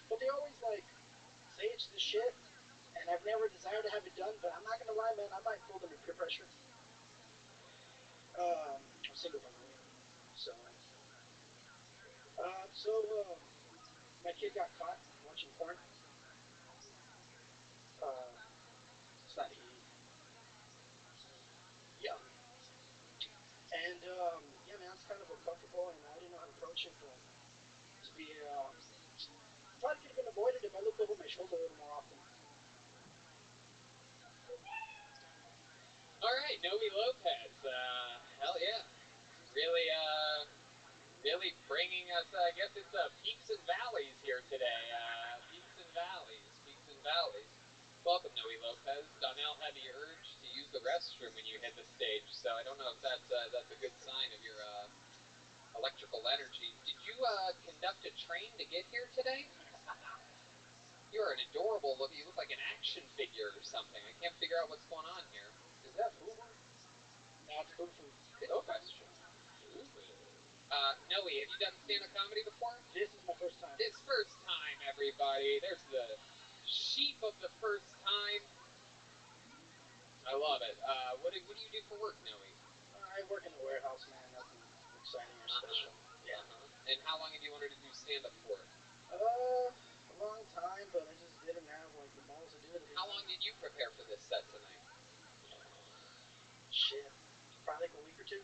But they always like say it's the shit, and I've never desired to have it done. But I'm not gonna lie, man, I might fold under peer pressure. I'm single, by the way. So, my kid got caught watching porn. my shoulder a little more often. All right, Noe Lopez. Hell yeah, really, really bringing us. I guess it's peaks and valleys here today. Peaks and valleys, peaks and valleys. Welcome, Noe Lopez. Donnell had the urge to use the restroom when you hit the stage, so I don't know if that's a good sign of your electrical energy. Did you conduct a train to get here today? You're an adorable look. You look like an action figure or something. I can't figure out what's going on here. Is that boo-boo? No, it's boo-boo. Good question. Noe, have you done stand-up comedy before? This is my first time. This first time, everybody. There's the sheep of the first time. I love it. What do you do for work, Noe? I work in the warehouse, man. Nothing exciting or special. Yeah. And how long have you wanted to do stand-up for? A long time, but I just didn't have like the balls to do it. How long did you prepare for this set tonight? Shit, probably like a week or two.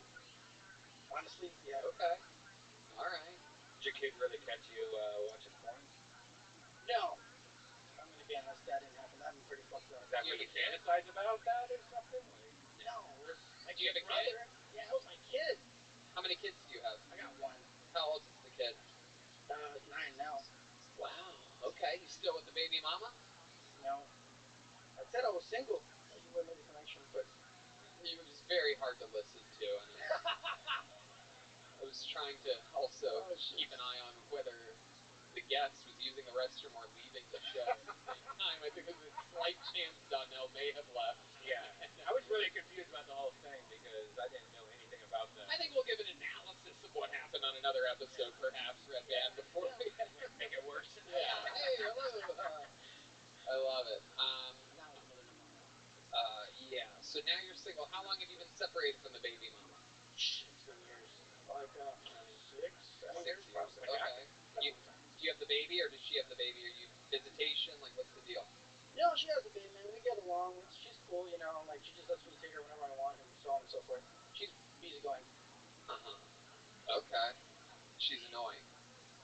Honestly, yeah. Okay. All right. Did your kid really catch you watching porn? No. I'm gonna be honest, that didn't happen. That'd be pretty fucked up. Is that what you fantasize about that or something? Like, no, it was my do you have a brother. kid? Yeah, it was my kid. How many kids do you have? I got one. How old is the kid? 9 now. Wow. Okay. You still with the baby mama? No. I said I was single. You wouldn't make the connection, but it was very hard to listen to, and I was trying to also keep an eye on whether the guest was using the restroom or leaving the show at the same time. I think there's a slight chance Donnell may have left. Yeah. I was really confused about the whole thing because I didn't know anything about that. I think we'll give an analysis of what happened on another episode, perhaps, Red Band, before we make it worse. Yeah. Hey, hello. I love it. Yeah. So now you're single. How long have you been separated from the baby mama? Shit, 2 years. Like 6, 7 years. Probably. Okay. Do you have the baby, or does she have the baby? Are you visitation? Like, what's the deal? No, she has a baby, man. We get along. She's cool, you know. Like, she just lets me take her whenever I want, and so on and so forth. She's easygoing. Okay. She's annoying.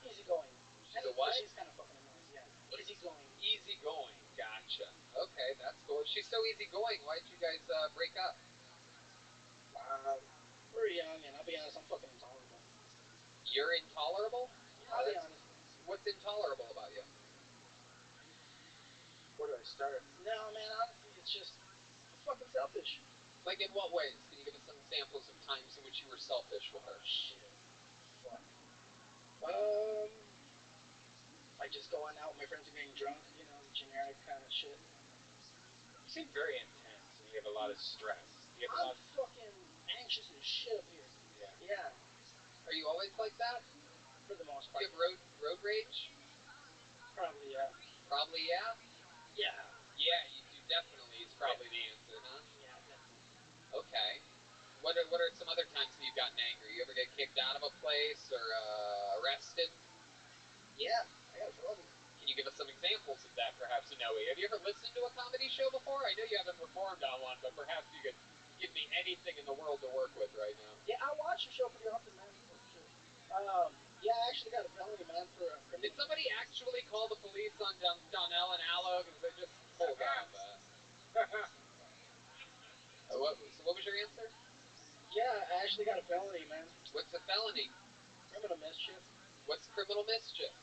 Easygoing. She's a what? She's kind of fucking annoying. Yeah. Easygoing. Easygoing. Gotcha. Okay, that's cool. She's so easygoing. Why'd you guys break up? We're young, and I'll be honest, I'm fucking intolerable. You're intolerable? Yeah, I'll be honest. What's intolerable about you? Where do I start? No, man, honestly, it's just fucking selfish. Like, in what ways? Can you give us some examples of times in which you were selfish with her? Shit. Fuck. Like just going out with my friends and getting drunk, you know, generic kind of shit. You seem very intense, and you have a lot of stress. I'm fucking anxious as shit up here. Yeah. Are you always like that? For the most part. Do you have road rage? Probably, yeah. Probably, yeah? Yeah. Yeah, you do definitely is probably the answer, huh? Yeah, definitely. Okay. What are some other times that you've gotten angry? You ever get kicked out of a place or arrested? Yeah, I got a felony. Can you give us some examples of that, perhaps, Noe? Have you ever listened to a comedy show before? I know you haven't performed on one, but perhaps you could give me anything in the world to work with right now. Yeah, I watch the show pretty often, man. Yeah, I actually got a felony, man, for a criminal. Did somebody actually call the police on Donnell and Aloe? Because they just pulled out that. What was your answer? Yeah, I actually got a felony, man. What's a felony? Criminal mischief. What's criminal mischief?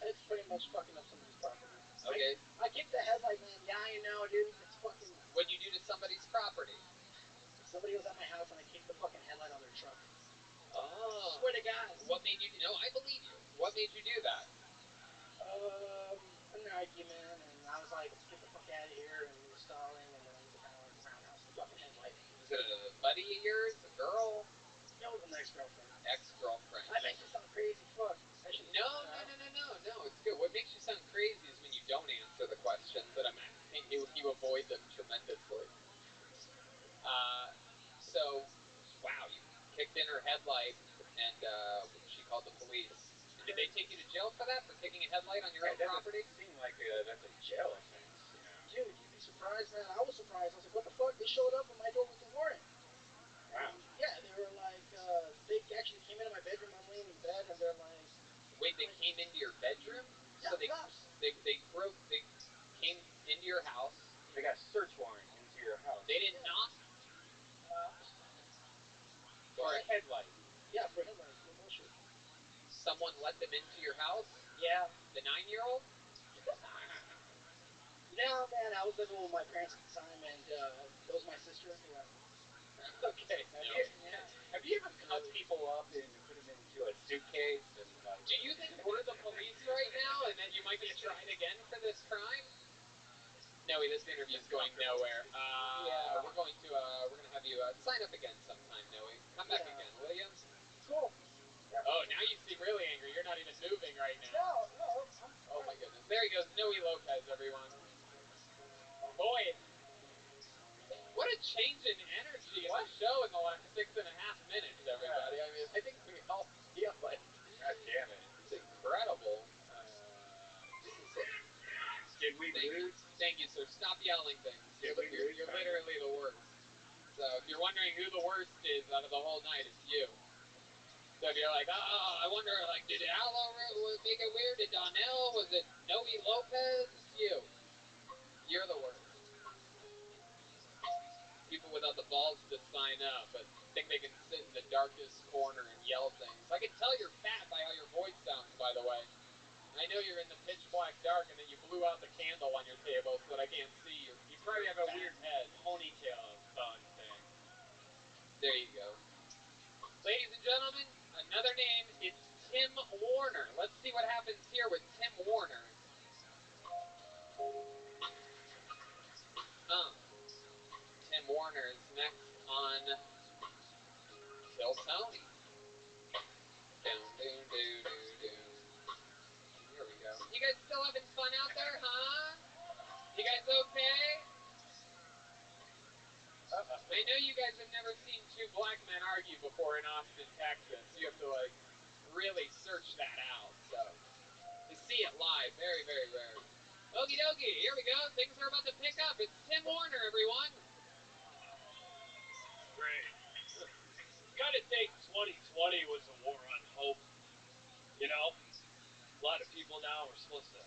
It's pretty much fucking up somebody's property. Okay. I kicked the headlight, man. Yeah, I know, dude. It's fucking... What'd you do to somebody's property? Somebody was at my house and I kicked the fucking headlight on their truck. Oh. Swear to God. What made you... No, I believe you. What made you do that? An argument, and I was like, let's get the fuck out of here, and we were stalling, and then we kind of like roundhouse the fucking headlight. Was it a buddy of yours? A girl? It was an ex-girlfriend. Ex-girlfriend. That makes you sound crazy. Fuck. No, it's good. What makes you sound crazy is when you don't answer the questions that I'm asking. You avoid them tremendously. So, wow, you kicked in her headlight, and she called the police. And did they take you to jail for that, for kicking a headlight on your own property? It seemed like that's a jail offense, you know? Dude, you'd be surprised, man. I was surprised. I was like, what the fuck? They showed up on my door with a warrant. Wow. Yeah, they were like, they actually came into my bedroom. I'm laying in bed, and they're like... Wait, they came into your bedroom? Yeah, so they cops. They broke... into your house? Yeah. The 9-year-old? No, man, I was living with my parents at the time, and that was my sister. Yeah. Okay. Have you ever cut people up and put them into a suitcase and like? Do you think we're the police right now, and that you might be tried again for this crime? Noe, this interview's going nowhere. Yeah. We're gonna have you sign up again sometime, Noe. Come back again, will you? Cool. Yeah. Oh, now you seem really angry. You're not even moving right now. No. Oh my goodness. There he goes, Noe Lopez, everyone. Boy, what a change in energy in the show in the last 6.5 minutes, everybody. I mean, I think we all feel it. God damn it. It's incredible. Did we lose? Thank you, sir. Stop yelling things. You're literally the worst. So if you're wondering who the worst is out of the whole night, it's you. So if you're like, I wonder, like, did Allo make it weird? Did Donnell? Was it Noe Lopez? It's you. You're the worst. People without the balls to sign up, but think they can sit in the darkest corner and yell things. I can tell you're fat by how your voice sounds, by the way. I know you're in the pitch black dark and that you blew out the candle on your table so that I can't see you. You probably have a weird head. Ponytail bun thing. There you go. Ladies and gentlemen, another name, it's Tim Warner. Let's see what happens here with Tim Warner. Tim Warner is next on Kill Tony. Here we go. You guys still having fun out there, huh? You guys okay? I know you guys have never seen two black men argue before in Austin, Texas. You have to, like, really search that out. So, to see it live, very, very rare. Okie dokie, here we go. Things are about to pick up. It's Tim Warner, everyone. Great. Gotta think 2020 was a war on hope. You know? A lot of people now are supposed to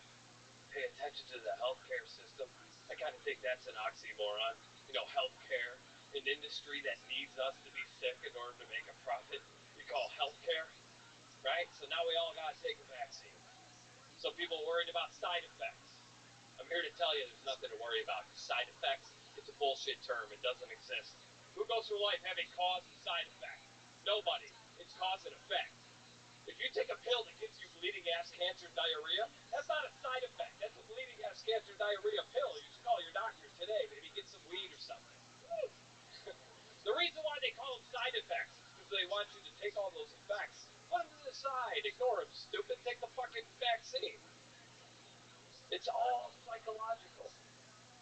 pay attention to the healthcare system. I kind of think that's an oxymoron. You know, healthcare, an industry that needs us to be sick in order to make a profit, we call healthcare, right? So now we all got to take a vaccine. So people worried about side effects. I'm here to tell you there's nothing to worry about. Side effects, it's a bullshit term. It doesn't exist. Who goes through life having cause and side effect? Nobody. It's cause and effect. If you take a pill that gives you bleeding gas, cancer, diarrhea, that's not a side effect. That's a bleeding gas, cancer, diarrhea pill. You should call your doctor today. Maybe get some weed or something. The reason why they call them side effects is because they want you to take all those effects, put them to the side, ignore them, stupid, take the fucking vaccine. It's all psychological.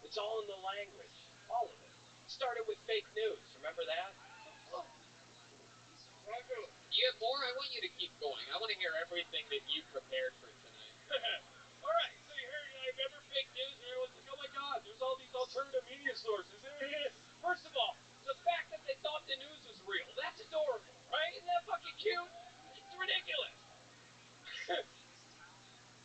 It's all in the language. All of it. It started with fake news. Remember that? You have more? I want you to keep going. I want to hear everything that you prepared for tonight. All right, so you heard, I remember fake news, and everyone's like, oh my god, there's all these alternative media sources. First of all, the fact that they thought the news was real, that's adorable, right? Isn't that fucking cute? It's ridiculous.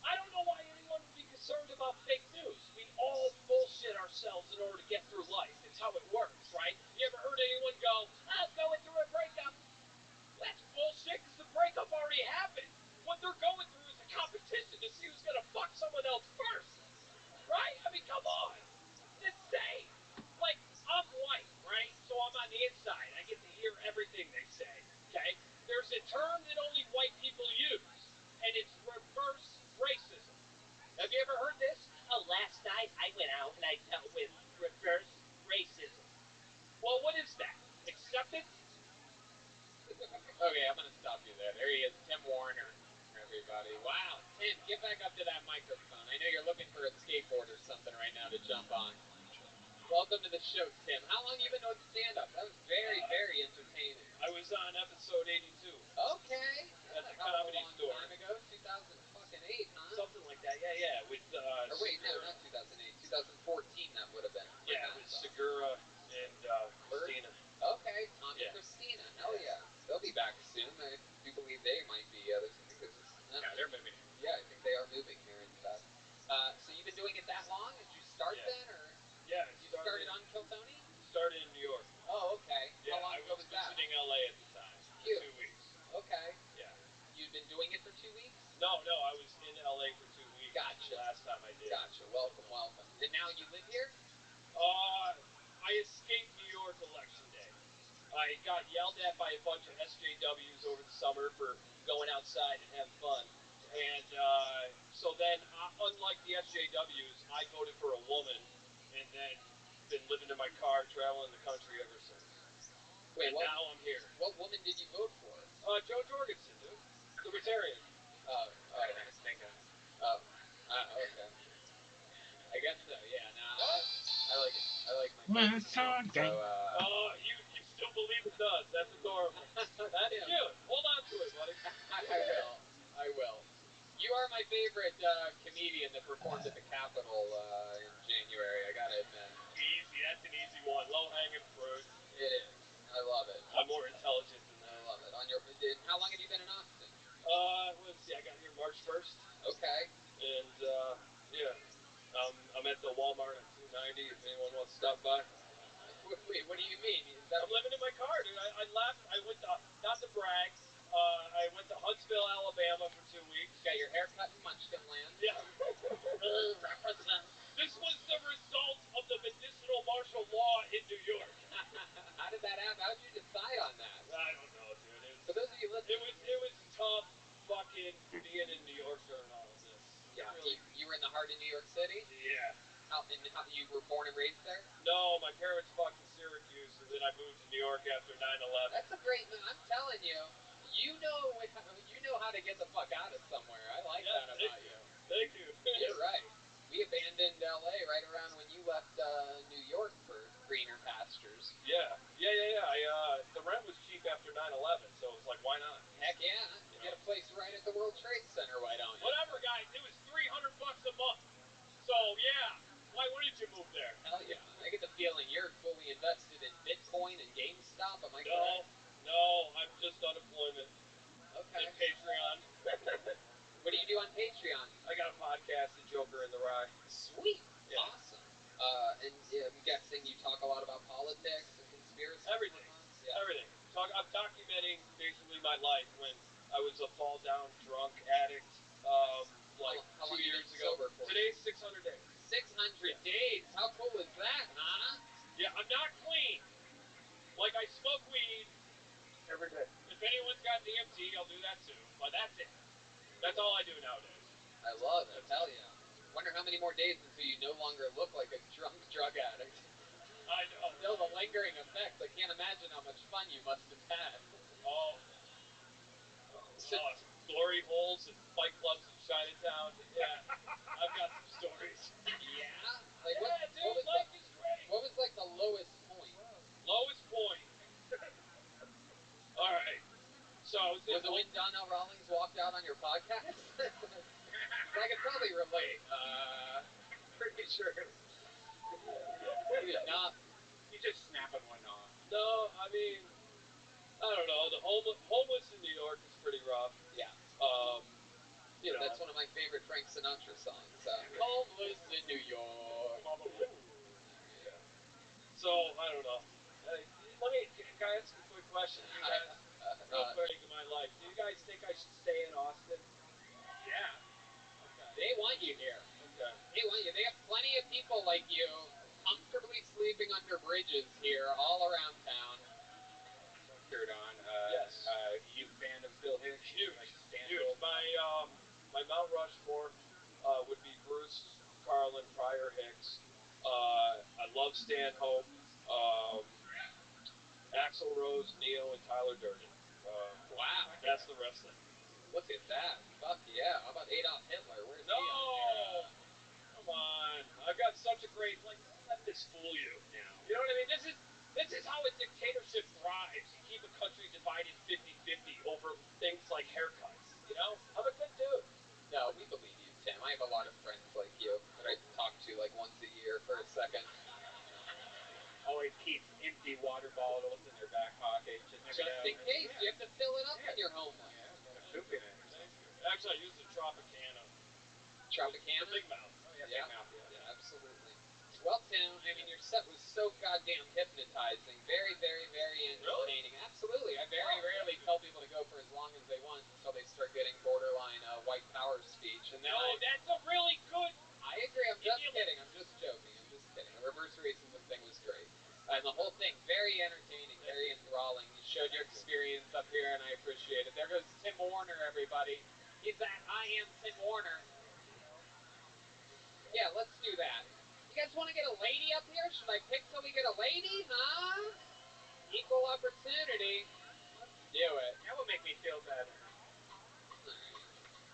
I don't know why anyone would be concerned about fake news. We all bullshit ourselves in order to get through life. It's how it works, right? You ever heard anyone go, I'm going through a breakup? That's bullshit because the breakup already happened. What they're going through is a competition to see who's going to fuck someone else first. Right? I mean, come on. It's insane. Like, I'm white, right? So I'm on the inside. I get to hear everything they say, okay? There's a term that only white people use, and it's reverse racism. Have you ever heard this? Oh, last night I went out and I dealt with reverse racism. Well, what is that? Acceptance? Okay, I'm going to stop you there. There he is, Tim Warner, everybody. Wow, Tim, get back up to that microphone. I know you're looking for a skateboard or something right now to jump on. Welcome to the show, Tim. How long have you been doing stand-up? That was very, very entertaining. I was on episode 82. Okay. At the Comedy Store. Time ago, 2008, huh? Something like that, yeah. With, or wait, no, not 2008. 2014 that would have been. Yeah, with Segura and Christina. Okay, Tom and Christina. Hell yeah. They'll be back soon. I do believe they might be. I think this is... they're moving. Yeah, I think they are moving here and stuff. So you've been doing it that long? Did you start then, or... Yeah, you started on Kill Tony? Started in New York. Oh, okay. Yeah, How long ago was that? visiting LA at the time. Cute. 2 weeks. Okay. Yeah. You've been doing it for 2 weeks? No, I got yelled at by a bunch of SJWs over the summer for going outside and having fun. And so then, unlike the SJWs, I voted for a woman and then been living in my car, traveling the country ever since. Wait, and now I'm here. What woman did you vote for? Joe Jorgensen, dude. Libertarian. Oh, nice thinking. Oh, okay. I guess so. Yeah. No, I like it. I like my. Well, it's on. So, you still believe it does? That's adorable. That's cute. Hold on to it, buddy. I will. You are my favorite comedian that performed at the Capitol in January. I gotta admit. Easy. That's an easy one. Low hanging fruit. It is. I love it. I'm more intelligent than that. I love it. How long have you been in Austin? Let's see. I got here March 1st. Okay. And yeah, I'm at the Walmart on 290. If anyone wants to stop by. Wait, what do you mean? I'm living in my car, dude. I left. I went to, not to brag, I went to Huntsville, Alabama for 2 weeks. Got your hair cut in Munchkinland. Yeah. Represent. This was the result of the medicinal martial law in New York. How did that happen? How did you decide on that? I don't know, dude. For those of you listening, it was tough fucking being in New York during all of this. Yeah. Really. You were in the heart of New York City? Yeah. How you were born and raised there? No, my parents fucked in Syracuse, and then I moved to New York after 9/11. That's a great move. I'm telling you, you know how to get the fuck out of somewhere. I like that about you. Thank you. You're right. We abandoned LA right around when you left New York for greener pastures. Yeah. The rent was cheap after 9/11, so it was like, why not? Heck yeah. You get a place right at the World Trade Center, why don't you? Whatever, guys. It was $300 a month. So, yeah. Why wouldn't you move there? Hell yeah. I get the feeling you're fully invested in Bitcoin and GameStop. Am I correct? No, I'm just unemployment. Okay. And Patreon. What do you do on Patreon? I got a podcast, The Joker in the Rye. Sweet. Yeah. Awesome. And I'm guessing you talk a lot about politics and conspiracy. Everything. Yeah. Everything. I'm documenting basically my life when I was a fall down drunk addict. How 2 years ago. Sober for? Today's 600 days. 600 days. How cool is that, huh? Yeah, I'm not clean. Like, I smoke weed every day. If anyone's got DMT, I'll do that too. But that's it. That's all I do nowadays. I love it. Hell yeah. Wonder how many more days until you no longer look like a drunk drug addict. I know. Still the lingering effects. I can't imagine how much fun you must have had. Oh. Glory holes and fight clubs in Chinatown. Yeah. I've got some stories. Yeah? Like, yeah, dude, life is great. What was like the lowest point? Lowest point. All right. So I was it when Donnell Rawlings walked out on your podcast? I could probably relate. Pretty sure. He did not. He's just snapping one off. No, I mean, I don't know. The homeless in New York is pretty rough. Yeah. You know, that's one of my favorite Frank Sinatra songs. Homeless in New York. Yeah. So I don't know. Can I ask a quick question? You guys, real quick in my life, do you guys think I should stay in Austin? Yeah. Okay. They want you here. Okay. They want you. They have plenty of people like you comfortably sleeping under bridges here all around town. Shirt on. Yes. You a fan of Bill Hicks? Huge. Like Stan Huge. Hope? My Mount Rushmore would be Bruce, Carlin, Pryor, Hicks. I love Stan Hope. Axl Rose, Neo, and Tyler Durden. Wow. That's the wrestling. Look at that. Fuck yeah. How about Adolf Hitler? Where's he on here? Come on. I've got such a great, don't let this fool you. No. You know what I mean? This is how a dictatorship thrives. You keep a country divided 50-50 over things like haircuts. You know? I'm a good dude. No, we believe you, Tim. I have a lot of friends like you that I talk to like once a year for a second. Always keep empty water bottles in their back pocket. Just in case. Yeah. You have to fill it up when you're homeless. Yeah, got a poop in it. Actually, I use the Tropicana. Tropicana? The big mouth. Oh, yeah, big mouth. Yeah, absolutely. Well, Tim, I mean, your set was so goddamn hypnotizing. Very, very, very entertaining. Really? Absolutely. I very rarely tell people to go for as long as they want until they start getting borderline white power speech. And then that's a really good... I agree. I'm just kidding. I'm just joking. I'm just kidding. The reverse racism thing was great. And the whole thing Very entertaining, very enthralling. You showed your experience up here, and I appreciate it. There goes Tim Warner, everybody. He's at I am Tim Warner. Yeah, let's do that. You guys want to get a lady up here? Should I pick till we get a lady, huh? Equal opportunity. Let's do it. That would make me feel better.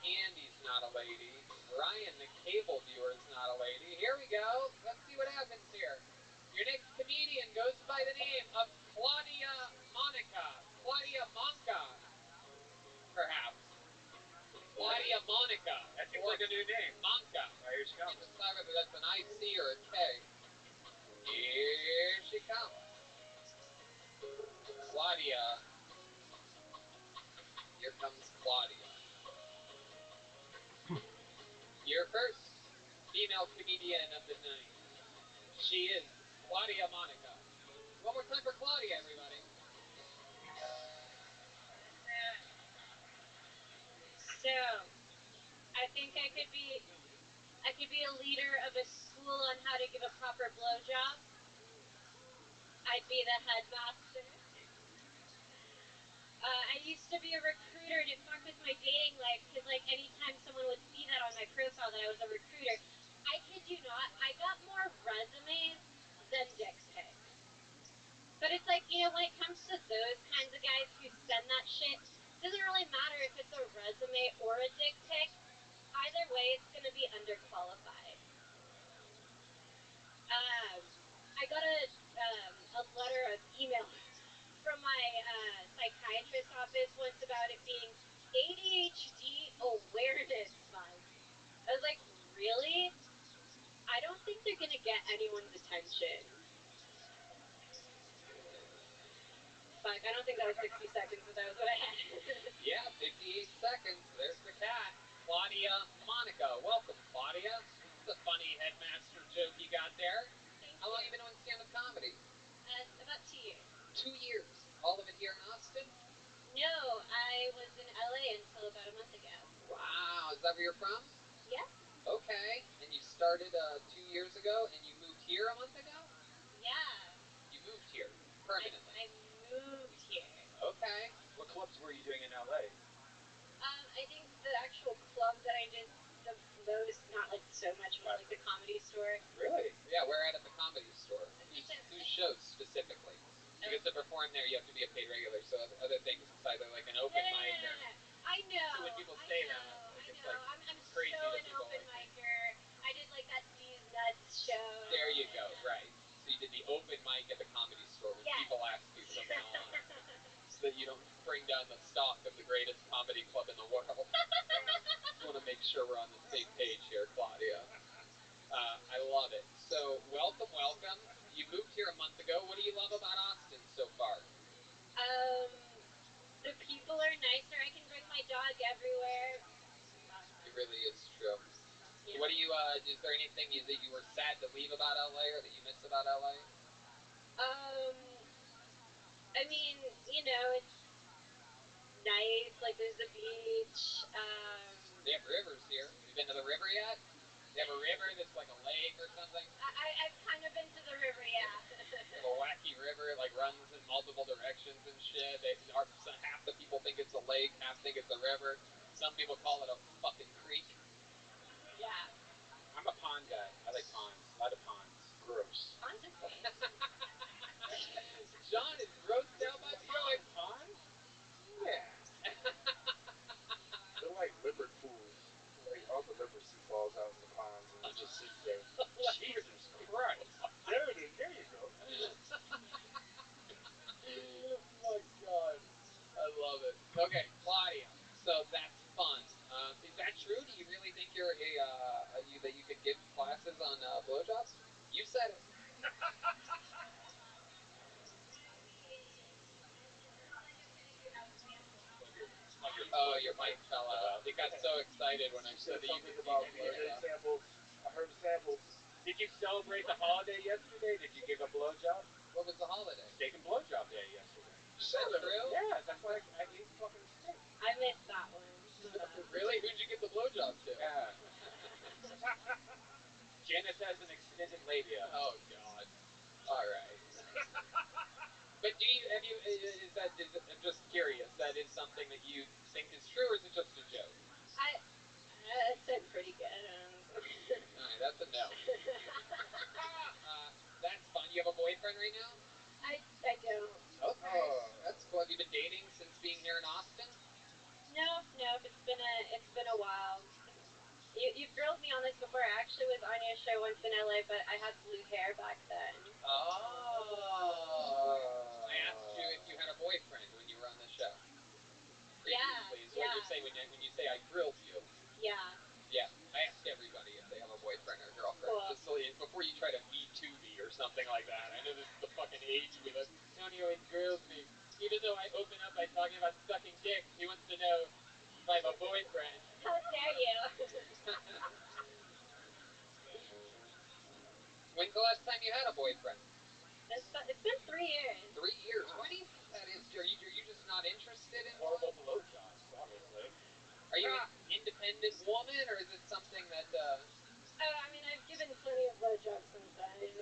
Andy's not a lady. Ryan, the cable viewer, is not a lady. Here we go. Let's see what happens here. Your next comedian goes by the name of Claudia Monica. Claudia Monca, perhaps. Claudia Monica. That seems like a new name. Monca. Here she comes. Decide whether that's an IC or a K. Here she comes. Claudia. Here comes Claudia. Your first female comedian of the night. She is Claudia Monica. One more time for Claudia, everybody. So, I think I could be a leader of a school on how to give a proper blowjob. I'd be the headmaster. I used to be a recruiter, and it fucked with my dating life because, like, anytime someone would see that on my profile that I was a recruiter, I kid you not, I got more resumes than dick pics. But it's like, you know, when it comes to those kinds of guys who send that shit, it doesn't really matter if it's a resume or a dick pic. Either way, it's going to be underqualified. I got a letter of email from my psychiatrist's office once about it being ADHD Awareness Month. I was like, really? I don't think they're going to get anyone's attention. Fuck, I don't think that was 60 seconds, but that was what I had. Yeah, 58 seconds. There's the cat. Claudia Monica. Welcome, Claudia. It's a funny headmaster joke you got there. How long have you been doing stand-up comedy? About 2 years. 2 years. All of it here in Austin? No, I was in LA until about a month ago. Wow, is that where you're from? Yeah. Okay, and you started 2 years ago, and you moved here a month ago? Yeah. You moved here permanently? I moved here. Okay. What clubs were you doing in LA? I think the actual club that I did the most, not like so much, was like the Comedy Store. Really? Yeah, we're at the Comedy Store. Whose shows specifically? Because to perform there, you have to be a paid regular. So other things, it's either like an open mic or. I know. So when people say that, like, it's like I'm crazy so to an people. open micer. I did like that D's Nuts show. There you go. Right. So you did the open mic at the Comedy Store when people ask you from now on, so that you don't bring down the stock of the greatest comedy club in the world. Just want to make sure we're on the same page here, Claudia. I love it. So welcome. You moved here a month ago. What do you love about Austin so far? The people are nicer. I can bring my dog everywhere. It really is true. Yeah. What do you? Is there anything that you were sad to leave about LA or that you miss about LA? I mean, you know, it's nice. Like, there's the beach. They have rivers here. You been to the river yet? They have a river that's like a lake or something? I've kind of been to the river, yeah. Like a wacky river, it like runs in multiple directions and shit. Half the people think it's a lake, half think it's a river. Some people call it a fucking creek. Yeah. I'm a pond guy. I like ponds. A lot of ponds. Gross. Ponds are fun. John is grossed out by ponds. You like ponds? Yeah. They're like liver pools. Like all the literacy falls out in the ponds and you just sit there. Jesus Christ. There it is. There you go. Oh my God. I love it. Okay, Claudia. So that's fun. Is that true? Do you really think you're that you could give classes on blowjobs? You said it. Oh, your mic fell out. It got so excited when I said that you could about blowjobs. samples. I heard samples. Did you celebrate the holiday yesterday? Did you give a blowjob? What was the holiday? Steak and blowjob day yesterday. Is that true? Yeah, that's why I ate fucking steak. I missed that one. Really? Who'd you give the blowjob to? Yeah. Janice has an extended labia. Oh God. All right. I'm just curious. That is something that you think is true, or is it just a joke? It sounds pretty good. All right, that's a no. That's fun. You have a boyfriend right now? I don't. Okay, that's cool. Have you been dating since being here in Austin? No. It's been a while. You've grilled me on this before. I actually was on your show once in LA, but I had blue hair back then. Oh. I asked you if you had a boyfriend when you were on the show. Previously, is what you say when you say I grilled you. Yeah. Yeah, I ask everybody if they have a boyfriend or girlfriend, cool. just so before you try to me too me or something like that. I know this is the fucking age we live. Tony always grills me, even though I open up by talking about sucking dick. He wants to know if I have a boyfriend. How dare you? When's the last time you had a boyfriend? It's been 3 years. 3 years. Why do you think that is? Are you just not interested in Horrible blowjobs, obviously. Are you an independent woman, or is it something that? Oh, I mean, I've given plenty of blowjobs sometimes.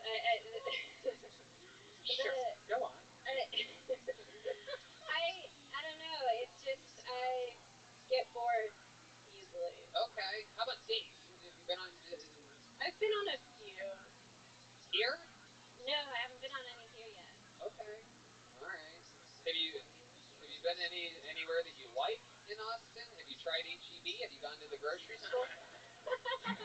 Sure. Go on. I don't know. It's just I get bored easily. Okay. How about dates? Have you been on? I've been on a few. Here? No, I haven't been on any here yet. Okay. All right. Have you been anywhere that you like in Austin? Have you tried HEB? Have you gone to the grocery store?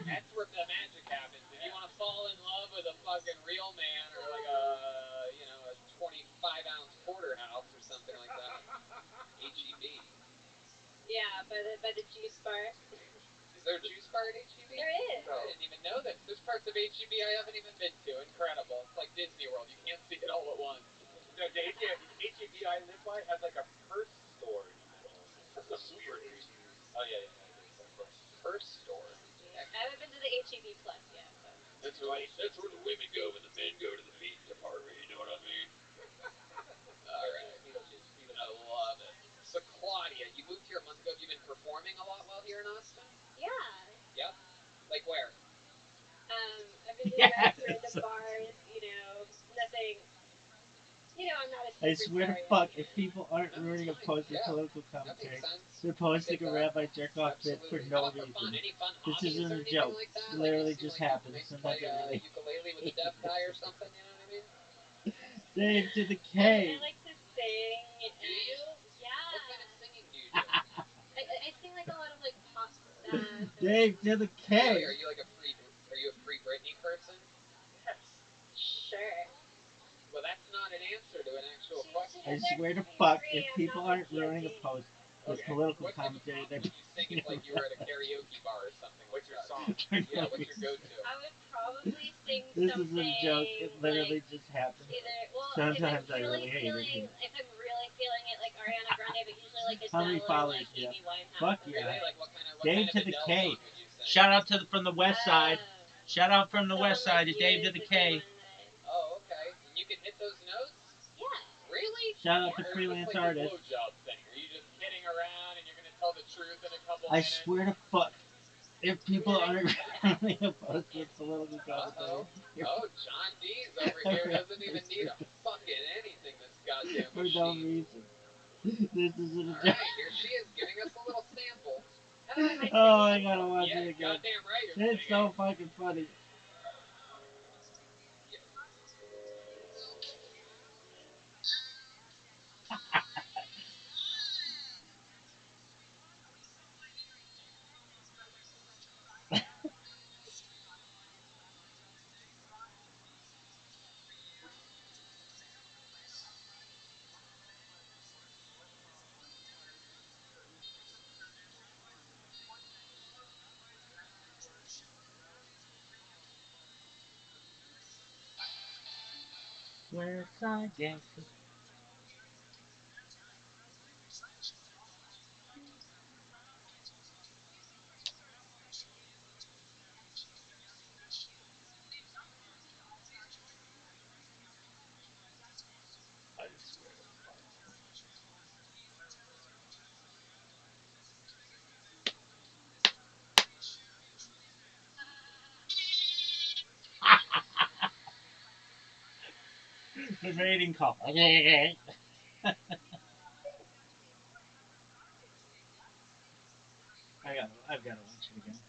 That's where the magic happens. If you want to fall in love with a fucking real man, or like a 25-ounce porterhouse or something like that, HEB. Yeah, by the juice bar. Is there a juice bar at HEB? There is. No. I didn't even know this. There's parts of HEB I haven't even been to. Incredible. It's like Disney World. You can't see it all at once. No, Dave, HEB I live by has like a purse store in the middle. That's some super juice. Oh yeah, Purse store. I haven't been to the HEB Plus yet, but. That's where the women go when the men go to the meat department. You know what I mean? All right. I love it. So Claudia, you moved here a month ago. Have you been performing a lot while here in Austin? Yeah. Yep. Like where? I've been doing random bars. Nothing. I'm not a superstar. I swear to fuck, if people aren't ruining a post with political That makes commentary, sense. they're posting a rabbi jerk off bit for no reason. Any fun This hobbies isn't or a anything joke. like that? It literally Like, just like, happens. Maybe And play really... ukulele with a deaf guy or something. You know what I mean? Dave to the K. I like to sing. Do you? Yeah. What kind of singing do you do? I sing like a lot of like pop stuff. Dave to the K. Are you like a free Britney person? Yes. Sure. Well, that's not an answer to an actual question. I swear to fuck, if people aren't ruining a post with political What type commentary, of song would you sing if like you were at a karaoke bar or something? What's your song? Yeah, what's your go-to? I would probably sing This something. isn't a joke. It literally like, just happens. Sometimes I really hate it. If I'm really feeling it, like Ariana Grande, but usually like How many Adele or followers like do you have? Amy Winehouse. Fuck yeah. Really? Like what kind of Dave to Adele the song K. would you sing? Shout out from the west side. Shout out from the west side to Dave to the K. Oh, okay. And you can hit those notes? Yeah. Really? Shout out to Or freelance is this like artists. a blowjob thing? Are you just kidding around and you're gonna tell the truth in a couple I minutes? swear to fuck, if people aren't really opposed to political commentary. Oh, John D's over here doesn't even need a fucking anything this goddamn For machine. no reason. This isn't a joke. Alright, here she is giving us a little sample. Oh, I gotta watch it again. Goddamn right you're It's so fucking funny. West Side Gangster. I swear to fuck. The mating call. I've got to watch it again.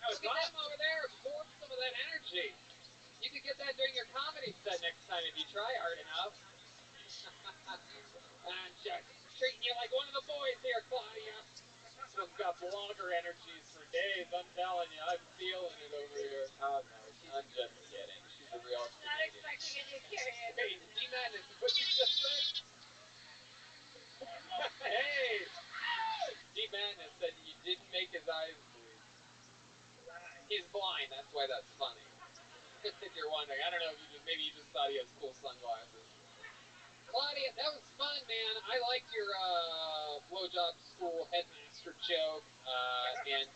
Look at them over there. Absorb some of that energy. You could get that during your comedy set next time if you try hard enough. I'm just treating you like one of the boys here, Claudia. This one's got blogger energies for days. I'm telling you, I'm feeling it over here. Oh no, I'm just kidding. She's a real Not comedian. expecting a new period. Wait, D-Madness is what you just said? Hey! D-Madness said you didn't make his eyes bleed. He's blind, that's why that's funny. If you're wondering. I don't know if maybe you just thought he has cool sunglasses. Claudia, that was fun, man. I liked your blowjob school headmaster joke, and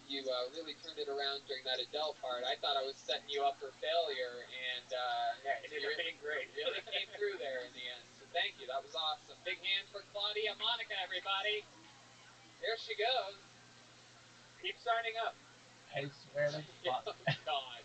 you really turned it around during that Adele part. I thought I was setting you up for failure, and yeah, it ended up being great. Really came through there in the end. So thank you. That was awesome. Big hand for Claudia Monica, everybody. There she goes. Keep signing up. I swear to Oh, fuck. God.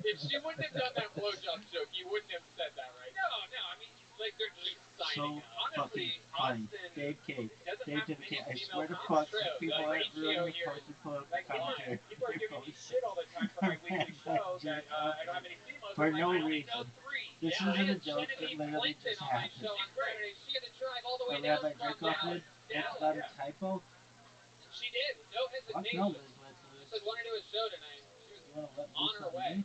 If she wouldn't have done that blowjob joke, you wouldn't have said that, right? No, I mean, like, they're just signing So up. fucking Honestly, funny. Austin Dave K. doesn't Dave have to the many K. I female swear to comics. fuck, True. people The are ratio ruining the here post is, and pull up like, the commentary. people are giving me shit all the time for my weekly show that I don't have any females. For I'm no like, I only know reason. 3. This Yeah, I isn't a had joke that Genevieve literally Clinton just on my happened. show on Saturday. She had to drive all the way What down Rabbi from Jerkoff did? It's Dallas. not a typo? And she did, with no Fuck hesitation. no, Liz Let's She Loose. said, want to do a show tonight. She was You wanna let on loose her on way. me?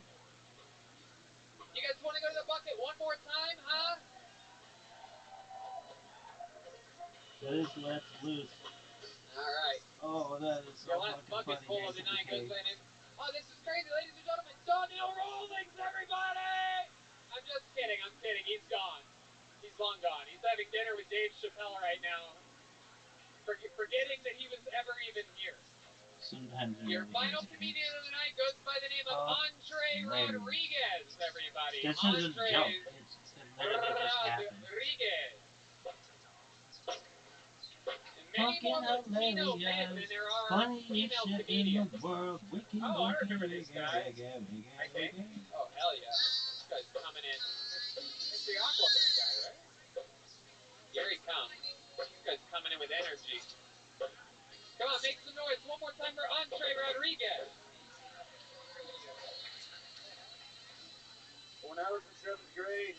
You guys want to go to the bucket one more time, huh? Liz Let's Loose. All right. Oh, that is so Your last fucking bucket funny. full of Dave the to the night goes K. by name. Oh, this is crazy, ladies and gentlemen. Daniel Rawlings, everybody! I'm just kidding. I'm kidding. He's gone. He's long gone. He's having dinner with Dave Chappelle right now, forgetting that he was ever even here. Sometimes Your final comedian of the night goes by the name of Andre Rodriguez, everybody. This isn't a joke. It literally just happened. Rodriguez. Many more Latino men than there are female comedians. In the world. Wiki, Oh, I wiki, remember this wiki, guy. wiki, wiki, I think. wiki. Oh, hell yeah. This guy's coming in. It's the Aquaman guy, right? Here he comes. This guy's coming in with energy. Come on, make some noise. One more time for Andre Rodriguez. When I was in 7th grade,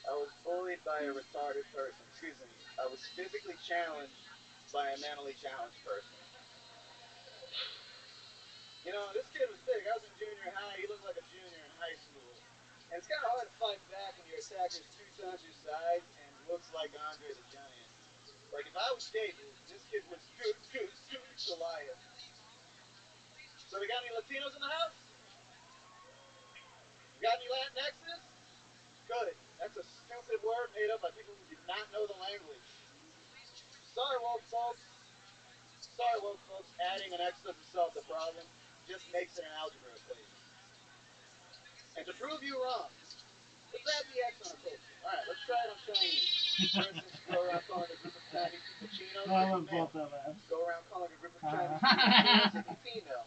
I was bullied by a retarded person. Excuse me. I was physically challenged by a mentally challenged person. You know, this kid was big. I was in junior high. He looked like a junior in high school. And it's kind of hard to fight back when your attacker's 2 times your size and looks like Andre the Giant. Like, if I was David, this kid was Goliath. So we got any Latinos in the house? We got any Latinxes? Good. That's a stupid word made up by people who do not know the language. Sorry, woke folks. Adding an extra to solve the problem just makes it an algebra equation. And to prove you wrong, let's add the X on a culture. All right, let's try it on Chinese. For instance, you go around calling a group of Chinese people chinos, they be male. Go around calling a group of Chinese people chinos, they be female.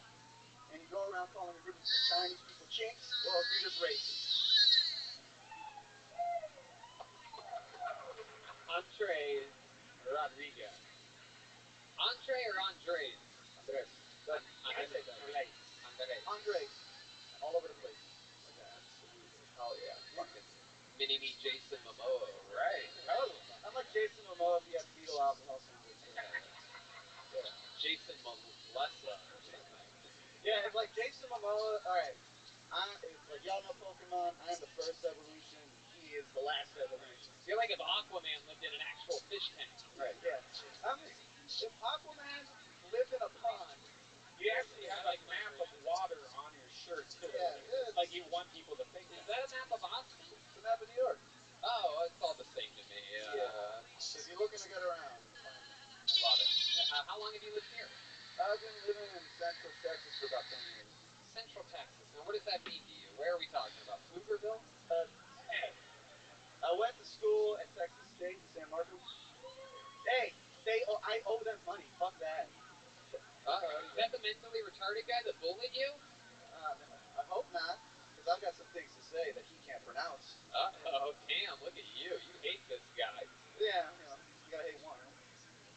And you go around calling a group of Chinese people chinks, well, you're just racist. Andre Rodriguez. Andre or Andres? Andres. I say that. Andres. All over the place. Okay, absolutely. Oh yeah, fucking mini-me Jason Momoa. Right. I'm like Jason Momoa if he had fetal alcohol samples. Yeah. Jason Molessa or something. Yeah, it's like Jason Momoa. All right. Like y'all know Pokemon. I am the first evolution. He is the last evolution. You're like if Aquaman lived in an actual fish tank. Right. Yeah. If Aquaman lived in a pond. You actually have a map of water on your shirt too. Yeah. It's like you want people to think that. Is that a map of Austin? It's a map of New York. for about 10 years. Central Texas. Now, what does that mean to you? Where are we talking about? Pflugerville? I went to school at Texas State in San Marcos. Hey, I owe them money. Fuck that. Uh-oh. Is that the mentally retarded guy that bullied you? I hope not, because I've got some things to say that he can't pronounce. Uh-oh. Damn, look at you. You hate this guy. Yeah, you gotta hate one, right?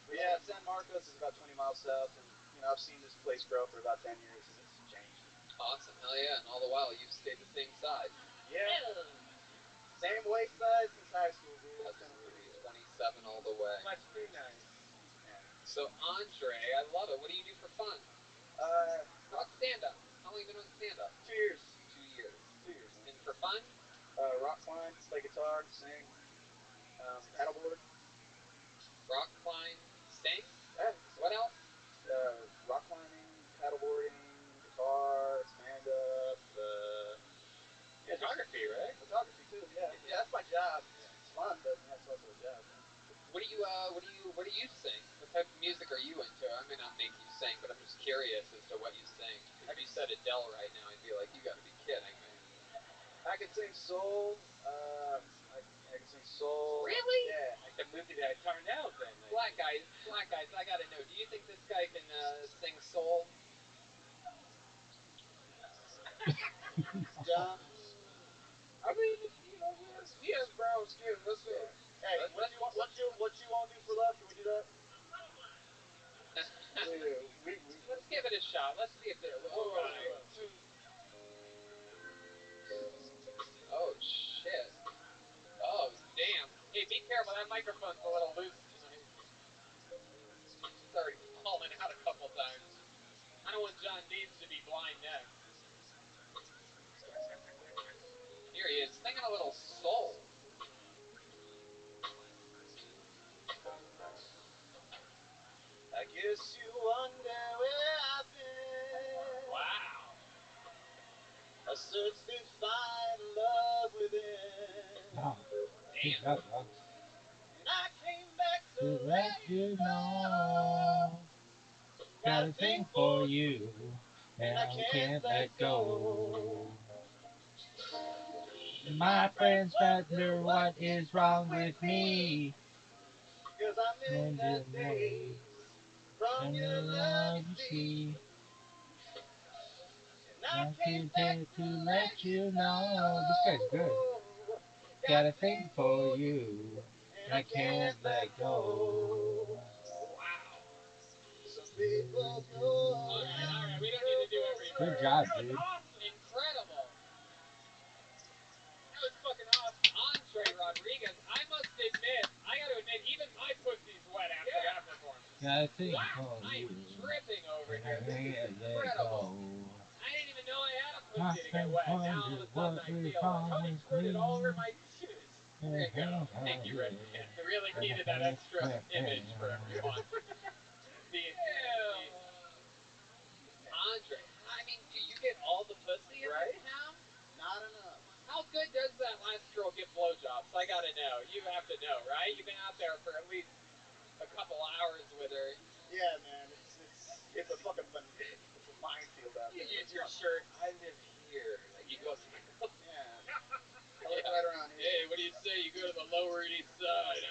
But yeah, San Marcos is about 20 miles south, and I've seen this place grow for about 10 years, and it's changed. Awesome. Hell yeah. And all the while, you've stayed the same size. Yeah. Same waist size since high school, dude. That's 327 all the way. Must be nice. Yeah. So, Andre, I love it. What do you do for fun? Rock stand-up. How long have you been doing stand-up? 2 years. 2 years. 2 years, man. And for fun? Rock climb, play guitar, sing, paddleboard. Rock climb, sing? Yeah. What else? Rock climbing, paddleboarding, guitar, stand-up, photography, right? Photography too, yeah. Yeah, that's my job. It's fun, but it's also a job. What do you sing? What type of music are you into? I may not make you sing, but I'm just curious as to what you sing. If you said Adele right now, I'd be like, you gotta be kidding me. I can sing soul. I can sing soul. Really? Yeah. Like the movie that turned out then. Black guys, I gotta know. Do you think this guy can sing soul? John? I mean, he has brown skin. Let's do it. Hey, what you want to do for love? Can we do that? Let's give it a shot. Let's see if they're. All right. Oh shit. Oh damn. Hey, be careful. That microphone's a little loose tonight. It's already fallen out a couple times. I don't want John Deeds to be blind next. Here he is, singing a little soul. I guess you wonder where I've been. Wow. I searched to find love within. Wow. Damn. And I came back to let you know. Got a thing for you, and I can't let go. My friends wonder what is wrong with me. 'Cause I'm in the daze from your love, you see. And I came back to let you know. This guy's good. Got a thing for you, and I can't let go. Wow. Some people go. Alright, we don't need to do everything. Good job, dude. Incredible. That was fucking awesome. Andre Rodriguez, I gotta admit, even my pussy's wet after that performance. Got a thing Wow, for I you, am dripping over and here. I This is can't let incredible. go. I didn't even know I had a My pussy to get friends wet. Now all wonder of a what sudden I is feel wrong it. Tony with squirted me. all over my shoes. There you go. Thank you, Red Pen. I really needed that extra image for everyone. Andre, I mean, do you get all the pussy in this town? Not enough. How good does that last girl get blowjobs? I gotta know. You have to know, right? You've been out there for at least a couple hours with her. Yeah, man, it's a fucking it's a minefield out You there. use your shirt. I live here. Like you go. Yeah. I live right around here. Hey, what do you say? You go to the Lower East Side,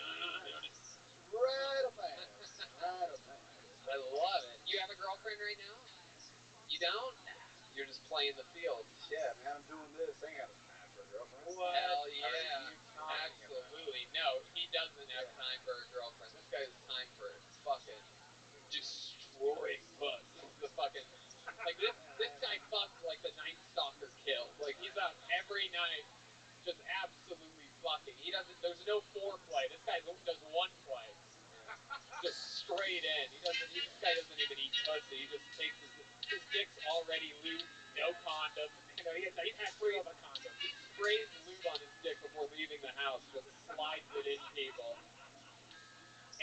Right up my ass. Right up my ass. I love it. You have a girlfriend right now? You don't? You're just playing the field. Yeah, man, I'm doing this. I ain't got time for a girlfriend. What? Hell yeah. Absolutely. No, he doesn't have time for a girlfriend. This guy has time for fucking destroying puss. This is the fucking like this guy fucks like the Night Stalker kills. Like he's out every night just absolutely fucking. He doesn't there's no foreplay. This guy does one play. Just straight in. This guy doesn't even eat pussy. He just takes his dick's already lubed, no condom. You know, he has three of a condom. He sprays lube on his dick before leaving the house, just slides it in people.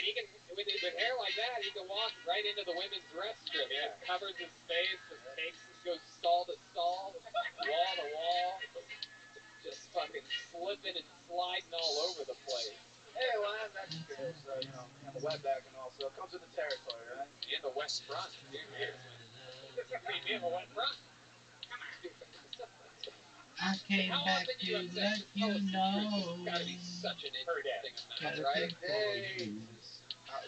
And he can, with hair like that, he can walk right into the women's restroom. He just covers his face, just goes stall to stall, wall to wall, just fucking slipping and sliding all over the place. Hey, well, I'm Mexican, so, and the wetback and all, so it comes with the territory, right? And the wet front. Here. You mean me have a wet front? Come on. I came How back often do you to have let sex? Just tell you us the truth. This know. has got to be such an interesting Got amount, a right? thing for Day, you.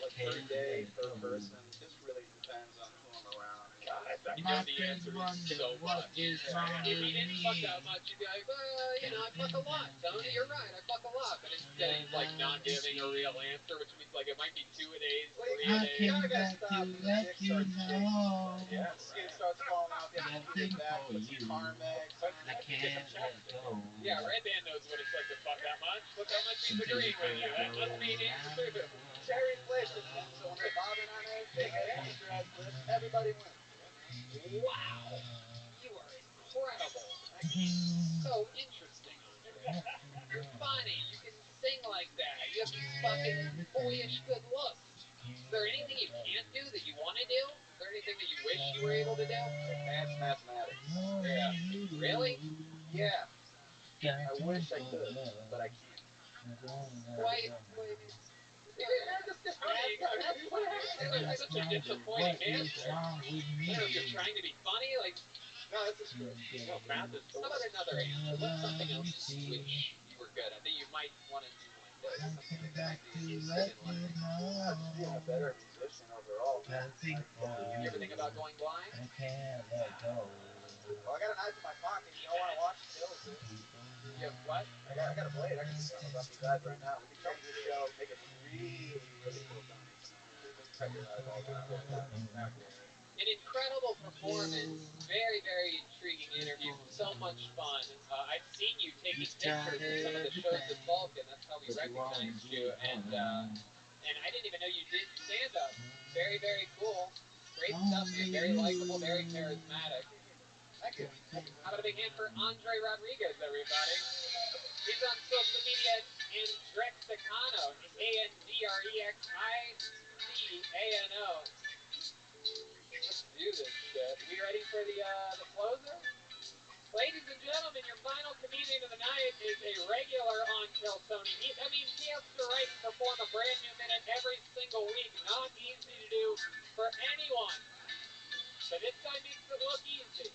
like per Can't day, let per go. person. Just really depends on who I'm around. God, I My know the friends answer wonder is so what much. is wrong If with he didn't fuck me. that much, you'd be like, you know, I fuck a lot, Tony. You're right, I fuck a lot. But instead, he's like not giving a real answer, which means like it might be 2 a days, 3 a I days. came back to let you know. Yeah, skin starts falling off. You have to peel it back, put some Carmex on I it. can't let go. Yeah, Red Band knows what it's like to fuck that much. Look how much he's agreeing with you. That must mean it's true. Cherry flips, and so when they're bobbing on it, they get moisturized lips. Everybody wins. Wow, you are incredible. So interesting, Andre. You're funny. You can sing like that. You have these fucking boyish good looks. Is there anything you can't do that you want to do? Is there anything that you wish you were able to do? Advanced mathematics. Yeah. Really? Yeah. I wish I could, but I can't. Why? Just Funny. That's such a disappointing answer. You're trying to be funny? Like, no, that's just true. no, math is. How about another answer? What's something else you wish you were good at that you might want to do one day? Something that might be interested in learning. Just being a better musician overall. You ever think about going blind? I can't let go. Well, I got a knife in my pocket. You don't want to watch the kills, dude. You have what? I got a blade. I can do something about these eyes right now. We can change this show, make it really, really cool, Tony. Just cut your eyeballs out. An incredible performance. Very, very intriguing interview. So much fun. I've seen you taking pictures of some of the shows at Vulcan. That's how we recognized you. And I didn't even know you did stand-up. Very, very cool. Great stuff. You're very likable, very charismatic. Thank you. How about a big hand for Andre Rodriguez, everybody? He's on social media at Andrexicano. Andrexicano. Let's do this shit. We ready for the closer? Ladies and gentlemen, your final comedian of the night is a regular on Kill Tony. That means he has to write and perform a brand new minute every single week. Not easy to do for anyone. But this guy makes it look easy.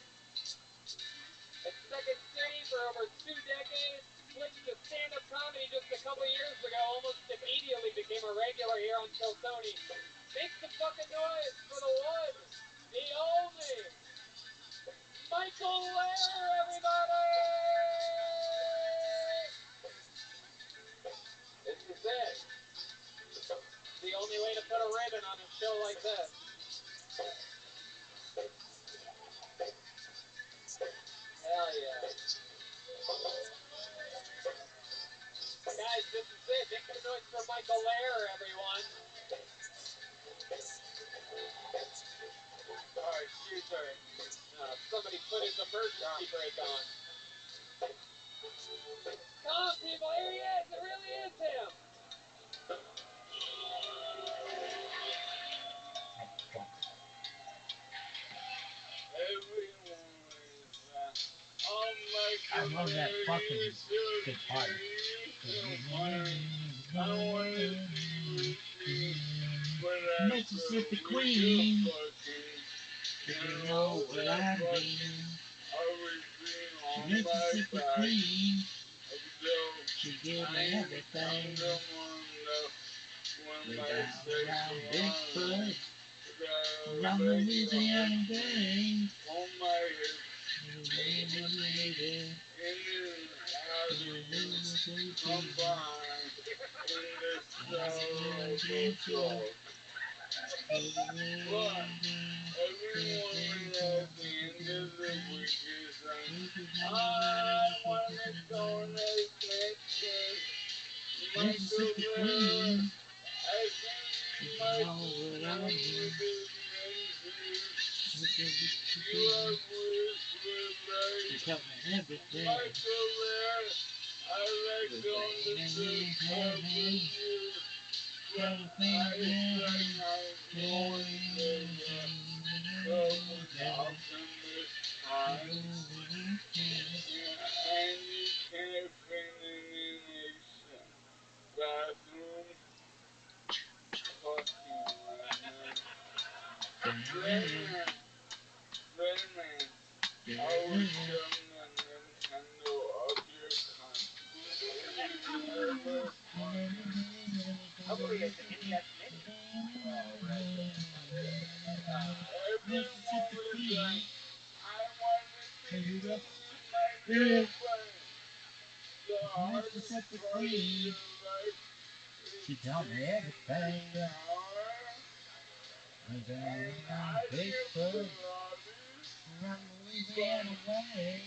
At Second City for over 2 decades, switched to stand-up comedy just a couple years ago, almost immediately became a regular here on Kill Tony. Make some fucking noise for the one, the only, Michael Lair, everybody! This is it. The only way to put a ribbon on a show like this. Hell yeah. Guys, this is it. Make some noise for Michael Lair, everyone. Alright, your turn. Somebody put his emergency brake on. Come on, people, here he is. It really is him. I love that fucking guitar. Mississippi Queen, you know what I mean. Mississippi Queen, she gave me everything. Way down around Bigfoot, around Louisiana Bay. Mississippi Queen, you know what I mean. You tell me everything. Hopefully it's an NES Mini. Oh, Red Band. That's good. Everyone was like, I want to be my girlfriend. The hardest part of your life is She told me everything. And I give the lobbies Run Louisiana way.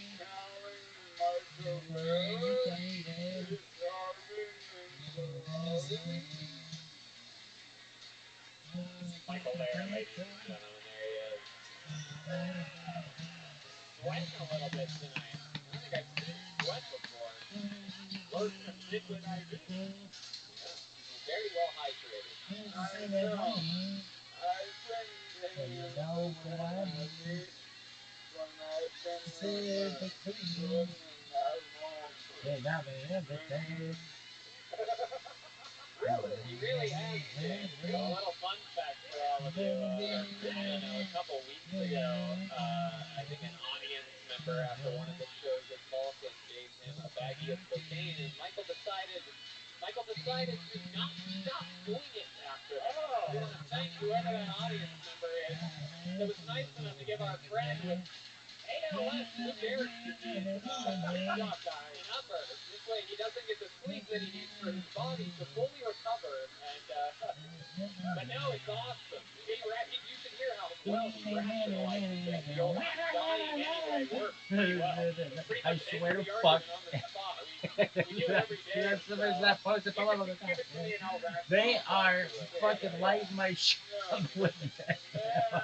telling Michael Bell is talking in Ferrari. Michael there, ladies and gentlemen, there he is. Sweating a little bit tonight. I don't think I've seen him sweat before. Lotion of liquid IV. Yeah, he's very well hydrated. I know. I've been paying for money when I've been in the good and I've also They got me everything. Really? He really has, James. A little fun fact for all of you. I don't know, a couple weeks ago, I think an audience member after one of the shows at Vulcan gave him a baggie of cocaine, and Michael decided to not stop doing it after that. Oh. We want to thank whoever that audience member is that was nice enough to give our friend with ALS, Lou Gehrig's disease, an upper. This way he doesn't get the sleep that he needs for his body to fully recover. And but no, it's awesome. You should hear how well he rationalizes it. The old dying anyway works pretty well. Pretty I much swear ends to the fuck. argument on the spot. We do it every day. That's the best that post it all over the Give it to me and I'll rationalize. They are fucking lighting my shit up with that. Yeah.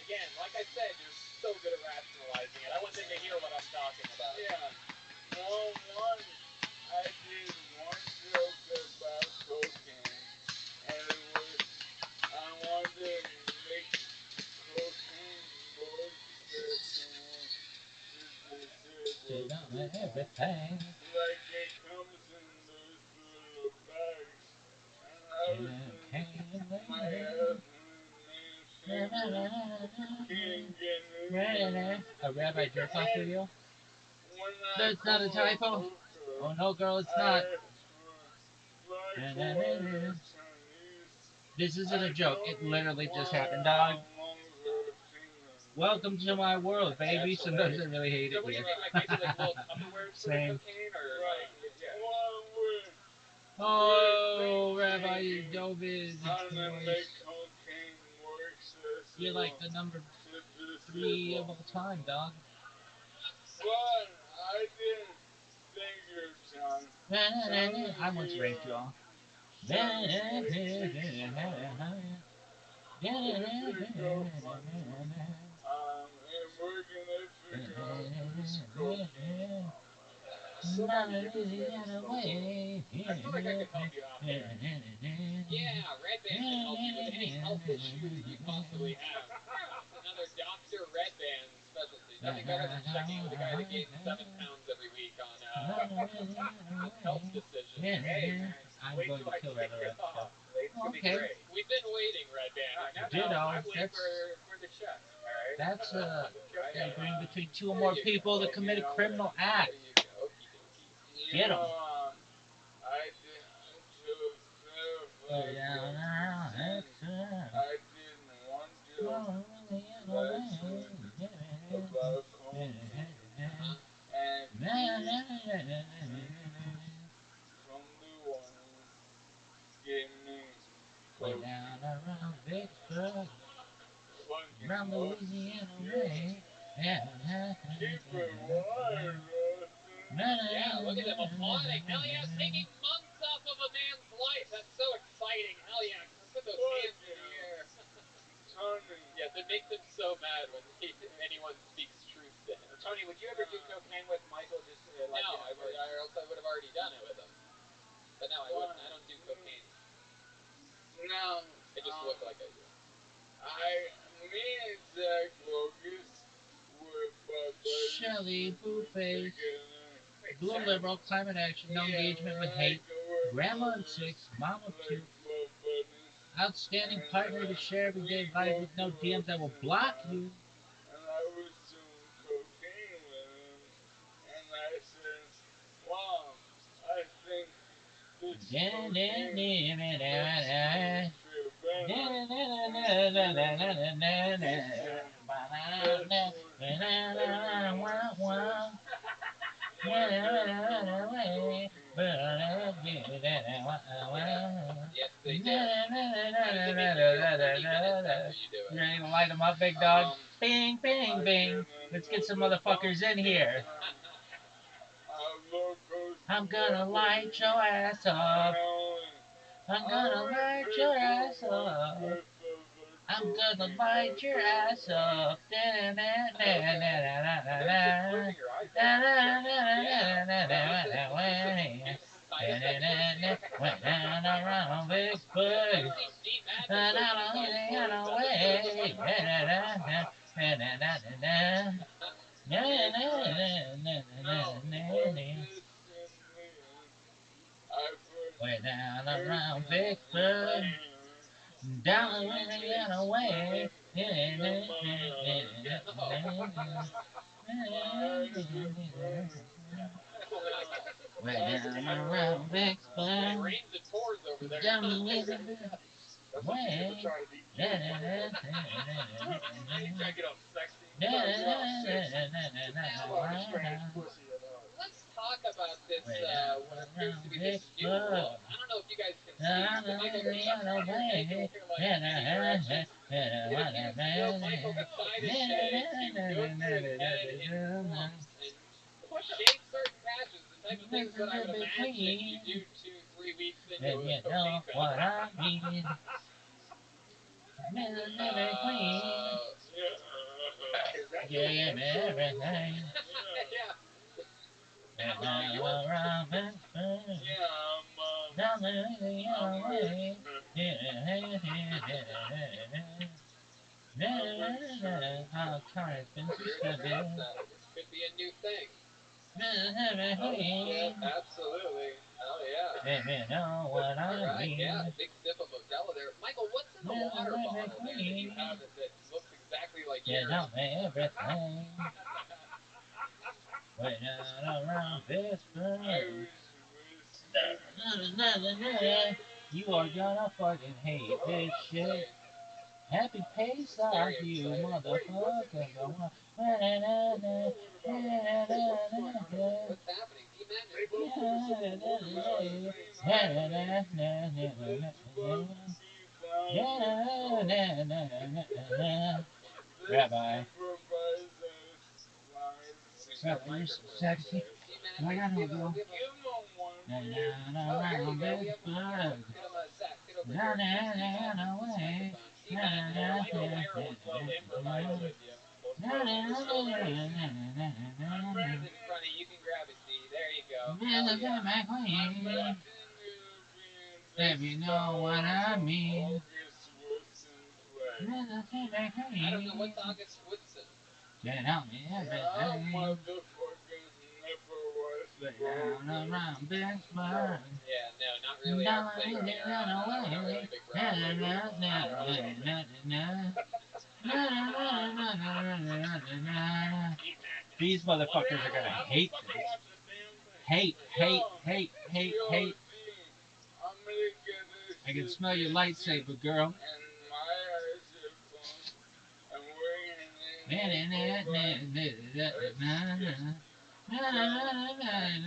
Again, like I said, you're so good at rationalizing it. I want them to hear what I'm talking about. Yeah. Well, once I did one joke about cocaine, and it was I wanted to make cocaine more accessible to disabled people. Everything. Like it comes in those little bags, and I was in my husband can't get in. A rabbi jerk off video? When I That's not a typo. Oh no, girl, it's not. This isn't a joke. It literally just happened, dog. Welcome to my world, baby. Sometimes I really hate it. So what do you think? Like maybe like little Tupperwares for the cocaine, or like yeah. Oh, Rabbi Dovid. You're like the number 3 of all time, dog. But I didn't think your time. I once raped you all. And we're gonna figure out this cocaine. I feel like I could help you out there. Yeah, Red Band can help you with any health issue that you possibly have. Another Dr. Red Band specialty. Nothing better than checking with the guy that gains 7 pounds every week on health decisions. Hey, man. I'm going to kill Rabbi Rothschild. It's gonna be great. We've been waiting, Red Band. I'm waiting for the check. All right. That's agreeing between 2 or more people to commit a criminal act. Get 'em. I didn't just clarify I didn't want to lesson about cocaine and from the one who gave me Way down around Vicksburg, fucking around Louisiana way. Keep it wild, Yeah, look at them applauding. Hell yeah, taking months off of a man's life. That's so exciting. Hell yeah, put those hands in the air. Tony. Yes, it makes him so mad when anyone speaks truth to him. Tony, would you ever do cocaine with Michael? Just like no, or else I would have already done it with him. But no, I wouldn't. I don't do cocaine. No. I just look like I do. Me and Zach Bogus were Shelly, Boo Face, Blue Liberal, Climate Action, No Engagement with Hate, Grandma and 6, Mama Cute, Outstanding Partner to Share Everyday Vibe with No DMs. I will block you. And I was doing cocaine with him, and I said, Yes, they do. How does it make you feel 30 minutes after you do it? You ready to light them up, big dog? Bing, bing, bing. Let's get some motherfuckers in here. I'm gonna light your ass up. I'm gonna light your ass up. I'm gonna light your ass up. Went down around Vicksburg. Way down around Vicksburg, down Louisiana way. Way down around Vicksburg, It rains and pours over there. down Louisiana way. You try to get all sexy. Let's talk about this, what appears to be this new look. I don't know if you guys can see. Michael, can you turn your head like any direction? Michael decided to go through his head in clumps and shave certain patches, the type of things that I would imagine you do 2-3 weeks into a cocaine What I mean. Mississippi Queen. Give him everything. Yeah. Around Vicksburg. Down Louisiana way. Our car has been suspended. Could be a new thing. Mississippi Queen. Absolutely. Oh yeah. If you know what I mean. Yeah, big sip of Modelo there. Michael, what's in the water bottle there that you have that looks exactly like yours? You know everything. Way down around Pittsburgh. You are gonna fucking hate this shit. Happy Pesach, you motherfucker. What's happening? Rabbi. Rabbi, you're so sexy. I got no girl. Around Vicksburg. Down away. Funny, you can grab a seat. There you go. If you know what I mean. I don't know what's August Woodson. Get out me everything. Down around Vicksburg. Yeah, no, not really our thing here. I'm a really big These motherfuckers are gonna hate this. Hate. I can smell your lightsaber, girl.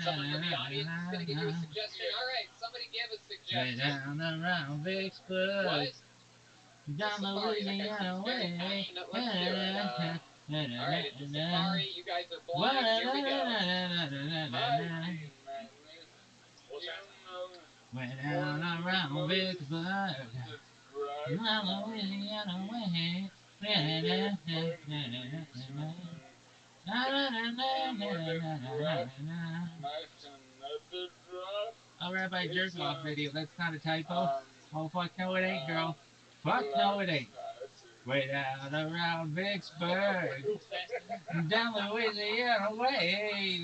Someone from the audience is going to give you a suggestion. All right, somebody give a suggestion. Down around Vicksburg. What? Down Louisiana way. Let's do it. All right, it's a safari. You guys are blind. Here we go. Way down around Vicksburg. Down Louisiana way. Oh, Rabbi jerk off video. That's not a typo. Oh, fuck no it ain't, girl. Fuck no it ain't. Way down around Vicksburg. Down Louisiana way.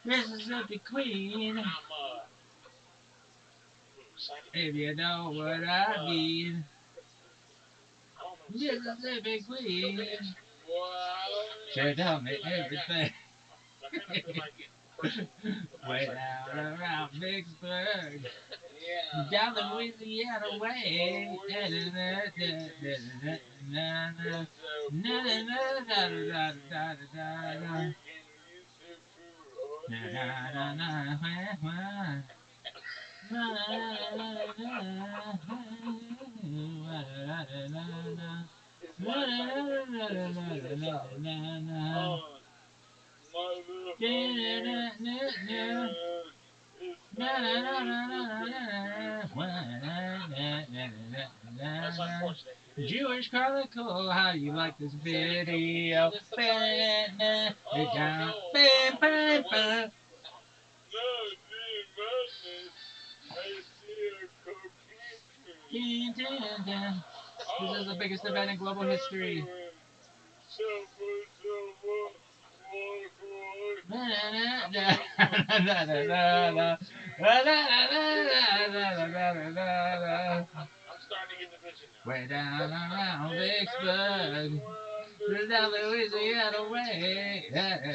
Mississippi Queen. If you know what I mean. Mississippi Queen. So tell me everything. I kind of feel like the person. Way down around Vicksburg, down the Louisiana way. That's unfortunate. Jewish Chronicle, how do you like this video? This is the biggest event in global history. I'm starting to get the vision now. Way down around Vicksburg, down Louisiana way. Yes.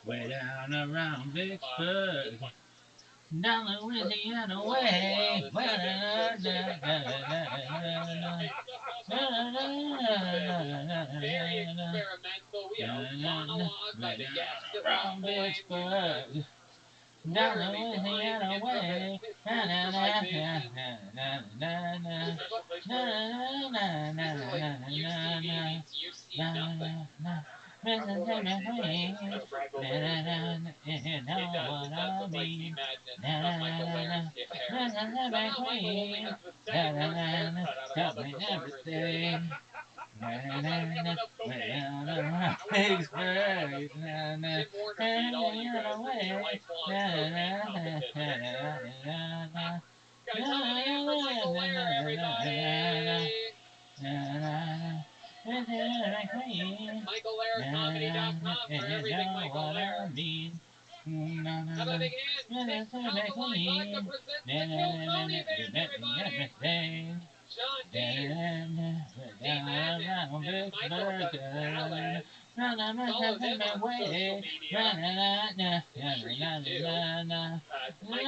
Way down around Vicksburg, down Louisiana way. Very experimental. We have a monologue by the guests at one point. Vicksburg, down Louisiana way. You see nothing. It does what I mean. That's the Mikey madness of Michael Laren's kid hair. Somehow Michael only has the second worst haircut out of all the performers here. Vicksburg, Jim Warner beat all you guys in your lifelong cocaine competition. Guys, how many in for Michael Lare, everybody? MichaelLareComedy.com for everything Michael Lare. Another big hand. Six Alkaline Vodka presents the Kill Tony Band, everybody. John Dean, D-Madness, and Michael Gonzalez. Follow them on social media. I'm sure you do. Mike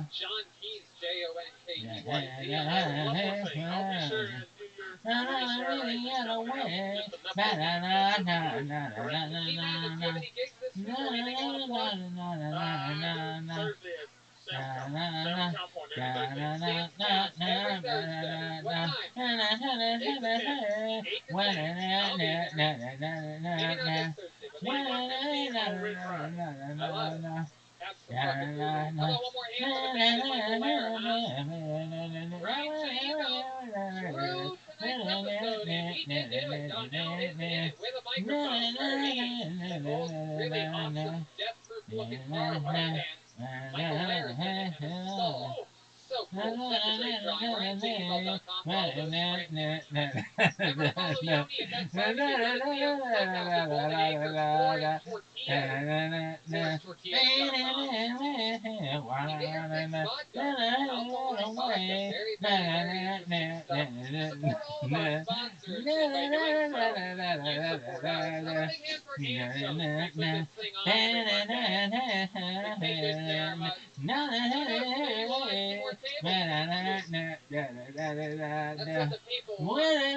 John Keys, Jonkeyz. One more thing. I'll be sure and do your just enough D-Madness, do you have any gigs this week or anything you want to plug? Thursday at Sam's Town Point every Thursday. Sam's Town every Thursday. What time? 8 to 10. 8 to 10. I'll be there. Maybe not this Thursday, but maybe I love it. Have some fucking movie. How about one more hand for the man and Michael Lare, huh? Right, so you know, through tonight's episode, and he did do it. Donnell is in it with a microphone. The most really awesome, death-proof-looking car rock band. Michael Lare is in it, and it's so cool. Such a great drawing. RyanCityBell.com for all those frames. Remember, follow Yoni at that site. Visit me on Clubhouse at Golden Acres. Glorious Tortillas. GloriousTortillas.com. You get your fixed vodka. Alcohol-free vodka. Very, very interesting stuff. Support all of our sponsors, and by doing so, you support us. Another big hand for hand shows. We put this thing on every Monday. We take this there. Maybe we'll add 2 more tables. That's what the people want. What else,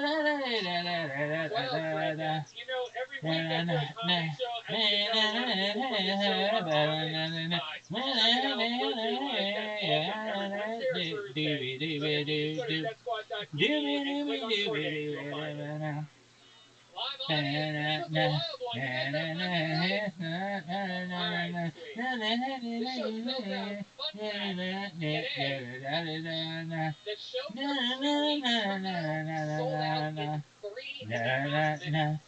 Redneck? You know, every week I do a comedy show. As you know, a lot of people from the show are artists. Check it out. We're doing every Wednesday or Thursday. So if you just go to DeathSquad.tv and click on Coordinates, you'll find it. Live audience, this is the wild one. You guys have fun tonight? Alright, sweet. This show's built around fun facts. The show from 2 weeks from now sold out in 3.5 minutes.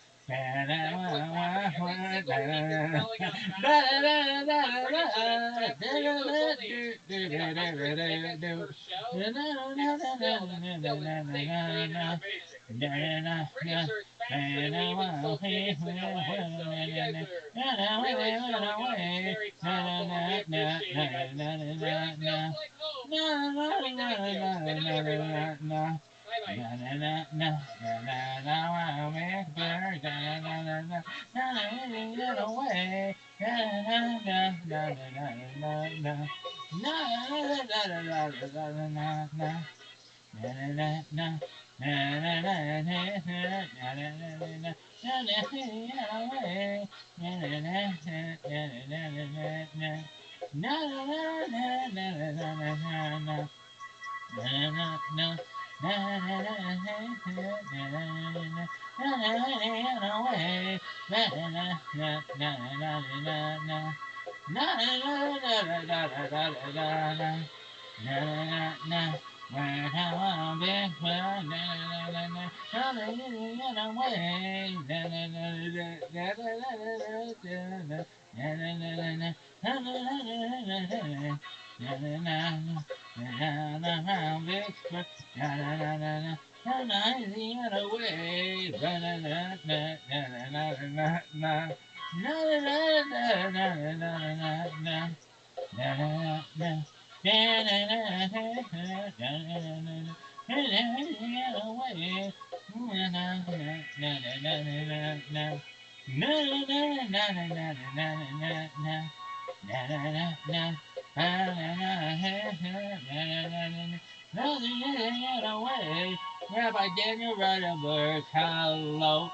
Rabbi Daniel Rodenberg, hello.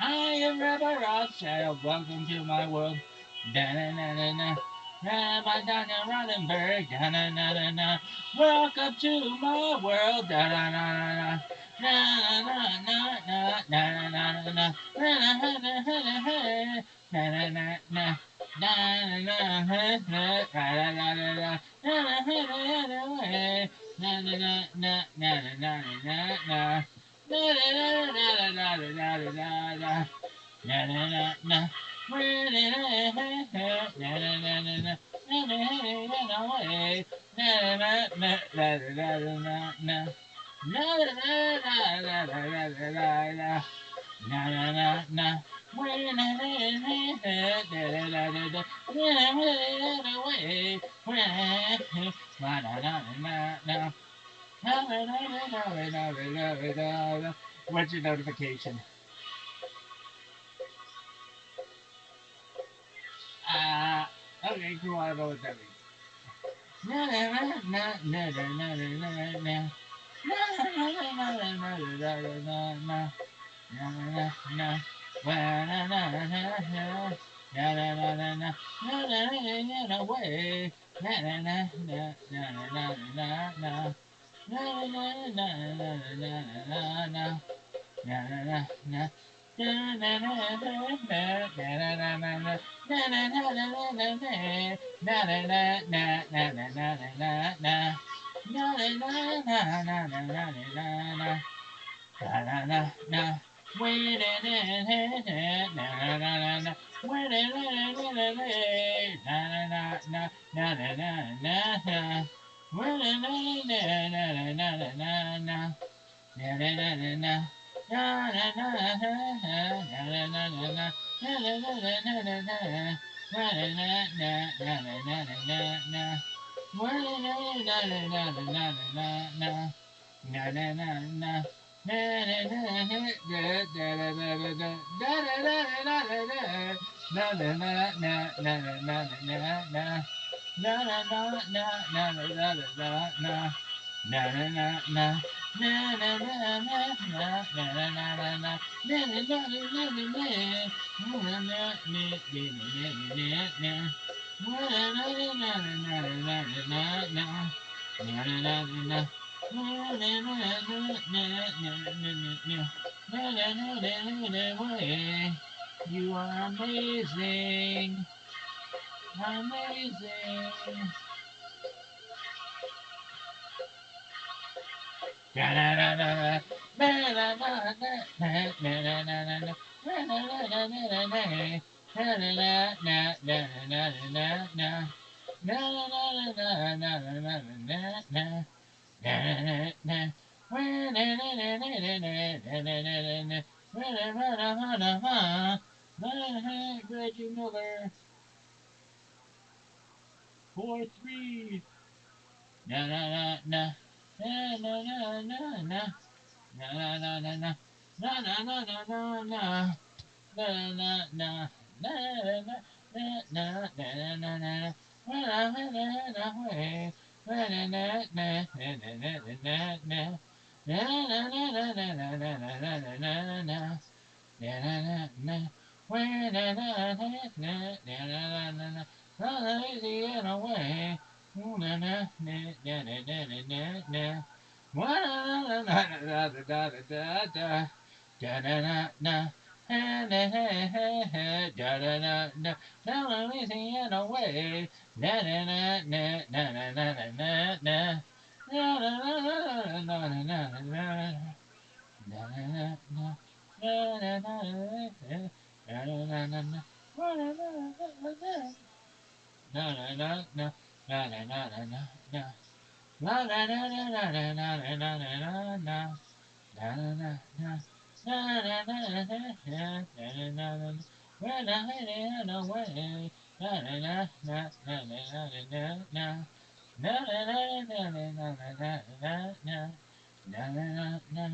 I am Rabbi Rothschild. Welcome to my world. Da-na-na-na-na. Rabbi Daniel Rodenberg. Da-na-na-na-na. Welcome to my world. Da-na-na-na-na. Na-na-na-na-na. Na-na-na-na-na. Na-na-na-na-na. Na-na-na-na. Na-na-na-na-na. Ra-ra-ra-ra-ra. Na-na-na-na-na. Na na na na na na na na na What's your notification? Okay, cool. I don't know what that means. Na na na na na na na na na. Na na na na na na na na na. Na na na. Wa na na na na. Na na na na na. Na na na na way. Na na na na na na na na. Na na na na na na na na. Na na na na. Na na na na na na na na na na. Na na na na na na na. Na na na na na na na na na. Na na na na na na na na na. Na na na na. Wait a minute, na na na na na. Wait a minute, na na na na na na na na. Wait a minute, na na na na na na. Na na na na na. Na na na na na na na na na. Na na na na na na na. Na na na na na na na na na. Na na na na na na na na na. Na na na na. Na na na na da da da da da da da da da da da. Na na na na na na na na na. Na na na na na na na na na. Na na na na. Na na na na na na na na na na. Na na na na na na. Na na na na. Na na na na na na na na. Na na na na. Na na na na na na. You are amazing, amazing. Da da da da da da da da da da da da da. Reggie Miller. 4-3. Na na na na. Na na na na na. Na na na na na. Na na na na na na. Na na na. Na na na na na na na. Na na na na way. Na na na na na na na na na. Na na na na na na na na na na na. Na na na na. Way na na na na na na na na. Louisiana way. Na na na na na na na na. Na na na na na da da da da. Da da da da. Da da da da da da. Down Louisiana way. Na na na na na na na na na. Na na na na na na na na. Na na na na. Na na na na. Na na na na. Na na na na. Na na na na. Na na na na na. La la la la la la la la la la la. La la la la. La la la la la la la la la. When I had away. La la la la la la la la la. La la la la la la la la la la. La la la la.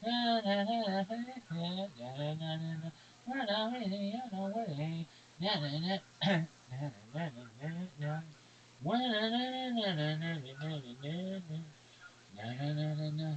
La la la la la la la la la. When I had away. La la la la la la la la. When na na na na na na na na.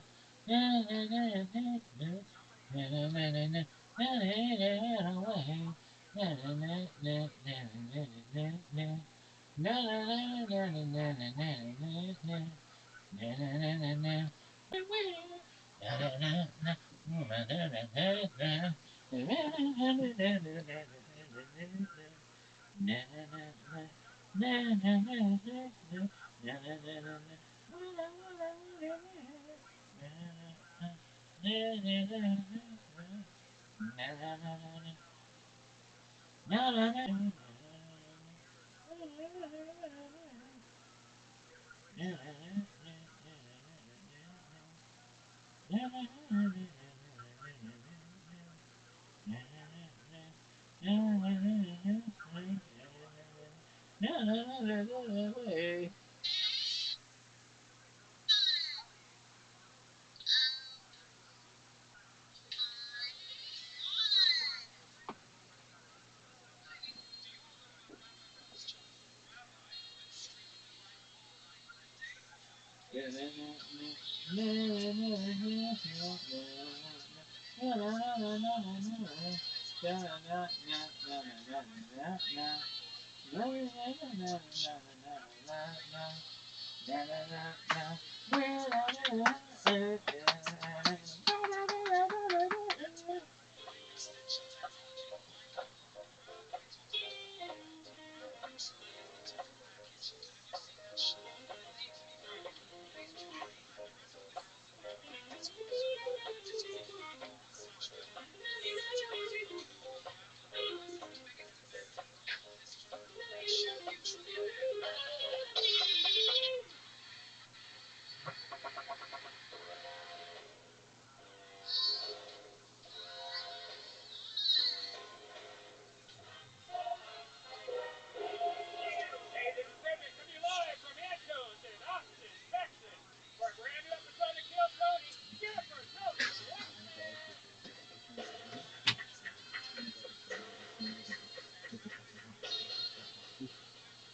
Hey, this is Emmett coming live from Anto's in Austin, Texas, where I'm ramming up in front of Kill Tony. Give it for Tony, what?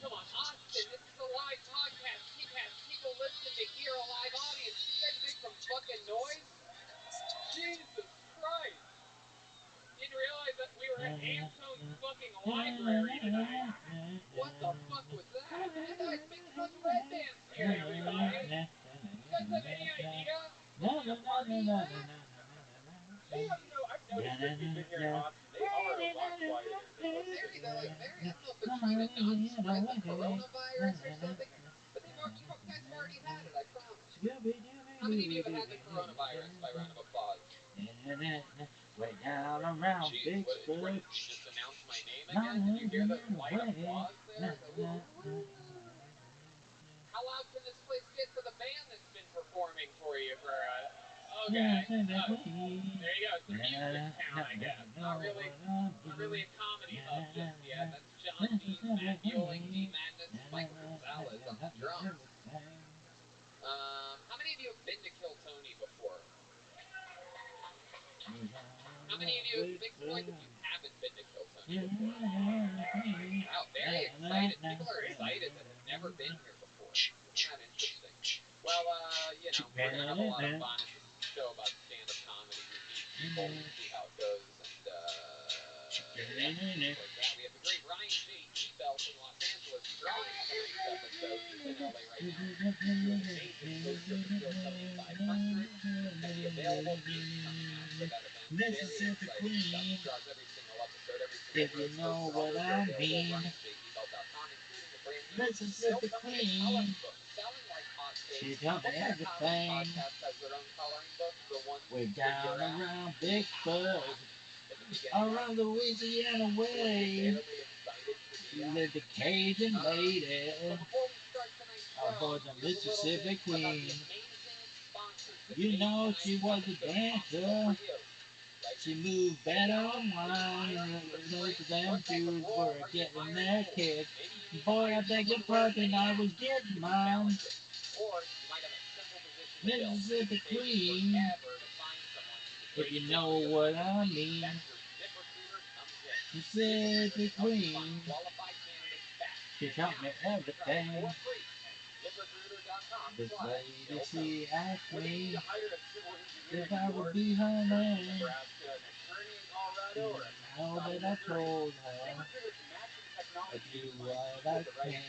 Come on, Austin, this is a live podcast. People listen to hear a live audience. Can you guys make some fucking noise? Jesus Christ. Didn't realize that we were at Antone's fucking library tonight. What the fuck was that? And I Bigfoot Red Band's here, everybody. You guys have any idea what kind of party he's at? I've noticed since we've been here in Austin, they are a lot quieter than most Mary, cities. they're like Mary. I don't know if they're trying to not spread the coronavirus or something, but you guys have already had it. I promise. How many of you have had the coronavirus? By round of applause. Way down around Jeez, what Vicksburg. did you just announce my name Not again? Did you hear the in light way. applause there? How loud can this place get for the band that's been performing for you for okay. There you go. It's the music town, I guess. Not really a comedy hub just yet. That's John D's Matt Bueling, D Madness, and Michael Gonzalez on the drums. How many of you have been to Kill Tony before? How many of you, big point if you haven't been to Kill Tony before? Wow, very excited. People are excited that have never been here before. Isn't that interesting? Well, you know, we're going to have a lot of fun. It's a show about stand-up comedy. We meet people, we see how it goes, and, yeah, like that. We have the great Ryan J. Ebelt in Los Angeles drawing tonight's episode. He's in LA right now. Doing amazing poster for Kill Tony 500. It's going to be available. He's coming out for that event. Very excited stuff. He draws every single episode, every single If you know what I mean. RyanJEbelt.com, including the brand new Mississippi Queen. book, Selling Like Hotcakes. She taught me everything. Podcast has their own coloring book. The one We're down around Vicksburg. Around Louisiana way. Live the Cajun lady. Aboard the Mississippi Queen. You know she was a dancer. She moved better on wine. Most of them Jews were getting their kicks. Boy, I beg your pardon, I was getting mine. Mississippi Queen. If you know what I mean. Mississippi Queen. She taught me everything. This lady, she asked me if I would be her man. Now that I told her, I do what I can.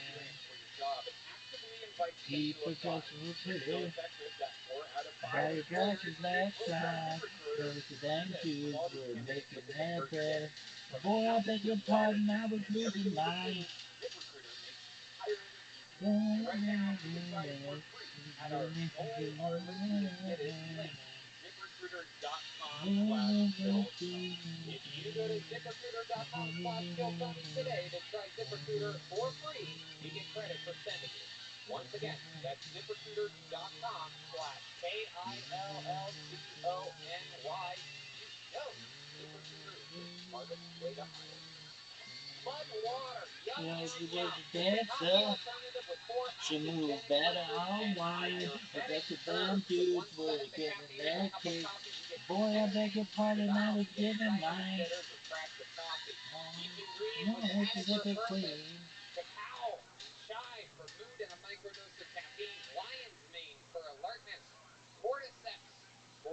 Keep professional pretty. By dresses that shine. Those damn Jews were making their bread. Boy, I beg your pardon, I was losing mine. If you go to ZipRecruiter.com/KillTony today to try ZipRecruiter for free, you get credit for sending it. Once again, that's ZipRecruiter.com/KILLTONY. You know ZipRecruiter is the smartest way to hire. Mudwater, Yeah, she was a dancer. She moved better on wine. But that's the damn dudes were getting their cake. Boy, I beg your pardon, I was giving mine. No, Mississippi Queen. Cacao and chai for mood and a microdose of caffeine. Lion's mane for alertness. Cordyceps to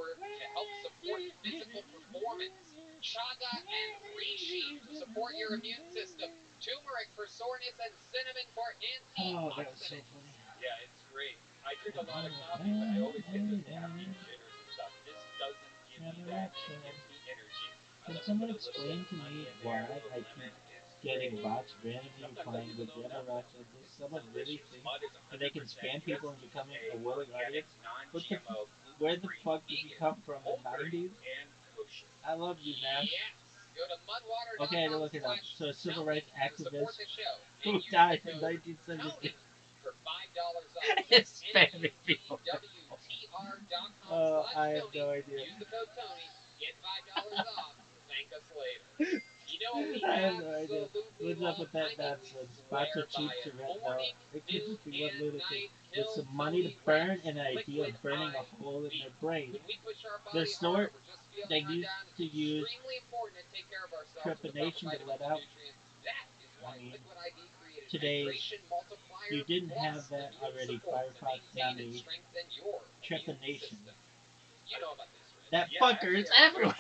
help support physical performance. Chaga and reishi to support your immune system. Turmeric for soreness and cinnamon for Oh, that was so antioxidants. funny. Yeah, it's great. I drink a lot of coffee, but I always get those caffeine jitters and stuff. This doesn't give me that. It gives me energy. Can someone explain to me why I keep getting bots randomly applying with Rabbi Rothschild? Does someone really think that they can spam people into becoming a willing audience? Where the fuck did you come from in the 90s? I love you, man. Yes. Go to mudwater.com. Okay, to look it up. So a civil rights activist show who died in 1972 for $5 off. is spamming people. NEWTR.com/Tony. Oh, I have no idea. Use the code Tony. Get $5 off. Thank us later. You know what we I have no idea. absolutely What's up with that love? nonsense? Bots are cheap to rent now. It could just be one and lunatic night with Kill some money to Tony burn reps. and an idea of burning a hole in their brain. When we push our The body snort hard, we're just feeling they run used down. to It's use extremely important to take care of ourselves with the proper trepanation to vitamins let and out. nutrients. That is why I mean, Liquid IV created today's Hydration Multiplier you didn't Plus have that immune already. support to Firefox maintain and Nami strengthen your immune trepanation. system. You know about this, Rich. That Yeah, fucker is everywhere.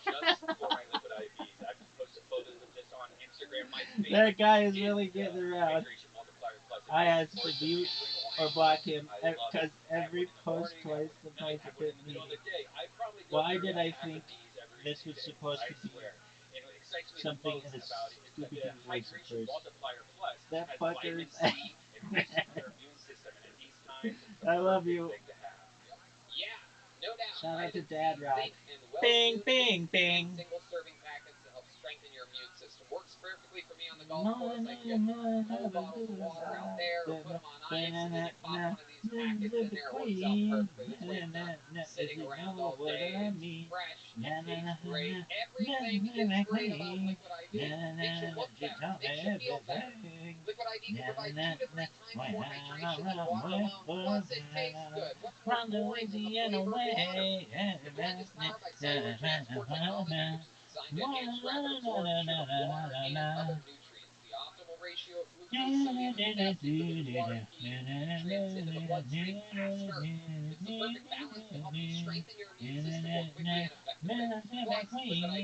just for my Liquid IVs. I've posted photos of this on Instagram. My That guy is really getting around. I had to mute or block him because every post twice sometimes a bit mean. Why did I think this was supposed to be something in a Scooby-Doo voice at first? That fucker is I love you. Yeah, no doubt. Shout out to I've Dad seen Rock. zinc and Bing, well-tuned bing, bing. single-serving packets to help strengthen your immune system. Works perfectly for me on the golf course. I can get full bottles of water out there or put them on ice, and then you pop one of these packets in there. It works out perfectly. This way it's not sitting around all day. It's fresh. It tastes great. Everything is great about Liquid IV. Makes you look better. Makes you feel better. Liquid IV can provide 2 to 3 times more hydration than water alone. Plus, it tastes good. What's more boring than the flavor of water? The blend is powered by cellular transport technology, which is designed to enhance rapid absorption of water and other nutrients. The optimal ratio of glucose, sodium, and potassium delivers water and key nutrients into the bloodstream faster. It's the perfect balance to help you strengthen your immune system more quickly and effectively. Plus, Liquid IV is great for people.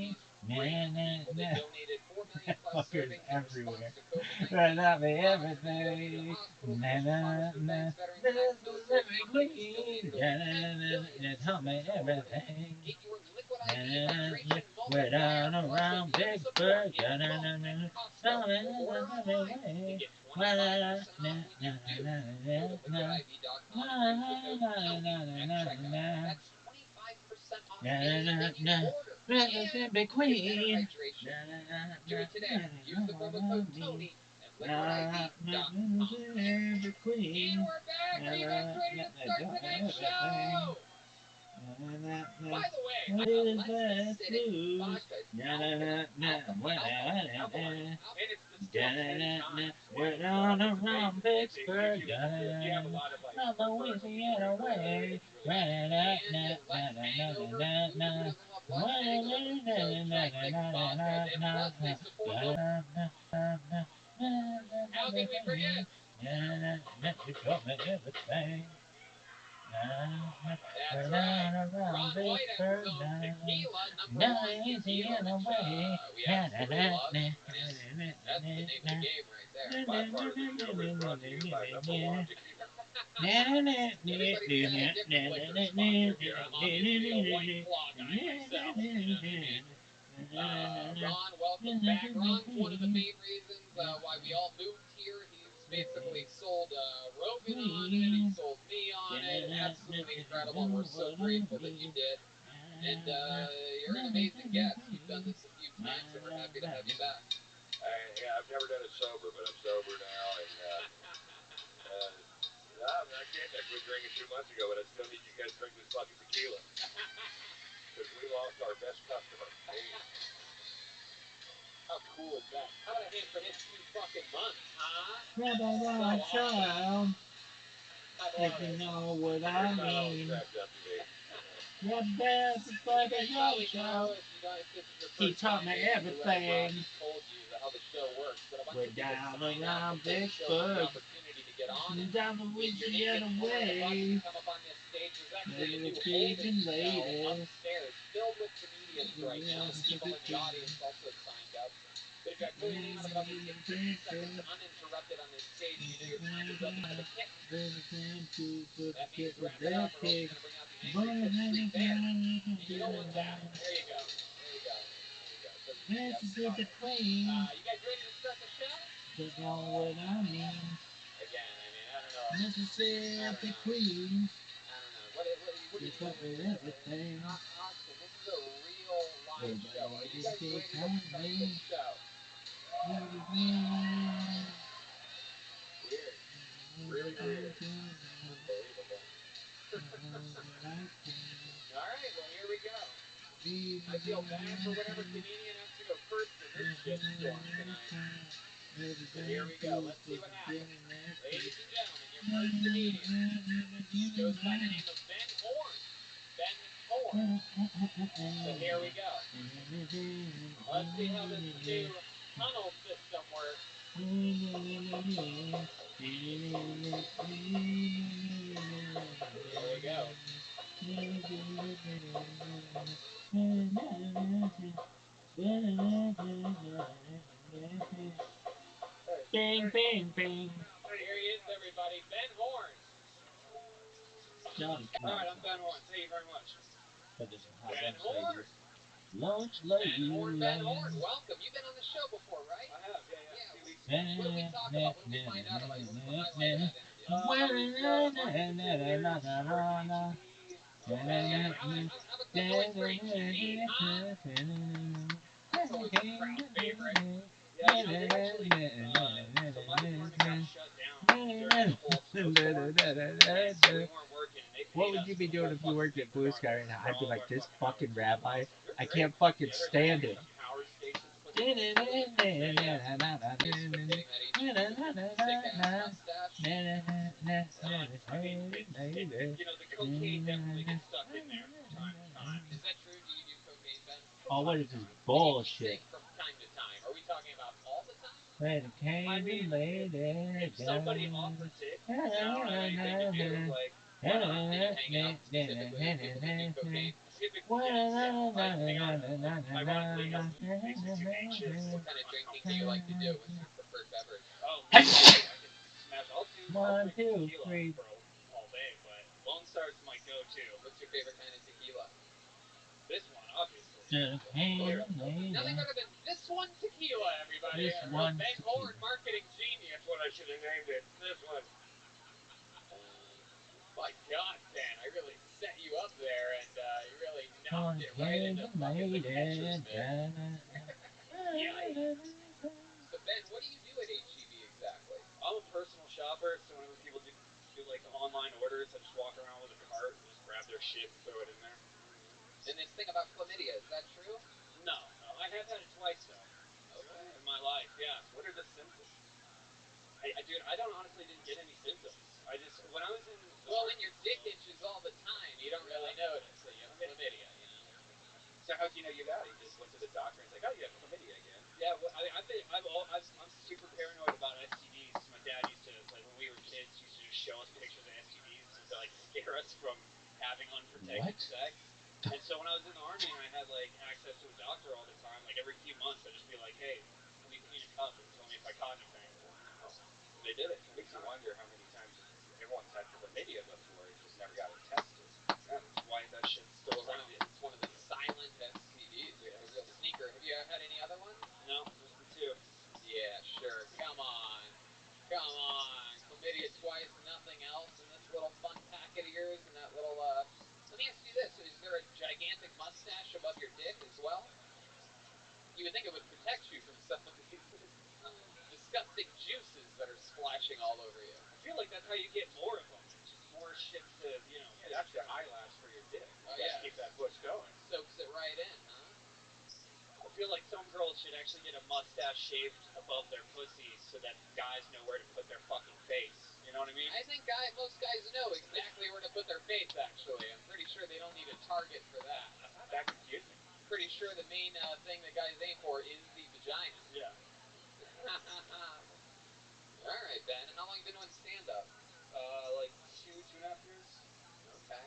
They donated 4 million plus servings in response to COVID-19. Not me Hospitals, everything. first responders, food banks, veterans, military companies donated over 10 billion Tell me everything. everything. Get your Liquid IV hydration We're down multiplier plus around immune support Vicksburg. in bulk at Costco. Order online and get 25% off when you do. Go to liquidiv.com and use the code TONY at checkout. That's 25% off anything you order. And get better hydration. Do it today. Use the promo code TONY at liquidiv.com. And we're back. Are you guys ready to start tonight's show? By the way, less acidic vodka is alcohol. And it's distilled 10 times. We're down around Vicksburg. You have a lot of like Louisiana way. And less hangover. Who doesn't love less hangover? So try thick vodka. And plus, they support local. How can we forget? You told me everything. That's right. Ron White has his own tequila, number one tequila, which we absolutely love. And that's the name of the game right there. Last part of the show is brought to you by number one tequila. Everybody's got a different liquor sponsor here. I'm obviously a White Claw guy myself. You know what I mean? Ron, welcome back. Ron's one of the main reasons why we all moved here. He's basically sold Rogan on it. He sold me on it. Absolutely incredible. We're so grateful that you did. And you're an amazing guest. You've done this a few times, so we're happy to have you back. Yeah, I've never done it sober, but I'm sober now, and I can't. I quit drinking 2 months ago, but I still need you guys to drink this fucking tequila because we lost our best customer. How cool is that? How about a hand for his 2 fucking months, huh? Rabbi Rothschild. If you know what I mean. Your best is like a Rothschild. He taught me everything. We're down around Vicksburg. Down Louisiana way. Maybe the big and lady. Upstairs, filled with comedians right now. People in the audience also signed up. But if you pull your name out of the bucket, get 60 seconds uninterrupted on this stage, you know your time is up for the kick. That means wrap it up, or else you're going to bring out the angry Pit Street Bear. And you don't want that. There you go. There you go. There you go. This is the Queen. You guys ready to start the show? You know what I mean. Again, I mean, I don't know. Mississippi Queen. I don't know. What do you cover everything. Austin, this is a real live show. Are you guys ready to start this show? Weird. Really weird. Unbelievable. Alright, well, here we go. I feel bad for whatever comedian has to go first in this shitstorm tonight. But here we go. Let's see what happens. Ladies and gentlemen, your first comedian goes by the name of Ben Horn. Ben Horn. So here we go. Let's see how this new tunnel system works. Here we go. Bing, bing, bing. Here he is, everybody. Ben Horn. Alright, I'm Ben Horn. Thank you very much. Ben Horn. Launch Ben Horn, Ben Horn. Welcome. You've been on the show before, right? I have, yeah. What did we talk about? What did we find out about you? What was the highlight of that interview? Yeah, how about some noise for HEB, huh? That's always a crowd favorite. Yeah, you know, they actually, so my department got shut down during the whole snowstorm, and so we weren't working, and they What paid would us you for be the doing whole if you fucking worked week at Blue Sky regardless right now? for I'd be all of like, our this fucking hours, fucking which is rabbi, awesome. They're I great. can't fucking Yeah, they're stand great. it. The power stations put together too. Yeah, yeah. Based from getting that HEB with your sick ass mustache. I mean, you know, the cocaine definitely gets stuck in there from time to time. Is that true? Do you do cocaine, Ben? From Oh, time what to is this time. He's bullshit? saying from time to time. Are we talking about all the time? When it I came to mean, lady if somebody offers it and I don't have anything to do, like, why not? Do you hang out specifically with people that do cocaine? Typically, yes. I hang out, ironically, makes me too anxious. What kind of drinking do you like to do? What's your preferred beverage? Oh, me, I can smash. I'll One, drink two, tequila three. for all day, but Lone Star's my go-to. What's your favorite kind of tequila? This one, obviously. Nothing better than this one tequila, everybody. This A real one Ben tequila. Horn marketing genius. That's what I should have named it. This one. My God, Ben, I really set you up there, and you really knocked One it right came into to fucking the lady. catcher's mitt. So Ben, what do you do at HEB exactly? I'm a personal shopper, so whenever people do like online orders, I just walk around with a cart and just grab their shit and throw it in there. And this thing about chlamydia, is that true? No. I have had it twice though. Okay. In my life, yeah. What are the symptoms? Dude, I don't honestly didn't get any symptoms. I just when I was in well, when your dick itches all the time, you don't really notice that you have chlamydia, you know. So how do you know you got it? You just went to the doctor and it's like, oh, you have chlamydia again. Yeah, well, I'm super paranoid about STDs because my dad used to, like, when we were kids, he used to just show us pictures of STDs to like scare us from having unprotected sex. And so when I was in the army and I had like access to a doctor all the time, like every few months, I'd just be like, hey, can we clean a cup and tell me if I caught anything? Oh. They did it. It makes you wonder how many times everyone's had chlamydia before and just never got it tested. Yeah, that's why that shit's still around. It's one of the silent STDs. You're a real sneaker. Have you had any other ones? No, just the two. Yeah, sure. Come on. Chlamydia twice, nothing else in this little fun packet of yours and that little, Let me ask you this. Is there a gigantic mustache above your dick as well? You would think it would protect you from some of these disgusting juices that are splashing all over you. I feel like that's how you get more of them. Just more shit to, you know. Yeah, that's your eyelash for your dick. Oh, yeah. Keep that bush going. Soaks it right in, huh? I feel like some girls should actually get a mustache shaved above their pussy so that guys know where to put their fucking face. You know what I mean? I think most guys know exactly where to put their face, actually. I'm pretty sure they don't need a target for that. That's not that confusing. Pretty sure the main thing that guys aim for is the vagina. Yeah. All right, Ben. And how long have you been doing stand-up? Like 2.5 years. Okay.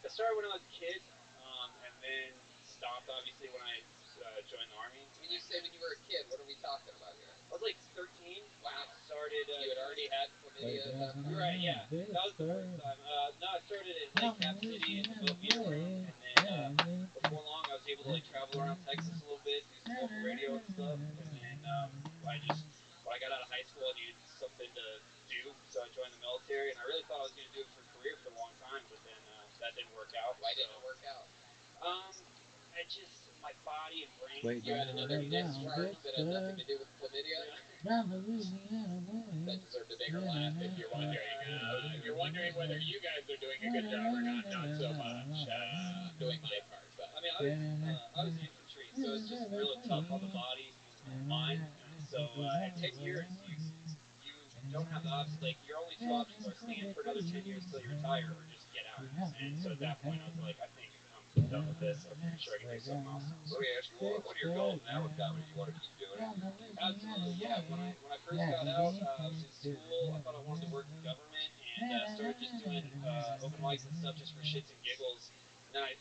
I started when I was a kid, and then stopped, obviously, when I joined the Army. When you say when you were a kid, what are we talking about here? I was like 13. Wow. I started. You had already had chlamydia at that point? Right, yeah. That was the first time. No, I started at Lake Cap City in the Mobile room, and then before long I was able to like travel around Texas a little bit, do some local radio and stuff, and then when I got out of high school I needed something to do, so I joined the military, and I really thought I was going to do it for a career for a long time, but then that didn't work out. Why didn't it work out? I just, my body and brain. Wait, you had another discharge that had nothing to do with chlamydia? From Louisiana That deserved a bigger laugh if you're wondering whether you guys are doing a good job or not so much. I'm doing my part, but I mean, I was infantry, so it's just really tough on the body and mind. And so at 10 years, you don't have the option. Like your only two options are stay in for another 10 years till you retire, or just get out. And so at that point, I was like, I think I'm done with this. I'm sure I can do something else. Let me ask you, what are your goals now with comedy? You want to keep doing it? Absolutely, yeah. When I first got out, I was in school. I thought I wanted to work in government, and started just doing open mics and stuff just for shits and giggles. And then I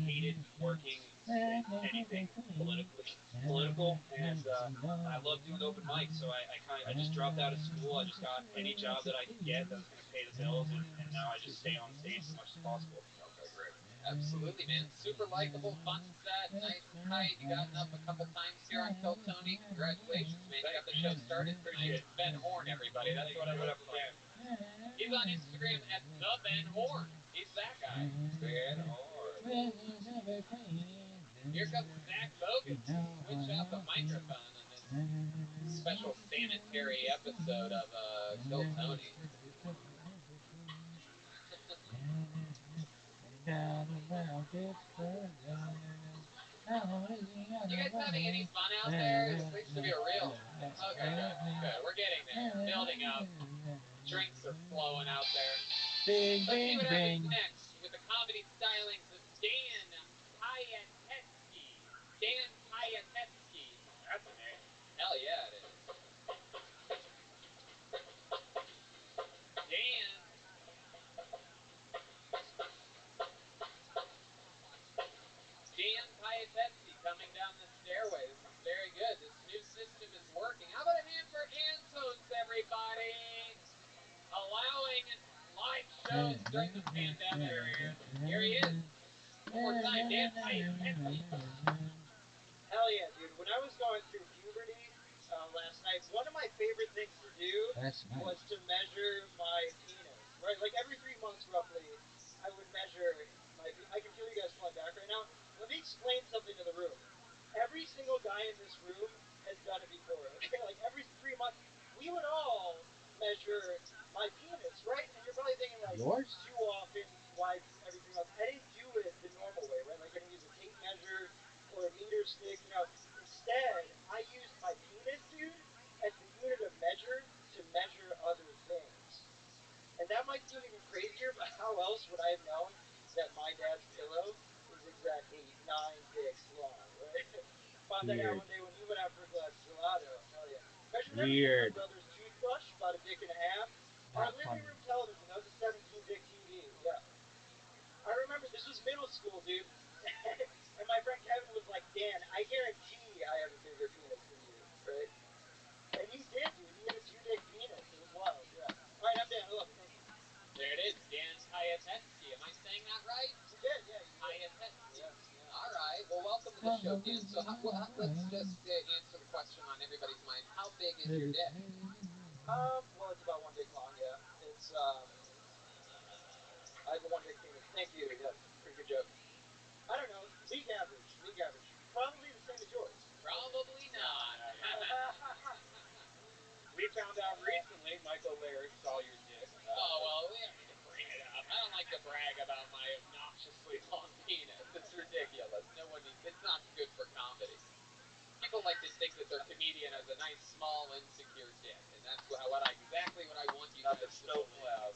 hated working in anything political, and I loved doing open mics. So I just dropped out of school. I just got any job that I could get that was going to pay the bills, and now I just stay on stage as much as possible. Okay, great. absolutely, man. Super likable, fun set, nice and tight. You gotten up a couple times here on Kill Tony. Congratulations, man. You got the show started tonight. It's Ben Horn, everybody. That's what I would have planned. He's on Instagram at the Ben Horn. He's that guy. Bad hard. Here comes Zach Bogan to switch out the microphone on this special sanitary episode of Kill Tony. You guys having any fun out there? It seems to be a real. Okay, good. We're getting there. Building up. Drinks are flowing out there. Bing, Let's see bing, what bing. happens next with the comedy stylings of Dan Payatetsky. Dan Payatetsky. That's a name. Hell yeah, it is. Dan. Dan Payatetsky coming down the stairway. This is very good. This new system is working. How about a hand for Antones, everybody? Allowing live shows during the pandemic. Here he is. One more time, Dan Payatetsky. Hell yeah, dude. When I was going through puberty last night, one of my favorite things to do was to measure my penis. Right, like every 3 months roughly, I would measure my. I can feel you guys pulling back right now. Let me explain something to the room. Every single guy in this room has done it before. Okay, like every 3 months, we would all measure my penis, right? And you're probably thinking like, yours? Too often, why every 3 months? I didn't do it the normal way, right? Like I didn't use a tape measure or a meter stick, you know. Instead, I used my penis, dude, as the unit of measure to measure other things. And that might seem even crazier, but how else would I have known that my dad's pillow is exactly 9 dicks long, right? Found that out one day when he went out for a glass of gelato. Hell yeah. Measured everything. My brother's toothbrush, about a dick and a half. Our living room television, that was a 17-dick TV. Yeah. I remember this was middle school, dude. And my friend Kevin was like, Dan, I guarantee I have a bigger penis than you, right? And he did, dude. He had a 2-dick penis. It was wild, yeah. All right, I'm Dan. I love you. Thank you. There it is, Dan Payatetsky. Am I saying that right? You did, yeah. You did. Payatetsky. Yeah, yeah. All right. Well, welcome to the show, Dan. So let's just answer the question on everybody's mind. How big is your dick? Well, it's about 1 dick long, yeah. It's, I have a 1 dick penis. Thank you, yeah. Pretty good joke. I don't know. League average. League average. Probably the same as yours. Probably not. We found out recently Michael Laird saw your dick. Oh, well, we don't need to bring it up. I don't like to brag about my obnoxiously long penis. It's ridiculous. No one needs. It's not good for comedy. People like to think that their comedian has a nice, small, insecure dick, and that's exactly what I want you Not guys the to snow believe. cloud.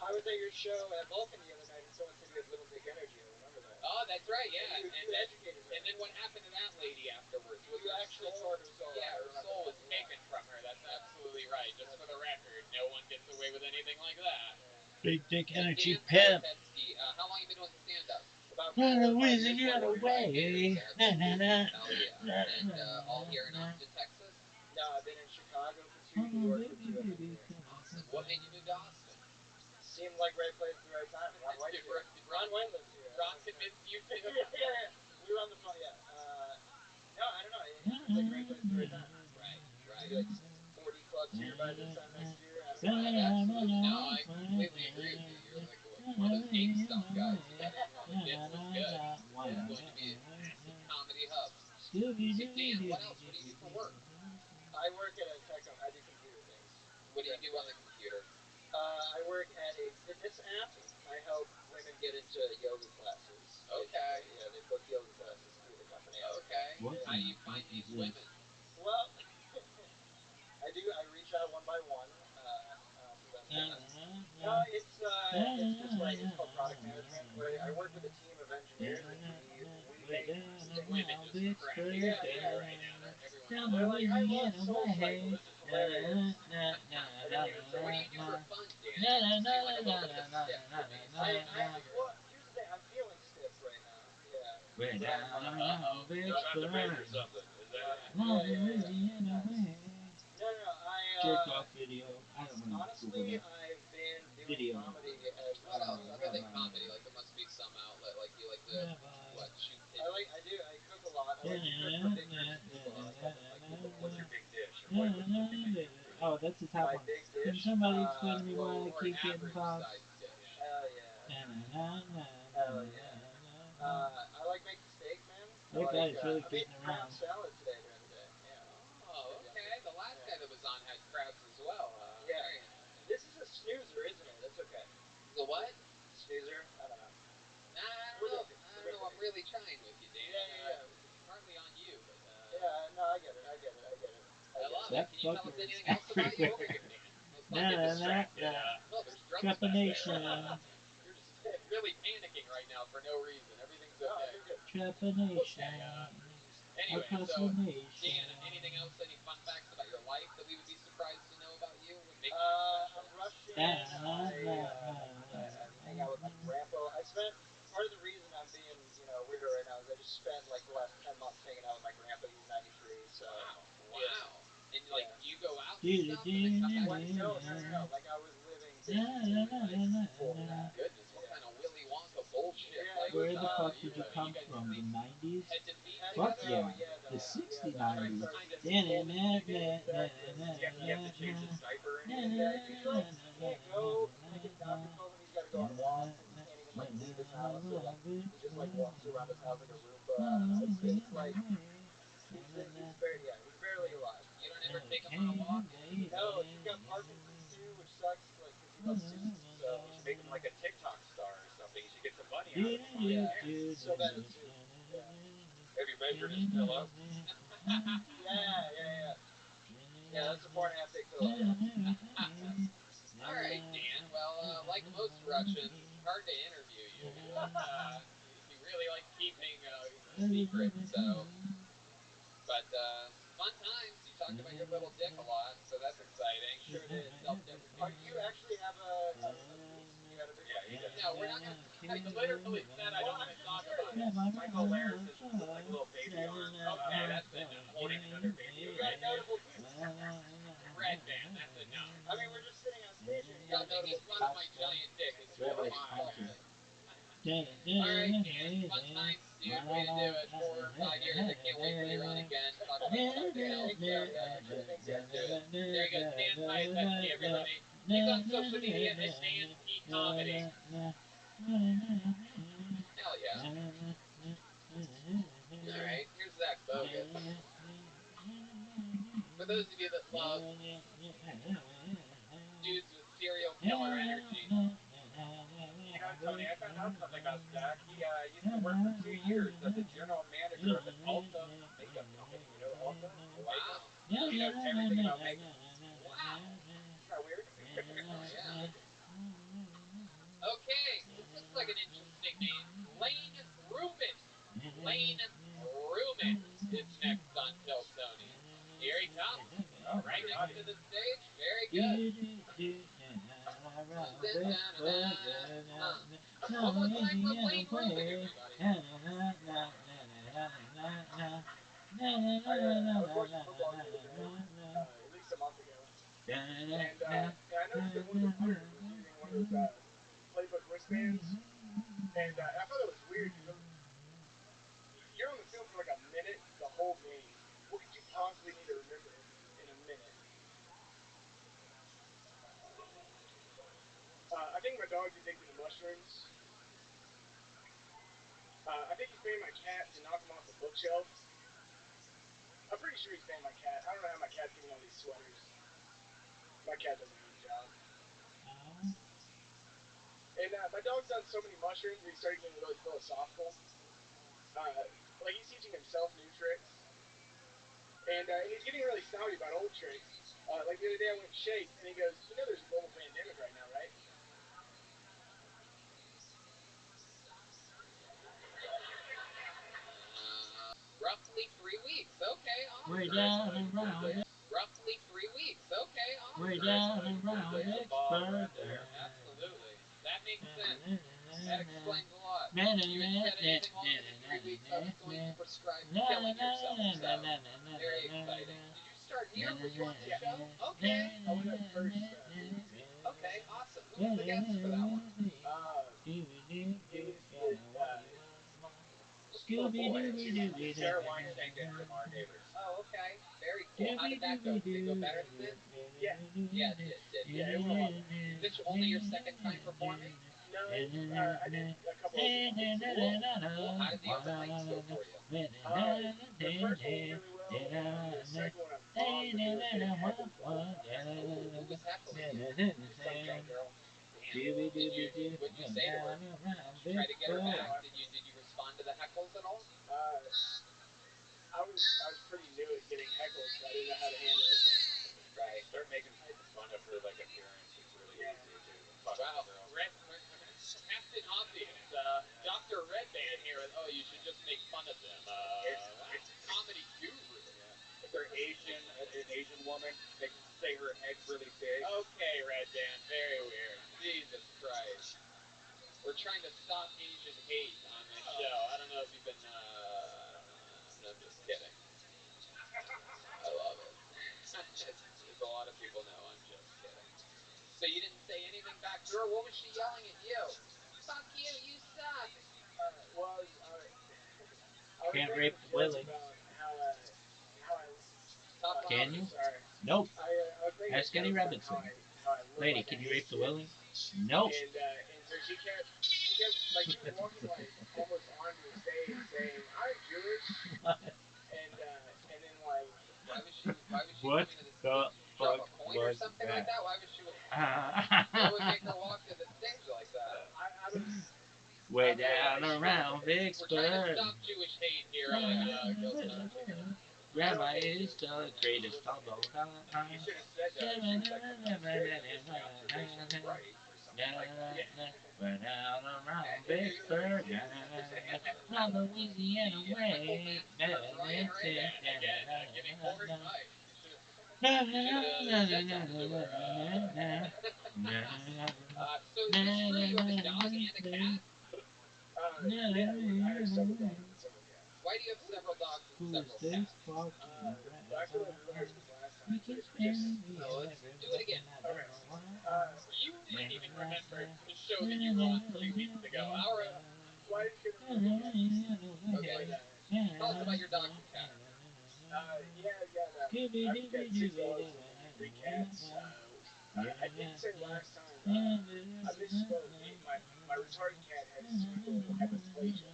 I was at your show at Vulcan the other night, and someone said you had little dick energy. I remember that. Oh, that's right, yeah. And you educated her. And then what happened to that lady afterwards? You actually tore her soul. Yeah, her soul was taken from her. That's absolutely right. Just for the record, no one gets away with anything like that. Big dick So energy Dan pimp. Payatetsky, how long have you been doing stand-up? About Whizzing it away. Hell yeah. And all here in Austin, Texas? No, I've been in Chicago for 2, New York for 2, and then here. Awesome. What made you move to Austin? Seemed like right place at the right time. Ron White's here. Ron White lives here. Ron convinced you to? Yeah. We were on the phone, yeah. No, I don't know. It seems like the right place at the right time. Right. Maybe like 40 clubs here by this time next year. I don't know. Absolutely. No, I completely agree with you. You're like one of those GameStop guys. You got in while the dip was good. It's going to be a massive comedy hub. So Dan, what else? What do you do for work? I work at a tech company. I do computer things. What do you do on the computer? I work at a fitness app. I help women get into yoga classes. Okay. Yeah, they book yoga classes through the company. Okay. How do you find these women? Well, I do. I reach out one by one for them. No, it's just like it's called product management. Where I work with a team of engineers, and we make women just cracking yeah, right now. They're like, I love Soul Cycle. This is hilarious. What do you do for fun, Dan? You seem like a little bit of a stiff for me. Well, here's the thing. I'm feeling stiff right now. Yeah. We're down on You're about to break or something. Is that it? Yeah. No. Jerk off video. I don't want to honestly, I've been doing video. comedy as what else other than comedy? Like there must be some outlet. Like you like to shoot pigeons. I do. I cook a lot. I like to cook for big groups of people. I like helping like people. What's your big dish? Or what's your big dish? Oh, that's the top My one. big Can dish. somebody explain to me why I or keep an getting average popped? size dish. Hell yeah. I like making steak, man. That guy's really I made getting crab around. salad today during the day. Yeah. Oh, okay. The last guy that was on had crabs as well. Yeah. Very interesting. This is a snoozer, isn't it? That's okay. The what? Snoozer? I don't know. Nah, I don't know. I don't know. I'm really trying with you, Dan. Yeah. It's partly on you, but. Yeah, no, I get it. I love That it. Can you tell us fucker is anything else about you? everywhere. Let's not get distracted. No, there's drugs back Trepanation. there. You're just really panicking right now for no reason. Everything's okay. No, you're good. Trepanation. Anyway, so Dan, anything else? Any fun facts about your life that we would be surprised to know about you? What makes you special? I'm Russian. I hang out with my grandpa. Part of the reason I'm being, weirdo right now is I just spent like the last 10 months hanging out with my grandpa. He's 93, so. Wow. And do you go out Do and stuff and then come back? No. Like I was living basically like before that. Goodness, what kind of Willy Wonka bullshit? Where the fuck did you come from? The 90s? Fuck yeah. The 60s, 90s. Go like his doctor tells him he's got to go on walks and he can't even like leave his house. So like he just like walks around his house like a Roomba. It's like he's barely alive. You don't ever take him on a walk? No, he's got Parkinson's too, which sucks. Like because he loves sushi. So You should make him like a TikTok star or something. You should get some money out of him. yeah, so bad at sushi. Yeah. Have you measured his pillow? Yeah. Yeah, that's a 4.5 day pillow. Yeah. All right, Dan. Well, like most Russians, it's hard to interview you. You really like keeping secrets, so. But fun times. You talked about your little dick a lot, so that's exciting. Sure did. Self-deprecating. Do you actually have a piece? You got a big one? He does. No, we're not gonna. I literally said I don't want to talk about it. Michael Laris is like a little baby arm. Okay, that's enough. Holding another baby. You got an edible piece? Red band, that's enough. I mean, we're just sitting on stage here. Stop making fun of my giant dick. It's really fun. Alright, Dan, fun times, dude. Way to do it. 4 or 5 years. I can't wait till you're on again. Talk about something else. Thanks, Let's do it. There you go. Dan Pye, Pepsi, everybody. He's on social media at Dan P Comedy. Hell yeah. Alright, here's Zach Bogus. For those of you that love dudes with serial killer energy. You know, Tony, I found out something about Zach. He used to work for 2 years as the general manager of an Ulta makeup company. You know Ulta? Wow. He knows everything about makeup. Wow. Isn't that weird? Yeah. Okay, this looks like an interesting name. Lane Rubin. Lane Rubin is next on Kill Tony. Here he comes. Right next to the stage. Very good. One more time for Lane Rubin, everybody. I was watching football the other day, at least a month ago, and I noticed that one of the players was using one of those playbook wristbands, and I thought it was weird because you're on the field for like a minute the whole game. What could you possibly need to remember in a minute? I think my dog's addicted to mushrooms. I think he's paying my cat to knock him off the bookshelf. I'm pretty sure he's paying my cat. I don't know how my cat's getting all these sweaters. My cat doesn't have a job. And my dog's done so many mushrooms that he started getting really philosophical. Like he's teaching himself new tricks. And he's getting really snouty about old tricks. Like the other day I went and shake, and he goes, you know there's a global pandemic right now, right? Roughly 3 weeks. Okay, awesome. Way down and round. Roughly 3 weeks. Okay, awesome. Way down and round. Absolutely. That makes sense. That explains a lot. You had said anything longer than 3 weeks, I was going to prescribe killing yourself. So, very exciting. Did you start here? Were you on the show? Okay. I was at the first BBC. Okay, awesome. Who was the guest for that one? Scooby-Dooby-Dooby-Doo. Sarah Weinstein did from Our Neighbors. Oh, okay. Very cool. How did that go? Did it go better than this? Yeah. Yeah, it did. Yeah, it went well. Is this only your second time performing? No, I did a couple open mics. Well, how did the open mics go for you? The first one went really well, and the second one I bombed because I was getting heckled the whole time. Ooh, who was heckling you? Some drunk girl. Damn. What'd you say to her? Did you try to get her back? Did you respond to the heckles at all? I was pretty new at getting heckled, so I didn't know how to handle it. Right. Start making fun of her like appearance. It's really easy to fuck Wow, the girl. Captain Obvious, Dr. Redban here. Oh, you should just make fun of them. Wow, comedy guru. If they're Asian, an Asian woman, they can say her head's really big. Okay, Redban, very weird. Jesus Christ. We're trying to stop Asian hate on this show. I don't know if you've been, I don't know. I'm just kidding. I love it. As a lot of people know, I'm just kidding. So you didn't say anything back to her? What was she yelling at you? Fuck you, you suck. Well, I was Can't making rape a the joke Willie. about how I Stop Can laughing. you? Sorry. Nope. I was making Ask any jokes on rabbit how thing. I look Lady, like can I you hate rape the kids. Willie? Nope. And so she kept like she was walking like almost onto the stage saying, "I'm Jewish," and then like Why was she What coming to the the stage? Did you drop fuck a coin or was something that? like that? Why was she? What would make her walk to the stage like that? Way down around We're trying to Vicksburg. stop Jewish hate here on Gilstone Chicken. Grandma is the greatest of all time. You should have said she was like the observation right or something like that. Way down around Vicksburg. From Louisiana way. Again, give me more advice. You should have said something to her. So is this true? You have a dog and a cat? yeah, I have several dogs and several cats. Why do you have several dogs and Who is several this cats? walking I feel like remembered this last time. You can Just spend me No, let's do it again. okay. You didn't even remember the show that you were on 3 weeks ago. Why did you remember that? Okay. Tell us about your dogs and cats. I've got 6 dogs and 3 cats. I did say last time, I misspoke. My retarded cat has cerebral hypoplasia.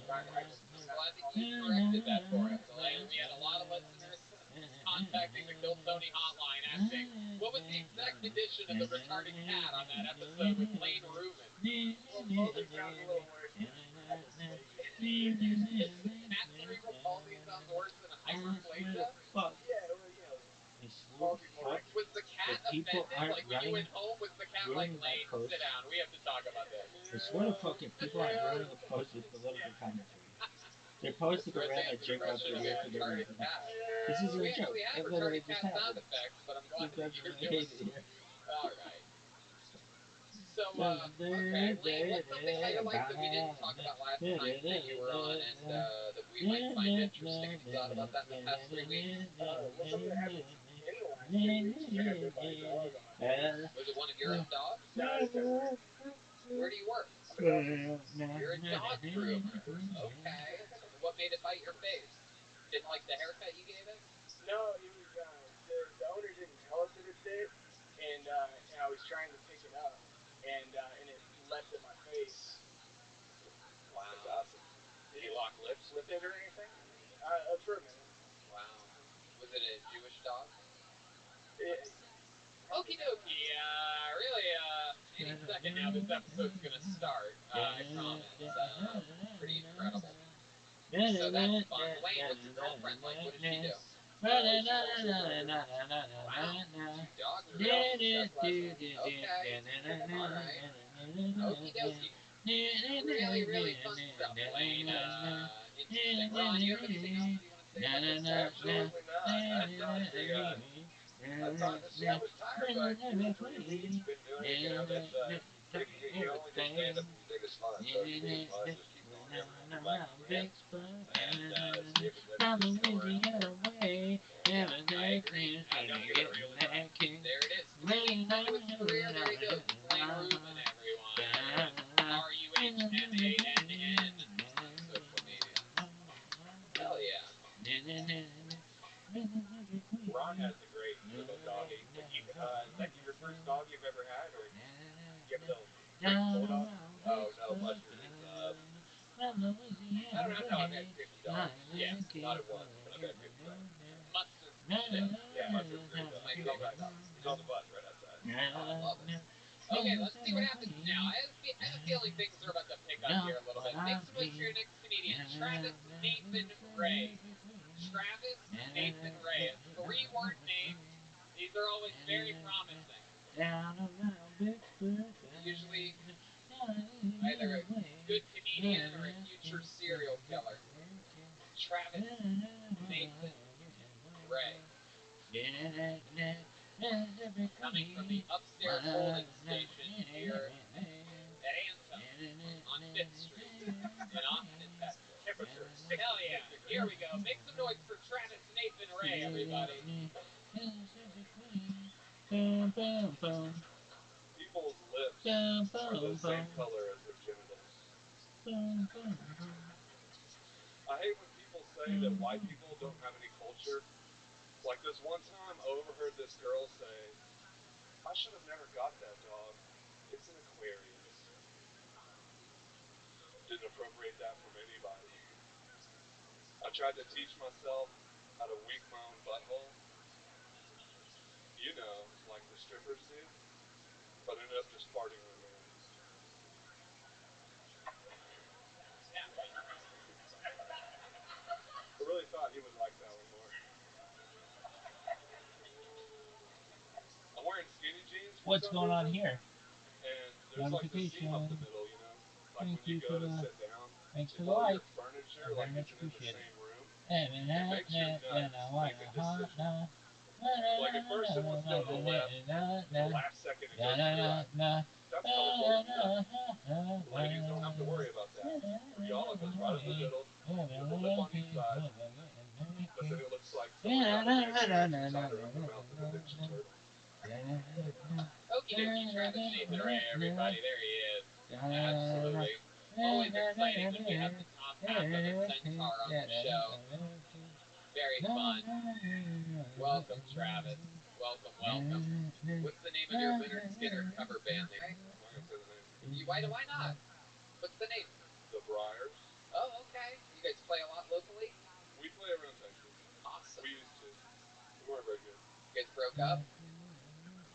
Not hypoplasia. I'm glad that you corrected that for us. We had a lot of listeners contacting the Kill Tony hotline asking, what was the exact condition of the retarded cat on that episode with Lane Rubin? Well, palsy sounds a little worse than hypoplasia. Cat cerebral palsy sounds worse than a hyperplasia? Fuck. Yeah, well, palsy's more like... Was the cat offended? Like when you went home, was the cat like, Lane, sit down, we have to talk about this. I swear to fucking people aren't running a post with political commentary. They're posting around and jerk off their ear for no reason. This isn't a joke. We have It literally retarded just cat sound happened. effects, but I'm glad You that guys you're really doing hate it here. Alright. So, okay, Lane, what's something about your life that we didn't talk about last time that you were on and that we might find interesting? Have you thought about that in the past 3 weeks? Well, something that happened in the last 3 weeks was I got bit by a dog on my face. Was it one of your own dogs? No, it's temporary. Where do you work? You're a dog groomer. Okay. What made it bite your face? Didn't like the haircut you gave it? No, it was the owner didn't tell us that it bit, and I was trying to pick it up, and it leapt at my face. Wow. That's awesome. Did you lock lips with it or anything? For a minute. Wow. Was it a Jewish dog? Probably Okie dokie. Really, any second now this episode's gonna start. I promise. Pretty incredible. So that's fun. Lane, what's your girlfriend like? What does she do? Wow. 2 dogs are real. Okay. Alright. Okie dokie. Really, really fun stuff, Lane. Interesting. Ron, you have anything else you want to say about this? Absolutely not. Honestly, I was tired, but 2 or 3 weeks been doing it. You know, that's you only do stand up when you think it's fun. So if you think it's fun, just keep going every like and see if it doesn't just go around. I agree. There it is. Coming to his career. There he goes. Lane Rubin, everyone. RUHMANN. Social media. Hell yeah. Ron has the great little doggy. Is that your first dog you've ever had, or do you have a little great bulldog? no, I've had 50 dogs. Yes, not at once, but I've had 50 dogs. Mustard's the shit. Yeah, Mustard's great dog. He's on the bus right outside. Oh, I love it. Okay, let's see what happens now. I have a feeling things are about to pick up here a little bit. Make some noise for your next comedian, Travis Nathan Ray. Travis Nathan Ray, a three-word name. These are always very promising. Usually either a good comedian or a future serial killer. Travis Nathan Ray. Coming from the upstairs holding station here at Anthem on 5th Street in Austin, Texas. Temperatures. Hell yeah. Here we go. Make some noise for Travis Nathan Ray, everybody. People's lips are the same color as their genitals. I hate when people say that white people don't have any culture. Like this one time, I overheard this girl say, "I should have never got that dog. It's an Aquarius." Didn't appropriate that from anybody. I tried to teach myself how to wink my own butthole. You know, like the strippers do. But ended up just farting on a man. I really thought he would like that one more. I'm wearing skinny jeans for What's some going on reason, here? and there's like the seam up the middle, you know? Like when you go to sit down, Thanks for the all like. your furniture I like very much isn't in the appreciate same room. it. It makes your nuts make a decision. Like at first it wants to go to the left, and the last second it goes to the right. That's called a golden nut. Ladies don't have to worry about that. For y'all, it goes right in the middle, with a lip on each side, but then it looks like someone got a man inside her open mouth in a Ninja Turtle. Okie dokie, Travis Nathan Ray, everybody. There he is. Absolutely. Always exciting when we have the top half of a centaur on the show. Very fun. Welcome, Travis. Welcome, welcome. What's the name of your Leonard Skinner cover band name? I'm not gonna say the name. Why not? What's the name? The Briars. Oh, okay. You guys play a lot locally? We play around Texas. Awesome. We used to. We weren't very good. You guys broke up?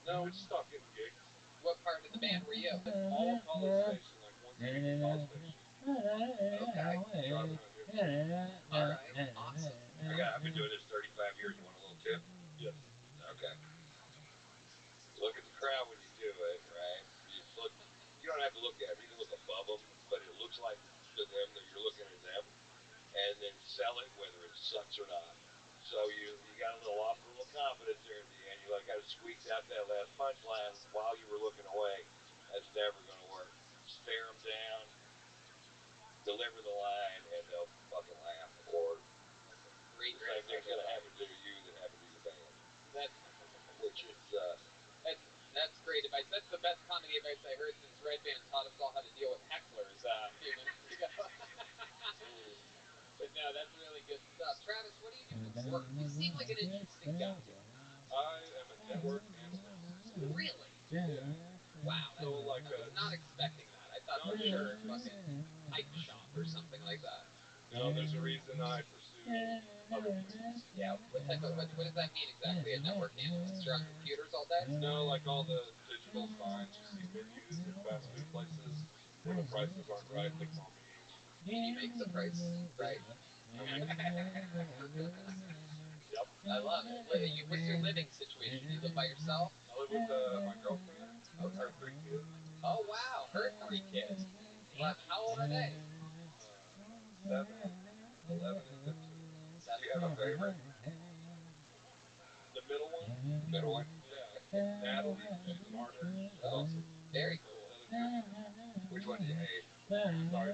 No, we just stopped getting gigs. What part of the band were you? All college station, like once a week at college station. Okay. Driving out here. Alright, awesome. I've been doing this 35 years. You want a little tip? Yes. Okay. Look at the crowd when you do it, right? You just look. You don't have to look at them. You can look above them, but it looks like to them that you're looking at them, and then sell it whether it sucks or not. So you got a little confidence there at the end. You got to squeeze out that last punchline while you were looking away. That's never going to work. Stare them down, deliver the line, and they'll fucking laugh. Or Great, the same thing's going to happen to you that happened to your band. Which is that's great advice. That's the best comedy advice I heard since Red Band taught us all how to deal with hecklers a few minutes ago. But no, that's really good stuff. Travis, what do you do for work? You seem like an interesting guy. I am a network analyst. Really? Yeah. Wow. So like I was not expecting that. I thought for sure fucking pipe shop or something like that. No, there's a reason I pursue other things. Yeah. What does that mean exactly? A network analyst? You're on computers all day? No, like all the digital signs you see menus at fast food places where the prices aren't right, they call me. Can you make the price right? Yep. I love it. What's your living situation? You live by yourself? I live with my girlfriend. Her 3 kids. Oh wow, her 3 kids. How old are they? 7, 11, and 15. Do you have a favorite? The middle one? Middle one? Yeah. Natalie, she's an artist. She's awesome. Very cool. Which one do you hate? Sorry.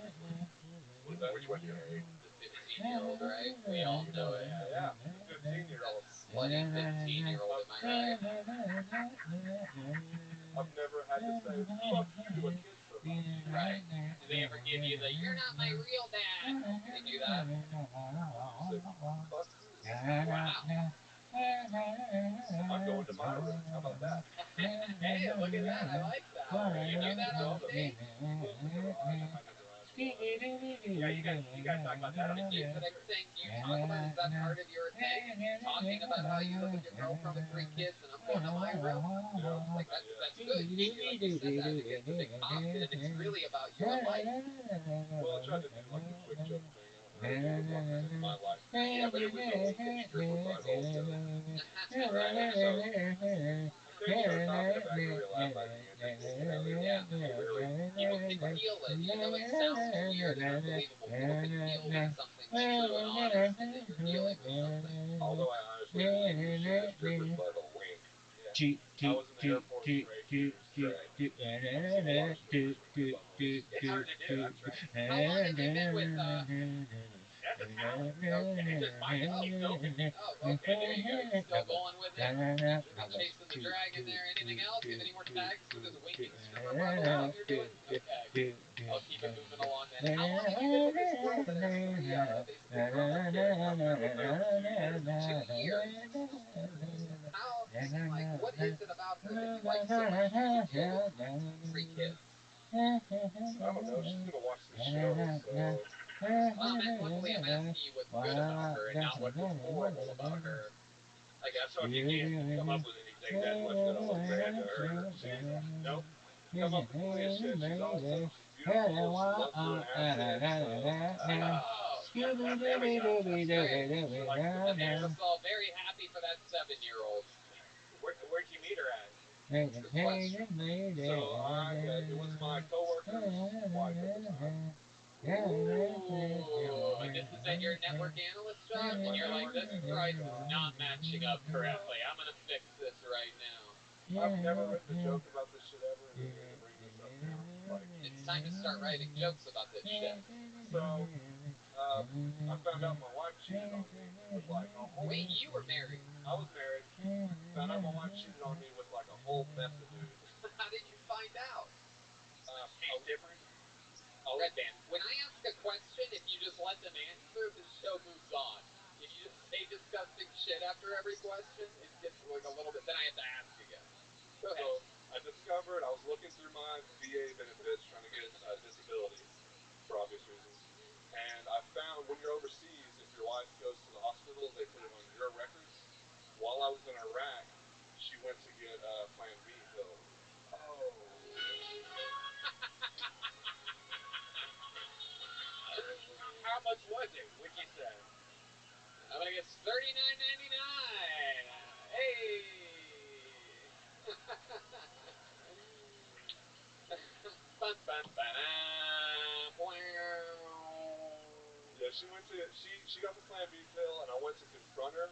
Which one do you hate? The 15-year-old, right? We all know it. Yeah, the 15-year-old. Slutty 15-year-old, am I right? I've never had to say, fuck you to a kid so much. Right. Do they ever give you the, you're not my real dad? They do that? Say, fuck you. Wow. I'm going to my room. How about that? Hey, look at that. I like that. You do that on stage? Well, in the garage. I have a garage Yeah, you guys talk about that on the Is it a thing you talk about? Is that part of your thing? Talking about how you live with your girlfriend with 3 kids and I'm going to my room? Yeah. Like that's good. You, like you said that it gets a big pop and it's really about your life. Well, I tried to do like the quick joke thing. I don't know if it was my life. Yeah, but it was always getting stripper butt also. So I couldn't start talking about it. You realize I'd be interested. You know, they really. People can feel it, even though it sounds weird and unbelievable. People can feel when something's true and honest and that you're dealing with something. Although I honestly believe you shoot a stripper's butt a wink. Yeah. I was in the Air Force for 8 years straight. I've seen a lot of strippers with their buttholes. It's hard to do. I'm trying. How long have you been with That's a talent. Okay, just mine just keep milking. Oh, okay, there you go. You're still going with it. Really chasing the dragon there. Anything else? You have any more tags for this winking stripper butthole you're doing? Okay. I'll keep it moving along then. How long have you been with this girl that has 3 basically girls? I've been with her 2 years. 2 years. How, like, what is it about her that you like so much you could deal with 3 kids? I don't know. She's gonna watch the show, so. Luckily I'm asking you what's good about her and not what's horrible about her. I guess so. If you can't come up with anything, then what's gonna look bad to her? Nope. Come up with plenty of shit. She's awesome. She's beautiful. She loves doing acid. There we go. That's great. That makes us all very happy for that 7-year-old. Where'd you meet her at? Good question. So it was my coworker's wife at the time. Ooh, and this is at your network analyst job, and you're like, this price is not matching up correctly. I'm gonna fix this right now. I've never written a joke about this shit ever, and you're here to bring this up now. Like, it's time to start writing jokes about this shit. So, I found out my wife cheated on me with like a whole. Wait, you were married? I was married. Found out my wife cheated on me with like a whole mess of dudes. How did you find out? Tastes different. Red Band. When I ask a question, if you just let them answer, the show moves on. If you just say disgusting shit after every question, it gets like a little bit. Then I have to ask again. Go ahead. So I discovered I was looking through my VA benefits trying to get disability for obvious reasons, and I found when you're overseas, if your wife goes to the hospital, they put it on your records. While I was in Iraq, she went to get a Plan B pill. Oh. How much was it? What'd you say? I'm gonna guess $39.99. Hey. Bum, bum, Yeah, she got the Plan B pill, and I went to confront her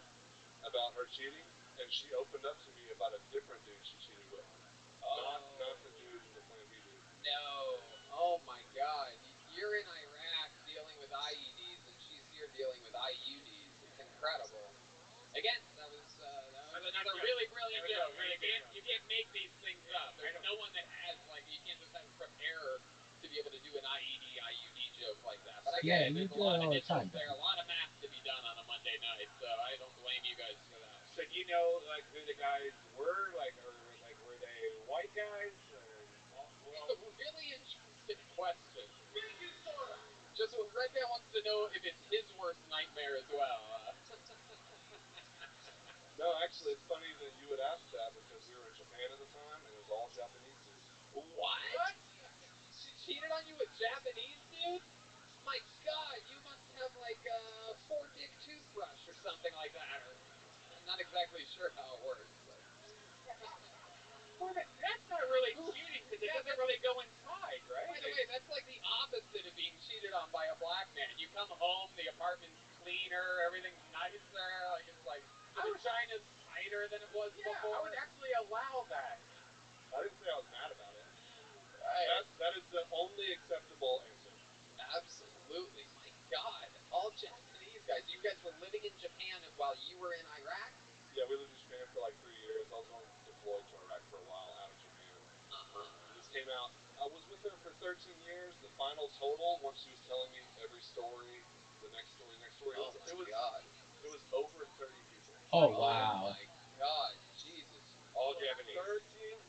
about her cheating, and she opened up to me about a different dude she cheated with, not the dude, the Plan B dude. No. Oh my God. You're in Iraq dealing with IEDs, and she's here dealing with IUDs. It's incredible. Again, that was another really brilliant joke. You can't make these things up. There's no one that has, like, you can't just have prepare to be able to do an IUD joke like that. But I get it. There's a lot of initials there, a lot of math to be done on a Monday night, so I don't blame you guys for that. So do you know like who the guys were? Were they white guys? It's a really interesting question. Just what Red Man wants to know if it's his worst nightmare as well. No, actually, it's funny that you would ask that because we were in Japan at the time, and it was all Japanese dudes. What? She cheated on you with Japanese dudes? My God, you must have like a 4-dick toothbrush or something like that. Or I'm not exactly sure how it works. But... Well, that's not really cheating because it doesn't really go inside, right? By the way, that's like the opposite of being cheated on by a black man. You come home, the apartment's cleaner, everything's nicer, like it's like the vagina's tighter than it was before. I would actually allow that. I didn't say I was mad about it. Right. That is the only acceptable answer. Absolutely. My God. All Japanese guys. You guys were living in Japan while you were in Iraq? Yeah, we lived in Japan for like 3 years. I was only deployed to Iraq for a while out of Japan. This came out. I was with her for 13 years. The final total, once she was telling me every story, the next story, it was over 30 people. Oh, wow. Oh, my God. Jesus. All Japanese. 13?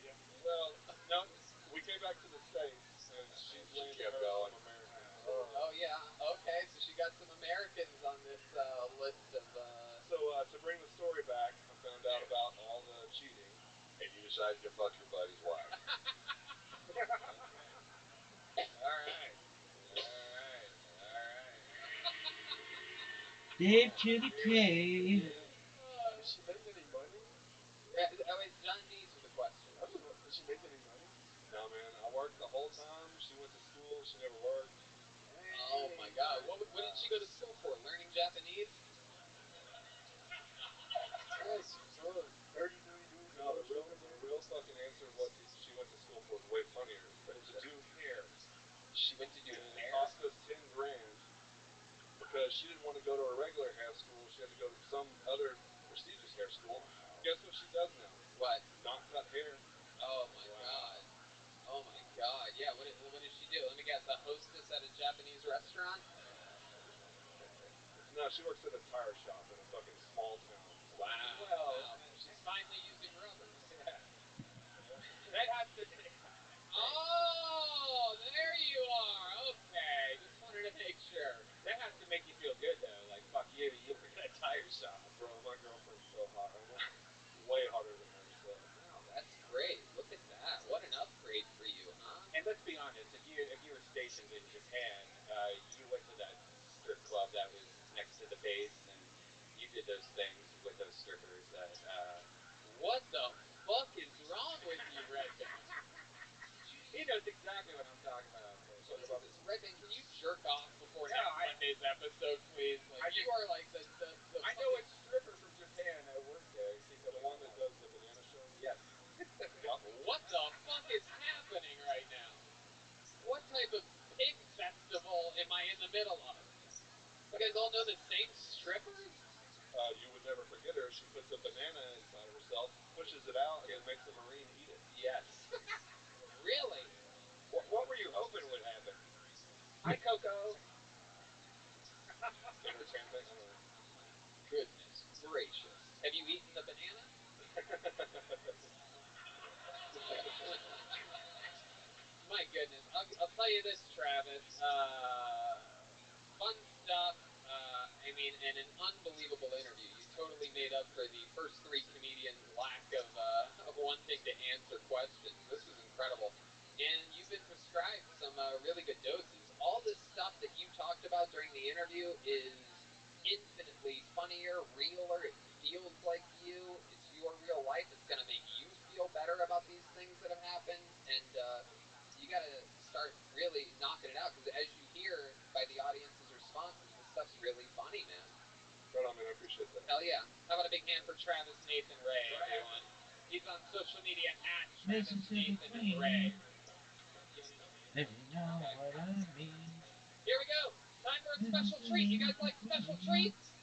Well, no. We came back to the States, and she's landing her some Americans. RabbiRothschild can fuck your buddy's wife. All right. Dave to the K. Does she make any money? It's John Dees with a question. I don't know. Does she make any money? No, man. I worked the whole time. She went to school. She never worked. Oh my God! What did she go to school for? Learning Japanese? Yes, son. 30 million dudes. No, the real fucking answer of what she went to school for is way funnier. To do hair. She went to do and hair. It cost us $10,000 because she didn't want to go to a regular hair school. She had to go to some other prestigious hair school. Wow. Guess what she does now? What? Not cut hair. Oh my God. Oh my God. Yeah. What does she do? Let me guess. A hostess at a Japanese restaurant? No, she works at a tire shop in a fucking small town. Wow. Wow. She's finally using rubbers. Yeah. That has to. Oh, there you are. Okay. Just wanted to make sure. That has to make you feel good though. Like fuck you. You work at a tire shop. Bro, my girlfriend's so hot right now. Way hotter than her. So. Wow, that's great. Look at that. What an upgrade for you, huh? And let's be honest, if you were stationed in Japan, you went to that strip club that was next to the base, and you did those things with those strippers. What the fuck is wrong with you, Redman? He knows exactly what I'm talking about. Jesus, Redman, can you jerk off before next Monday's episode, please? Like you are like the I know a stripper from Japan that works there. The one that does the banana show? Yes. What the fuck is happening right now? What type of pig festival am I in the middle of? You guys all know the same strippers? You would never forget her. She puts a banana inside of herself, pushes it out, and then makes a Marine eat it. Yes. Really? What were you hoping would happen? Hi, Coco. Entertainment? I don't know. Goodness gracious. Have you eaten the banana? My goodness. I'll tell you this, Travis. Fun stuff. I mean, and an unbelievable interview. You totally made up for the first three comedians' lack of wanting to answer questions. This was incredible. And you've been prescribed some really good doses. All this stuff that you talked about during the interview is infinitely funnier, realer. It feels like you. It's your real life. It's going to make you feel better about these things that have happened. And you got to start really knocking it out because as you hear by the audience's responses, this stuff's really funny, man. Right on, man. I appreciate that. Hell yeah. How about a big hand for Travis Nathan Ray, everyone? He's on social media at Travis Nathan Ray. If you know what I mean. Here we go. Time for a special treat. You guys like special treats?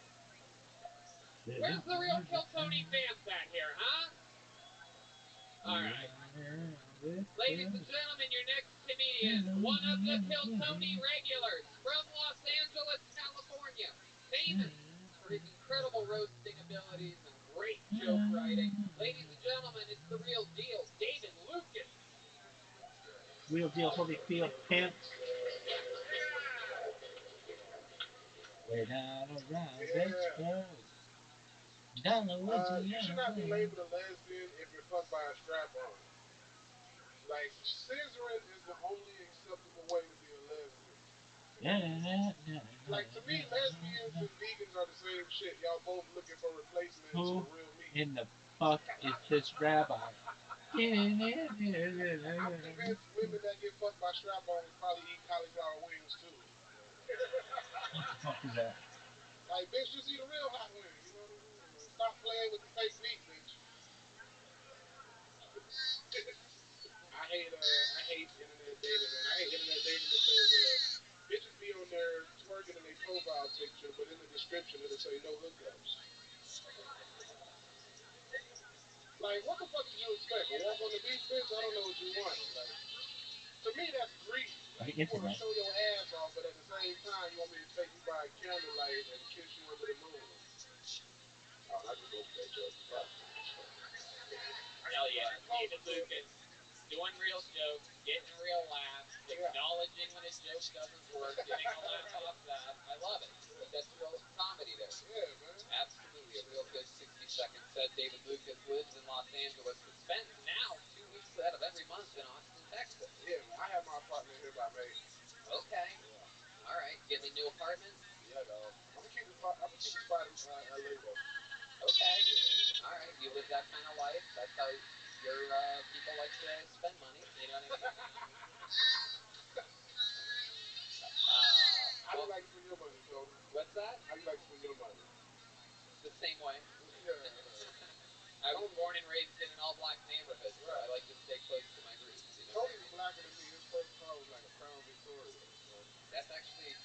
Where's the real Kill Tony fans at here, huh? All right. Ladies and gentlemen, your next comedian, one of the Kill Tony regulars from Los Angeles, California, famous for his incredible roasting abilities and great joke writing. Ladies and gentlemen, it's the real deal, David Lucas. Real deal Holyfield pimps. Way down around Pittsburgh. You should not be labeled a lesbian if you're fucked by a strap-on. Like, scissoring is the only acceptable way to be a lesbian. Like, to me, lesbians and vegans are the same shit. Y'all both looking for replacements Who for real meat. in the fuck is this rabbi? I'm convinced women that get fucked by strap-ons probably eat cauliflower wings, too. What the fuck is that? Like, bitch, just eat a real hot wing. You know what I'm saying? Like, stop playing with the fake meat, bitch. I hate internet dating, man. I hate internet dating because bitches be on there twerking in their profile picture, but in the description it'll say no hookups. Like, what the fuck did you expect? A walk on the beach, bitch? I don't know what you want. Like, to me, that's greedy. Like, you want to show your ass off, but at the same time, you want me to take you by candlelight and kiss you under the moon. Oh, I just opened that joke. Hell yeah, David Lucas. Doing real jokes, getting real laughs, acknowledging when a joke doesn't work, getting a laugh off that. I love it. That's real comedy there. Yeah, man. Absolutely. A real good 60-second set. David Lucas lives in Los Angeles, but spends now your people like to spend money. You know what I mean? How do you like to spend your money, Tony? What's that? How do you like to spend your money? The same way. Yeah. I was born and raised in an all-black neighborhood, so I like to stay close to my roots. You know Tony's blacker than me. His first car was like a Crown Victoria. So. That's actually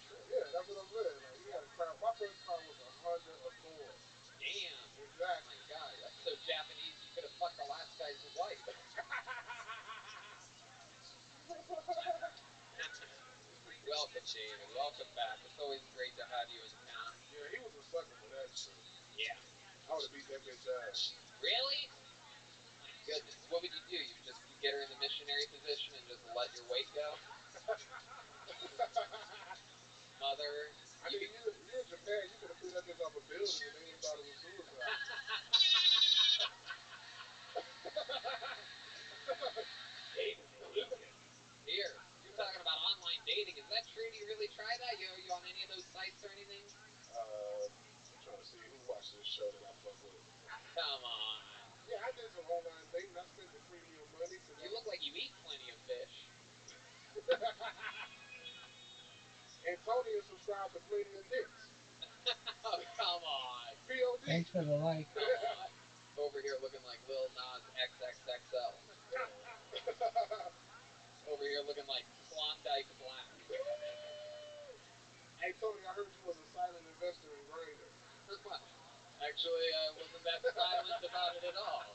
true. Yeah, that's what I'm saying. Like he had a Crown. My first car was a Honda Accord. Damn. Exactly. Oh my God, that's so Japanese. You could have fucked the last guy's wife. Welcome, David. Welcome back. It's always great to have you in town. Yeah, he was a sucker for that shit. Yeah. I would have beat that bitch ass. Really? My goodness. What would you do? You get her in the missionary position and just let your weight go? Mother. I mean, you're in Japan. You could have threw that bitch off a building and they would have thought it was suicide. David, here. You're talking about online dating. Is that true? Do you really try that? You on any of those sites or anything? I'm trying to see who watched this show that I fuck with. Come on. Yeah, I did some online dating. I spent the premium money. You look like you eat plenty of fish. And Tony is subscribed to plenty of dicks. Oh, come on. POD. Thanks for the like. Come on. Over here looking like Lil Nas XXXL. Over here looking like Klondike Black. Hey, Tony, I heard you was a silent investor in Grindr. Well, actually, I wasn't that silent about it at all.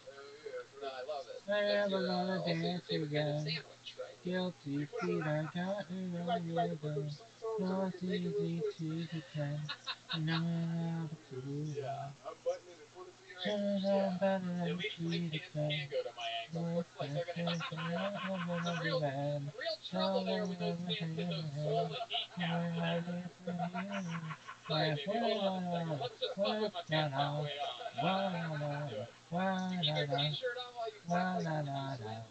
Yeah, no, I love it. Never That's gonna also your dance favorite kind of again. sandwich, right? Guilty feet are gotten You on like to put rhythm. them suits on so Not you can make it real easy quick? to pretend. Not too Yeah, unbutton it and pull it to your At At least my pants can go to my ankles. Looks like they're gonna hit some real trouble there with those pants and those swollen kneecaps. Sorry, baby. Hold on a second. Let's just fuck with my pants halfway on. Let's do it. You keep your t-shirt on while you fuck like you're no swing.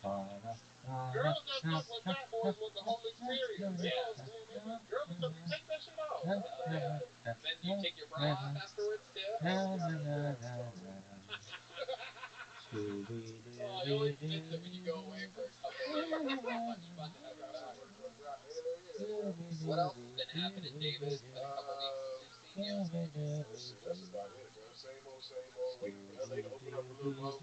No, nigga, no. Girls that fuck with fat boys want the whole experience. Yeah. Girls will tell me, take that shit off. Then you take your bra off afterwards too. Oh, I always miss it when you go away for a couple days. It's so much fun to have you back. What else has been happening, David? It's been a couple weeks since we've seen you. That's about it, man. Same old, same old. Waiting for LA to open up a little more.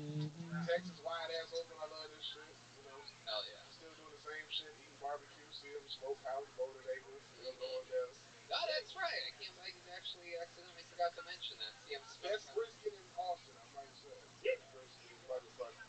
Texas wide ass open. I love this shit. You know. Hell yeah. Still doing the same shit, eating barbecue, CM Smokehouse, Golden Acres, going there. Oh, that's right. I can't. I actually accidentally forgot to mention that. CM Best Smokehouse. brisket in Austin, I might say. Best brisket, motherfucker.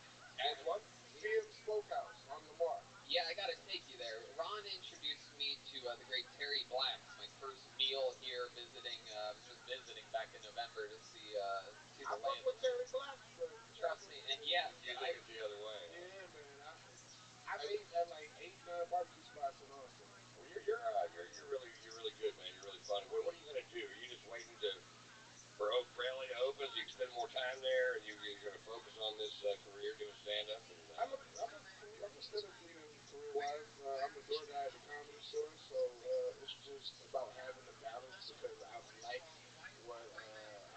And what? CM Smokehouse on Lamar. Yeah, I gotta take you there. Ron introduced me to the great Terry Black's. My first meal here visiting. I was just visiting back in November to see the I fuck with Terry Black, but trust me. And yes, you think it's the other way. Yeah, man. I've ate at like 8, 9 barbecue spots in Austin. Well, you're really good, man. You're really funny. What are you gonna do? Are you just waiting for Oak Rally to open so you can spend more time there, and you're gonna focus on this career doing stand up? I'm a stand-up comedian career-wise. I'm the door guy at the Comedy Store, so it's just about having the balance because I like what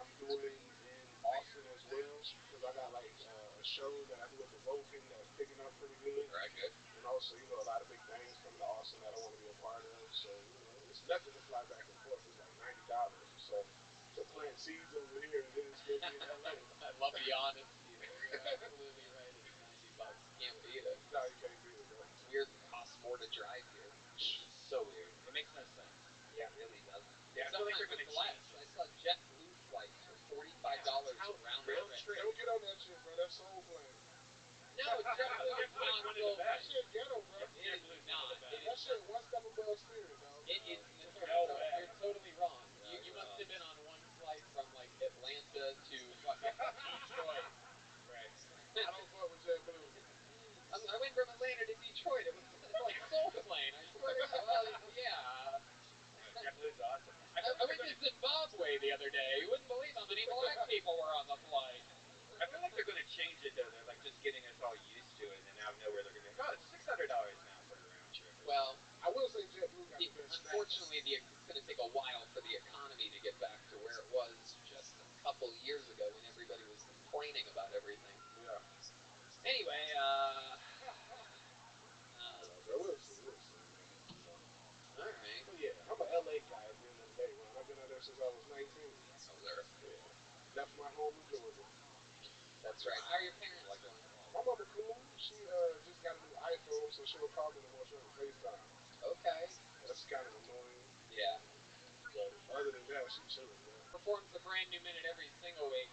I'm doing in Austin as well. Because I got like a show that I do at the Vulcan that's picking up pretty good. Right, good. And also, a lot of big things coming to Austin that I want to be a part of. So, it's nothing to fly back and forth. It's like $90. So, to plant seeds over here and then still be in LA. I love the honesty. You're absolutely right. It's $90. Can't beat it. No, you can't beat it, bro. It's weird. It costs more to drive here. So weird. It makes no sense. Yeah, It really doesn't. Yeah, I feel like they're going to less. I saw JetBlue flights for $45 round trip. Don't get on that shit, bro. That's soul plane. No, JetBlue is not so bad. That shit ghetto, bro. It is not. That shit one step above Spirit, dog. It is No way. You're totally wrong. No, You must have been on one flight from like Atlanta to fucking Detroit. Right. I don't fuck with JetBlue. I went from Atlanta to Detroit. It was like soul plane. I swear to God. Well, yeah. JetBlue's awesome. I went to Zimbabwe the other day. You wouldn't believe how many black people were on the flight. I feel like they're going to change it, though. They're like just getting us all used to it, and then out of nowhere they're going to be like, oh, it's $600 now for the round trip. Well, I will say JetBlue got the best unfortunately, it's going to take a while for the economy to get back to where it was just a couple years ago when everybody complaining about everything. Yeah. Anyway, We'll see, man. So, all right. but yeah, I'm a LA guy at the end of the day, Ron. I've been out there since I was 19. Oh, there. Yeah. Left my home in Georgia. That's right. How are your parents doing? My mother cool. She just got a new iPhone, so she don't call me no more. She on FaceTime. Okay. That's kind of annoying. Yeah. But other than that, she's chilling, man. Performs a brand new minute every single week.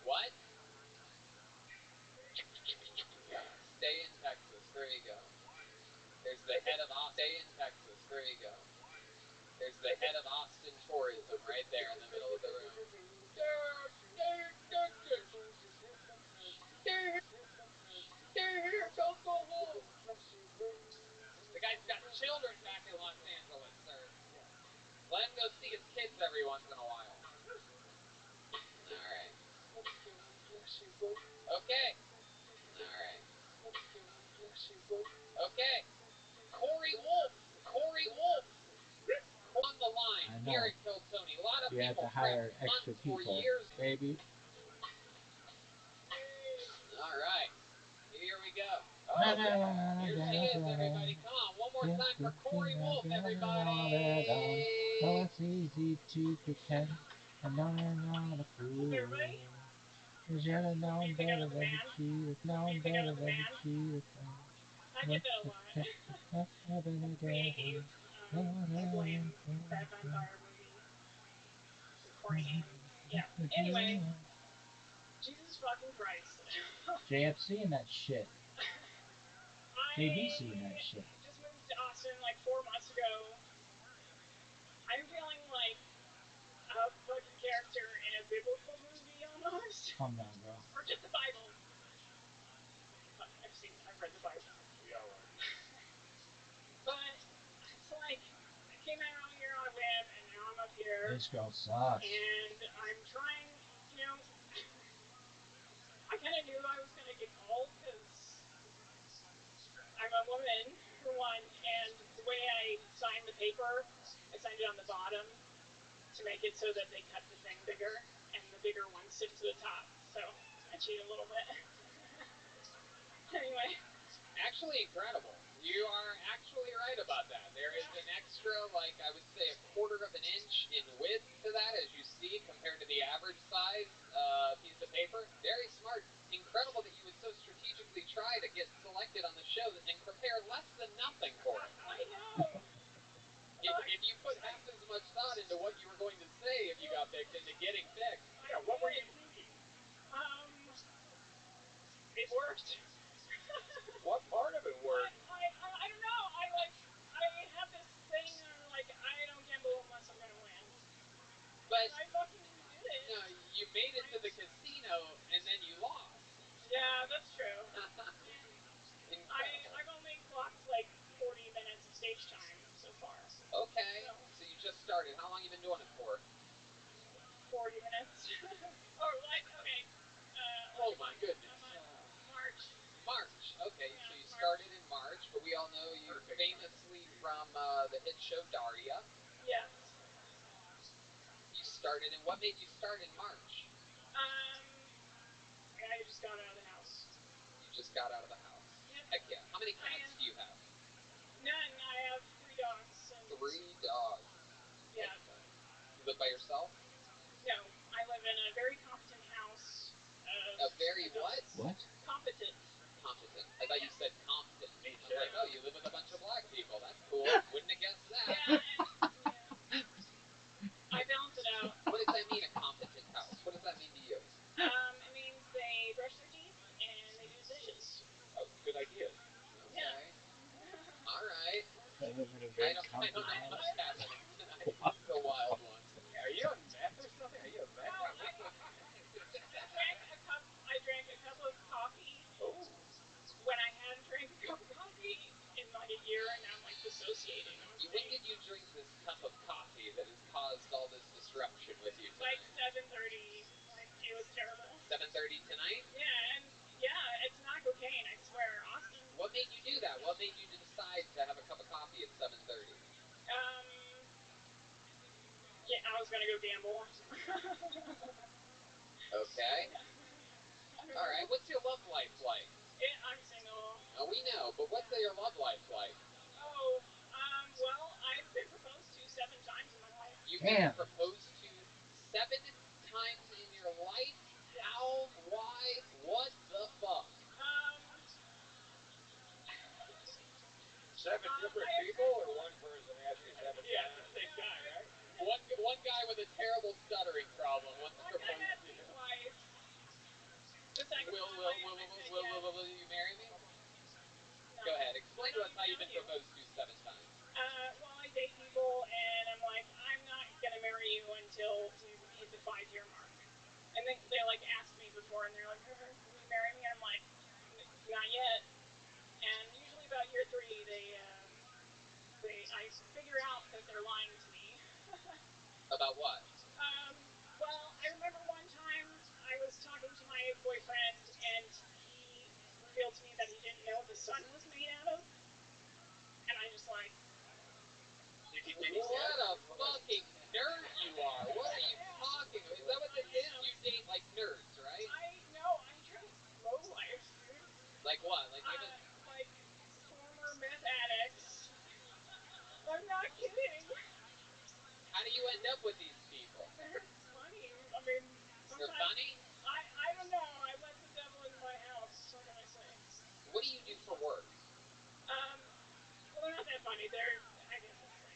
What? Stay in Texas. There you go. There's the head of Stay in Texas. There you go. There's the head of Austin tourism right there in the middle of the room. Don't go home. The guy's got children back in Los Angeles, sir. Let him go see his kids every once in a while. All right. Okay. All right. Okay. Corey Wolf. Corey Wolf. On the line. Here at Kill Tony. A lot of You have people to hire months extra or people, years. baby. All right. Here we go. Oh, yeah. Here she is, everybody. Come on. One more time for Corey Wolf, everybody. Oh, it's easy to pretend. I know I'm not a fool. Cause you're the known better than the cheater. Known better than the cheater. I get that a lot. Creative, slam, Bad Vampire movie. Corny hands. Yeah. Anyway. Jesus fucking Christ. JFC and that shit. JVC and that shit. I just moved to Austin like 4 months ago. I'm feeling like a fucking character in a biblical movie almost. Calm down, bro. Or just the Bible. I've read the Bible. Yeah, right. But it's like I came out here on a whim and now I'm up here. This girl sucks. And I'm trying, you know, I kind of knew I was going to get called because I'm a woman, for one, and the way I signed the paper, I signed it on the bottom to make it so that they cut the thing bigger, and the bigger one sits to the top. So I cheat a little bit. Anyway. Actually incredible. You are actually right about that. There is an extra, like, I would say a quarter of an inch in width to that, as you see, compared to the average size piece of paper. Very smart. Incredible that you would so strategically try to get selected on the show and prepare less than nothing for it. I know. If you put half as much thought into what you were going to say if you got picked into getting picked. Yeah, what were you thinking? It worked. What part of it worked? I don't know. I have this thing like I don't gamble unless I'm gonna win. But and I fucking did it. No, you made it to the casino and then you lost. Yeah, that's true. Incredible. I've only clocked like 40 minutes of stage time so far. Okay. So you just started. How long have you been doing it for? 40 minutes. Oh, like, okay. Oh my goodness. March. March. Okay, Yeah, so you started in March, but we all know you famously from the hit show Daria. Yes. You started in, what made you start in March? I just got out of the house. You just got out of the house. Yep. Heck yeah. How many cats do you have? None. I have 3 dogs. And 3 dogs. Yeah. Okay. You live by yourself? No, I live in a very competent house. A very what? What? Competent. Competent. I thought you said Compton. Me I was too. like, oh, you live with a bunch of black people. That's cool. Wouldn't have guessed that. Yeah. I balance it out. What does that mean, a competent house? What does that mean to you? It means they brush their teeth and they do the dishes. Oh, good idea. Okay. Yeah. All right. I live in a very I don't know what's happening tonight. It's a wild one. Are you on meth or something? Are you a meth? No, I drank a cup of coffee. Oh. When I hadn't drank a cup of coffee in like a year, and now I'm like dissociating. When did you drink this cup of coffee that has caused all this disruption with you tonight? Like 7:30. Like it was terrible. 7:30 tonight? Yeah, and yeah, it's not cocaine. I swear, Austin. What made you do that? What made you decide to have a cup of coffee at 7:30? Yeah, I was gonna go gamble. Okay. what's your love life like? I'm single. Oh, we know, but what's your love life like? Oh, well, I've been proposed to 7 times in my life. You've been proposed to 7 times in your life? How? Why? What the fuck? 7 different people, or one person asked you 7 times? Yeah, it's the same guy, right? One guy with a terrible stuttering problem wants to propose to you. Twice. The second Will you marry me? No. Go ahead, explain to us how you've been proposed to 7 times. Well, I date people, and I'm like, I'm not gonna marry you until you hit the 5-year mark. And they like asked me before, and they're like, will you marry me? And I'm like, not yet. And usually about year 3, I figure out that they're lying to me. About what? Well, I remember one time I was talking to my boyfriend, and he revealed to me that he didn't know what the sun was made out of. And I just like... What a fucking nerd you are. What are you talking about? Is that what this is? You date like nerds, right? I date low life, dude. Like what? Like former meth addicts. I'm not kidding. How do you end up with these people? They're funny. I mean, sometimes... They're funny? I don't know. I let the devil in my house. What can I say? What do you do for work? Well, they're not that funny. I guess it's like...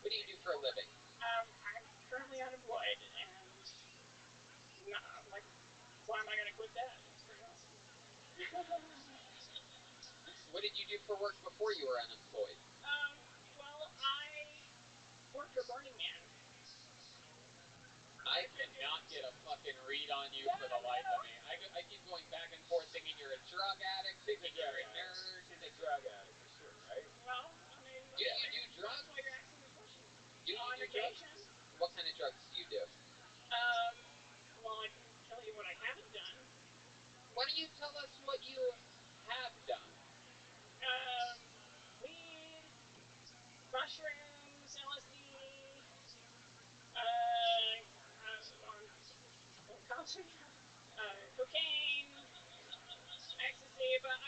What do you do for a living? I'm currently unemployed, and like, why am I gonna quit that? It's pretty awesome. What did you do for work before you were unemployed? Well, I worked for Burning Man. I cannot get a fucking read on you for the life of me. I keep going back and forth thinking you're a drug addict, thinking you're a nerd. She's a drug addict for sure, right? Well, I mean... Do you do drugs? That's why you're asking the question. Do you On do occasion. Drugs? What kind of drugs do you do? Well, I can tell you what I haven't done. Why don't you tell us what you have done? Weed, mushrooms, LSD, cocaine, ecstasy, but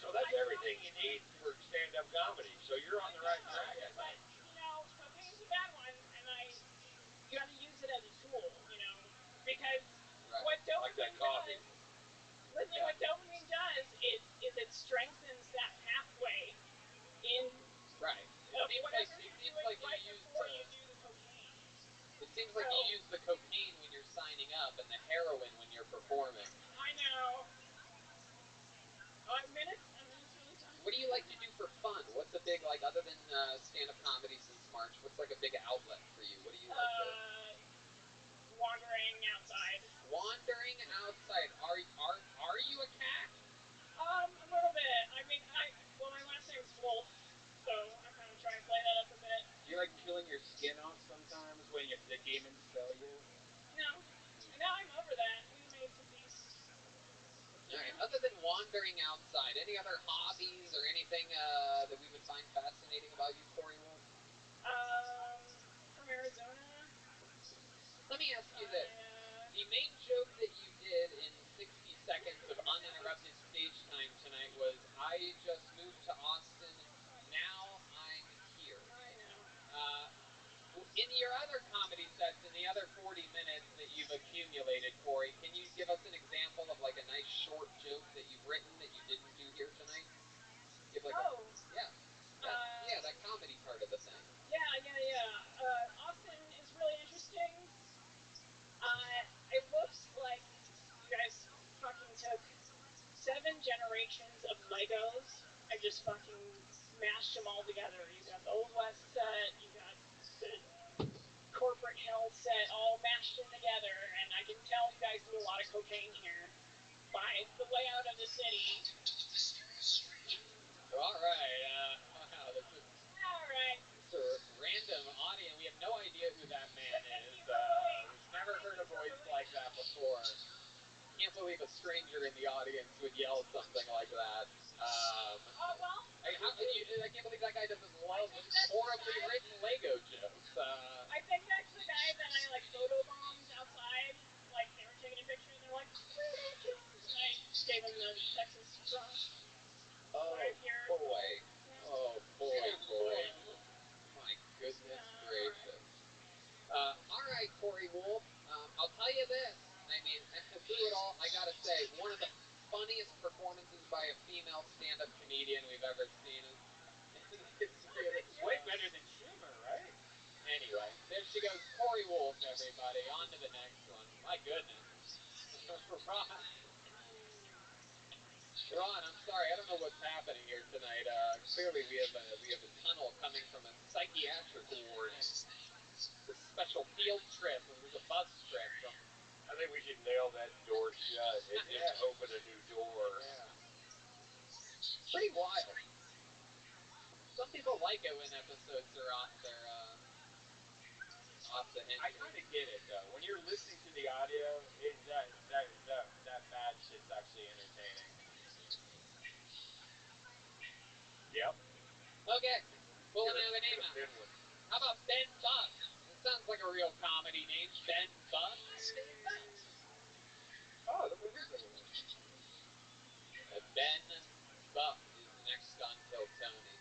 so that's everything you need for stand-up comedy. So you're on the right track, I think. But, cocaine's a bad one, and you got to use it as a tool, because what dopamine does... Listen, what dopamine does is it strengthens that pathway in... Right. Whatever you're doing right before you do the cocaine. It seems like you use the cocaine when you're signing up and the heroin when you're performing. I know. Minutes really time. What do you like to do for fun? What's a big, like, other than stand-up comedy since March, what's like a big outlet for you? What do you like to... Wandering outside. Wandering outside. Are you a cat? A little bit. I mean, well, my last name's Wolf, so I kind of try and play that up a bit. Do you like peeling your skin off sometimes when the demons smell you? No. Now I'm over that. We made some peace. Alright, other than wandering outside, any other hobbies or anything that we would find fascinating about you, Corey Wolf? From Arizona. Let me ask you this. The main joke that you did in 60 seconds of uninterrupted stage time tonight was, I just moved to Austin, now I'm here. I know. In your other comedy sets, in the other 40 minutes that you've accumulated, Corey, can you give us an example of like a nice short joke that you've written that you didn't do here tonight? Give like that comedy part of the thing. Yeah. Austin is really interesting. It looks like you guys fucking took 7 generations of Legos and just fucking mashed them all together. You got the Old West set, you got the corporate hell set all mashed in together, and I can tell you guys do a lot of cocaine here by the layout of the city. Alright, wow, this is... Alright. It's a random audience. We have no idea who that man is. We've never heard a voice like that before. Can't believe a stranger in the audience would yell something like that. I can't believe that guy doesn't love horribly written Lego jokes. I think that's the guy that I photobombed outside. Like, they were taking a picture and they're like, where did you Texas frost. Oh, Right here. boy. Oh, boy, boy. My goodness gracious. All right, Corey Wolf. I'll tell you this. I mean, through it all, I gotta say, one of the funniest performances by a female stand-up comedian we've ever seen in the history of the show. Way better than Schumer, right? Anyway, there she goes, Corey Wolf, everybody. On to the next one. My goodness. Ron, I'm sorry, I don't know what's happening here tonight. Clearly we have a tunnel coming from a psychiatric ward. It's a special field trip. It was a bus trip from. I think we should nail that door shut and just open a new door. Yeah. Pretty wild. Some people like it when episodes are off the hinges. I kind of get it though. When you're listening to the audio, that bad shit's actually entertaining. Yep. Okay. Pulling another name out. How about Ben Buck? That sounds like a real comedy name. Ben Buck. Oh, look at this over there. Ben Buck is next on Kill Tony.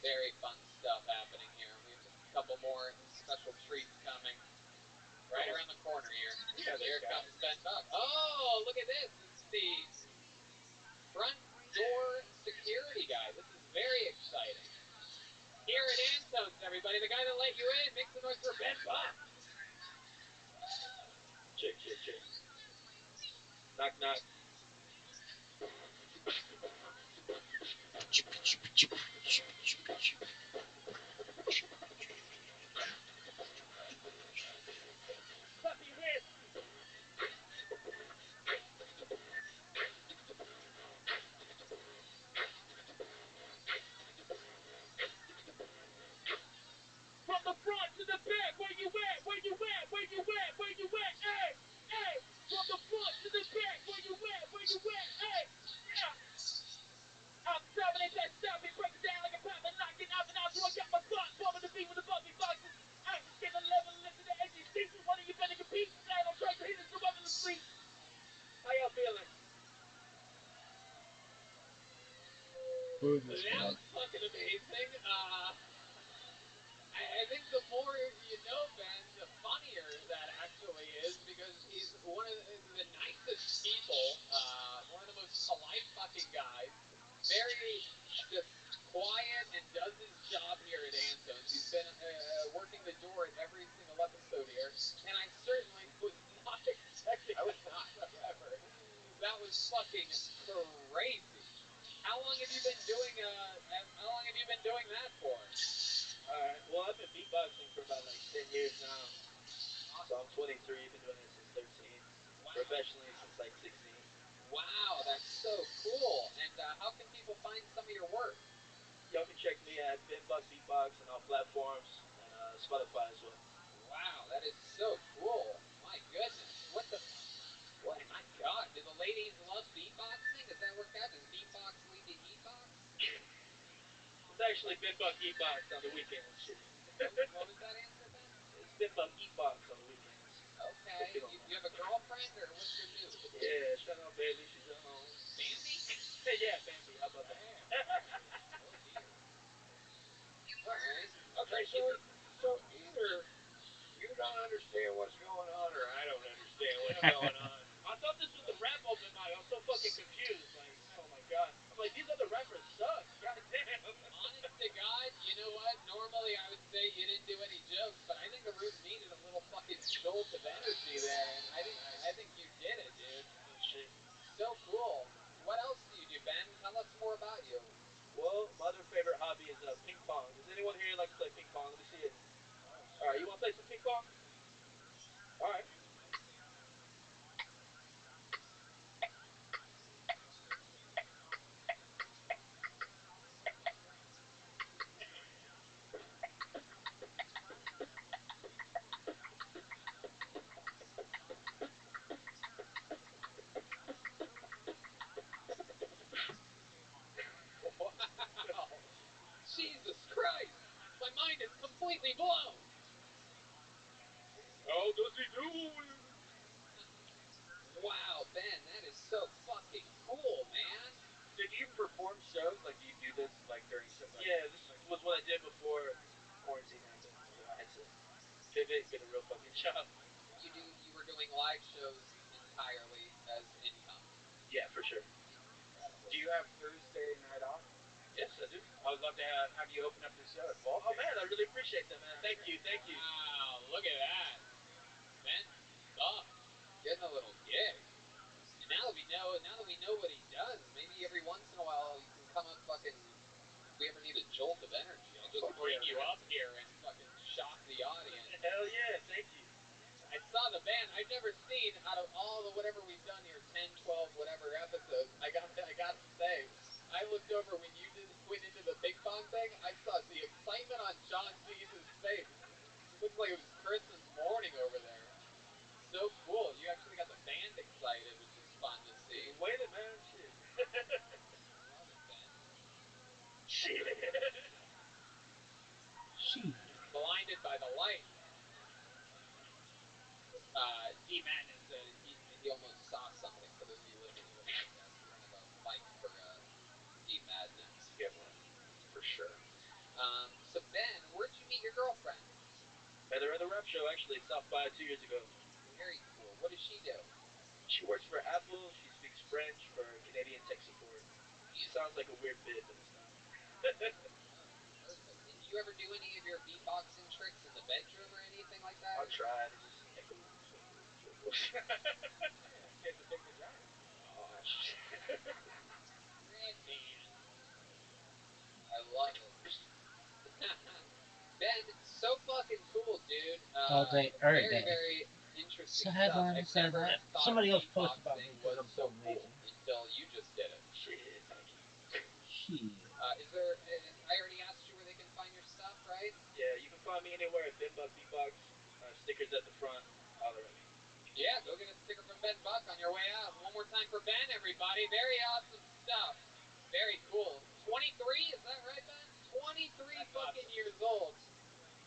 Very fun stuff happening here. We have a couple more special treats coming. Right around the corner here. Yeah, here comes Ben Buck. Oh, look at this. This is the front door security guy. This is very exciting. Here at Antone's, everybody. The guy that let you in. Make some noise for Ben Buck. Check. Knock, knock. Puppy whiskey. From the front to the back, where you at? Where you at? Where you at? Where you at? Hey, hey. From the front to the back, where you at? Where you at? Hey, yeah. I'm stopping at that stop and break it down like a pop and knocking out and out. So I got my spot, forming the beat with the bumpy boxes. I get a level, listen to ACC. One of you better compete. Tonight I'm trying to hit some up in the street. How y'all feeling? That was fucking amazing. I think the more you know Ben, the funnier that actually is, because he's one of the nicest people, one of the most polite fucking guys, very just quiet and does his job here at Antone's. He's been working the door at every single episode here, and I certainly was not expecting ever. That was fucking crazy. How long have you been doing that for? Well, I've been beatboxing for about like 10 years now. So I'm 23, been doing it since 13. Wow. Professionally since like 16. Wow, that's so cool. And how can people find some of your work? Y'all can check me at Ben Buck Beatbox on all platforms and Spotify as well. Wow, that is so cool. My goodness. What? My God. Do the ladies love beatboxing? Does that work out? Does beatbox lead to eatbox? It's actually Ben Buck Beatbox on the weekends. What was that answer, Ben? It's Ben Buck Beatbox on the weekends. Okay. You have a girlfriend, or what's your news? Yeah, shout out Bailey. She's at home. Bambi? Yeah, Bambi. How about that? Oh, dear. All right. Okay, so either you don't understand what's going on, or I don't understand what's going on. I thought this was the rap open mic. I was so fucking confused. Like, oh my god. I'm like, these other rappers suck. God damn. Honest to God, you know what? Normally I would say you didn't do any jokes, but I think the room needed a little fucking jolt of energy there, and I think you did it, dude. Oh shit. So cool. What else do you do, Ben? Tell us more about you. Well, my other favorite hobby is ping pong. Does anyone here like to play ping pong? Let me see it. Alright, you want to play some ping pong? Alright. Wow. Jesus Christ. My mind is completely blown. pivot and get a real fucking job. You were doing live shows entirely as income. Yeah, for sure. Do you have Thursday night off? Yes, I do. I would love to have you open up the show at Ball. Oh man, I really appreciate that, man. Thank you. Wow, look at that. Ben stuff. Getting a little gig. And now that we know what he does, maybe every once in a while you can come up fucking. If we ever need a jolt of energy, I'll just bring you up here and fucking shock the audience. Hell yeah, thank you. I saw the band. I've never seen out of all the whatever we've done here, 10, 12, whatever episodes. I got to say, I looked over when you went into the big bong thing. I saw the excitement on John C's face. It looked like it was Christmas morning over there. So cool. You actually got the band excited, which is fun to see. Wait a man, shit. Love it, Ben. Shit. Blinded by the light. D. Madden said he almost saw something. For those of you listening to the podcast, we don't have a mic for D. Madness. Get one, for sure. So Ben, where'd you meet your girlfriend? Met her at the rap show actually, South by 2 years ago. Very cool. What does she do? She works for Apple. She speaks French for Canadian tech support. She sounds like a weird bit, but it's not. Perfect. And do you ever do any of your beatboxing tricks in the bedroom or anything like that? I'll try to just echo circles. Get the big vagina. Oh, Red band. I love it. Ben, so fucking cool, dude. Very interesting stuff. Somebody else posted about me because I'm so cool until you just did it. Shit, thank you. I already asked you where they can find your stuff, right? Yeah, you can find me anywhere at Ben Buck Beatbox. Stickers at the front. Holler at me. Yeah, go get a sticker from Ben Buck on your way out. One more time for Ben, everybody. Very awesome stuff. Very cool. 23, is that right, Ben? 23 That's fucking awesome. Years old.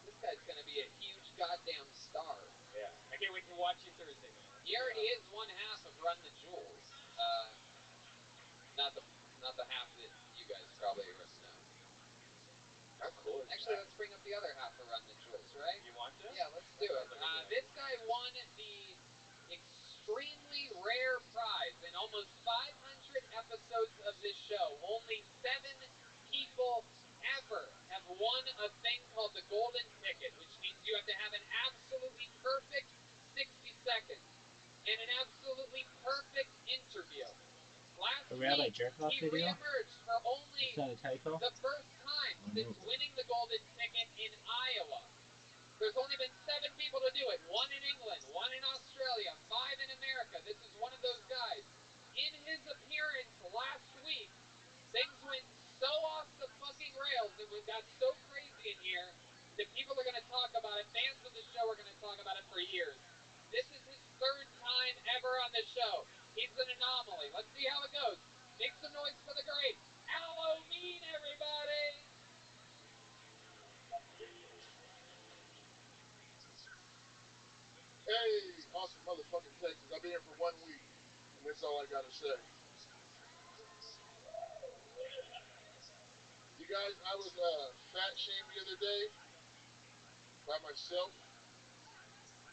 This guy's going to be a huge goddamn star. Yeah, I can't wait to watch you Thursday, man. He already is one half of Run the Jewels. Not the half that you guys probably already know. How cool is Actually, that? let's bring up the other half of Run the Jewels, right? You want to? Yeah, let's do it. This guy won the extremely rare prize in almost 500 episodes of this show. Only 7 people ever have won a thing called the golden ticket, which means you have to have an absolutely perfect 60 seconds and an absolutely perfect interview. Last week, he reemerged for only the first time since winning the golden ticket in Iowa. There's only been 7 people to do it. 1 in England, 1 in Australia, 5 in America. This is one of those guys. In his appearance last week, things went so off the fucking rails. It got so crazy in here that people are going to talk about it. Fans of the show are going to talk about it for years. This is his 3rd time ever on the show. He's an anomaly. Let's see how it goes. Make some noise for the great Halloween, everybody! Hey, awesome motherfucking Texas. I've been here for 1 week, and that's all I gotta say. You guys, I was fat shamed the other day by myself.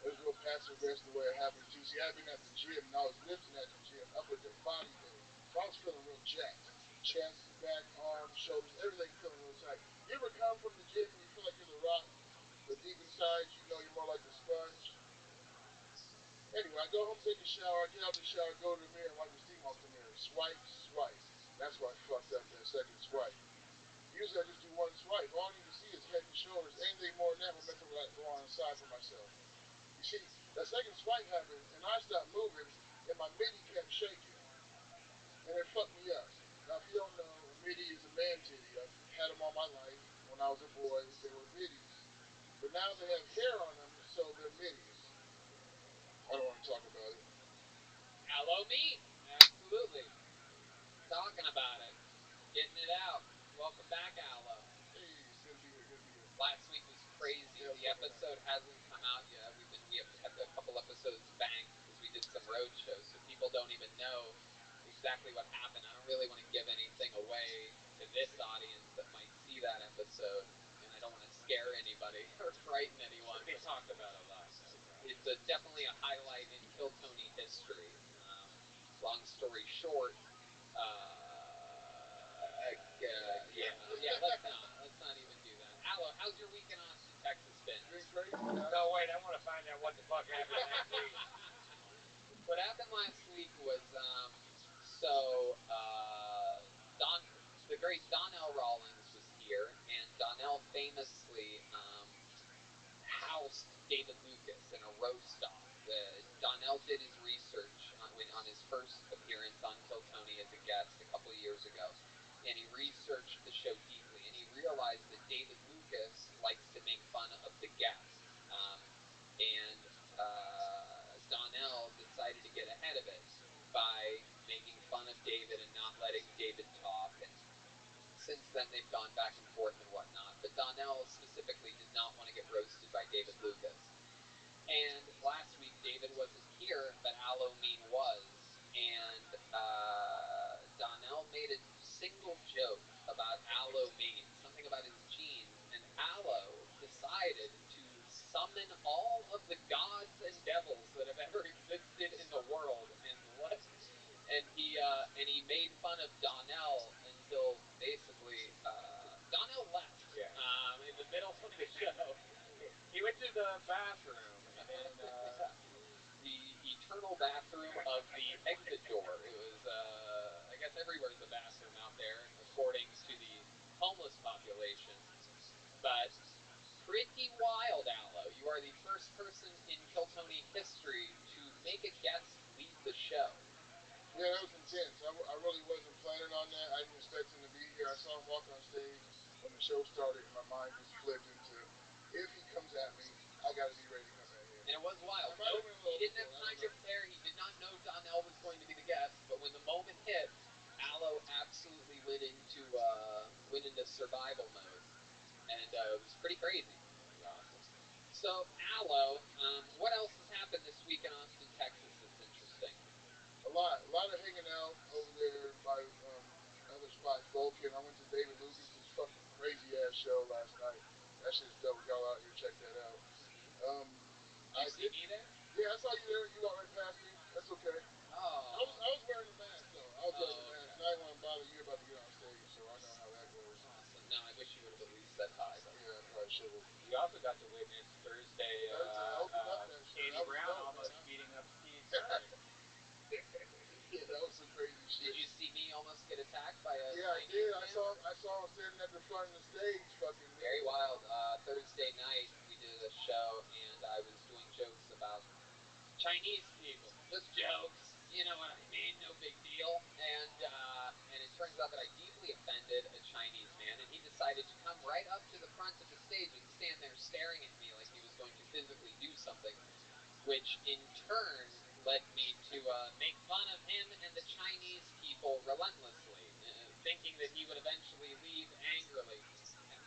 It was real passive aggressive the way it happened too. See, I've been at the gym and I was lifting at the gym, upper body day. So I was feeling real jacked. Chest, back, arms, shoulders, everything feeling real tight. You ever come from the gym and you feel like you're the rock, but deep inside you know you're more like the sponge? Anyway, I go home, take a shower, I get out the shower, go to the mirror, and wipe the steam off the mirror. Swipe, swipe. That's why I fucked up that second swipe. Usually I just do 1 swipe. All I need to see is head and shoulders. Anything more than that will make me go on the side for myself. You see, that second swipe happened, and I stopped moving, and my midi kept shaking. And it fucked me up. Now, if you don't know, a midi is a man titty. I've had them all my life. When I was a boy, they were middies. But now they have hair on them, so they're middies. I don't want to talk about it. Halloween, absolutely. Talking about it. Getting it out. Welcome back, Aloe. Hey, it's good to be here, good to be here. Last week was crazy. Yeah, the episode hasn't come out yet. We have kept a couple episodes banked because we did some road shows, so people don't even know exactly what happened. I don't really want to give anything away to this audience that might see that episode, and I don't want to scare anybody or frighten anyone. Should be talked about a lot, though. It's definitely a highlight in Kill Tony history. Long story short, let's not even do that. Allo, how's your week in Austin, Texas been? Been crazy. No, wait, I want to find out what the fuck happened last week. What happened last week was, so the great Donnell Rawlings was here, and Donnell famously housed David Lucas in a roast off. Donnell did his research on his first appearance on Kill Tony as a guest a couple of years ago, and he researched the show deeply, and he realized that David Lucas likes to make fun of the guest, and Donnell decided to get ahead of it by making fun of David and not letting David talk, and since then they've gone back and forth and whatnot, but Donnell specifically did not want to get roasted by David Lucas. And last week David wasn't here, but Allo Mean was, and Donnell made a single joke about Allo Mean, something about his genes, and Allo decided to summon all of the gods and devils that have ever existed in the world, and he made fun of Donnell until basically Donnell left. Yeah. In the middle of the show. He went to the bathroom and then the eternal bathroom of the exit door. It was I guess everywhere's a bathroom out there, according to the homeless population. But pretty wild, Allo. You are the first person in Kill Tony history to make a guest leave the show. Yeah, that was intense. I really wasn't planning on that. I didn't expect him to be here. I saw him walk on stage when the show started, and my mind just flipped into, if he comes at me, I got to be ready to come at him. And it was wild. He didn't have time to prepare. He did not know Donnell was going to be the guest, but when the moment hit, Allo absolutely went into survival mode, and it was pretty crazy. Awesome. So, Allo, what else has happened this week in Austin, Texas that's interesting? A lot of hanging out over there by other spots. Vulcan. I went to David Lucas's fucking crazy ass show last night. That shit's dope. Y'all out here, check that out. You see me there? Yeah, I saw you there. You got right past me. That's okay. Oh. I was wearing a mask though. I was wearing a mask. Okay. I didn't want to bother you about to get on stage, so I know how that goes. Awesome. No, I wish you would have at least said hi. But... Yeah, I probably should have. You also got to witness Thursday Andy Brown almost beating up Steve Stern. Yeah, that was some crazy shit. Did you see me almost get attacked by a Yeah, I did. I saw him standing at the front of the stage fucking. Very wild. Thursday night we did a show and I was doing jokes about Chinese people. Just jokes. You know what I mean? No big deal. And it turns out that I deeply offended a Chinese man, and he decided to come right up to the front of the stage and stand there staring at me like he was going to physically do something, which in turn led me to make fun of him and the Chinese people relentlessly, thinking that he would eventually leave angrily.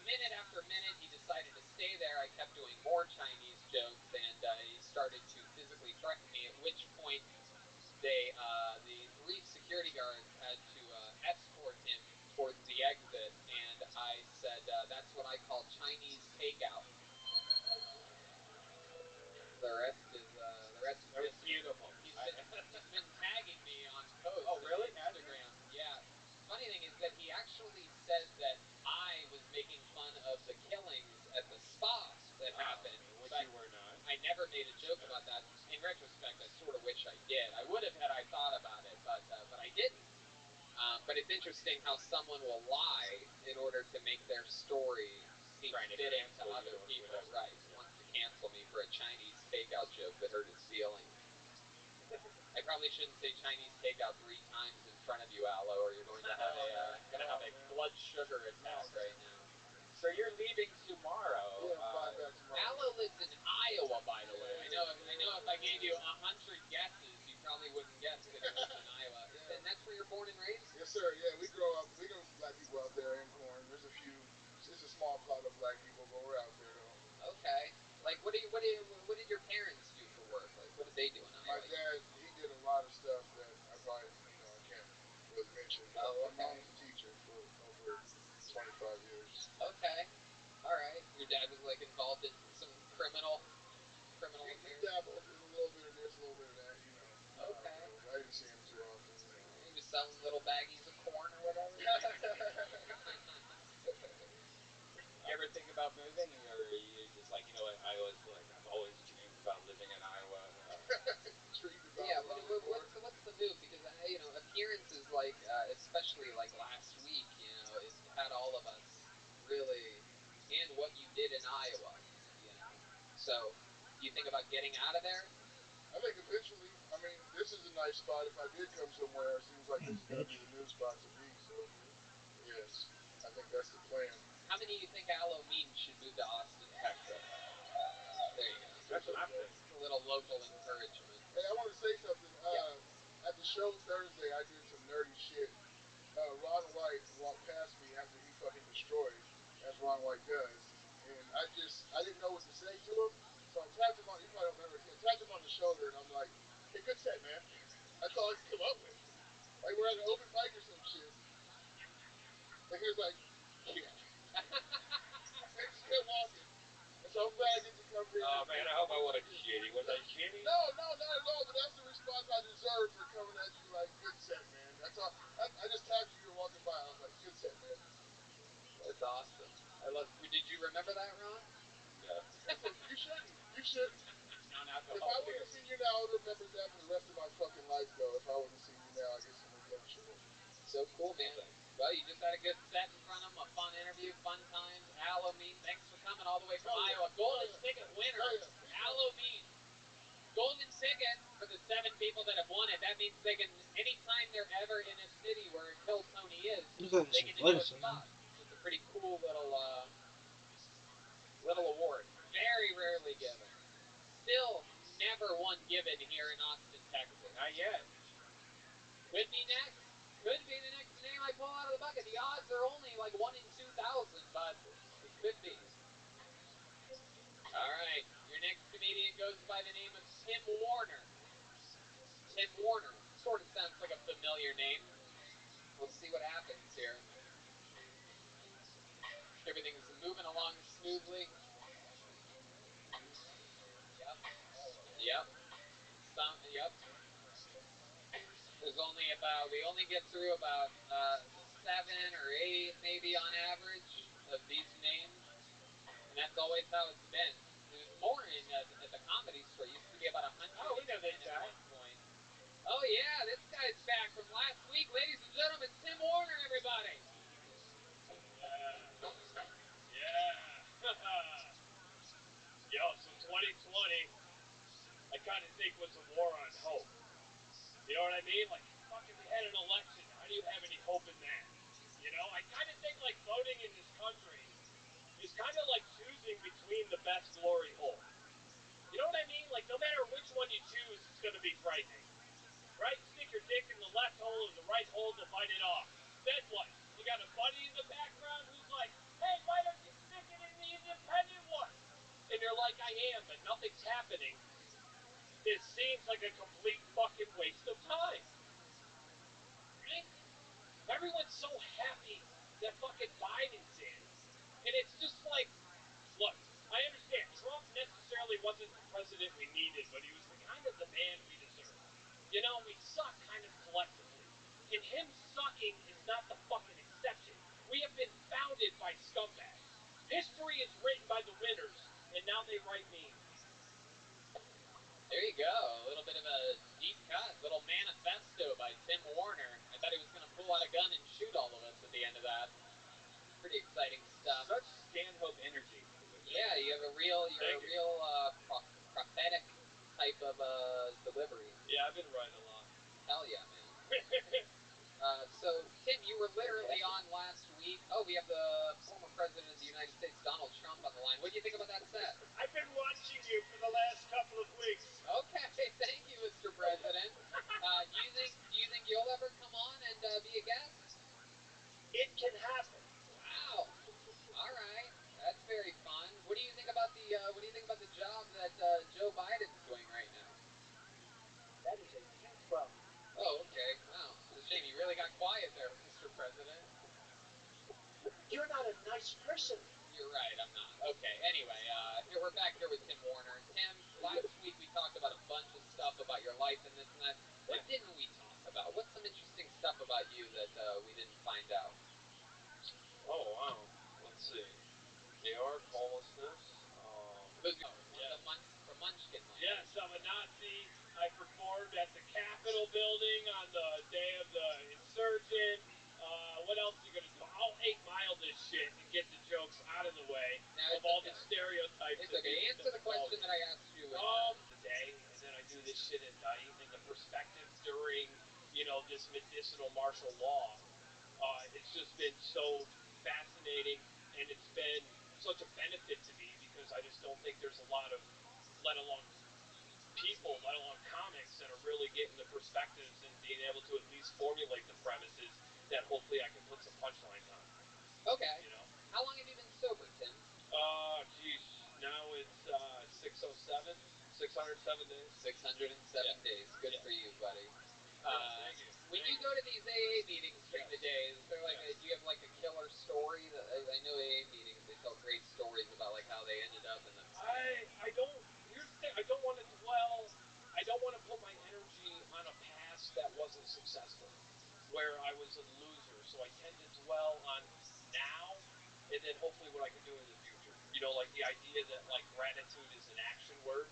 Minute after minute, he decided to stay there. I kept doing more Chinese jokes, and he started to physically threaten me, at which point the 3 security guards had to escort him towards the exit, and I said, that's what I call Chinese takeout. The rest is that was beautiful. He's been tagging me on posts. Oh, really? On Instagram. Yeah. Funny thing is that he actually said that I was making fun of the killings at the spa that happened. Which you were not. I never made a joke about that. In retrospect, I sort of wish I did. I would have had I thought about it, but I didn't. But it's interesting how someone will lie in order to make their story seem fitting to other people. Right. Wants to cancel me for a Chinese takeout joke that hurt his feelings. I probably shouldn't say Chinese takeout 3 times in front of you, Allo, or you're going to have a blood sugar attack right now. So you're leaving tomorrow. Yeah, I'm flying back tomorrow. Allo lives in Iowa, by the way. I know if I gave you 100 guesses, you probably wouldn't guess that he lives in Iowa. Yeah. And that's where you're born and raised? Yes, sir. Yeah, we grow black people out there in corn. There's a few. It's a small plot of black people, but we're out there though. Okay. Like, what did your parents do for work? Like, what did they do in Iowa? My dad, he did a lot of stuff that I probably, I can't really mention. But my mom was a teacher for over 25 years. Okay. All right. Your dad was like involved in some criminal He affairs. dabbled in a little bit of this, a little bit of that, you know. Okay. I didn't see him too often, you know. He was selling little baggies of corn or whatever. You ever think about moving, or are you just like, you know what? I've always dreamed about living in Iowa. Dreamed about. Yeah. What's the move? Because appearances like especially like last week, it had all of us really, and what you did in Iowa, So, do you think about getting out of there? I think eventually. I mean, this is a nice spot. If I did come somewhere, it seems like this is gonna be the new spot to be. So, yes, I think that's the plan. How many do you think Aloe means should move to Austin, Texas? There you go. That's what I'm thinking. It's a little local encouragement. Hey, I want to say something. At the show Thursday, I did some nerdy shit. Ron White walked past me after he fucking destroyed, as Ron White does, and I didn't know what to say to him, so I tapped him on. You probably don't remember. I tapped him on the shoulder, and I'm like, "Hey, good set, man." That's all I could come up with. Like we're at an open mic or some shit, and he was like, "Yeah." And he just kept walking. And so I'm glad I get to come here. Oh man, I hope I wasn't shitty. Was I shitty? No, not at all. But that's the response I deserve for coming at you like, "Good set, man." That's all. I just tapped you. You're walking by. I was like, "Good set, man." That's awesome. Did you remember that, Ron? No. You shouldn't. You shouldn't. If I would have seen you now, I would remember that for the rest of my fucking life, though. If I would have seen you now, I guess someone never should have. So cool, man. Well, you just had a good set in front of him, a fun interview, fun times. Aloe Mean, thanks for coming all the way from Iowa. Golden ticket winner, Aloe Mean. Golden ticket for the 7 people that have won it. That means they can, anytime they're ever in a city where Kill Tony is, they get to do a spot. It's a pretty cool little award. Very rarely given. Still never one given here in Austin, Texas. Not yet. Could be next. Could be the next name I pull out of the bucket. The odds are only like 1 in 2,000, but it could be. All right. Your next comedian goes by the name of Tim Warner. Tim Warner. Sort of sounds like a familiar name. We'll see what happens here. Everything's moving along smoothly. Yep. Yep. Yep. We only get through about 7 or 8 maybe on average of these names, and that's always how it's been. It was more at the Comedy Store. It used to be about 100. Oh, we know this guy. At one point. Oh yeah, this guy's back from last week, ladies and gentlemen. Tim Warner, everybody. Yeah. Yo, so 2020, I kind of think was a war on hope. You know what I mean? Like, fucking, we had an election. How do you have any hope in that? I kind of think, like, voting in this country is kind of like choosing between the best glory hole. You know what I mean? Like, no matter which one you choose, it's going to be frightening. Right? Stick your dick in the left hole or the right hole to bite it off. Then what? You got a buddy in the background who's like, hey, why don't you stick it in the independent one? And you're like, I am, but nothing's happening. It seems like a complete fucking waste of time. Right? Everyone's so happy that fucking Biden's in. And it's just like, look, I understand Trump necessarily wasn't the president we needed, but he was the kind of the man we deserved. We suck kind of collectively. And him sucking is not the fucking exception. We have been founded by scumbags. History is written by the winners, and now they write memes. There you go. A little bit of a deep cut, little manifesto by Tim Warner. I thought he was going to pull out a gun and shoot all of us at the end of that. Pretty exciting stuff. Such Stanhope energy. Yeah, you're a real prophetic type of delivery. Yeah, I've been right a lot. Hell yeah, man. So, Tim, you were literally on last week. Oh, we have the former president of the United States, Donald Trump, on the line. What do you think about that set? I've been watching you for the last couple of weeks. Okay, thank you, Mr. President. Do you think you'll ever come on and be a guest? It can happen. Wow. All right. That's very fun. What do you think about the job that Joe Biden's doing right now? That is a huge problem. Oh, okay. Wow. It's a shame you really got quiet there, Mr. President. You're not a nice person. You're right, I'm not. Okay. here with Tim Warner. Tim, last week we talked about a bunch of stuff about your life and this and that. What didn't we talk about? What's some interesting stuff about you that we didn't find out? Oh, wow. Let's see. AR, homelessness. From Munchkin. Yes, I'm a Nazi. I performed at the Capitol building on the day of the insurgent. What else are you going to do? I'll 8 Mile this shit and get the jokes out of the way of all the stereotypes. It's okay. Answer the question that I asked you. The day, and then I do this shit at night, and the perspective during, this medicinal martial law. It's just been so fascinating, and it's been such a benefit to me because I just don't think there's a lot of, let alone people, let alone comics, that are really getting the perspectives and being able to at least formulate the premises that hopefully I can put some punchlines on. Okay. How long have you been sober, Tim? Now it's 607. 607 days. 607 days. Good for you, buddy. Thank you. When you go to these AA meetings during the day, is there do you have like a killer story? That I know AA meetings, they tell great stories about like how they ended up in the. I don't. Here's the thing. I don't want to dwell. I don't want to put my energy on a past that wasn't successful, where I was a loser. So I tend to dwell on now, and then hopefully what I can do in the future. Like the idea that like gratitude is an action word.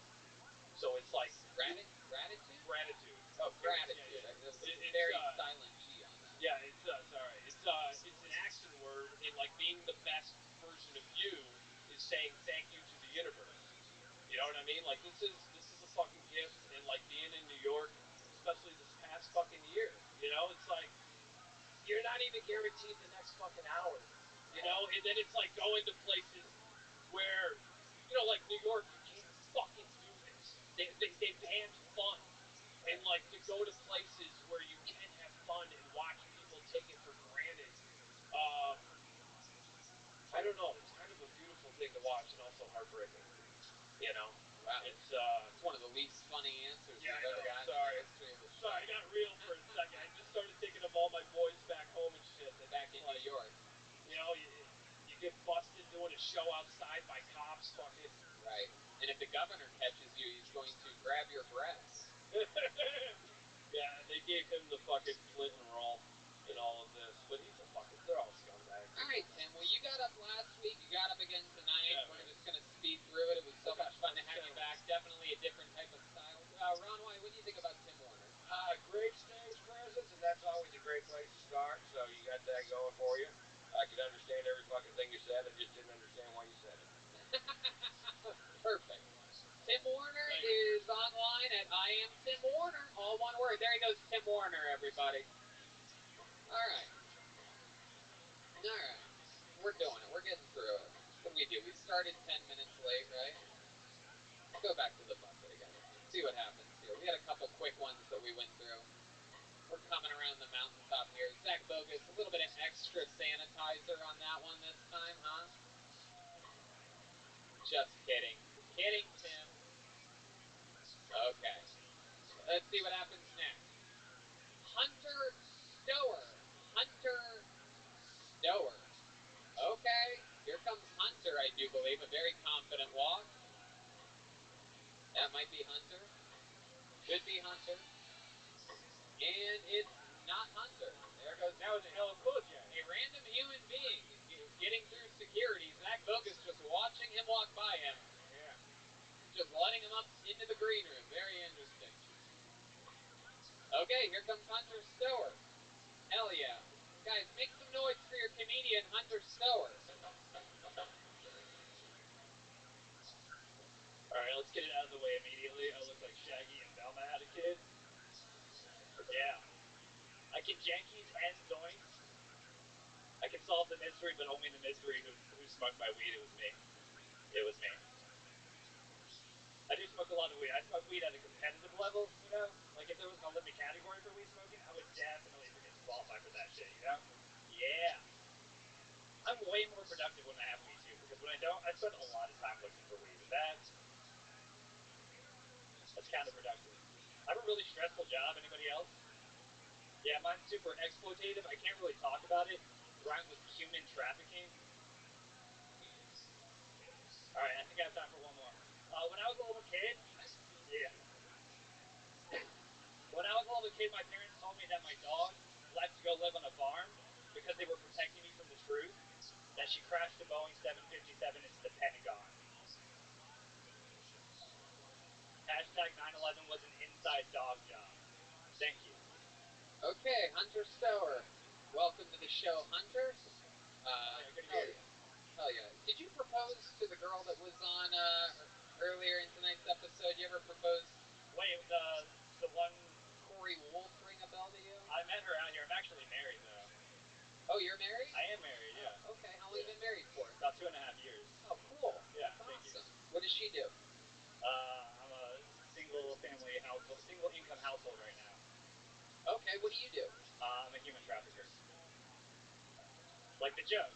So it's like gratitude. Gratitude. Oh, gratitude. Yeah. It's very silent G on that. Yeah, it's sorry. It's an action word, and like being the best version of you is saying thank you to the universe. You know what I mean? Like this is a fucking gift, and like being in New York, especially this past fucking year. It's like you're not even guaranteed the next fucking hour. And then it's like going to places where, like New York, you can't fucking do this. They banned fun. And like to go to places where you can have fun and watch people take it for granted. I don't know. It's kind of a beautiful thing to watch and also heartbreaking. Wow. It's one of the least funny answers you've ever gotten. Sorry, I got real for a second. I just started thinking of all my boys back home and shit. Back in New York. You get busted doing a show outside by cops, fucking. Right. And if the governor catches you, he's going to grab your breasts. Yeah, they gave him the fucking Clinton roll in all of this, but they're all scumbags. All right, Tim. Well, you got up last week. You got up again tonight. Yeah, we're just going to speed through it. It was so much fun to have you back. Definitely a different type of style. Ron White, what do you think about Tim Warner? Great stage presence, and that's always a great place to start. So you got that going for you. I could understand every fucking thing you said. I just didn't understand why you said it. Perfect. Tim Warner is online at I am Tim Warner, all one word. There he goes, Tim Warner, everybody. All right. We're doing it. We're getting through it. What do we do? We started 10 minutes late, right? Let's go back to the bucket again. See what happens here. We had a couple quick ones that we went through. We're coming around the mountaintop here. Zach Bogus, a little bit of extra sanitizer on that one this time, huh? Just kidding. Kidding, Tim. Okay. Let's see what happens next. Hunter Stower. Okay. Here comes Hunter, I do believe. A very confident walk. That might be Hunter. Could be Hunter. And it's not Hunter. There goes. That was LL Cool J. A random human being getting through security. Zach Bogus just watching him walk by him. Yeah. Just letting him up into the green room. Very interesting. Okay, here comes Hunter Stower. Hell yeah. Guys, make some noise for your comedian, Hunter Stower. Alright, let's get it out of the way immediately. I look like Shaggy and Velma had a kid. Yeah. I can Yankees and Zoinks. I can solve the mystery, but only the mystery who smoked my weed. It was me. I do smoke a lot of weed. I smoke weed at a competitive level, Like if there was no limit category for weed smoking, I would definitely freaking qualify for that shit, Yeah. I'm way more productive when I have weed too, because when I don't, I spend a lot of time looking for weed. That's counterproductive. I have a really stressful job. Anybody else? Yeah, mine's super exploitative. I can't really talk about it. It rhymes with human trafficking. Alright, I think I have time for one more. the kid, my parents told me that my dog left to go live on a farm because they were protecting me from the truth, that she crashed a Boeing 757 into the Pentagon. Hashtag 9/11 was an inside dog job. Thank you. Okay, Hunter Stower. Welcome to the show, Hunter. Hell yeah. Did you propose to the girl that was on earlier in tonight's episode? You ever propose? Wait, the one... Corey Wolf ring a bell to you? I met her out here. I'm actually married, though. Oh, you're married? I am married, yeah. Oh, okay, how long have you been married for? About 2.5 years. Oh, cool. Yeah, that's thank awesome. you. What does she do? I'm a single income household right now. Okay, what do you do? I'm a human trafficker. Like the joke.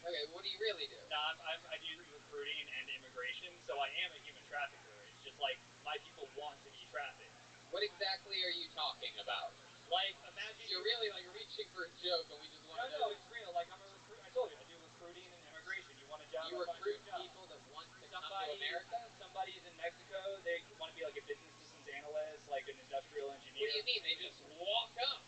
Okay, what do you really do? No, I do recruiting and immigration, so I am a human trafficker. It's just like my people want to be trafficked. What exactly are you talking about? Like, imagine you're really like reaching for a joke, and we just want to. No, it's real. Like, I'm a recruit. I told you, I do recruiting and immigration. You want a job? You recruit people that want to come to America. Somebody's in Mexico. They want to be like a business systems analyst, like an industrial engineer. What do you mean? They just walk up?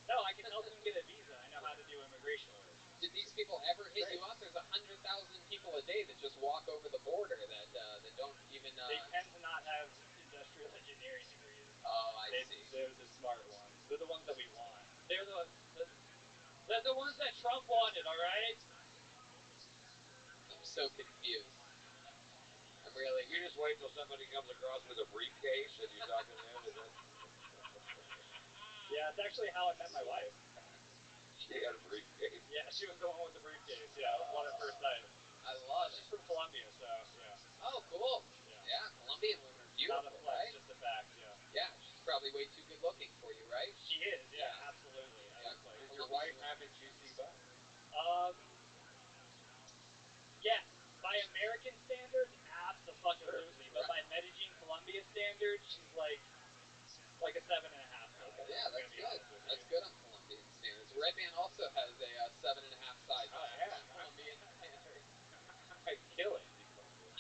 No, I can help them get a visa. I know how to do immigration work. Did these people ever hit you up? There's 100,000 people a day that just walk over the border that don't even. They tend to not have industrial engineering degrees. Oh, I see. They're the smart ones. They're the ones that we want. They're the ones that Trump wanted. All right. I'm so confused. I'm really. You just wait till somebody comes across with a briefcase and you're talking to them. Is that? Yeah, it's actually how I met my wife. She had a briefcase. Yeah, she was the one with the briefcase. Yeah, it was love at first sight. I love it. She's from Colombia, so yeah. Oh, cool. Yeah, Colombian women are beautiful. Not a flex, right? just a fact. Yeah. Yeah, she's probably way too good looking for you, right? She is. Yeah, absolutely. Yeah. Does your wife have a juicy butt? Yes. By American standards, absolutely. But by Medellin, Colombia standards, she's like a 7.5. Okay. Yeah, that's good. That's good on Colombian standards. Red Band also has a 7.5 size. Oh yeah, Colombian standards. I kill it.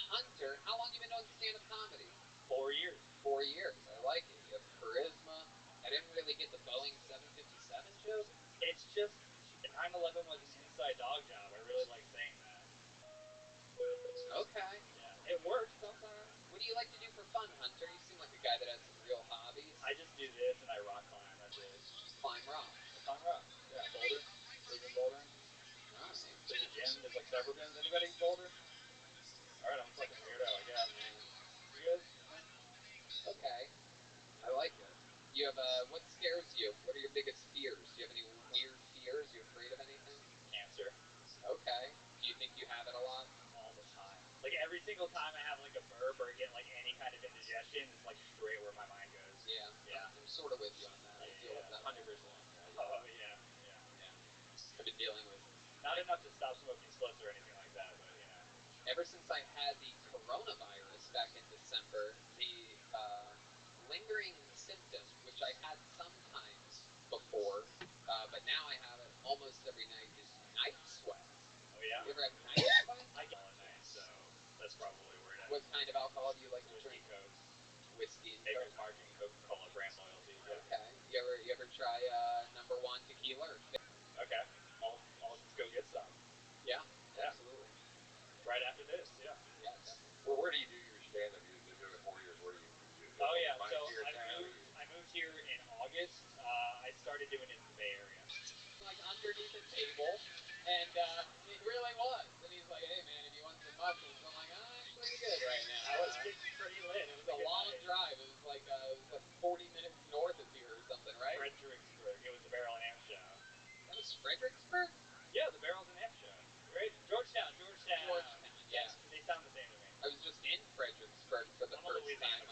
Hunter, how long have you been doing stand-up comedy? 4 years. 4 years. I like it. You have charisma. I didn't really get the Boeing 757 joke. It's just 9/11 was an inside dog job. I really like saying that. Okay. Yeah, it works sometimes. What do you like to do for fun, Hunter? You seem like a guy that has some real hobbies. I just do this and I rock climb. That's it. Climb rock. Climb rock. Yeah, boulder. Urban bouldering. Nice. There's a gym. There's like several gyms. Anybody boulder? All right, I'm a fucking weirdo, I guess. You good? Okay. I like it. You have what scares you? What are your biggest fears? Do you have any weird fears? You afraid of anything? Cancer. Okay. Do you think you have it a lot? All the time. Like every single time I have like a burp or get like any kind of indigestion, it's like straight where my mind goes. Yeah. Yeah. I'm sort of with you on that. I deal with that 100%. Oh yeah. I've been dealing with. Not enough to stop smoking spliffs or anything like that, but you know. Ever since I had the coronavirus back in December, the lingering symptoms, which I had sometimes before, but now I have it almost every night, is night sweats. Oh yeah? You ever have night sweats? I get all at night, so that's probably where it is. What kind of alcohol do you like to drink? Coke. Whiskey and Maker's Coke. Margin, Coca-Cola brand loyalty. Yeah. Okay. You ever try number one tequila? Okay. I'll just go get some. Yeah. Absolutely. Right after this, yeah. Yeah, definitely. Well, where do you do your stand-up? You've been doing it 4 years. Where do you do it? Oh yeah, so I moved here in August. I started doing it in the Bay Area. Like underneath the table, and it really was. And he's like, "Hey man, if you want some mushrooms," I'm like, "I'm actually good right now." I was getting pretty lit. It was a long drive. It was like 40 minutes north of here or something, right? Fredericksburg. It was the Barrel and Amp show. That was Fredericksburg? Yeah, the Barrels and Amp show. Right? Georgetown. Yeah. They sound the same to me. I was just in Fredericksburg for the first time.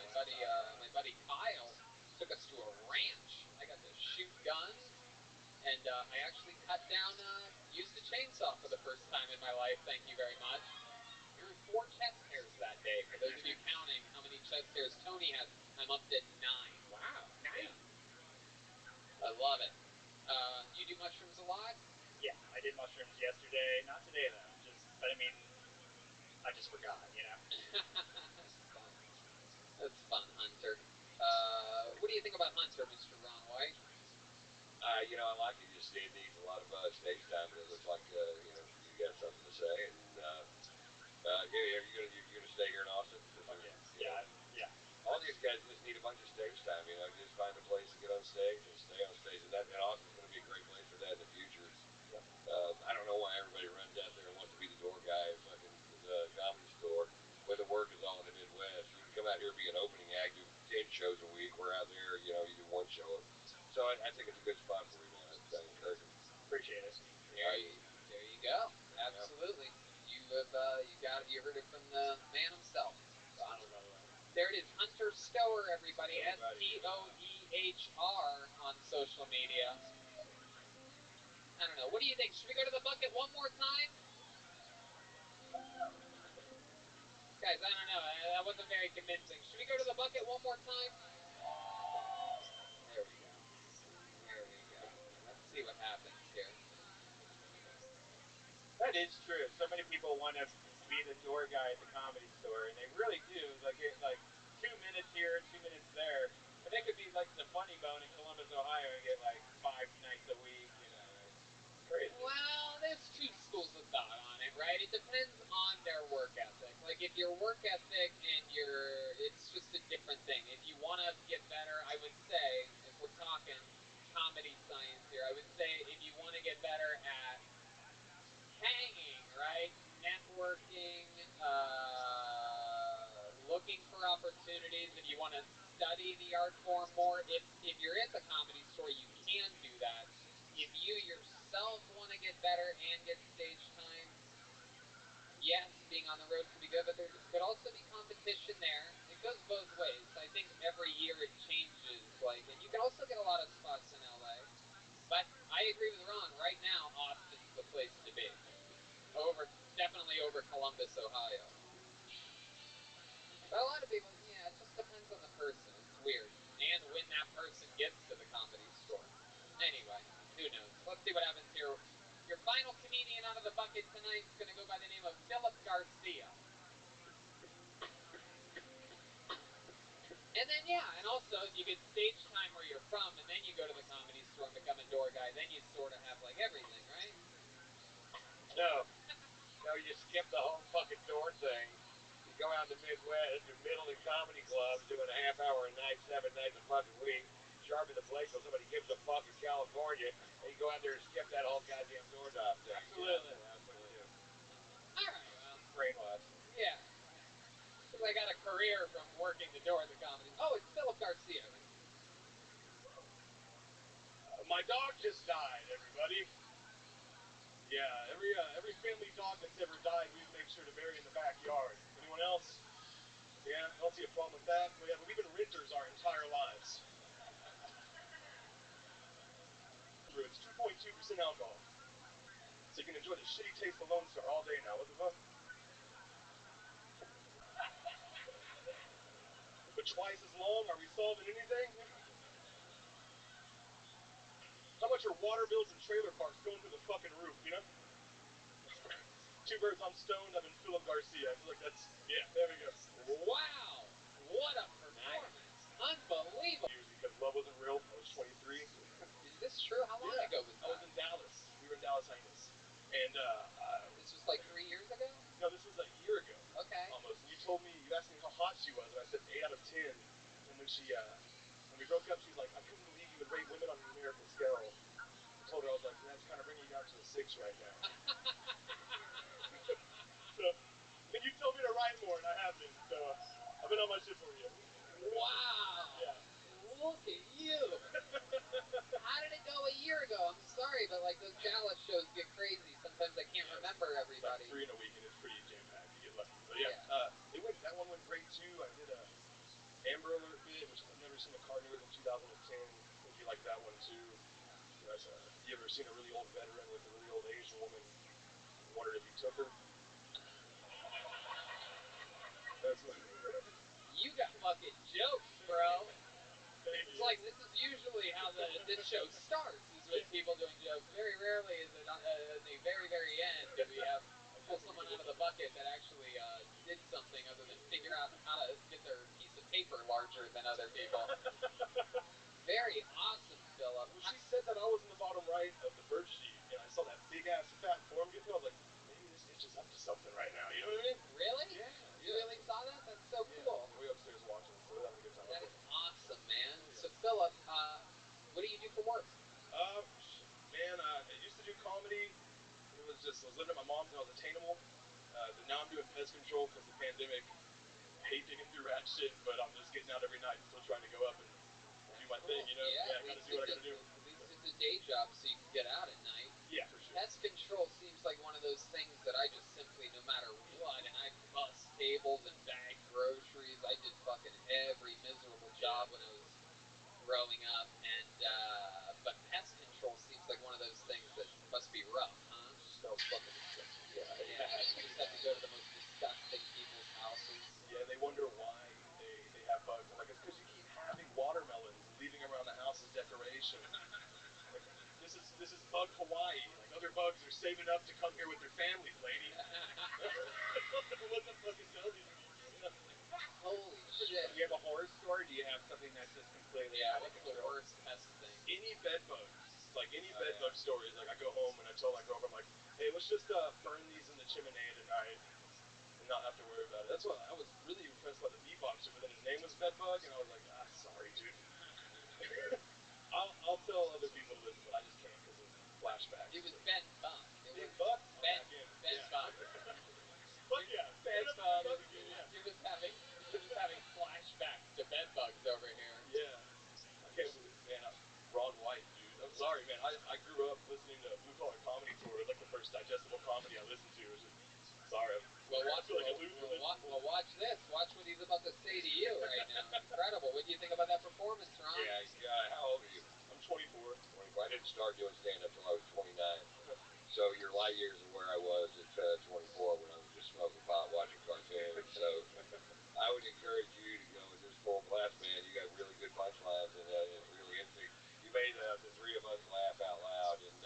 My buddy Kyle took us to a ranch. I got to shoot guns, and I actually used a chainsaw for the first time in my life. Thank you very much. There were 4 chest hairs that day. For those of you counting how many chest hairs Tony has, I'm up to 9. Wow, 9. Yeah. I love it. You do mushrooms a lot? Yeah, I did mushrooms yesterday. Not today though. But I mean, I just forgot, you know. That's fun, Hunter. What do you think about Hunter, Mr. Ron White? You know, I like it. Just it needs a lot of stage time, and it looks like you got something to say. And yeah, you're gonna stay here in Austin? Yeah. All these guys just need a bunch of stage time. You know, just find a place to get on stage and stay on stage, and Austin's gonna be a great place for that in the future. I don't know why everybody runs out there and wants to be the door guy at fucking the comedy store when the work is all in the Midwest. You can come out here and be an opening act, do 10 shows a week. We're out there, you know, you do one show. So I think it's a good spot for you, man. I encourage it. Appreciate it. There you go. Absolutely. You heard it from the man himself. Donald, by the way. There it is, Hunter Stoer, everybody. Stoehr on social media. I don't know. What do you think? Should we go to the bucket one more time? Guys, I don't know. That wasn't very convincing. Should we go to the bucket one more time? There we go. There we go. Let's see what happens here. That is true. So many people want to be the door guy at the comedy store, and they really do. Like 2 minutes here, 2 minutes there, and they could be like the Funny Bone in Columbus, Ohio, and get like 5 nights a week. You know, it's crazy. Well, there's two schools of thought on it, right? It depends on their work ethic. Like if your work ethic and it's just a different thing. If you want to get better, I would say, if we're talking comedy science here, I would say if you want to get better at hanging, right? Networking, looking for opportunities. If you want to study the art form more, if you're at the comedy store, you can do that. If you yourself want to get better and get stage time, yes, being on the road could be good, but there could also be competition there. It goes both ways. I think every year it changes, and you can also get a lot of spots in LA. But I agree with Ron. Right now, Austin's the place to be. Definitely over Columbus, Ohio. But a lot of people, yeah, it just depends on the person. It's weird. And when that person gets to the comedy store. Anyway, who knows? Let's see what happens here. Your final comedian out of the bucket tonight is going to go by the name of Philip Garcia. And then, and also, if you get stage time where you're from, and then you go to the comedy store and become a door guy, then you sort of have, everything, right? No, you skip the whole fucking door thing. You go out in the Midwest, do middle and comedy clubs, doing a half hour a night, 7 nights a fucking week. Sharpen the blade till somebody gives a fuck in California, and you go out there and skip that whole goddamn door job thing. Absolutely. That's what you do. All right, well. Brainwash. Yeah. Because I got a career from working the door at the comedy. Oh, it's Philip Garcia. My dog just died, everybody. Yeah, every family dog that's ever died, we make sure to bury in the backyard. Anyone else? Yeah, I don't see a problem with that. But yeah, but we've been renters our entire lives. It's 2.2% alcohol. So you can enjoy the shitty taste of Lone Star all day now. What the fuck? But twice as long? Are we solving anything? How much are water bills and trailer parks going through the fucking roof, you know? Two birds, I'm stoned. I've been Philip Garcia. I feel like that's, there we go. Wow. What a performance. Nice. Unbelievable. Because love wasn't real. I was 23. Is this true? How long ago was that? I was in Dallas. We were in Dallas Hyenas. And, this was like 3 years ago? No, this was a year ago. Okay. Almost. And you asked me how hot she was, and I said 8 out of 10. And when when we broke up, she was like, I couldn't believe you would rate women on the numerical scale. I told her, I was like, that's kind of bringing you down to a 6 right now. So, and you told me to write more, and I have been. So, I've been on my shit for you. Wow. Yeah. Look at you. How did it go a year ago? I'm sorry, but those Dallas shows get crazy. Sometimes I can't remember everybody. Like 3 in a week, and it's pretty jam-packed. You get lucky. But that one went great too. I did a Amber Alert bit, which I've never seen a car newer than 2010. I think you like that one too. You ever seen a really old veteran with a really old Asian woman? Wondered if he took her. You got fucking jokes, bro. It's like this is usually how this show starts, is with people doing jokes. Very rarely is it at the very, very end do we have pull someone out of the bucket that actually did something other than figure out how to get their piece of paper larger than other people. Very awesome, Philip. When she said that I was in the bottom right of the bird sheet, and I saw that big ass fat form get through, I was like, maybe this bitch is up to something right now. You know what I mean? Really? Yeah. You really saw that? That's so cool. We're upstairs watching, so we're having a good time. That is awesome, man. So, Philip, what do you do for work? Man, I used to do comedy. I was living at my mom's and I was attainable. But now I'm doing pest control because the pandemic. I hate digging through rat shit, but I'm just getting out every night and still trying to go up and do my thing, you know? Yeah, I gotta do what I gotta do. At least it's a day job so you can get out at night. Yeah, for sure. Pest control seems like one of those things that I just simply, no matter what, and I bust tables and bag groceries. I did fucking every miserable job when I was growing up, and but pest control seems like one of those things that must be rough, huh? Smells fucking disgusting. Yeah, you just have to go to the most disgusting people's houses. Yeah, they wonder why they have bugs. I'm like, it's because you keep having watermelons and leaving them around the house as decoration. Like, this is bug Hawaii. Like, other bugs are saving up to come here with their families, lady. What the fuck is telling you? Holy shit. Do you have a horror story? Do you have something that's just completely out of control? What's the worst pest thing? Any bed bugs. Like, any bed bug stories. Like, I go home and I tell my girlfriend, I'm like, hey, let's just burn these in the chimney tonight and not have to worry about it. That's why I was really impressed by the beatboxer, but then his name was Bedbug, and I was like, sorry, dude. I'll tell other people to listen, but I just can't because of flashbacks. It was Ben Buck. Ben Buck? Ben Buck. Fuck yeah. Ben Buck. You're just having flashbacks to bed bugs over here. Yeah. I can't believe, man, Ron White, dude. I'm sorry, man. I grew up listening to Blue Collar Comedy Tour, like the first digestible comedy I listened to. It was just, sorry. I feel like a loser. Well, watch this. Watch what he's about to say to you right now. Incredible. What do you think about that performance, Ron? Yeah. How old are you? I'm 24. 24. I didn't start doing stand-up till I was 29. So you're light years of where I was at 24 when I was just smoking pot, watching cartoons. So I would encourage you to go with this full blast, man. You got really good punchlines, and it's really interesting. You made the three of us laugh out loud, and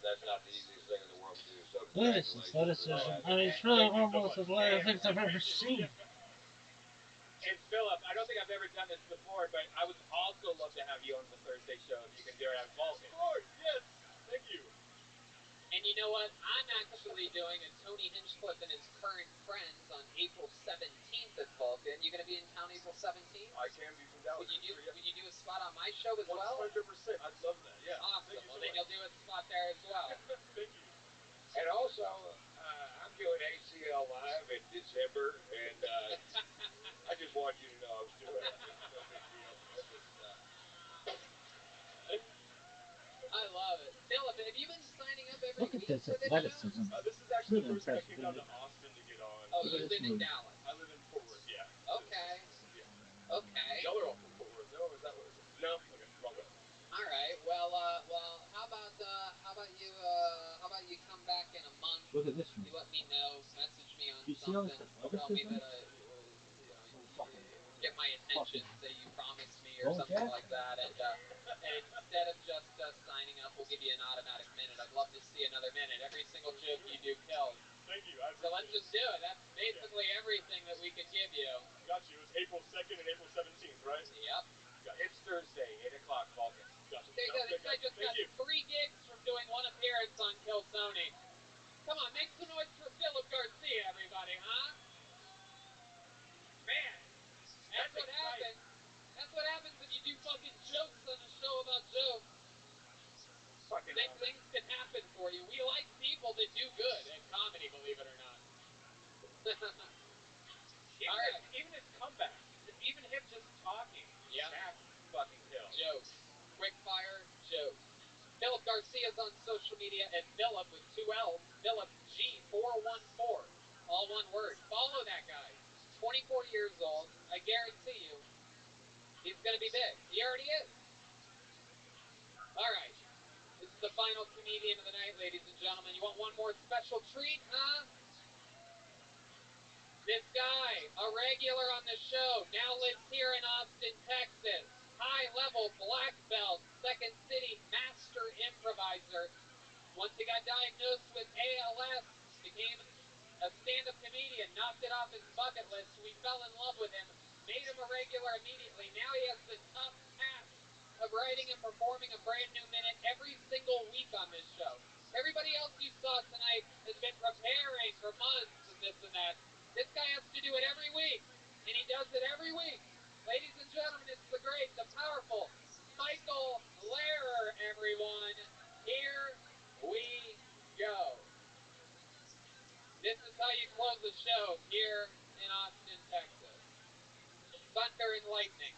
that's not the easiest thing in the world to do. So congratulations. I mean, it's really almost as loud things I've ever seen. And Philip, I don't think I've ever done this before, but I would also love to have you on the Thursday show if you can do it at Vulcan. Of course, yes. Thank you. And you know what? I'm actually doing a Tony Hinchcliffe and his current friends on April 17th at Vulcan. You going to be in town April 17th? I can be from Dallas. Would you do a spot on my show as well? 100%. I'd love that, yeah. Awesome. Well, then you'll do a spot there as well. Thank you. And also, I'm doing ACL Live in December, and I just want you to know I was doing it. It's no big deal. I love it. Philip, have you been signing up every Look at week this for this athleticism. show? This is actually Really the first time I impressive, came down to isn't it? Austin to get on. Oh, you live in Dallas? I live in Fort Worth, yeah. Okay. Yeah. Okay. Y'all are all from Fort Worth. No, is that what it is? No? Okay, wrong way. All right. Well, how about you come back in a month? Look at this one. You let me know. Message me on You see all something. this Tell me athleticism? that get my attention. Say you promised me or something like that. And instead of just signing up, we'll give you an automatic minute. I'd love to see another minute. Every single joke you do kills. Thank you. So let's just do it. That's basically everything that we could give you. Got you. It's April 2nd and April 17th, right? Yep. It's Thursday, 8 o'clock, Vulcan. Gotcha. This guy just got 3 gigs from doing 1 appearance on Kill Tony. Come on, make some noise for Philip Garcia, everybody, huh? Man, that's what happens. That's what happens when you do fucking jokes on a show about jokes. Things can happen for you. We like people that do good at comedy, believe it or not. Even his comeback, even him just talking, that's fucking kills. Jokes. Quick fire jokes. Philip Garcia's on social media at Philip with 2 L's. Philip G414. All one word. Follow that guy. 24 years old. I guarantee you, he's going to be big. He already is. All right. This is the final comedian of the night, ladies and gentlemen. You want one more special treat, huh? This guy, a regular on the show, now lives here in Austin, Texas. High-level black belt, Second City master improviser. Once he got diagnosed with ALS, became a stand-up comedian, knocked it off his bucket list. We fell in love with him. made him a regular immediately. Now he has the tough task of writing and performing a brand new minute every single week on this show. Everybody else you saw tonight has been preparing for months and this and that. This guy has to do it every week, and he does it every week. Ladies and gentlemen, it's the great, the powerful Michael Lehrer, everyone. Here we go. This is how you close the show here in Austin, Texas. Thunder and lightning.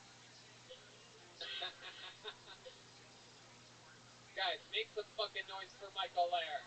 Guys, make some fucking noise for Michael Lehrer.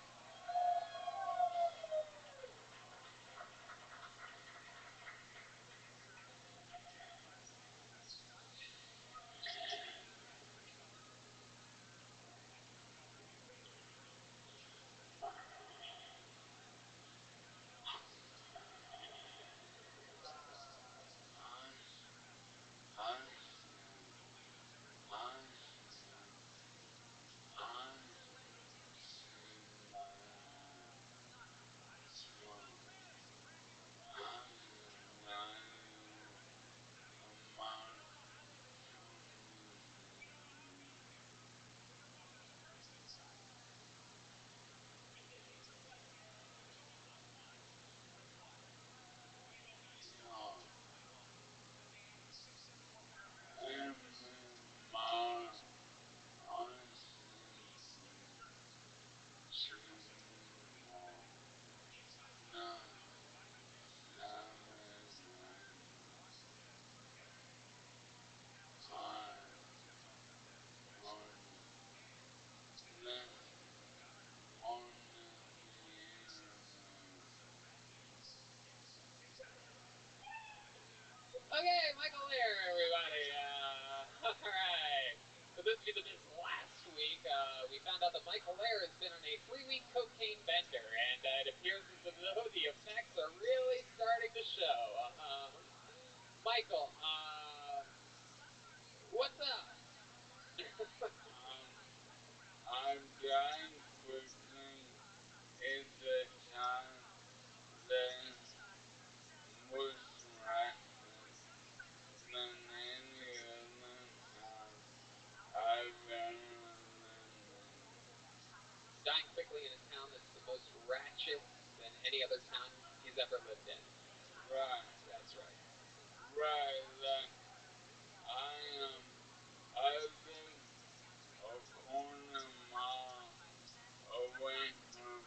Okay, Michael Lehrer, everybody. All right. For those of you that missed last week, we found out that Michael Lehrer has been on a 3-week cocaine bender, and it appears as though the effects are really starting to show. Michael, what's up? I'm dying quickly in the time that was rapid than any other time I've ever lived in. Dying quickly in a town that's the most ratchet than any other town he's ever lived in. Right. That's right. Right, like I live a quarter mile away from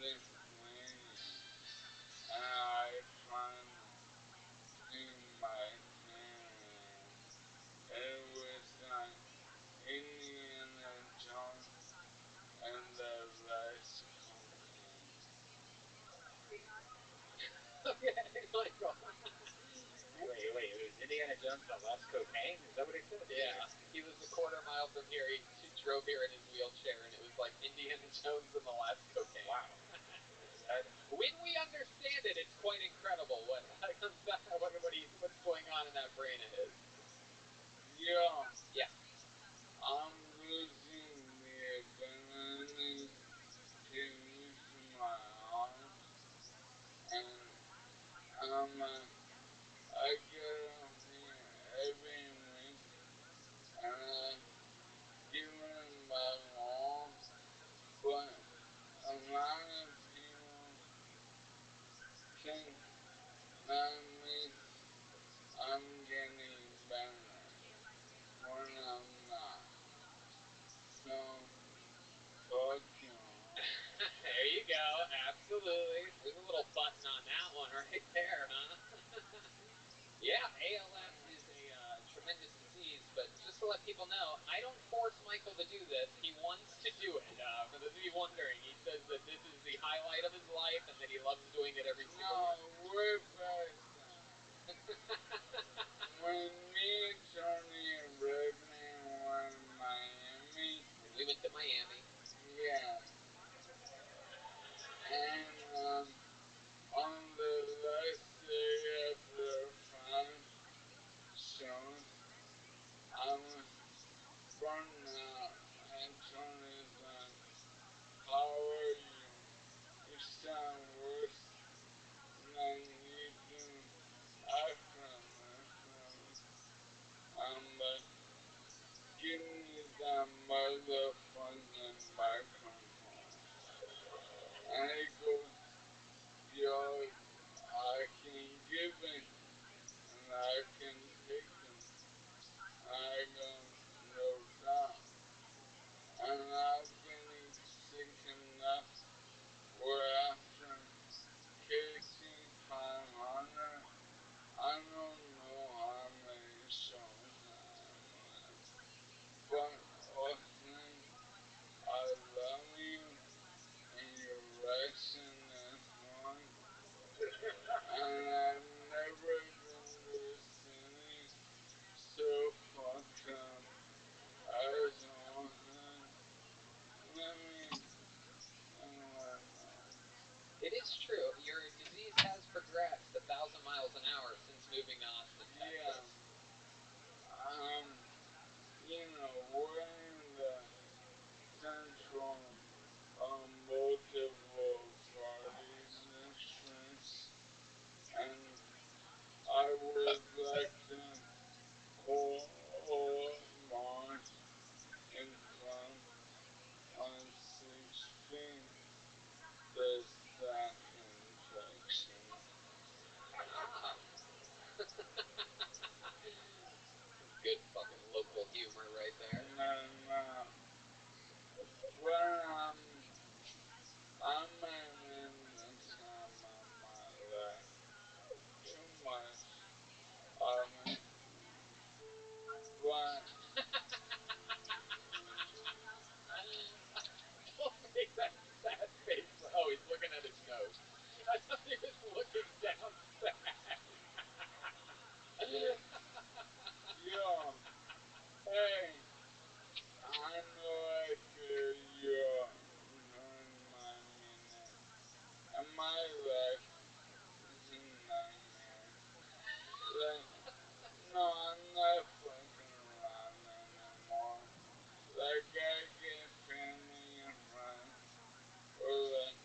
this lady, and I try to see my parents. It was like Indiana Jones and the last cocaine. Okay, Michael. Wait, it was Indiana Jones and the Lost Cocaine? Is that what he said? Yeah, he was a quarter mile from here. He drove here in his wheelchair, and it was like Indiana Jones and the Last Cocaine. Wow. When we understand it, it's quite incredible what's going on in that brain of his. Yeah. Yeah. I'm losing the ability to use my arms, and I get up here every week, and I give it my all, but a lot of people think that means I'm getting better when I'm not. So, fuck y'all. There you go. Absolutely. There's a little button on that one right there, huh? Yeah, ALS is a tremendous disease, but just to let people know, I don't force Michael to do this. He wants to do it. For those of you wondering, he says that this is the highlight of his life and that he loves doing it every single week. No, we're past that. When me and Tony and Reverend were in Miami. When we went to Miami. Yeah. And on the last day after 5 shows, I was burned out, and Tony's like, how are you? You sound worse than you do after this. then back on home. And he goes, yo, I can give it, and I can take it. I go, no doubt. And I've been sick enough where after KC 500, I don't know how many songs I have left. But Austin, I love you, and you're resting this one. And I've never been to a city so fucked up as Austin. Let me know. It is true. Your disease has progressed 1,000 miles an hour since moving to Austin, Texas. Yeah. We're in the central multiple party districts, and I would like to hold a march in front on 16th, the second section. Ah. Good fucking local humor right there. No. Well, I'm having the time of my life. Too much of it. But Don't make that sad face. Oh, he's looking at his nose. I thought he was looking down sad. yo, hey, I know I feel you're during my minute. And my life is a nightmare. Like, no, I'm not fucking around anymore. Like, I get family and friends who are like,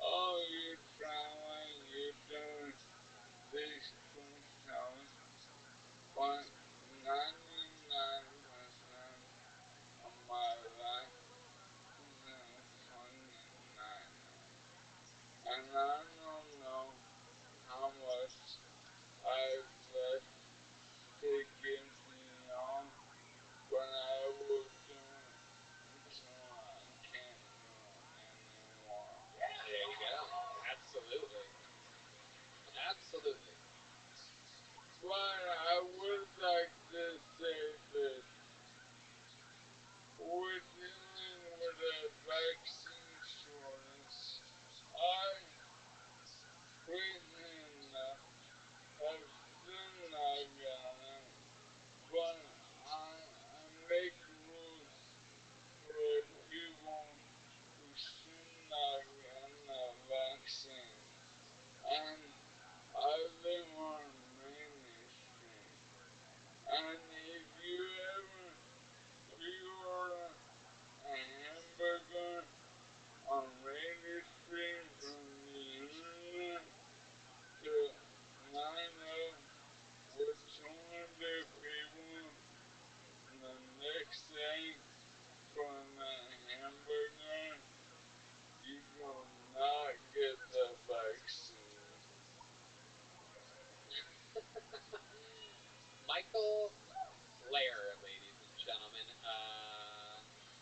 oh, you're traveling, you're doing these cool shows. But 99% of my life is a fucking nightmare. And I don't know how much I've left to give to y'all, but I will do it until I can't do it anymore. There you go. Absolutely. Absolutely. But I would like to say this. We're dealing with a vaccine shortage. I, crazy enough, have still not got it, but I make rules for people who should not get the vaccine. And I live on Main Street. And if you ever pre-order a hamburger on Main Street from the internet to line up with 200 people the next day for the hamburger, you will not get the vaccine. Michael Lair, ladies and gentlemen.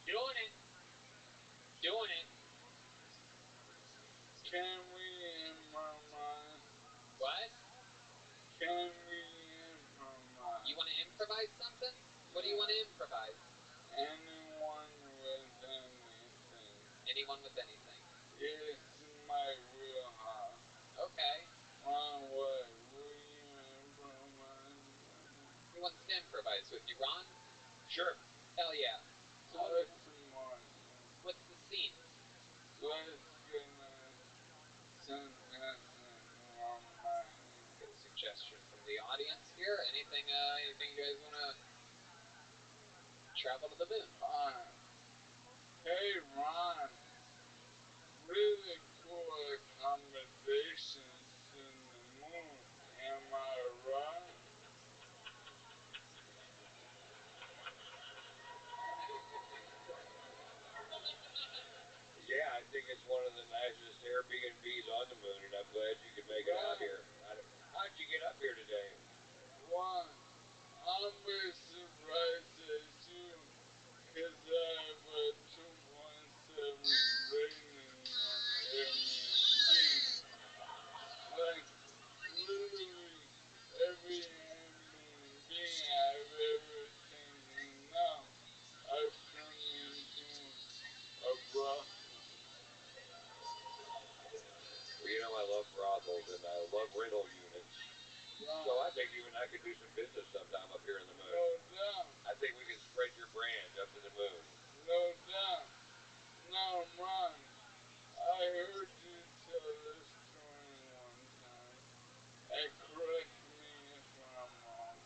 Doing it. Doing it. Can we improvise? What? Can we improvise? You want to improvise something? What do you want to improvise? Anyone with anything. Anyone with anything. It's my wheelhouse. Okay. Ron, what? Will you improvise with me? Who wants to improvise with you, Ron? Sure. Hell yeah. So What's the margin? what's the scene? Let's get a suggestion from Maggie. Get a suggestion from the audience here. Anything you guys want to travel to the moon? Hey, Ron. Really cool accommodations in the moon. Am I right? it's one of the nicest Airbnbs on the moon, and I'm glad you could make it out here. How'd you get up here today? One, I'm as surprised as you, cause I have a 2.7 rating on Airbnb. Like, literally, every Airbnb I've ever taken now, I've turned into a brothel. Well, you know I love brothels and I love rental units. Right. So I think you and I could do some business sometime up here in the moon. No doubt. I think we can spread your brand up to the moon. No doubt. Now, Ron, I heard you tell this story one time, and correct me if I'm wrong,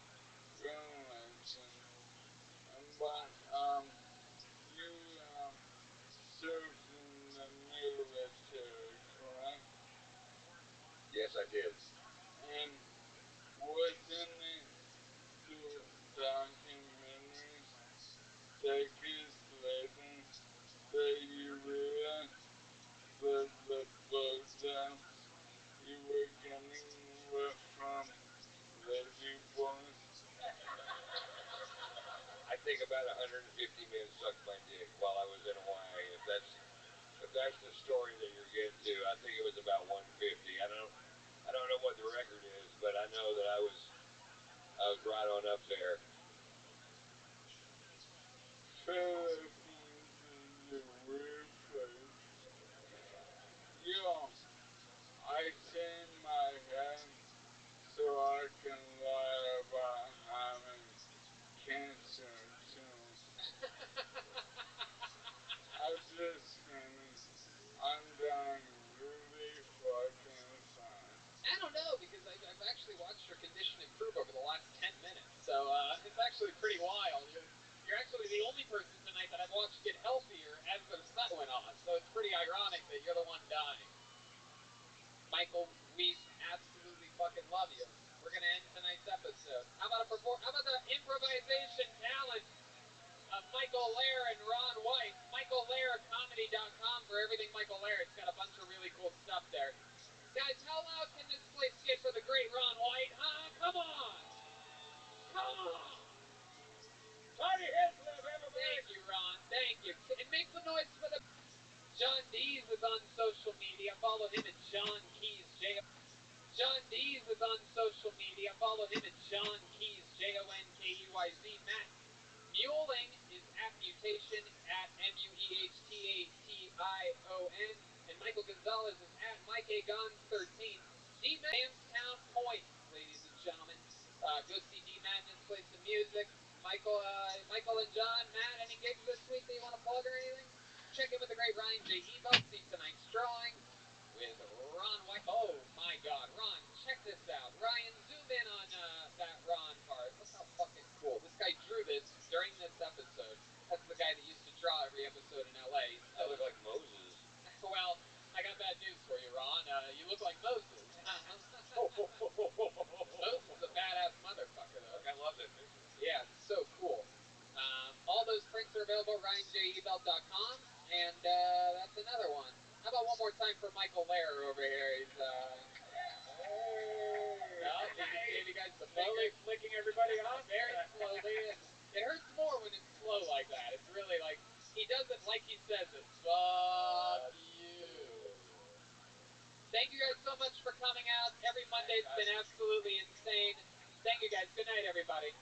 you're a legend, but, you, served in the military, correct? Yes, I did. And wasn't it those documentaries decades later that you realized that the photographs you were getting were from lady boys? I think about 150 men sucked my dick while I was in Hawaii. If that's the story that you're getting to, I think it was about 150. I don't know what the record is, but I know that I was right on up there. Philippines is a weird place. Yo, I shave my head so I can lie about having cancer too. I'm just kidding. I'm dying really fucking fast. I don't know, because I've actually watched your condition improve over the last 10 minutes. So it's actually pretty wild. You're actually the only person tonight that I've watched get healthier as the sun went on. So it's pretty ironic that you're the one dying. Michael, we absolutely fucking love you. We're gonna end tonight's episode. How about the improvisation talent of Michael Lair and Ron White? MichaelLairComedy.com for everything Michael Lair. It's got a bunch of really cool stuff there. Guys, how loud can this place get for the great Ron White? Huh? Come on! Come on! Party Hislop, everybody! Thank you, Ron. Thank you. And make some noise for the... John Dees is on social media. Follow him at John Keys, John Dees is on social media. Follow him at John Keys, JONKEYZ. Matt Mueling is at Mutation, at MUEHTATION. And Michael Gonzalez is at Mike A. Gons 13. D Jamestown Point, ladies and gentlemen. Go see D Madness, play some music. Michael and John, Matt, any gigs this week that you want to plug or anything? Check in with the great Ryan J. Ebel. See tonight's drawing with Ron White. Oh my God, Ron, check this out. Ryan, zoom in on that Ron card. Look how fucking cool. This guy drew this during this episode. That's the guy that used to draw every episode in LA. I look like Moses. Well, I got bad news for you, Ron. You look like Moses. Moses is a badass motherfucker, though. I love that picture. Yeah, it's so cool. All those prints are available at RyanJEbelt.com, and that's another one. How about one more time for Michael Lair over here? He's he gave you guys the Slowly flicking everybody off? very slowly. It hurts more when it's slow like that. It's really like, he does it like he says it. Fuck you. Thank you guys so much for coming out. Every Monday it's been absolutely insane. Thank you guys. Good night, everybody.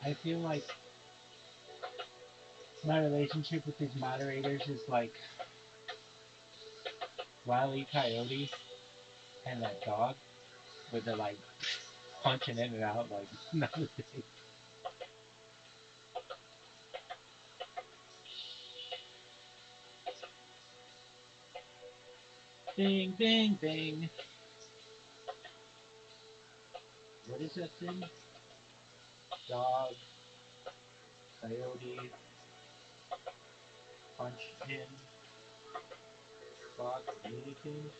I feel like my relationship with these moderators is like Wile E. Coyote and that dog with the like punching in and out like another day. Ding, ding, ding. What is that thing? Dog, coyote, punch in, dog, Looney Tunes.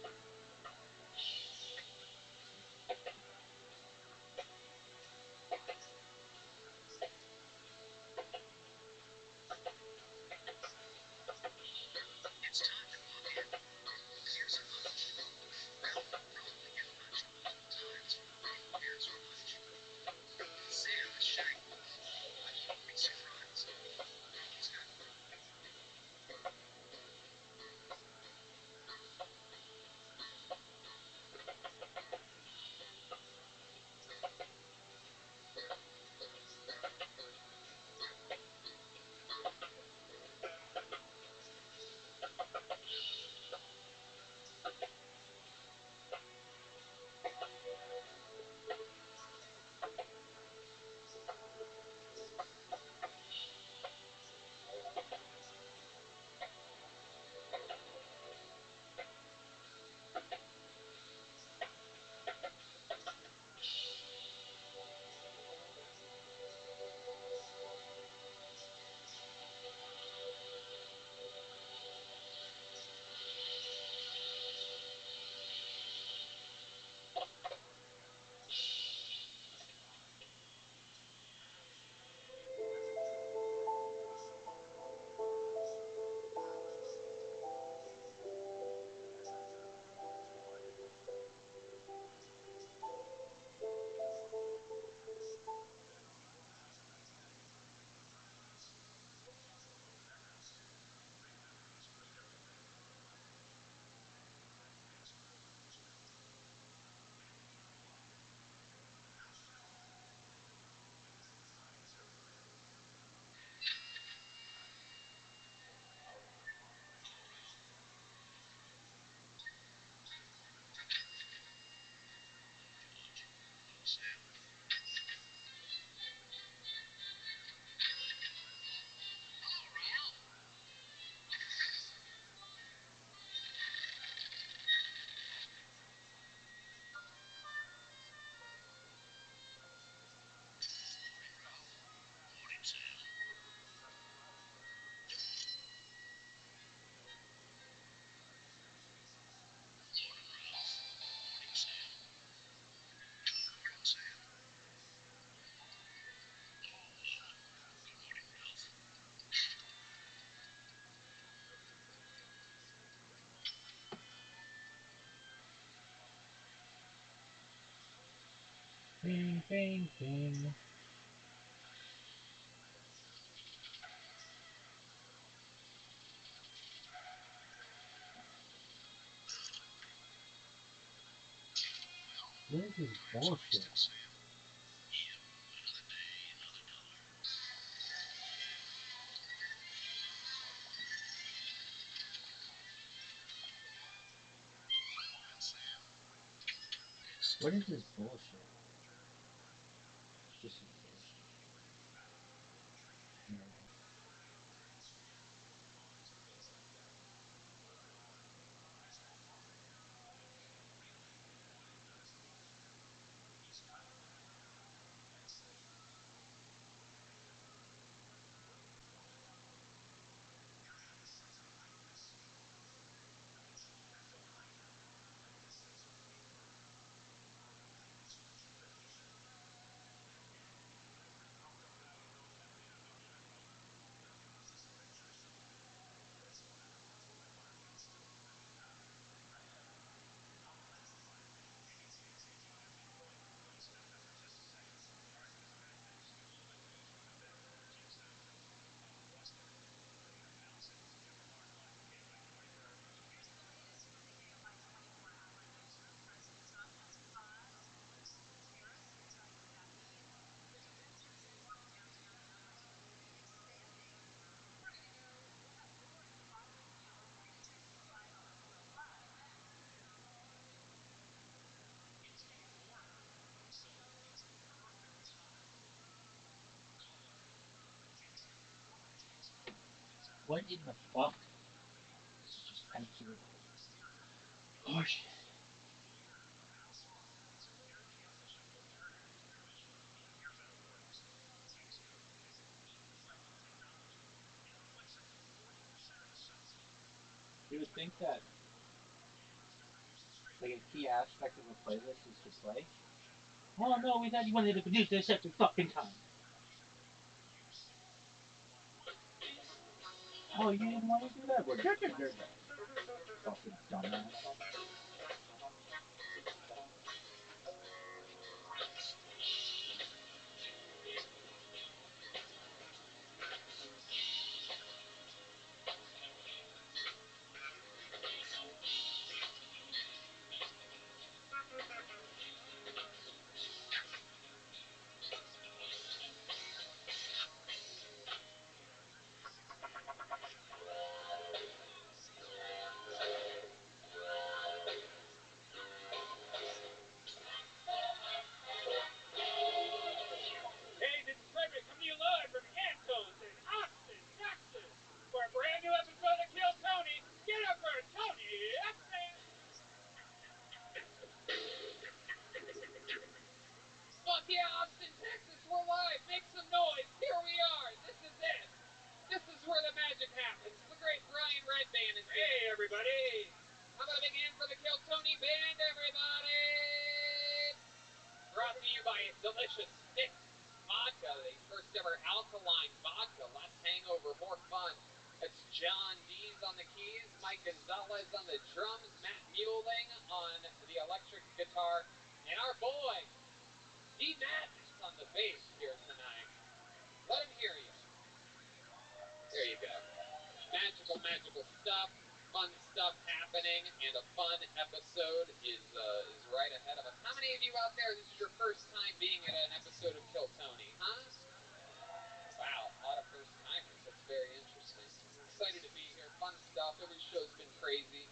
Bing, bing, bing. What is this bullshit? What is this bullshit? Just some bullshit. No. What in the fuck? This is just absolute horseshit. You would think that like a key aspect of a playlist is to play. Oh no, we thought you wanted to produce this every fucking time. Oh, you didn't want to do that? Well, fucking dumbass. Hey, this is Frederick coming to you live from Antos in Austin, Texas, for a brand new episode of Kill Tony. Get up for Tony Upman. Fuck yeah, Austin, Texas, we're live. Make some noise. Here we are. This is it. This is where the magic happens. The great Brian Redband is here. Hey, everybody. How about a big hand for the Kill Tony Band, everybody? Brought to you by delicious thick vodka, the first ever alkaline vodka. Less hangover, more fun. It's John Dees on the keys, Mike Gonzalez on the drums, Matt Mueling on the electric guitar, and our boy, D Madness on the bass here tonight. Let him hear you. There you go. Magical, magical stuff. Fun stuff happening, and a fun episode is right ahead of us. How many of you out there, this is your first time being at an episode of Kill Tony, huh? Wow, a lot of first timers. That's very interesting. I'm excited to be here. Fun stuff. Every show's been crazy.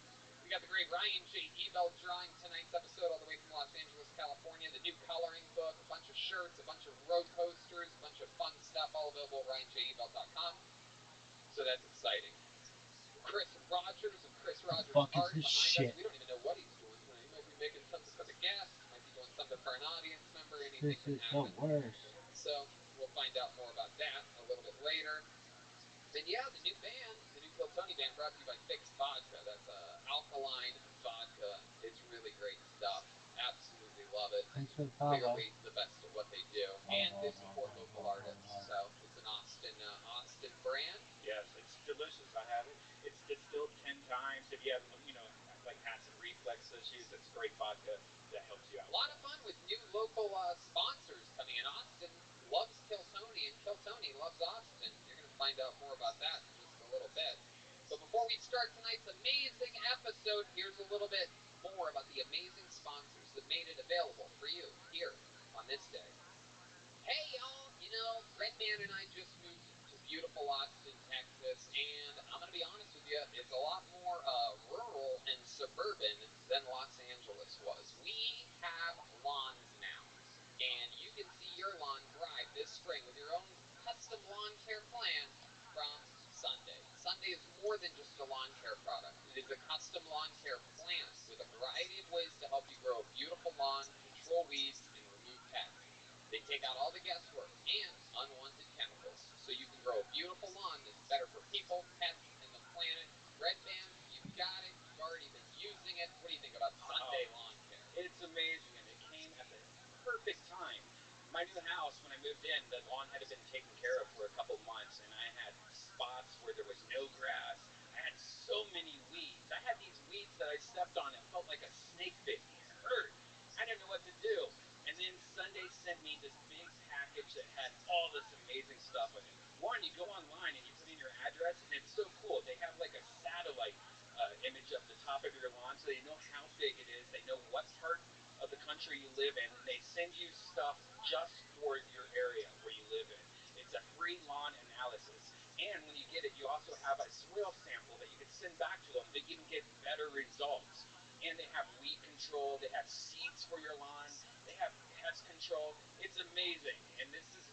We got the great Ryan J. Ebelt drawing tonight's episode all the way from Los Angeles, California. The new coloring book, a bunch of shirts, a bunch of road posters, a bunch of fun stuff, all available at RyanJEbelt.com. So that's exciting. Chris Rogers of Chris Rogers Art behind shit? us. We don't even know what he's doing tonight. He might be making something for the guests. Might be doing something for an audience member. Anything This can is the happen. worst. So we'll find out more about that a little bit later. And yeah, the new band, the new Kill Tony band, brought to you by Fixed Vodka. That's alkaline vodka. It's really great stuff. Absolutely love it. Thanks for the follow. Clearly the best at what they do, and they support local artists. So it's an Austin brand. Yes, it's delicious. I have it. It's distilled 10 times. If you have, like acid reflux issues, it's great vodka that helps you out. A lot of fun with new local sponsors coming in. Austin loves Kill Tony, and Kill Tony loves Austin. You're going to find out more about that in just a little bit. But before we start tonight's amazing episode, here's a little bit more about the amazing sponsors that made it available for you here on this day. Hey, y'all, Redman and I just moved to beautiful Austin, Texas, and I'm going to be honest with you, it's a lot more rural and suburban than Los Angeles was. We have lawns now, and you can see your lawn thrive this spring with your own custom lawn care plan from Sunday. Sunday is more than just a lawn care product. It is a custom lawn care plan with a variety of ways to help you grow a beautiful lawn, control weeds, and remove pests. They take out all the guesswork and unwanted chemicals, so you can grow a beautiful lawn that's better for people, pets, and the planet. Red Band, you've got it. You've already been using it. What do you think about Sunday lawn care? It's amazing, and it came at the perfect time. My new house, when I moved in, the lawn had been taken care of for a couple months, and I had spots where there was no grass. I had so many weeds. I had these weeds that I stepped on and felt like a snake bit me. It hurt. I didn't know what to do. And then Sunday sent me this big package that had all this amazing stuff in it. One, you go online and you put in your address, and it's so cool. They have like a satellite image of the top of your lawn, so they know how big it is. They know what part of the country you live in, and they send you stuff just for your area where you live in. It's a free lawn analysis. And when you get it, you also have a soil sample that you can send back to them that you can get better results. And they have weed control. They have seeds for your lawn. They have pest control. It's amazing. And this is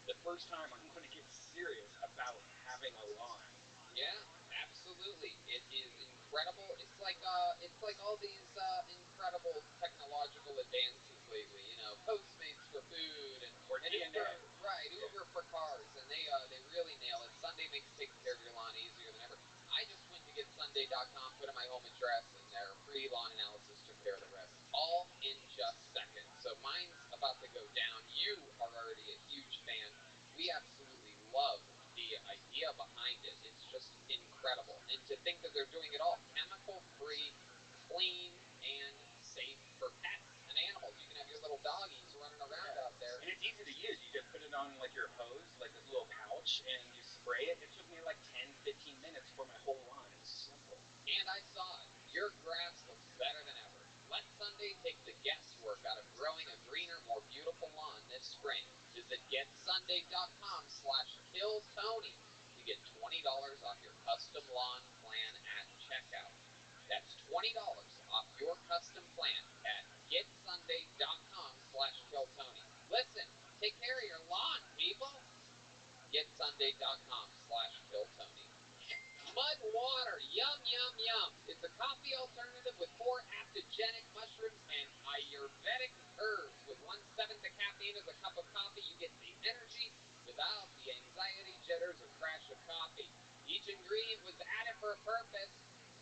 the first time I'm going to get serious about having a lawn. Yeah, absolutely. It is incredible. It's like all these incredible technological advances lately. You know, Postmates for food and Uber, right? Uber for cars, and they really nail it. Sunday makes taking care of your lawn easier than ever. I just went to getsunday.com, put in my home address, and their free lawn analysis took care of the rest, all in just seconds. So mine's about to go down. You are already a huge fan. We absolutely love the idea behind it. It's just incredible. And to think that they're doing it all chemical-free, clean, and safe for pets and animals. You can have your little doggies running around out there. And it's easy to use. You just put it on like your hose, like this little pouch, and you spray it. It took me like 10, 15 minutes for my whole lawn. It was simple. And I saw it. Your grass looks better than ever. Let Sunday take the guesswork out of growing a greener, more beautiful lawn this spring. Visit getsunday.com/killtony to get $20 off your custom lawn plan at checkout. That's $20 off your custom plan at getsunday.com/killtony. Listen, take care of your lawn, people. Getsunday.com/killtony. Mud water, yum, yum, yum. It's a coffee alternative with 4 adaptogenic mushrooms and Ayurvedic herbs. With 1/7 the caffeine as a cup of coffee, you get the energy without the anxiety, jitters, or crash of coffee. Each ingredient was added for a purpose.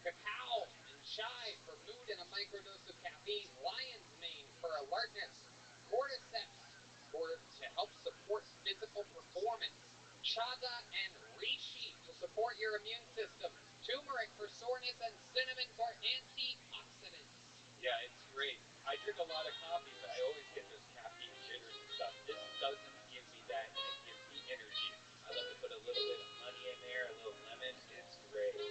Cacao and chai for mood and a microdose of caffeine. Lion's mane for alertness. Cordyceps to help support physical performance. Chaga and reishi to support your immune system. Turmeric for soreness and cinnamon for antioxidants. Yeah, it's great. I drink a lot of coffee, but I always get those caffeine jitters and stuff. This doesn't give me that, and it gives me energy. I love to put a little bit of honey in there, a little lemon. It's great.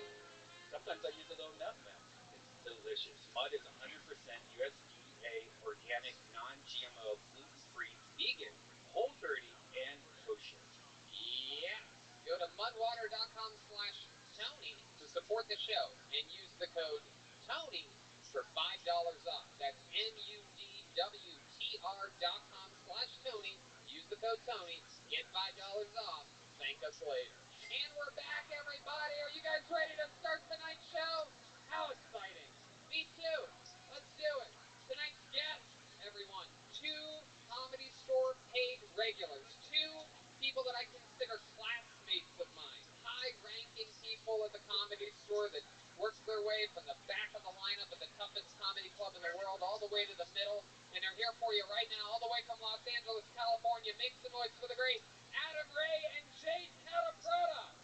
Sometimes I use a little nutmeg. It's delicious. Mud is 100% USDA organic, non-GMO, gluten-free, vegan, whole 30, and kosher. Yes. Go to mudwater.com/Tony to support the show and use the code TONY for $5 off. That's mudwtr.com/Tony. Use the code TONY. Get $5 off. Thank us later. And we're back, everybody. Are you guys ready to start tonight's show? How exciting. Me too. Let's do it. Tonight's guest, everyone, 2 Comedy Store paid regulars, 2 people that I consider classmates of mine, high-ranking people at the Comedy Store that worked their way from the back of the lineup at the toughest comedy club in the world all the way to the middle, and they're here for you right now, all the way from Los Angeles, California. Make some noise for the great Adam Ray and Jade Catapretta.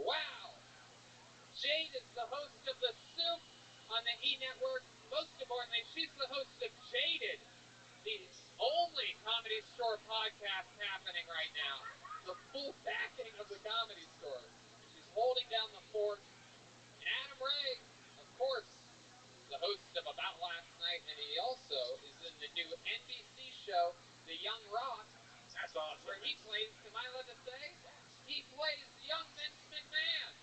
Wow. Jade is the host of The Soup on the E! Network. Most importantly, she's the host of Jaded, the only Comedy Store podcast happening right now. The full backing of the Comedy Store. She's holding down the fort. And Adam Ray, of course, the host of About Last Night, and he also is in the new NBC show, The Young Rock. That's awesome. Where he plays, am I allowed to say? He plays young Vince McMahon.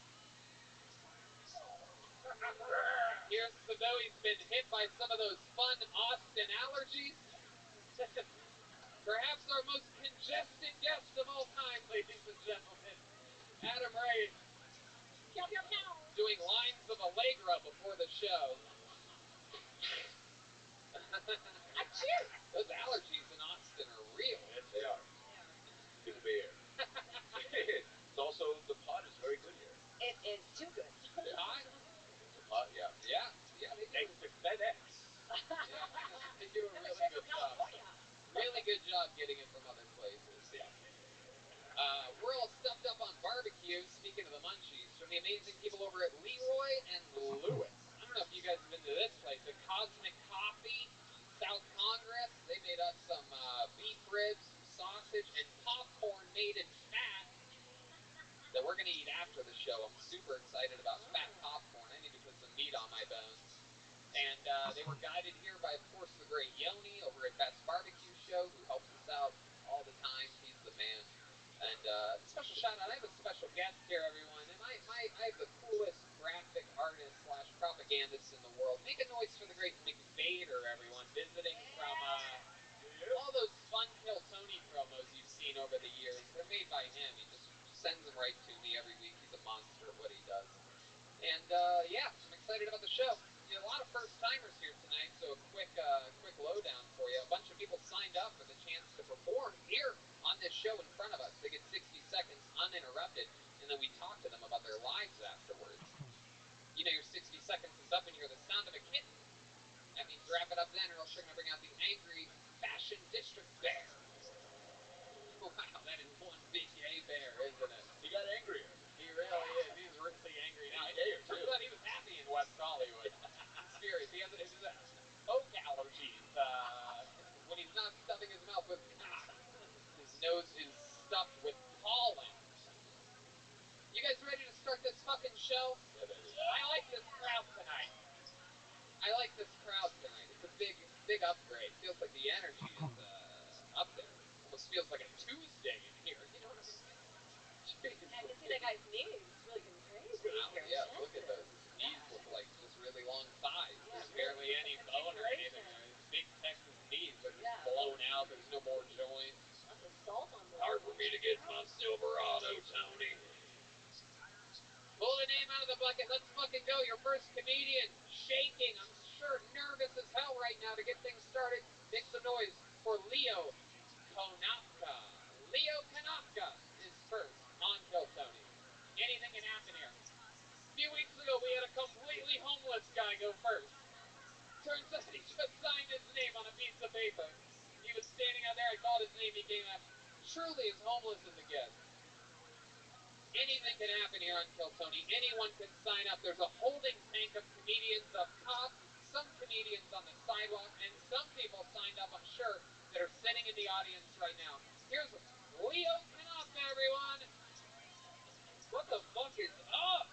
Here's to though he's been hit by some of those fun Austin allergies. Perhaps our most congested guest of all time, ladies and gentlemen. Adam Ray. Doing lines of Allegra before the show. Those allergies in Austin are real. Yes, they are. To the beer. It's also, the pot is very good here. It is too good. The pot, yeah. Yeah, they do. Thanks to FedEx. Yeah, they do a really good job. Really good job getting it from other places. Yeah. We're all stuffed up on barbecue, speaking of the munchies, from the amazing people over at Leroy and Lewis. I don't know if you guys have been to this place, the Cosmic Coffee, South Congress. They made us some beef ribs, sausage, and popcorn made in fat that we're going to eat after the show. I'm super excited about fat popcorn. I need to put some meat on my bones. And they were guided here by, of course, the great Yoni over at Best Barbecue Show, who helps us out all the time. He's the man. And special shout out, I have a special guest here, everyone. And I have the coolest graphic artist / propagandist in the world. Make a noise for the great McVader, everyone, visiting from all those fun Kill Tony promos you've seen over the years. They're made by him. He just sends them right to me every week. He's a monster. And yeah, I'm excited about the show. A lot of first timers here tonight, so a quick lowdown for you. A bunch of people signed up for the chance to perform here on this show in front of us. They get 60 seconds uninterrupted, and then we talk to them about their lives afterwards. You know, your 60 seconds is up and you hear the sound of a kitten. That means wrap it up then, or else you're going to bring out the angry Fashion District Bear. Wow, that is one big gay bear, isn't it? He got angrier. He really is. He's really angry now. Turns out he was happy in West Hollywood. He's furious. He has oak allergies. When he's not stuffing his mouth with cock, his nose is stuffed with pollen. You guys ready to start this fucking show? Yeah, baby. I like this crowd tonight. It's a big upgrade. Feels like the energy is up there. Almost feels like a Tuesday in here. You know what I mean? I can see that guy's knees. It's really getting crazy. Wow, yeah, look at those. His knees look like just really long thighs. There's barely any bone or anything there. His big Texas knees are just blown out. There's no more joints. Lots of salt on the Hard for me to get my Silverado, Tony. Pull the name out of the bucket. Let's fucking go. Your first comedian, shaking. I'm sure nervous as hell right now to get things started. Make some noise for Leo Konopka. Leo Konopka is first on Kill Tony. Anything can happen here. A few weeks ago, we had a completely homeless guy go first. Turns out he just signed his name on a piece of paper. He was standing out there. I called his name. He came up. Truly as homeless as it gets. Anything can happen here on Kill Tony. Anyone can sign up. There's a holding tank of comedians up top, some comedians on the sidewalk, and some people signed up, I'm sure, that are sitting in the audience right now. Here's Leo Konopka, everyone. What the fuck is up?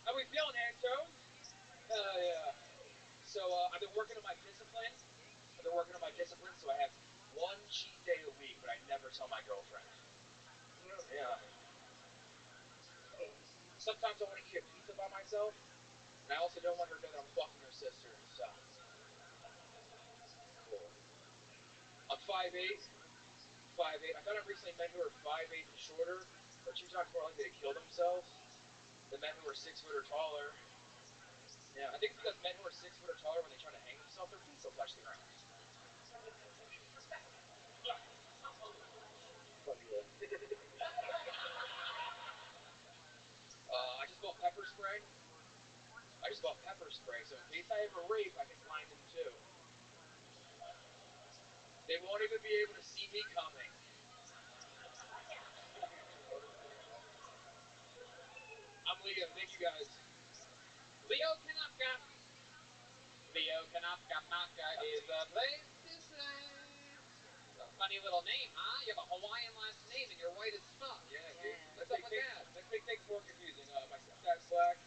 How we feeling, Antones? Hell yeah. So I've been working on my discipline. So I have one cheat day a week, but I never tell my girlfriend. Yeah. Sometimes I want to eat a pizza by myself, and I also don't want her to know that I'm fucking her sister. So, cool. I'm 5'8". I found out recently men who are 5'8" and shorter are 2 times more likely to kill themselves than men who are 6 foot or taller. Yeah, I think it's because men who are 6 foot or taller, when they try to hang themselves, their feet still touch the ground. I just bought pepper spray. So in case I ever rape, I can blind them too. They won't even be able to see me coming. I'm Leo. Thank you guys. Leo Konopka. Leo Konopka is a place to say. A funny little name, huh? You have a Hawaiian last name and you're white as fuck. Yeah, dude. What's up with that? That makes things more confusing. My stepdad's black,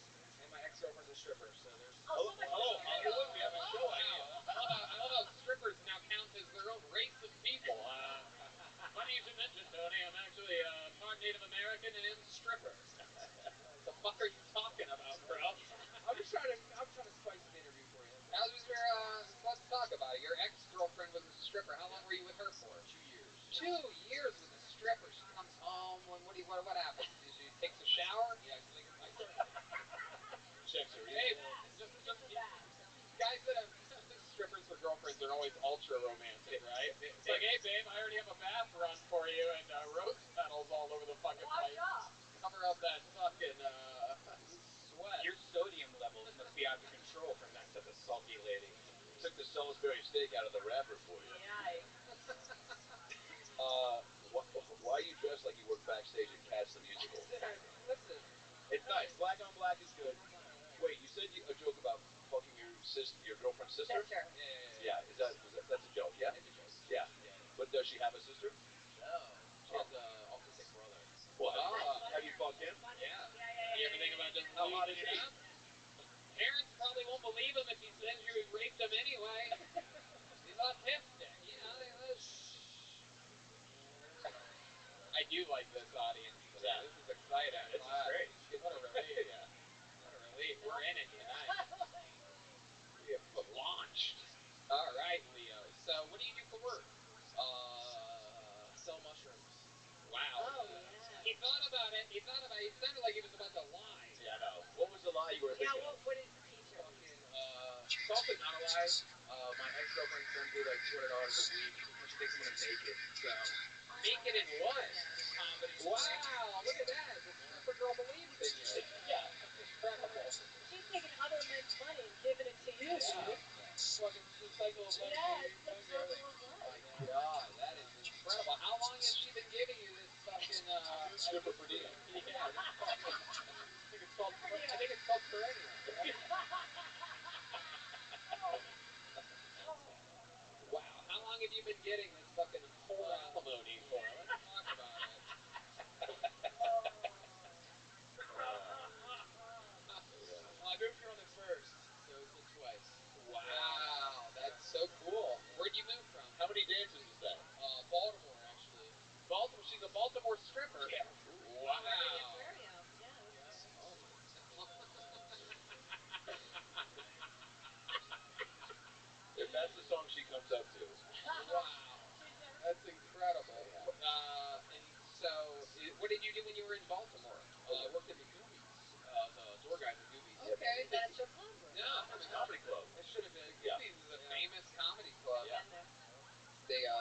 and my ex-girlfund's a stripper, so there's... Hello. You wouldn't be having a show idea. I love how strippers now count as their own race of people. Funny you should mention, Tony. I'm actually part Native American and stripper. What the fuck are you talking about, bro? I'm trying to spice the interview for you. How was your, let's talk about it. Your ex-girlfriend was a stripper. How long were you with her for? 2 years. 2 years with a stripper. She comes home. What happens? She takes a shower? Yeah, checks her. Hey, guys that have strippers for girlfriends are always ultra romantic, right? It's like, hey, babe, I already have a bath run for you and rose petals all over the fucking place. Cover up that fucking sweat. Your sodium levels must be out of control from that type of salty lady. Took the Salisbury steak out of the wrapper for you. Why are you dressed like you work backstage at Cats the Musical? Listen. It's nice. Black on black is good. Wait, you said a joke about fucking your girlfriend's sister? Yeah. That's a joke, yeah? It's a joke. Yeah. But does she have a sister? No. She has an autistic brother. What? Have you fucked him? Yeah. You ever think about just How hot is he? Parents probably won't believe him if he says you raped him anyway. He's autistic, you know. I do like this audience today. Yeah. This is exciting. Yeah, this is great. What a relief. What a relief. We're in it tonight. We have launched. All right, Leo. So, what do you do for work? Sell mushrooms. Wow. He thought about it. He sounded like he was about to lie. Yeah, I know. What was the lie you were It's also not a lie. My ex-girlfriend sends me like $200 a week because she thinks I'm gonna make it. So Make it in what? Comedy. Wow, look at that. The stripper girl believes in you. yeah, That's incredible. She's taking other men's money and giving it to you, dude. fucking the cycle of life. Yes, baby. the Fuck circle yeah. of My life. God, that is incredible. How long has she been giving you this fucking Stripper per diem. Yeah, this fucking, I think it's called perennial. Wow, how long have you been getting this fucking whole alimony for? Let's talk about it. Well, I moved here on the first, so it's been twice. Wow, that's so cool. Where'd you move from? How many dances is that? Baltimore, actually. Baltimore. She's a Baltimore stripper. Yeah. Wow. Aquarium. Yeah, that's Oh my. If that's the song she comes up to. Wow. That's incredible. And so, what did you do when you were in Baltimore? I worked in the Goobies. The door guy in the Goobies. Okay. Is that a strip club? Or? No, It's a comedy club. it should have been. Yeah. Goobies is a famous comedy club. Yeah.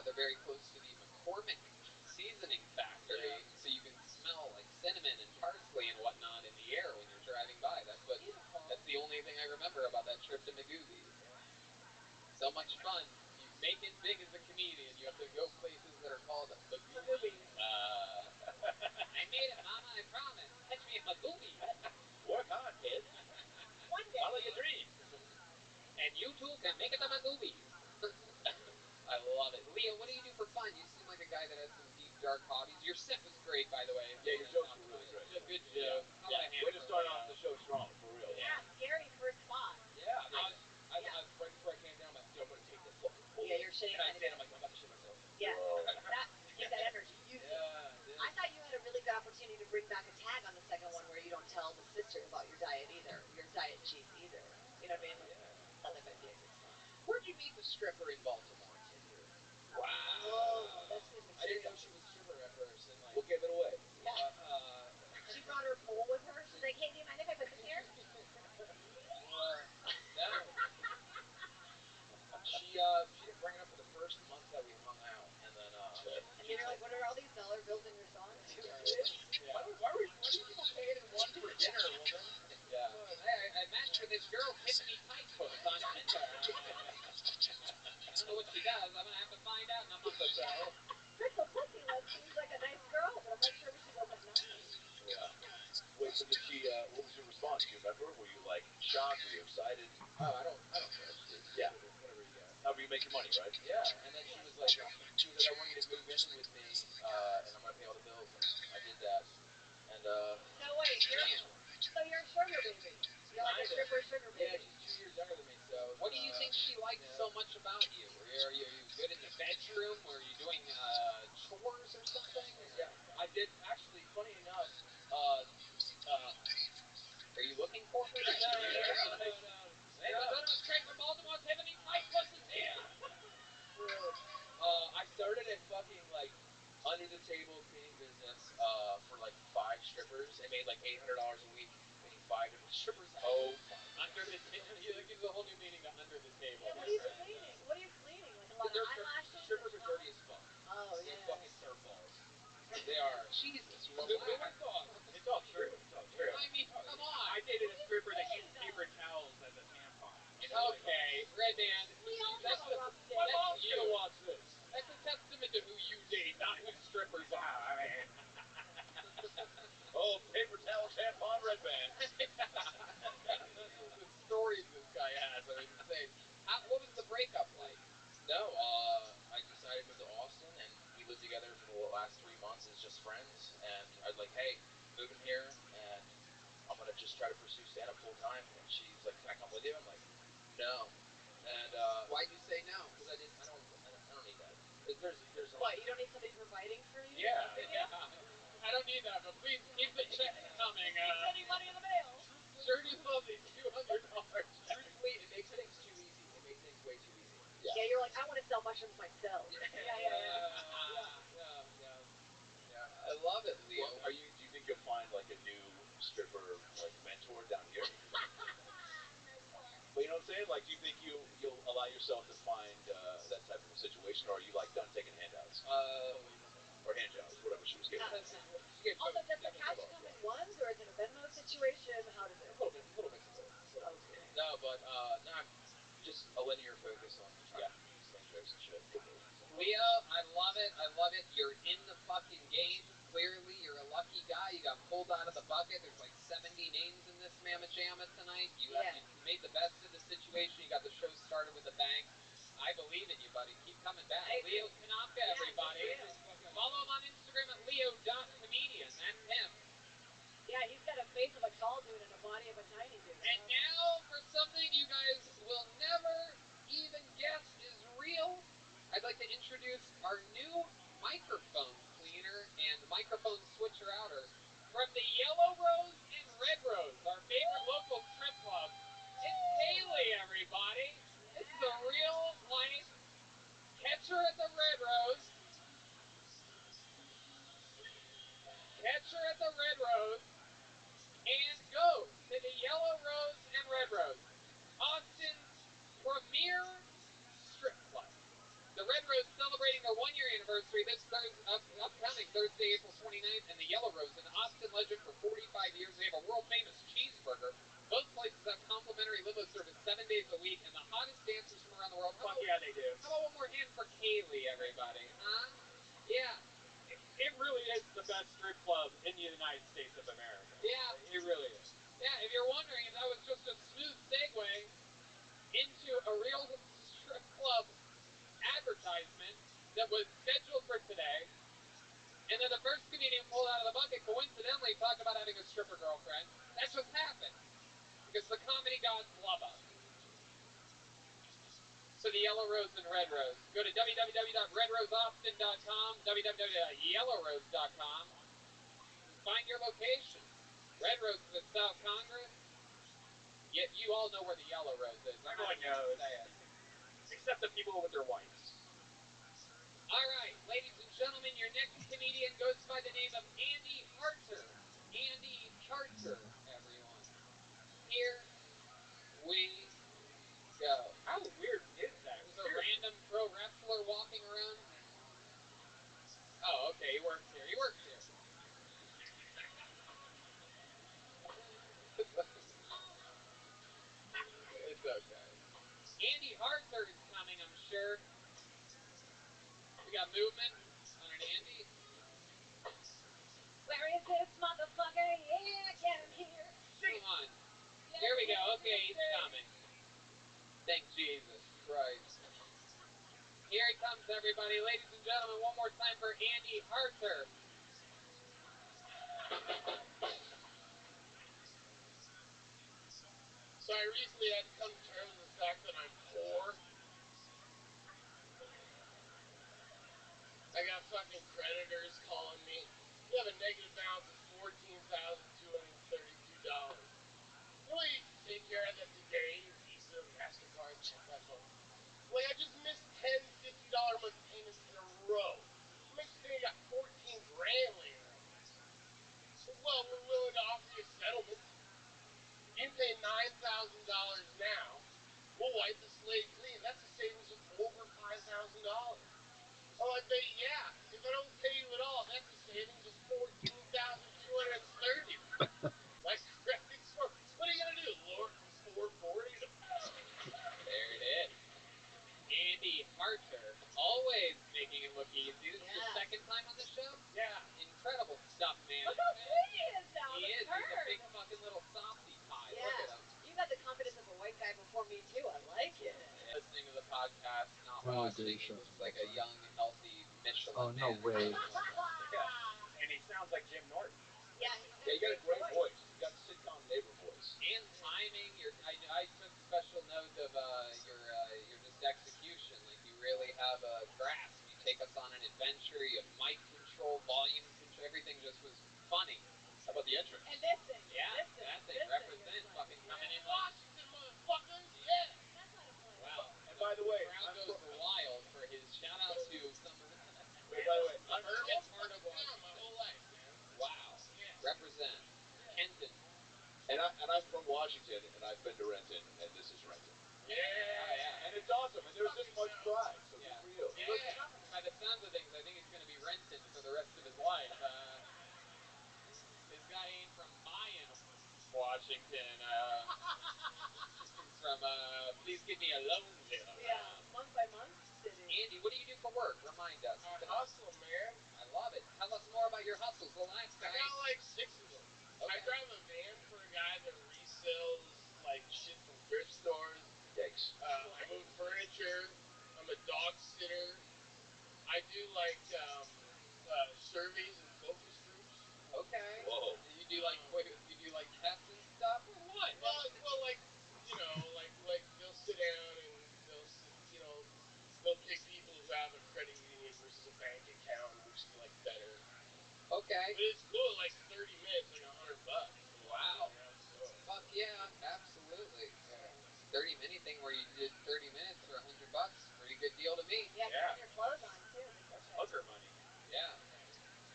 They're very close to the McCormick seasoning factory, so you can smell like cinnamon and parsley and whatnot in the air when you're driving by. That's the only thing I remember about that trip to Magoobies. So much fun. You make it big as a comedian. You have to go places that are called Magoobies. I made it, Mama. I promise. Catch me at Magoobies. Work hard, kid. One day. Follow your dreams. And you too can make it to Magoobies. I love it. Leo, what do you do for fun? You seem like a guy that has some deep, dark hobbies. Your set was great, by the way. Yeah, your jokes were really great. Good joke. Way to start off the show strong, for real. Yeah, scary first spot. Yeah, right before I came down, I'm like, dude, I'm gonna take the fucking bullet. Yeah, you're shitting And I on stand, I'm like, I'm about to shit myself. Yeah. Whoa. Use that energy. Use it. Yeah, I thought you had a really good opportunity to bring back a tag on the second one where you don't tell the sister about your diet either. Your diet cheat either. You know what I mean? Thought that might be a good spot. Where'd you meet the stripper in Baltimore? Tinder. Wow. Oh, that's good I didn't know material. she was a stripper at first, and like, what gave it away? Yeah. She brought her pole with her. She's like, hey, do you mind if I put this here? No. She didn't bring it up for the first month that we hung out, and then And then you're like, what are all these dollar bills in your song? Too? Why do people pay it in one for dinner, woman? Yeah. I matched with this girl, Tiffany Tightfoot, on Tinder. I don't know what she does. I'm gonna have to find out in a month or so. Crystal Pussyless seems like a nice girl, but I'm not sure if she does that nice. Yeah. Wait, so did she? What was your response? Do you remember? Were you like shocked? Were you excited? Oh, I don't judge. Just Yeah. whatever you got. However you make your money, right? Yeah. And then she was like, I want you to move in with me, and I'm gonna pay all the bills, and I did that. And No, wait, so you're a sugar baby. You're like a stripper sugar baby. yeah, she's 2 years younger than me, so. What do you think she likes so much about you? Are you good in the bedroom? Were you doing chores or something? Yeah, I did actually. Funny enough, Are you looking for her? No. Hey, I thought it was straight from Baltimore. Tiffany Tightfoot is here. I started a fucking like under the table cleaning business for like 5 strippers and made like $800 a week cleaning 5 different strippers' houses. Under the table. You gives a whole new meaning to under the table. Yeah, what are you cleaning? What are you cleaning? Like a lot of eyelashes? Strippers are dirty as fuck. Oh, They're yeah. fucking surf balls. They are. Jesus, Who would thought? It's all true. It's all true. I mean, come on. I dated a stripper that used paper towels as a tampon. You know, Okay, Red Man. We all That's have a rough day. My mom's gonna watch this. That's a testament to who you date, not who strippers are. I mean. Oh, paper towel, tampon, red band. The stories this guy has are insane. What was the breakup like? No, I decided to move to Austin, and we lived together for the last 3 months as just friends. And I was like, hey, moving here, and I'm gonna just try to pursue stand-up full time. And she's like, can I come with you? I'm like, no. And Why'd you say no? because I don't need that. There's a What, you don't need somebody providing for you? Yeah. I don't need that, but please keep the checks coming. Keep sending money in the mail. Sure do love these $200. Truthfully, it makes things too easy. It makes things way too easy. Yeah, you're like, I want to sell mushrooms myself. I love it, Leo. Well, do you think you'll find like a new stripper like mentor down here? But you know what I'm saying? Like, do you think ones, or is it a Venmo situation? How does it? A little mix of both. Okay. No, but no, I'm just a linear focus on what you got. Same jokes and shit. Good move. Leo, I love it. I love it. You're in the fucking game. Clearly, you're a lucky guy. You got pulled out of the bucket. There's like 70 names in this Mamma Jamma tonight. You made the best of the situation. You got the show started with a bang. I believe in you, buddy. Keep coming back. Leo Kanopka, everybody. Follow him on Instagram at leo.comedian. That's him. Yeah, he's got a face of a tall dude and a body of a tiny dude. And now for something you guys will never even guess is real. I'd like to introduce our new microphone cleaner and microphone switcher outer from the Yellow Rose and Red Rose, our favorite local strip club. It's Kaylee, everybody. This is a real life catcher at the Red Rose. Catcher at the Red Rose. And goes to the Yellow Rose and Red Rose, Austin's premier strip club. The Red Rose celebrating their one-year anniversary this upcoming Thursday, April 29th, and the Yellow Rose, an Austin legend for 45 years. They have a world-famous cheeseburger. Both places have complimentary limo service 7 days a week, and the hottest dancers from around the world. Fuck yeah, they do. How about one more hand for Kaylee, everybody? Huh? Yeah. It really is the best strip club in the United States of America. Yeah. It really is. Yeah, if you're wondering if that was just a smooth segue into a real strip club advertisement that was scheduled for today, and then the first comedian pulled out of the bucket coincidentally talked about having a stripper girlfriend. That just happened because the comedy gods love us. So the Yellow Rose and Red Rose. Go to www.redroseaustin.com, www.yellowrose.com, and find your location. Red Rose is at South Congress. Yet you all know where the Yellow Rose is. Everyone knows. Except the people with their wives. All right, ladies and gentlemen, your next comedian goes by the name of Andy Harter. Andy Harter, everyone. Here we go. How weird is that? There's a random pro wrestler walking around. Oh, okay, he works here. He works here. It's okay. Andy Harter is coming, I'm sure. We got movement on an Andy. Where is this motherfucker? Yeah, get him here. Come on. Here we go. Okay, he's coming. Thank Jesus Christ. Here he comes, everybody. Ladies and gentlemen, one more time for Andy Harter. So I recently had to come to terms with the fact that I'm poor. I got fucking creditors calling me. You have a negative balance of $14,232. Will you take care of that today? Visa, MasterCard, check that phone. Like, I just missed 10 $50 a month payments in a row. What makes you think I got 14 grand laying around? Well, we're willing to offer you a settlement. You pay $9,000 now. We'll wipe the slate clean. That's a savings of over $5,000. Oh, I bet, yeah. If I don't pay you at all, that's a savings of $14,230. My credit score. What are you gonna do? Lower from 440 to? There it is. Andy Harter, always making it look easy. This is the second time on the show? Yeah. Incredible stuff, man. Look how sweet he is now. He is. He's a big fucking little softy pie. Yeah. Look at him. You got the confidence of a white guy before me, too. I like it. Listening to the podcast, not watching. He looks like a young, healthy Michelin man. No way. Yeah. And he sounds like Jim Norton. Yeah, you got a great voice. You got the sitcom neighbor voice. And timing. I took special note of your just execution. Like you really have a grasp. You take us on an adventure. You have mic control, volume control. Everything just was funny. How about the entrance? And this thing. Yeah, that thing represent fucking coming in like Washington, motherfuckers. Yeah. That's not a play. wow. And by the way, Crowd goes wild for his shout out to some. Wait, by the way, I'm urban part of Town my whole life, man. wow. Yeah. Represent Kenton. and I'm from Washington, and I've been to Renton, and this is Renton. Yeah. Oh, yeah. And it's awesome, and there's this much pride, so good for you. Yeah. By the sounds of things, I think he's going to be renting for the rest of his life. This guy ain't from Washington. From please give me a loan there. Yeah, month by month. Andy, what do you do for work? Remind us. I hustle, man. I love it. Tell us more about your hustles. The last guy. I got like 6 of them. Okay. I drive a van for a guy that resells like shit from thrift stores. Yikes. I move furniture. I'm a dog sitter. I do like surveys and focus groups. Okay. Whoa. You do like tests and stuff or what? Well, like they'll sit down and they'll pick people who have a credit union versus a bank account, which is like better. Okay. But it's cool. Like 30 minutes, like $100. Wow. Yeah, fuck yeah, absolutely. Yeah. 30 minute thing where you did 30 minutes for $100. Pretty good deal to me. Yeah, keeping your clothes on too. Hooker money. Yeah.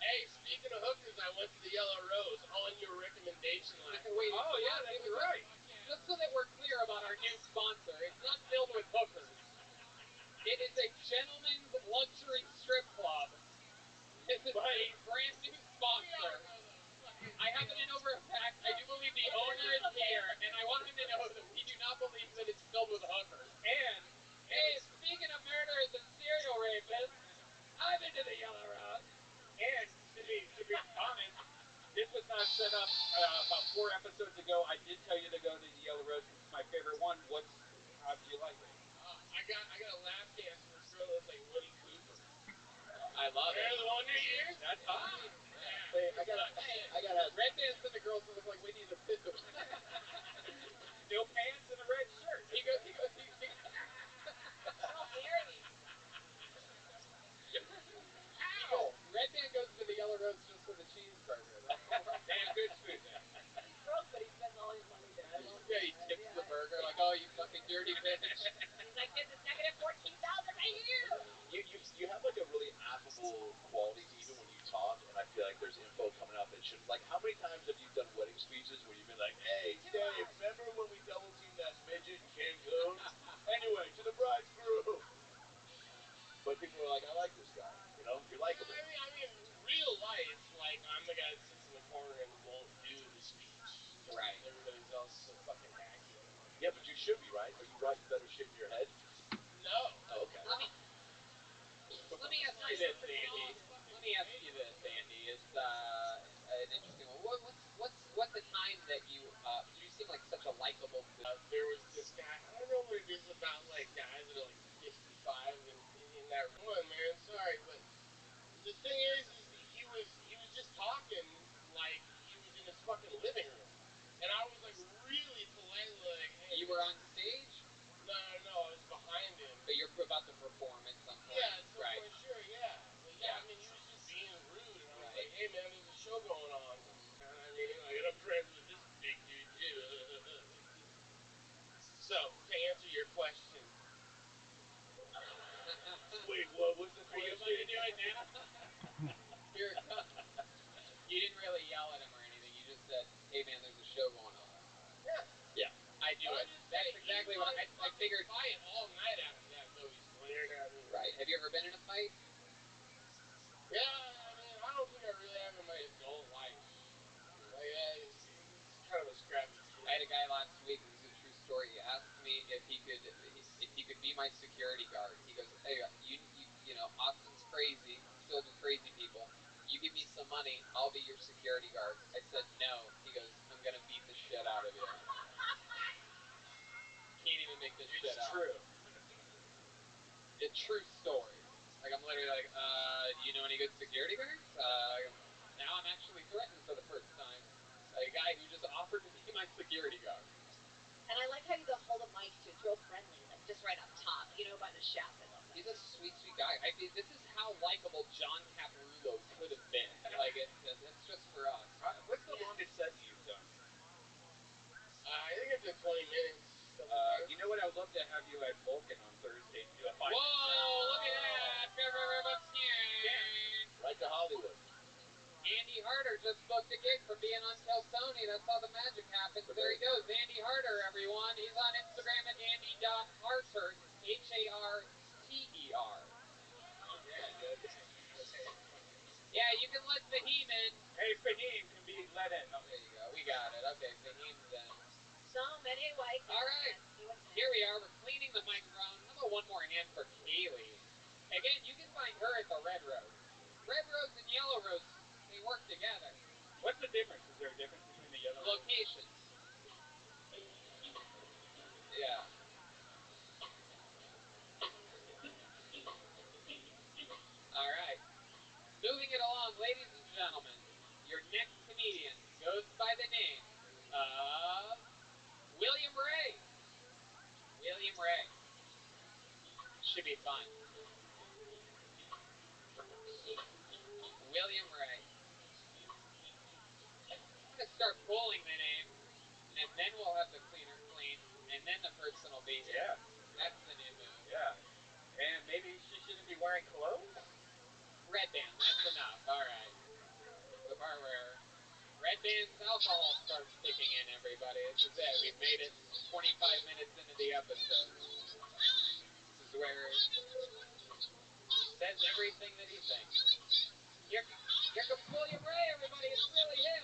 Hey, speaking of hookers, I went to the Yellow Rose on your recommendation last night. Wait, oh yeah, that's right. Just so that we're clear about our new sponsor, it's not filled with hookers. It is a gentleman's luxury strip club. This is a brand new sponsor. I happen to know for a fact, I do believe the owner is here, and I want him to know that we do not believe that it's filled with hookers. And speaking of murderers and serial rapists, I've been to the Yellow Rose. And to be honest, this was not set up about 4 episodes ago. I did tell you to go to the Yellow Rose. This is my favorite one. How did you like it? I got a lap dance from this girl that's like Winnie Cooper. I love it. The Wonder Years? That's fine. Yeah. Wait, I gotta. Red dance to the girls who look like Winnie the Pooh. No pants and a red shirt. He goes. So hairy. Red Man goes to the Yellow Rose just for the cheeseburger. Damn good food there. He's broke, but he spends all his money there. I love Yeah, he tips the burger like, oh, you fucking dirty bitch. He's like, this is negative 14,000 right here. You have like a really affable quality even when you talk, and I feel like there's info coming out that should. Like, how many times have you done wedding speeches where you've been like, hey, Dave, remember when we double teamed that midget in Cancun? Anyway, to the bride's groom. But people are like, I like this guy. You know, you're likable. I mean, real life, like, I'm the guy that sits in the corner and won't do the speech. Right. Everybody's else so fucking hacky. Yeah, but you should be, right? Are you right in better shape in your head? No. Oh, okay. Let me ask you this, Andy. Let me ask you this, Andy. It's an interesting one. What's the time that you seem like such a likable. There was this guy. I don't know what it is about like guys that are like 55 in that room, man. Sorry, but the thing is he was just talking like he was in his fucking living room, and I was like really politely like, hey. You were on stage? No, I was behind him. But you're about to perform at some point. Yeah, at some right. point, sure, yeah. But yeah, I mean, he was just being rude, and I was like, hey man, there's a show going on. I mean, like, and I'm friends with this big dude too. So, to answer your question. Wait, what was the question? Are you about to do it now? Here it comes. You didn't really yell at him or anything. You just said, hey man, there's a show going on. Yeah. I do it. That's exactly what I figured. Fight all night after that, though. He's glaring at me. Right. Have you ever been in a fight? Yeah, I mean, I don't think I really have in my adult life. Like, he's kind of a scrappy kid. I had a guy last week. This is a true story. He asked me if he could be my security guard. He goes, "Hey, you know, Austin's crazy. It's filled with crazy people. You give me some money, I'll be your security guard." I said no. He goes, "I'm gonna beat the shit out of you." Can't even make this shit out. It's true. It's true story. Like, I'm literally like, do you know any good security guards? Now I'm actually threatened for the first time. A guy who just offered to be my security guard. And I like how you hold a mic too. It's real friendly, like just right up top, you know, by the shaft. I love that. He's a sweet guy. I mean, this is how likable John Caparulo could have been. Like, it's just for us. What's the longest set you've done? I think it's been 20 minutes. You know what? I would love to have you at Vulcan on Thursday to do a fight. Whoa, look at that. Right to Hollywood. Andy Harder just booked a gig for being on Kill Tony. That's how the magic happens. There he goes. Andy Harder, everyone. He's on Instagram at Andy.Harter. Harter. Yeah, you can let Fahim in. Hey, Fahim can be let in. There you go. We got it. Okay, Fahim's in. But anyway, all right. Here we are. We're cleaning the microphone. How about one more hand for Kaylee? Again, you can find her at the Red Rose. Red Rose and Yellow Rose, they work together. What's the difference? Is there a difference between the yellow locations? Yeah. All right. Moving it along, ladies and gentlemen, your next comedian goes by the name of William Ray. William Ray. Should be fun. William Ray. I'm going to start pulling the name, and then we'll have the cleaner clean, and then the person will be here. Yeah. That's the new move. Yeah. And maybe she shouldn't be wearing clothes? Red band, that's enough. All right. The part where Red band's alcohol starts kicking in, everybody. This is it. We've made it 25 minutes into the episode. This is where he says everything that he thinks. Here comes William Ray, everybody. It's really him.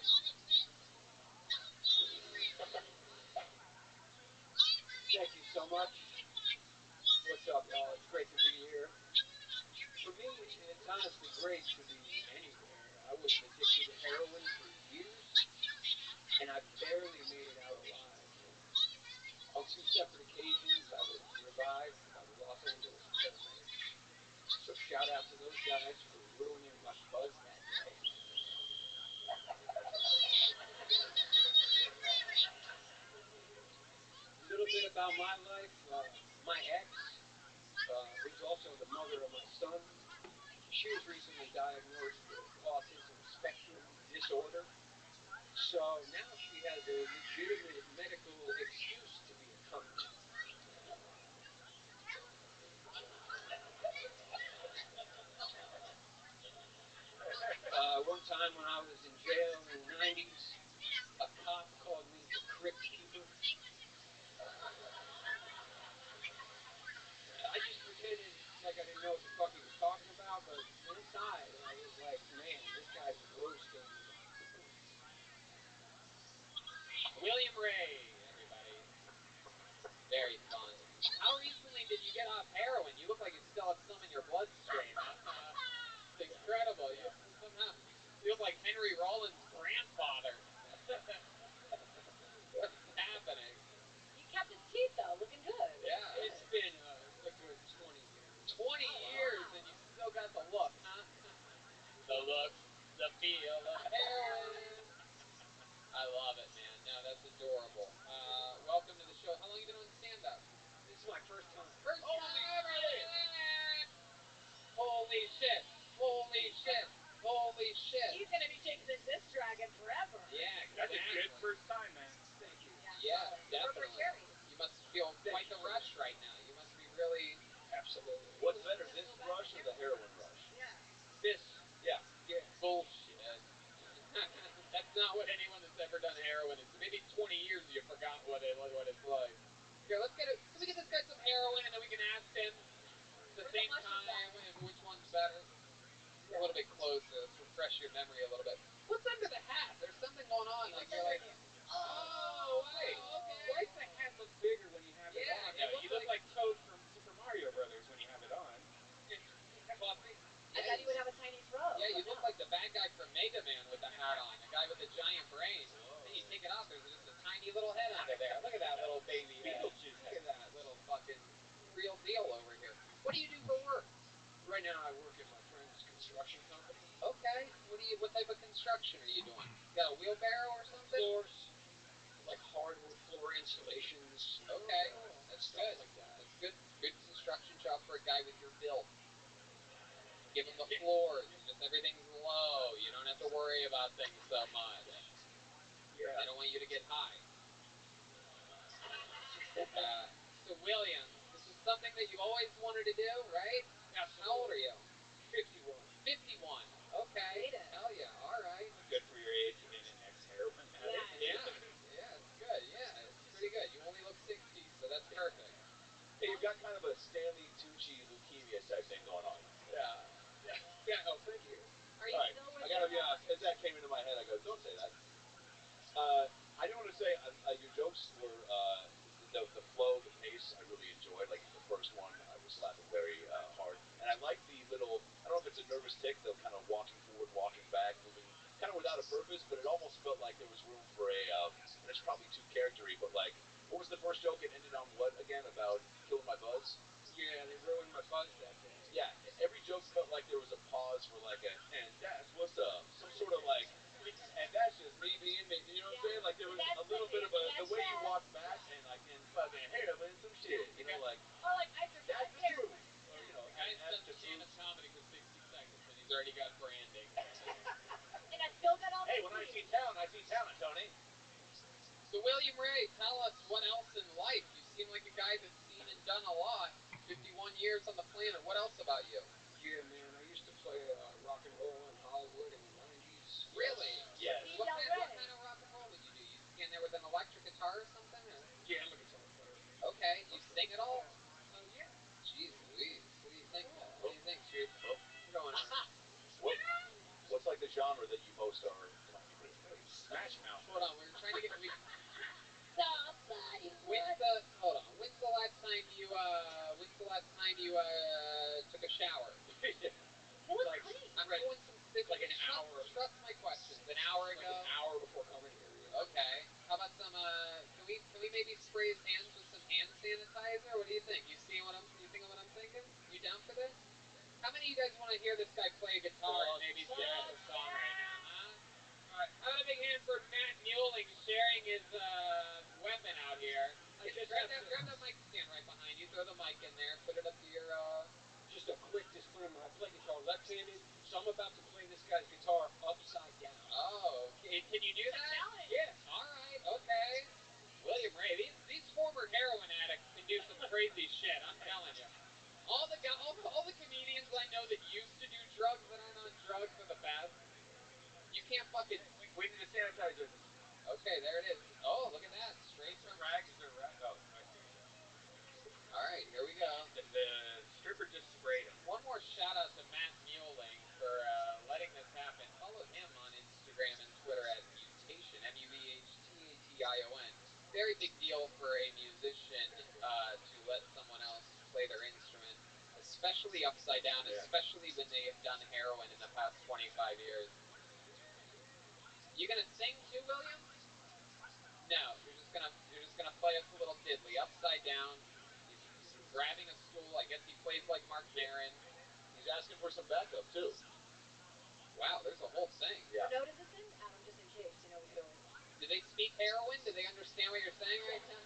Thank you so much. What's up, y'all? It's great to be here. For me, it's honestly great to be anywhere. I was addicted to heroin for years, and I barely made it out alive. On 2 separate occasions, I was revived by the Los Angeles paramedics. So shout out to those guys for ruining my buzz that day. A little bit about my life. My ex, who's also the mother of my son, she was recently diagnosed with autism spectrum disorder. So now she has a legitimate medical excuse to be a cunt. One time when I was in jail in the 90s, a cop called me the Crypt Keeper. I just pretended like I didn't know what the fuck he was talking about, but inside I was like, man, this guy's roasting. William Ray, everybody. Very fun. How recently did you get off heroin? You look like you still have some in your bloodstream. It's incredible. You somehow you look like Henry Rollins' grandfather. What's happening? He kept his teeth though, looking good. Yeah, It's been a good 20 years. 20 years and you still got the look, huh? The look, the feel of heroin. I love it, man. No, that's adorable. Welcome to the show. How long have you been on stand-up? This is my first time. First time ever! Holy shit! Holy shit! Holy shit! He's gonna be chasing this dragon forever. Yeah, That's exactly. a good first time, man. Thank you. Yeah, definitely. You must feel quite the rush right now. You must be really... Absolutely. What's better, this rush or the heroin rush? Yeah. This, yeah. Bullshit. That's not what anyone that's ever done heroin is. Maybe 20 years you forgot what it's like. Here, can we get this guy some heroin and then we can ask him at the same time which one's better? A little bit closer. Let's refresh your memory a little bit. What's under the hat? There's something going on. Like you're like, oh, wait. Okay. Why does the hat look bigger when you have it on? Yeah, You look like Toad from Super Mario Brothers when you have it on. Coffee. I thought he would have a tiny throat. Yeah, you look like the bad guy from Mega Man with the hat on, the guy with the giant brain. Then you take it off, there's just a tiny little head under there. Look at that little baby head. Look at that little fucking real deal over here. What do you do for work? right now I work at my friend's construction company. Okay. What type of construction are you doing? You got a wheelbarrow or something? Floors, like hardwood floor installations. Okay. That's stuff good. like that. That's good. Good construction job for a guy with your build. Give him the floors. Just everything's low. You don't have to worry about things so much. Yeah. They don't want you to get high. So William, this is something that you've always wanted to do, right? Absolutely. How old are you? 51. 51. Okay. Hell yeah. All right. Good for your age and an ex-heroin addict. Yeah, it's good. Yeah, it's pretty good. You only look 60, so that's perfect. Hey, you've got kind of a Stanley Tucci leukemia type thing going on. Yeah. Oh, thank you. Are you All right, still with I gotta be honest. As that came into my head, I go, don't say that. I do want to say Your jokes were the flow, the pace. I really enjoyed. Like the first one, I was laughing very hard, and I like the little. I don't know if it's a nervous tick, though, kind of walking forward, walking back, moving, kind of without a purpose. But it almost felt like there was room for a. And it's probably too charactery, but like, what was the first joke? It ended on what again? About killing my buzz. Yeah, they ruined my buzz that day. Yeah, every joke felt like there was a pause for like a, and that's what's up, some sort of like, and that's just me being me. You know what I'm saying? Like there was a little bit of a the way you walk back and I can fucking hit him in some shit. You know, like Or like I forgot that's the hair. truth. Or you know, Guy's and done the stand-up truth. comedy for 60 seconds and he's already got branding. And I still got all Hey, the when I see talent, Tony. So William Ray, tell us what else in life. You seem like a guy that's seen and done a lot. 51 years on the planet. What else about you? Yeah, man, I used to play rock and roll in Hollywood in the 90s. Really? Yes. What kind of rock and roll did you do? You stand there with an electric guitar or something? Or? Yeah, I'm a guitar player. Okay. You sing at all? Yeah. Jeez Louise. What do you think? What do you think, Chief? What's going on? What's like the genre that you most are comfortable with? Smash Mouth. Hold on. We were trying to get... Somebody Hold on. When's the last time you took a shower? It was Like, clean. I'm doing some Like an hour. Trust my questions. An hour ago. Like an hour before coming here. Yeah. Okay. How about some? Can we maybe spray his hands with some hand sanitizer? What do you think? You thinking what I'm thinking? You down for this? How many of you guys want to hear this guy play guitar and maybe sing us a song right now? Huh? All right. How about a big hand for Matt Mueling sharing his weapon out here? Grab that mic stand right behind you. Throw the mic in there. Put it up to your. Just a quick disclaimer, I play guitar left-handed, so I'm about to play this guy's guitar upside down. Oh, can you do that? Challenge. Yeah. All right, okay. William Ray, these former heroin addicts can do some crazy shit, I'm telling you. All the comedians I know that used to do drugs that aren't on drugs are the best. You can't fucking... We need a sanitizer. Okay, there it is. Oh, look at that. Straight from... Rag? Is there a rag? Oh, I see. All right, here we go. The stripper just sprayed him. One more shout out to Matt Mueling for letting this happen. Follow him on Instagram and Twitter at Mutation, Muhtation. Very big deal for a musician to let someone else play their instrument, especially upside down, especially when they have done heroin in the past 25 years. You gonna sing too, William? No, you're just gonna play us a little diddly, upside down. He's grabbing a stool. I guess he plays like Mark Maron. He's asking for some backup too. Wow, there's a whole thing. Yeah. What note is this in, Adam? Just in case, we could always. Do they speak heroin? Do they understand what you're saying right now?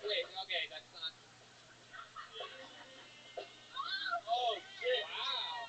Wait, okay, that's not... Oh, shit. Wow.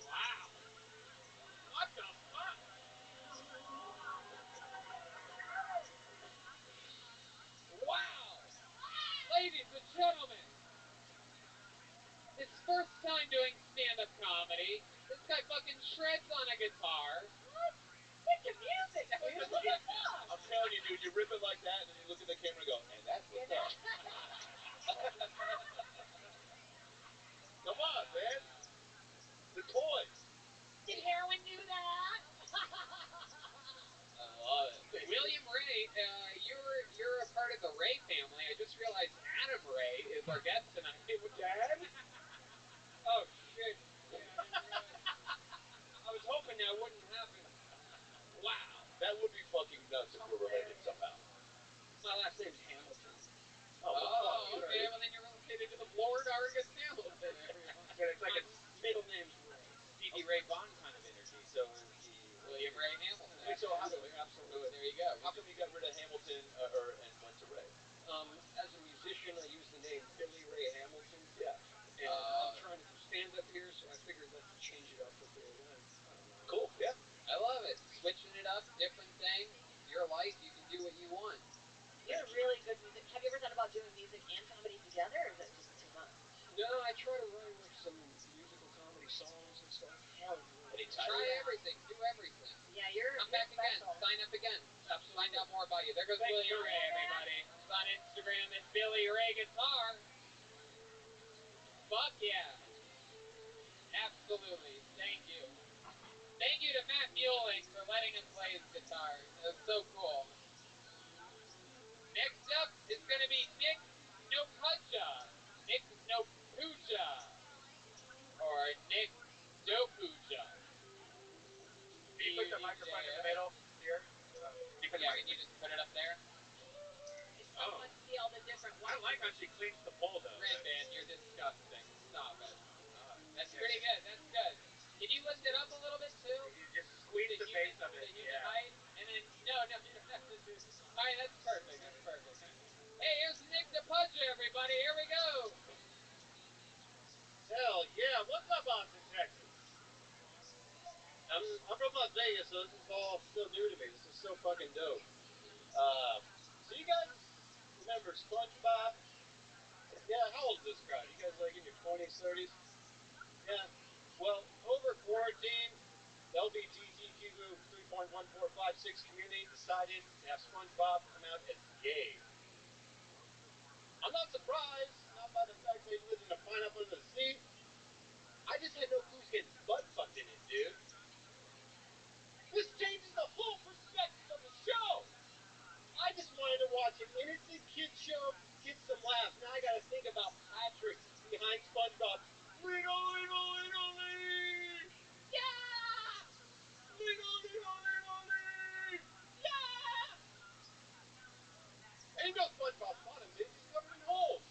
Wow. What the fuck? Wow. Ladies and gentlemen, his first time doing stand-up comedy. This guy fucking shreds on a guitar. What? Get your music, dude. What the fuck? I'm telling you, dude, you rip it like that, and then you look at the camera and go, and that's what's up. Come on, man. The toys. Did heroin do that? I love it. William Ray, you're a part of the Ray family. I just realized Adam Ray is our guest tonight. Dad? Oh, shit. Yeah, I didn't realize. I was hoping that wouldn't happen. Wow. That would be fucking nuts if we're related somehow. My last name's Hamilton. Oh, okay. Well, then you're related to the Lord Argus Hamilton, everyone. And it's like My a middle name's Ray. Stevie Ray Vaughan kind of energy. So is he William Ray Hamilton? Wait, so how, Absolutely. There you go. how come you got rid of Hamilton and went to Ray? As a musician, I use the name Billy Ray Hamilton. Yeah. And I'm trying to do stand-up here, so I figured let's change it up a bit. I don't know. Cool, yeah. I love it. try to write like some musical comedy songs and stuff? Try everything. Do everything. Yeah, you're Come back again. special. Sign up again. Absolutely. Find out more about you. There goes Thank Billy you. Ray, everybody. It's on Instagram at Billy Ray Guitar. Fuck yeah. Absolutely. Thank you. Thank you to Matt Mueling for letting him play his guitar. It was so cool. Next up is going to be Nick Nopuja. Nick Nopuja. Or Nick Dopuja. Can you put the microphone in the middle here? Yeah, can you just put it up there? I still want to see all the different ones. I like how she cleans the pole though. Rinban, you're disgusting. Stop it. That's pretty good. That's good. Can you lift it up a little bit too? You just squeeze the base of it. The human height? And then, no. Alright, that's perfect. That's perfect. Hey, here's Nick DePudge, everybody. Here we go. Hell yeah. What's up, Austin, Texas? I'm from Las Vegas, so this is all still new to me. This is so fucking dope. So you guys remember SpongeBob? Yeah, how old is this crowd? You guys like in your 20s, 30s? Yeah. Well, over quarantine, the LGBTQ 3.1456 community decided to have SpongeBob come out as gay. I'm not surprised, not by the fact that he lived in a pineapple under the sea. I just had no clue he was getting butt fucked in it, dude. This changes the whole perspective of the show. I just wanted to watch an innocent kid show, get some laughs. Now I gotta think about Patrick behind SpongeBob. Lee! Yeah! Lee! Yeah! And you know SpongeBob's bottom, dude. He's covered in holes.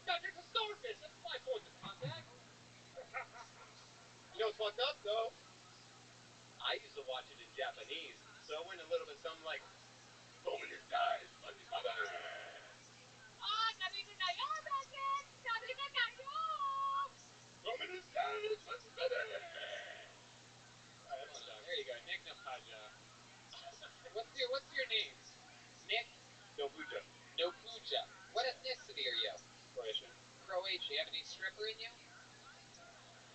Patrick's a starfish. That's 5 points of contact. You know what's fucked up, though? I used to watch it in Japanese, so it went a little bit something like, There you go, Nick Nopuja. What's your name? Nick Nopuja. Nopuja. What ethnicity are you? Croatian. Croatia. You have any stripper in you?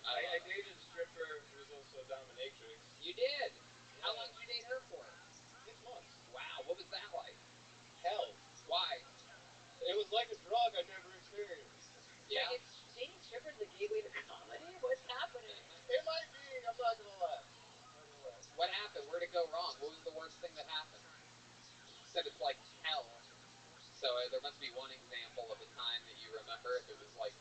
I dated a stripper who was also a dominatrix. You did? Yeah. How long did you date her for? 6 months. Wow, what was that like? Hell. Why? It was like a drug I never experienced. Yeah. Wait, is dating strippers the gateway to comedy? What's happening? It might be. I'm not gonna lie. What happened? Where'd it go wrong? What was the worst thing that happened? You said it's like hell. So there must be one example of a time that you remember if it was like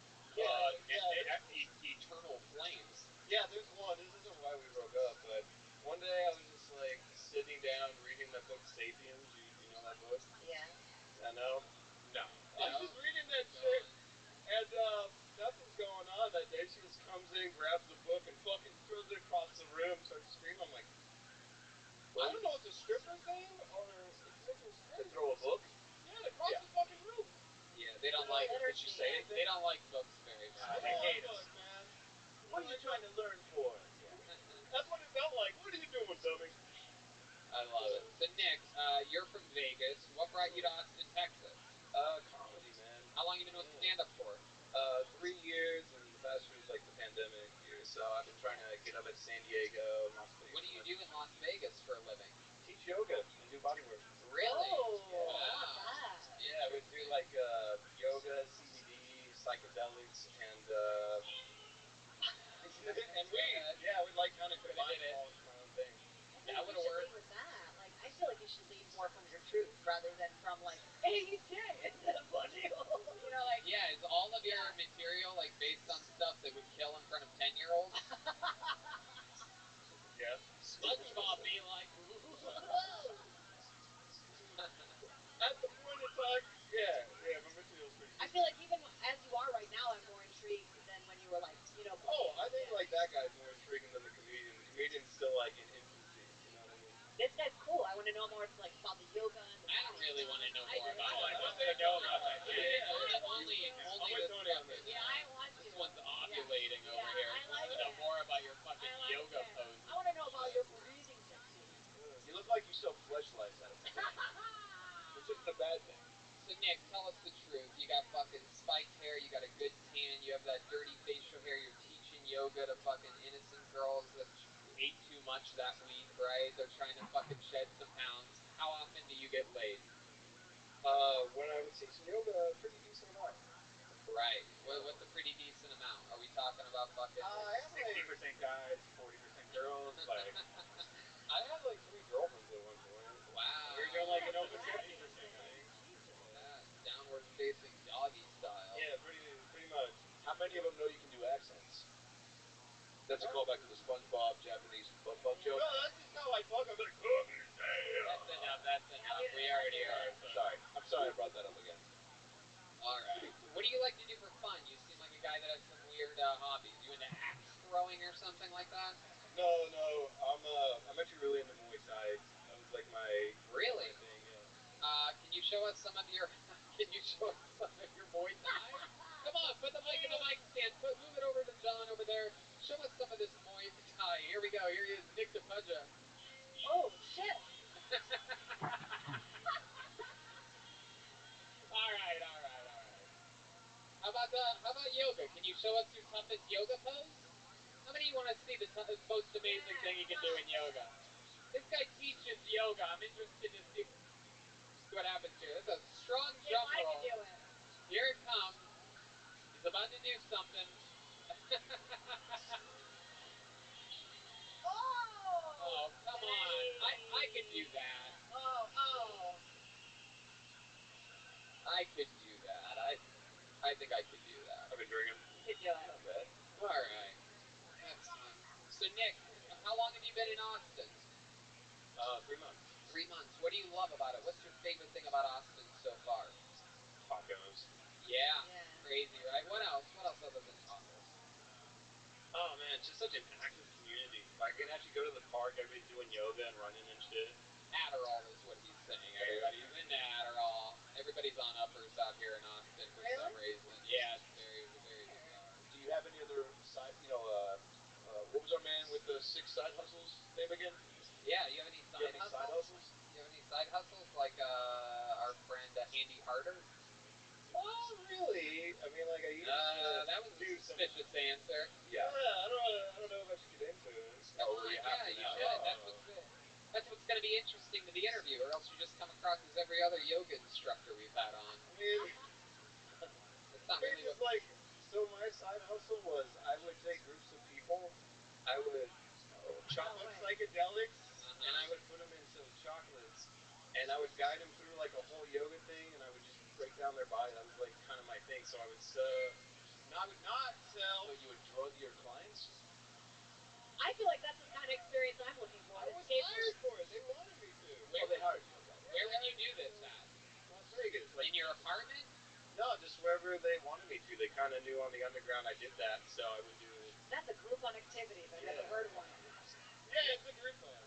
eternal flames. Yeah, there's one. This isn't why we broke up, but one day I was just like sitting down reading that book Sapiens. You know that book? Yeah. I know. No. I was just reading that shit, and nothing's going on that day. She just comes in, grabs the book, and fucking throws it across the room, starts screaming. I'm like, I don't know if it's a stripper thing or if something's crazy. To throw a book? Yeah, across the fucking room. Yeah, they don't like. Did you say anything? They don't like books very much. They hate us, man. What are you trying to learn for? That's what it felt like. What are you doing, dummy? I love it. So Nick, you're from Vegas. What brought you to Austin, Texas? Comedy, man. How long you been doing stand-up for? 3 years, and the past was like the pandemic year. So I've been trying to get up at San Diego, Las Vegas. What do you do in Las Vegas for a living? Teach yoga and do body work. Really? Oh, Wow. Yeah, we do like yoga, CBD, psychedelics, and weed. Yeah, we like kind of combine it all into my own thing. I think you should lead with that. Like, I feel like you should lead more from your truth rather than from like, hey, he's gay. It's a funny. You know, like. Yeah, is all of your material like based on stuff that would kill in front of 10-year-olds? Yeah. SpongeBob be like, at the point in time, yeah, my material's pretty good. I feel like even as you are right now, I'm more intrigued than when you were like, you know. Oh, I think like that guy's more intriguing than the comedian. The comedian's still like in infancy, you know what I mean? This guy's cool. I want to know more like about the yoga and the. I don't really want to know more about I it. want to know about that. Only with Tony on this. Yeah, I want to. This one's ovulating over here. I like to know more about your fucking yoga poses. I want to know about your breathing technique. You look like you sell fleshlights out of it. Which isn't a bad thing. So So Nick, tell us the truth. You got fucking spiked hair. You got a good tan. You have that dirty facial hair. You're teaching yoga to fucking innocent girls that ate too much that week, right? They're trying to fucking shed some pounds. How often do you get laid? When I was teaching yoga, a pretty decent amount. Right. What's a pretty decent amount? Are we talking about fucking 60% guys, 40% girls? Like, I had like 3 girlfriends at one point. Wow. We were doing like an over 60%. Downward facing doggy style. Yeah, pretty much. How many of them know you can do accents? That's a callback to the SpongeBob Japanese butt fuck joke. No, that's just how I fuck. I'm like, oh, That's enough. That's enough. We already are. I'm sorry I brought that up again. All right. What do you like to do for fun? You seem like a guy that has some weird hobbies. You into axe throwing or something like that? No, I'm actually really into Muay Thai. That was like my really my thing. Can you show us some of your Muay Thai? Come on, put the mic in the mic stand. Move it over to John over there. Show us some of this Muay Thai. Here we go. Here he is, Nick DePudja. Oh shit! All right. How about yoga? Can you show us your toughest yoga pose? How many of you want to see the most amazing thing you can do in yoga? This guy teaches yoga. I'm interested to see what happens here. This is a strong jump roll. I can do it. Here it comes. He's about to do something. Oh, come on. I could do that. Oh. I could do that. I think I could do that. I've been drinking. You could do it. Not bad. All right. That's fun. So, Nick, how long have you been in Austin? 3 months. 3 months. What do you love about it? What's your favorite thing about Austin so far? Tacos. Yeah. Crazy, right? What else? What else other than tacos? Oh man, it's just such an active community. I can actually go to the park, everybody's doing yoga and running and shit. Adderall is what he's saying. Everybody's into Adderall. Everybody's on uppers out here in Austin for some reason. Yeah, it's very, very bizarre. Do you have any other side, what was our man with the 6 side hustles name again? Yeah, you have any side hustles? You have any side hustles like our friend Andy Harder? Not really. I mean, like I used to that was a suspicious answer. Yeah. I don't know if I should get into it. Come on, you should. That's what's going to be interesting to the interview, or else you just come across as every other yoga instructor we've had on. I mean, it's not really just like, so my side hustle was I would take groups of people, I would chop up psychedelics, and I would put them in some chocolates, and I would guide them through like a whole yoga thing, and I would just break down their body. That was like kind of my thing. So I would not sell. So you would drug your clients? I feel like that's the kind of experience I'm looking for. I was hired for it. They wanted me to. Where they hired you? Okay. Where would you do this at? Las Vegas. Like, in your apartment? No, just wherever they wanted me to. They kind of knew on the underground I did that, so I would do it. That's a Groupon activity. I've never heard of one. Yeah, it's a Groupon.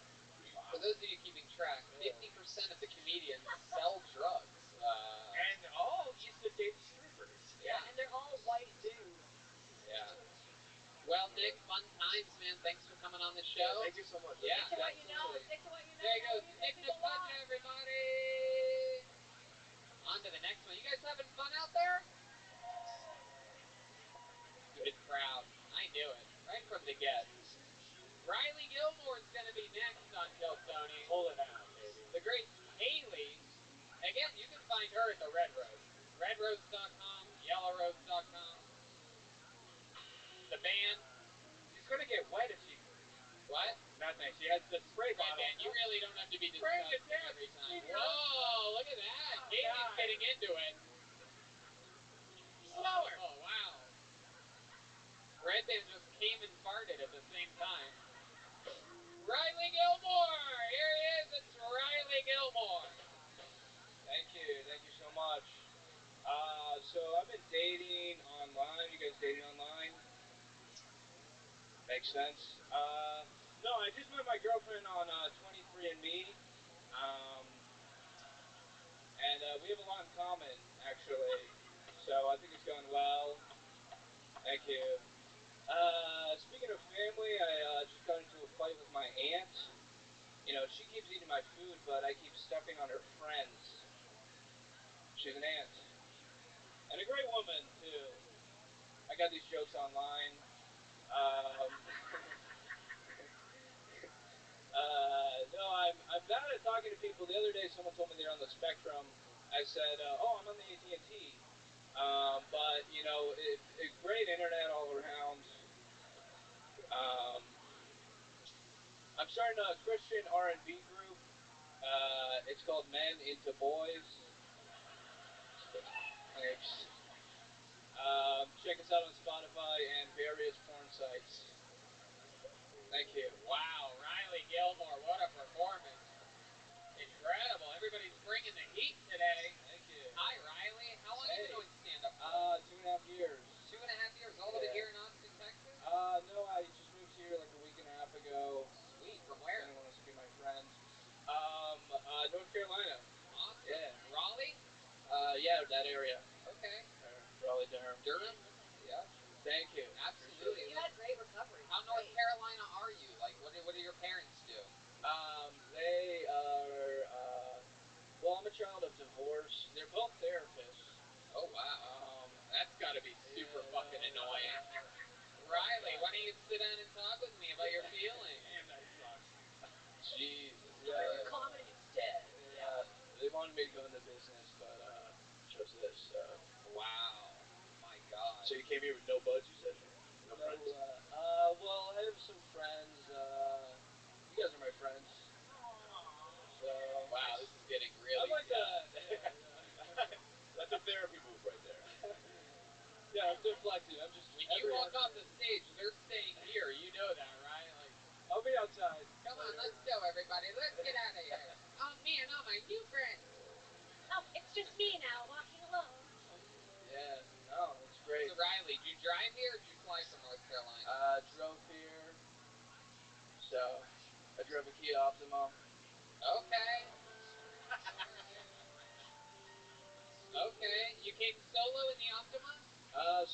For those of you keeping track, 50% of the comedians sell drugs. And all used to date strippers. Yeah, and they're all white dudes. Yeah. Well, Nick, fun times, man. Thanks for coming on the show. Yeah, thank you so much. Yeah. Stick to what you know. Stick to what you know. There you go. Nick DePudja, everybody. On to the next one. You guys having fun out there? Good crowd. I knew it. Right from the get. Riley Gilmore's going to be next on Kill Tony. Pull it out, baby. The great Haley. Again, you can find her at the Red Roast. RedRoast.com, YellowRoast.com. The band. She's gonna get wet if she. What? Nothing. She has the spray bottle. Man, you really don't have to be disgusting every time. Whoa, look at that. Haley's getting into it. Slower. Oh, wow. Red Band just came and farted at the same time. Riley Gilmore! Here he is, it's Riley Gilmore. Thank you so much. So I've been dating online. You guys dating online? Makes sense. No, I just met my girlfriend on 23andMe. And we have a lot in common, actually. So I think it's going well. Thank you. Speaking of family, I just got into a fight with my aunt. You know, she keeps eating my food, but I keep stepping on her friends. She's an aunt. And a great woman, too. I got these jokes online. Um, no, I'm bad at talking to people. The other day, someone told me they're on the spectrum. I said, "Oh, I'm on the AT&T." But you know, great internet all around. Um, I'm starting a Christian R&B group. It's called Men Into Boys. Thanks. Check us out on Spotify and various porn sites. Thank you. Wow, Riley Gilmore, what a performance. Incredible. Everybody's bringing the heat today. Thank you. Hi, Riley. How long have you been doing stand-up for? 2.5 years. 2.5 years. All of it here in Austin, Texas? No, I just moved here like a week and a half ago. Sweet. From where? If anyone wants to be my friend. North Carolina. Awesome. Yeah. Raleigh? Yeah, that area. Okay. Raleigh, Durham. Durham? Yeah. Thank you. Absolutely. You had great recovery. How North Carolina are you? Like, what do your parents do? They are, well, I'm a child of divorce. They're both therapists. Oh, wow. That's got to be super fucking annoying. Riley, why don't you sit down and talk with me about your feelings? Damn, that sucks. Jesus. Yeah. Do comedy instead. Yeah. They wanted me to go into business, but chose this. Wow. My God. So you came here with no buds, you said? No friends? Well, I have some friends. You guys are my friends. So. Wow, this is getting really. I'm like that's a therapy move right there. Yeah, I'm deflecting. I'm just. When you walk off the stage, they're staying here. You know that, right? Like, I'll be outside. Come on, let's go, everybody. Let's get out of here. Oh, me and all my new friends. Oh, it's just me now, walking alone. Yeah, no, it's great. So, Riley, did you drive here or did you fly from North Carolina? Drove here. So, I drove a Kia Optima. Okay. Okay. You came solo in the Optima?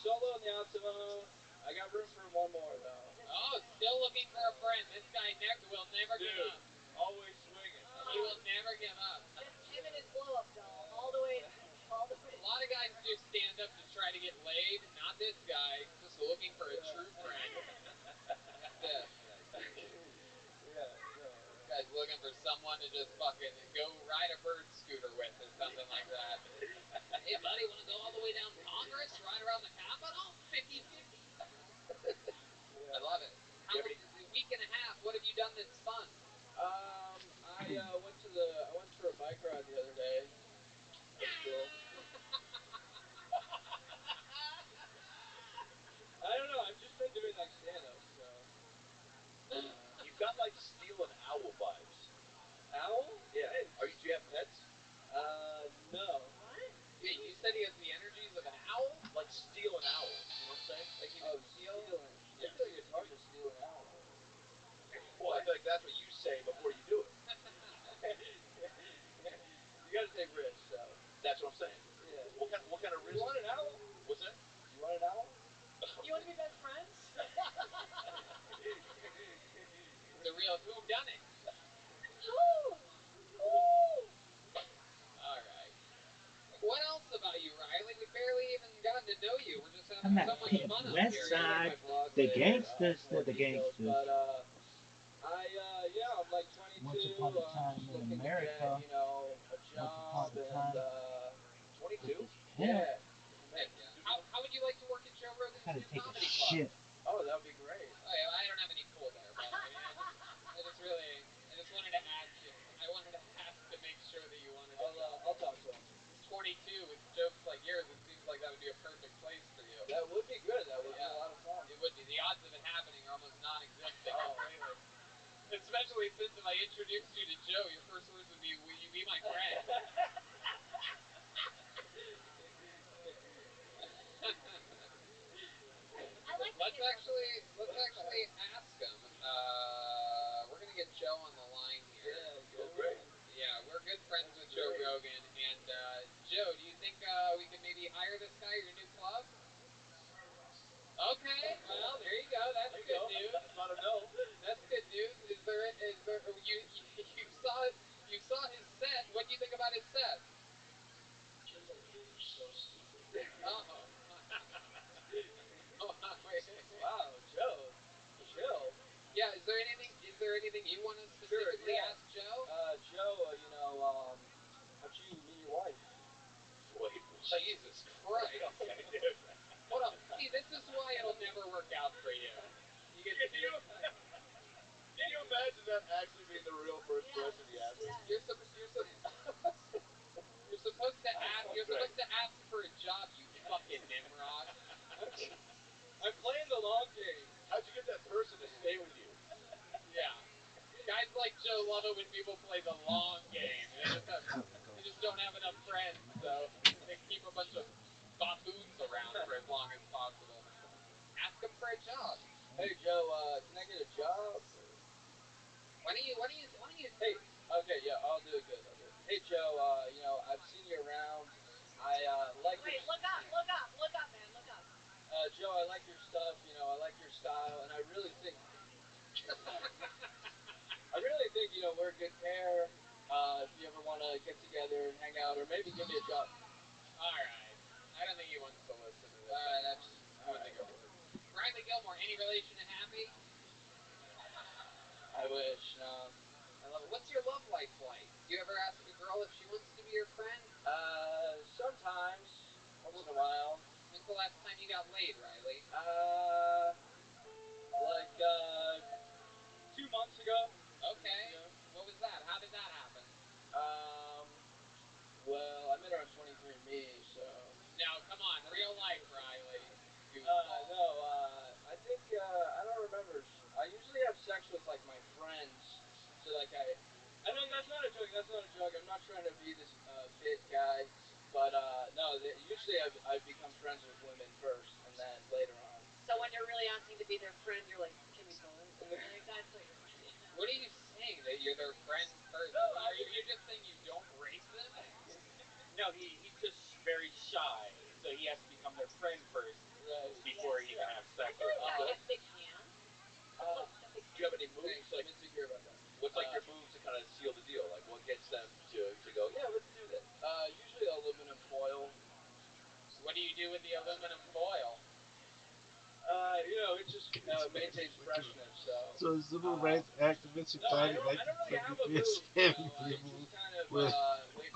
Solo in the Optima. I got room for one more, though. Oh, still looking for a friend. This guy will never give up. Always swinging. He will never give up. Just him and his blow-up doll, all the way. A lot of guys do stand up to try to get laid. Not this guy. Just looking for a true friend. That's it. Yeah, no. This guy's looking for someone to just fucking go ride a bird scooter with or something like that. Hey, buddy, want to go all the way down Congress, ride around the Capitol? 50-50. I love it. How much is a week and a half? What have you done that's fun? I went for a bike ride the other day. That's cool. I don't know. I've just been doing like stand-up, so. You've got like Steel and Owl vibes. Owl? Yeah. Do you have pets? No. What? Yeah, you said he has the energies of an owl? Like Steel and Owl. You know what I'm saying? Like he was stealing. Yeah. I feel like it's hard to steal an owl. Well, I feel like that's what you say before you do it. You gotta take risks, so. That's what I'm saying. Yeah. What kind of risk? You want an owl? What's that? You want an owl? You want to be best friends? The real whodunit. All right. What else about you, Riley? We barely even gotten to know you. We're just having so much fun up West here. Side, the gangsters, they're the gangsters. But I'm like 22. Once upon a time just in looking America, to get, a job once upon a time, and 22. Yeah. Heck yeah. How would you like to work at Joe Rogan's Gotta new take a comedy club? shit. Oh, that would be great. Oh, yeah, I don't have any pull there, but I just wanted to ask you. I wanted to ask to make sure that you wanted to. I'll talk to him. 22 with jokes like yours, it seems like that would be a perfect place for you. That would be good. That would be a lot of fun. It would be. The odds of it happening are almost non-existent. Oh, really? Especially since if I introduced you to Joe, your first words would be, "Will you be my friend?" Let's actually ask him. We're gonna get Joe on the line here. Yeah, great. Yeah, we're good friends with Joe Rogan, and Joe, do you think we could maybe hire this guy at your new club? Okay, well there you go. That's good news. That's not a no. That's good news. Is there you saw his set? What do you think about his set? there anything you want to Sure, specifically yeah. ask Joe? Joe, how'd you meet your wife? Wait, Jesus Christ. okay, dude. Hold up. See, this is why it'll never work out for you. You get to be... Can you imagine that actually being the real first question he asked? You're supposed to ask. You're supposed to ask for a job, you fucking Nimrod. I'm playing the long game. How'd you get that person to stay with you? Yeah. Guys like Joe love it when people play the long game. They just don't have enough friends, so they keep a bunch of buffoons around for as long as possible. Ask them for a job. Hey Joe, can I get a job? Why don't you? Hey, okay, yeah, I'll do it good. Hey Joe, I've seen you around. I like. Wait, look up, man, look up. Joe, I like your stuff. I like your style, and I really think we're a good pair. If you ever want to get together and hang out, or maybe give me a job. All right. I don't think he wants to listen to this. I don't think it works. Riley Gilmore, any relation to Happy? I wish. No. I love it. What's your love life like? Do you ever ask a girl if she wants to be your friend? Sometimes, once in a while. When's the last time you got laid, Riley? 2 months ago. Okay. What was that? How did that happen? Well, I met her on 23andMe, so. Now, come on, real life, Riley. No, I think, I don't remember. I usually have sex with, my friends. So, I know that's not a joke, I'm not trying to be this, fit guy. But, no, usually I've become friends with women first, and then later on. So when you're really asking to be their friend, you're like, can we fuck? Like, that's what you're saying. What are you saying? That you're their friend first? No, are you just saying you don't rape them? No, he's just very shy, so he has to become their friend first before he can have sex with them. He has big hands. Do you have any moves? I'm insecure about that. What's your moves to kind of seal the deal? Like, what gets them to go, yeah, let's do this? Usually aluminum foil. What do you do with the aluminum foil? It just maintains freshness. So civil rights activists are fighting like I don't really have a people. move. I just kind of wait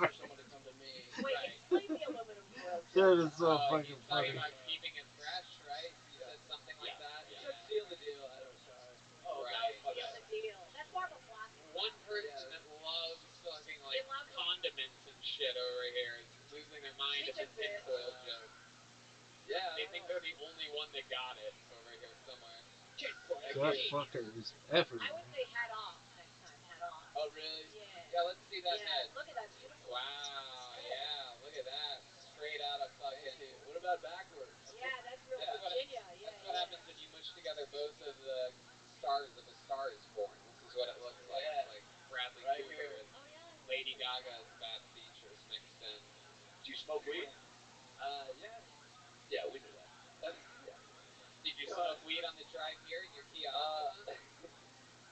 for someone to come to me. Wait, explain the aluminum foil. That is so fucking he's funny. talking about keeping it fresh, right? You said something like that. You said seal the deal. I don't sorry. Oh, right. Seal the deal. That's more of a plastic. One person that loves fucking condiments and shit over here is losing their mind at the tinfoil joke. Yeah. They think they're the only one that got it over here somewhere. That fucker is effort. I would say head off next time. Head off. Oh really? Yeah. Yeah, let's see that head. Look at that beautiful. Wow. Yeah. Look at that. Straight out of fucking. What about backwards? Yeah, that's real Virginia. That's what happens when you mush together both of the stars of A Star Is Born. This is what it looks like. Like Bradley Cooper with Lady Gaga's bad features mixed in. Do you smoke weed? Yeah. Yeah, we knew that. Did you smoke weed on the drive here in your Kia Optima?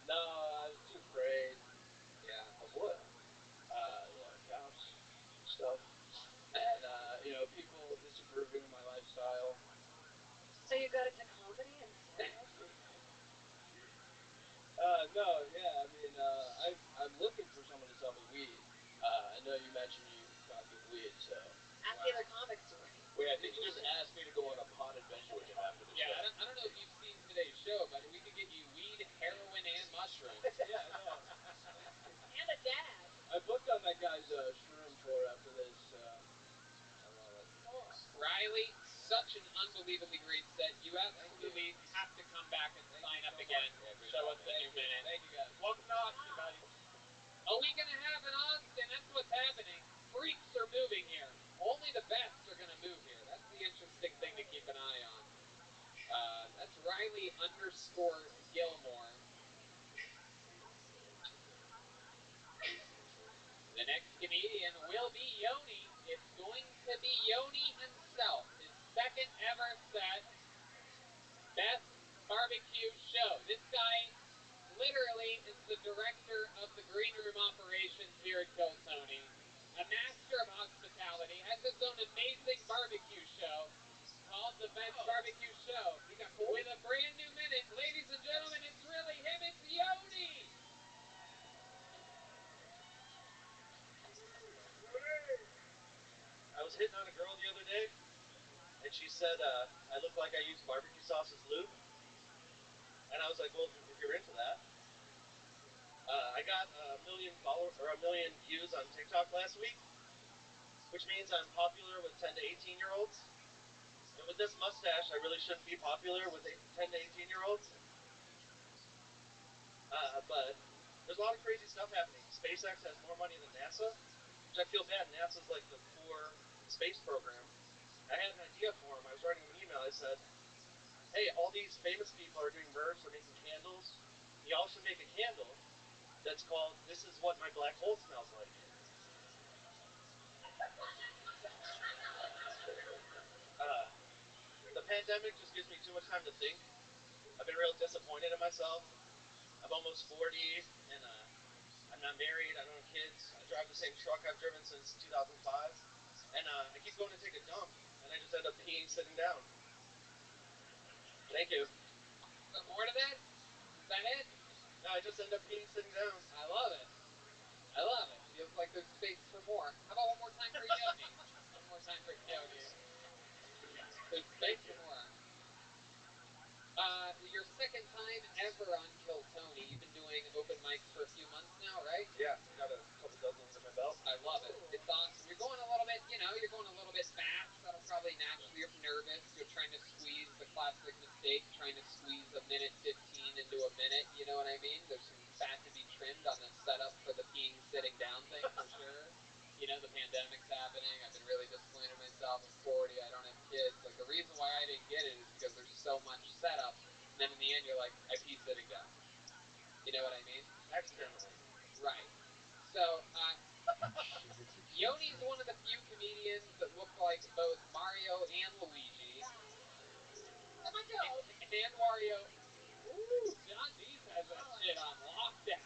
No, I was too afraid. Yeah. Of what? Cops, stuff, and people disapproving of my lifestyle. So you got into comedy instead? No, yeah, I mean, I'm looking for someone to sell me weed. I know you mentioned you talking weed, so. Ask the other comics to write. Wait, I think you just asked me to go on a pot adventure with him after the show. Yeah, I don't know if you've seen today's show, but we could get you weed, heroin, and mushrooms. Yeah, no. And a dad. I booked on that guy's shroom tour after this. Riley, such an unbelievably great set. You absolutely have to come back and sign up again. Show us the new minute. Thank you guys. Welcome to Austin, buddy. A week and a half in Austin, that's what's happening. Freaks are moving here. Only the best are going to move here. That's the interesting thing to keep an eye on. That's Riley_Gilmore. The next comedian will be Yoni. It's going to be Yoni himself. His second ever set. Best barbecue show. This guy literally is and she said I look like I use barbecue sauce as lube. And I was like, well, if you're into that. I got a million views on TikTok last week, which means I'm popular with 10 to 18-year-olds. And with this mustache, I really shouldn't be popular with 10 to 18-year-olds. But there's a lot of crazy stuff happening. SpaceX has more money than NASA, which I feel bad. NASA's like the poor space program. I had an idea for him. I was writing him an email. I said, hey, all these famous people are doing merch. They're making candles. Y'all should make a candle that's called This Is What My Black Hole Smells Like. The pandemic just gives me too much time to think. I've been real disappointed in myself. I'm almost 40, and I'm not married. I don't have kids. I drive the same truck I've driven since 2005. And I keep going to take a dump, and I just end up peeing sitting down. Thank you. More to that? Is that it? No, I just end up peeing sitting down. I love it. I love it. Feels like there's space for more. How about one more time for Yoni? One more time for Yoni. There's space for more. Your second time ever on Kill Tony. You've been doing open mics for a few months now, right? Yeah, got a couple dozen under my belt. I love it. It's awesome. You're going a little bit, you're going a little bit fast. That'll probably naturally, you're nervous. You're trying to squeeze the classic mistake, trying to squeeze a minute 15 into a minute. You know what I mean? There's some fat to be trimmed on the setup for the peeing sitting down thing for sure. The pandemic's happening. I've been really disappointed in myself. I'm 40. I don't have kids. Like, the reason why I didn't get it is because there's so much setup. And then in the end, you're like, I pee sitting down. You know what I mean? Accidentally. Right. So, Yoni's one of the few comedians that look like both Mario and Luigi. Oh my God. And Wario. Ooh, John Dees has that shit on lockdown.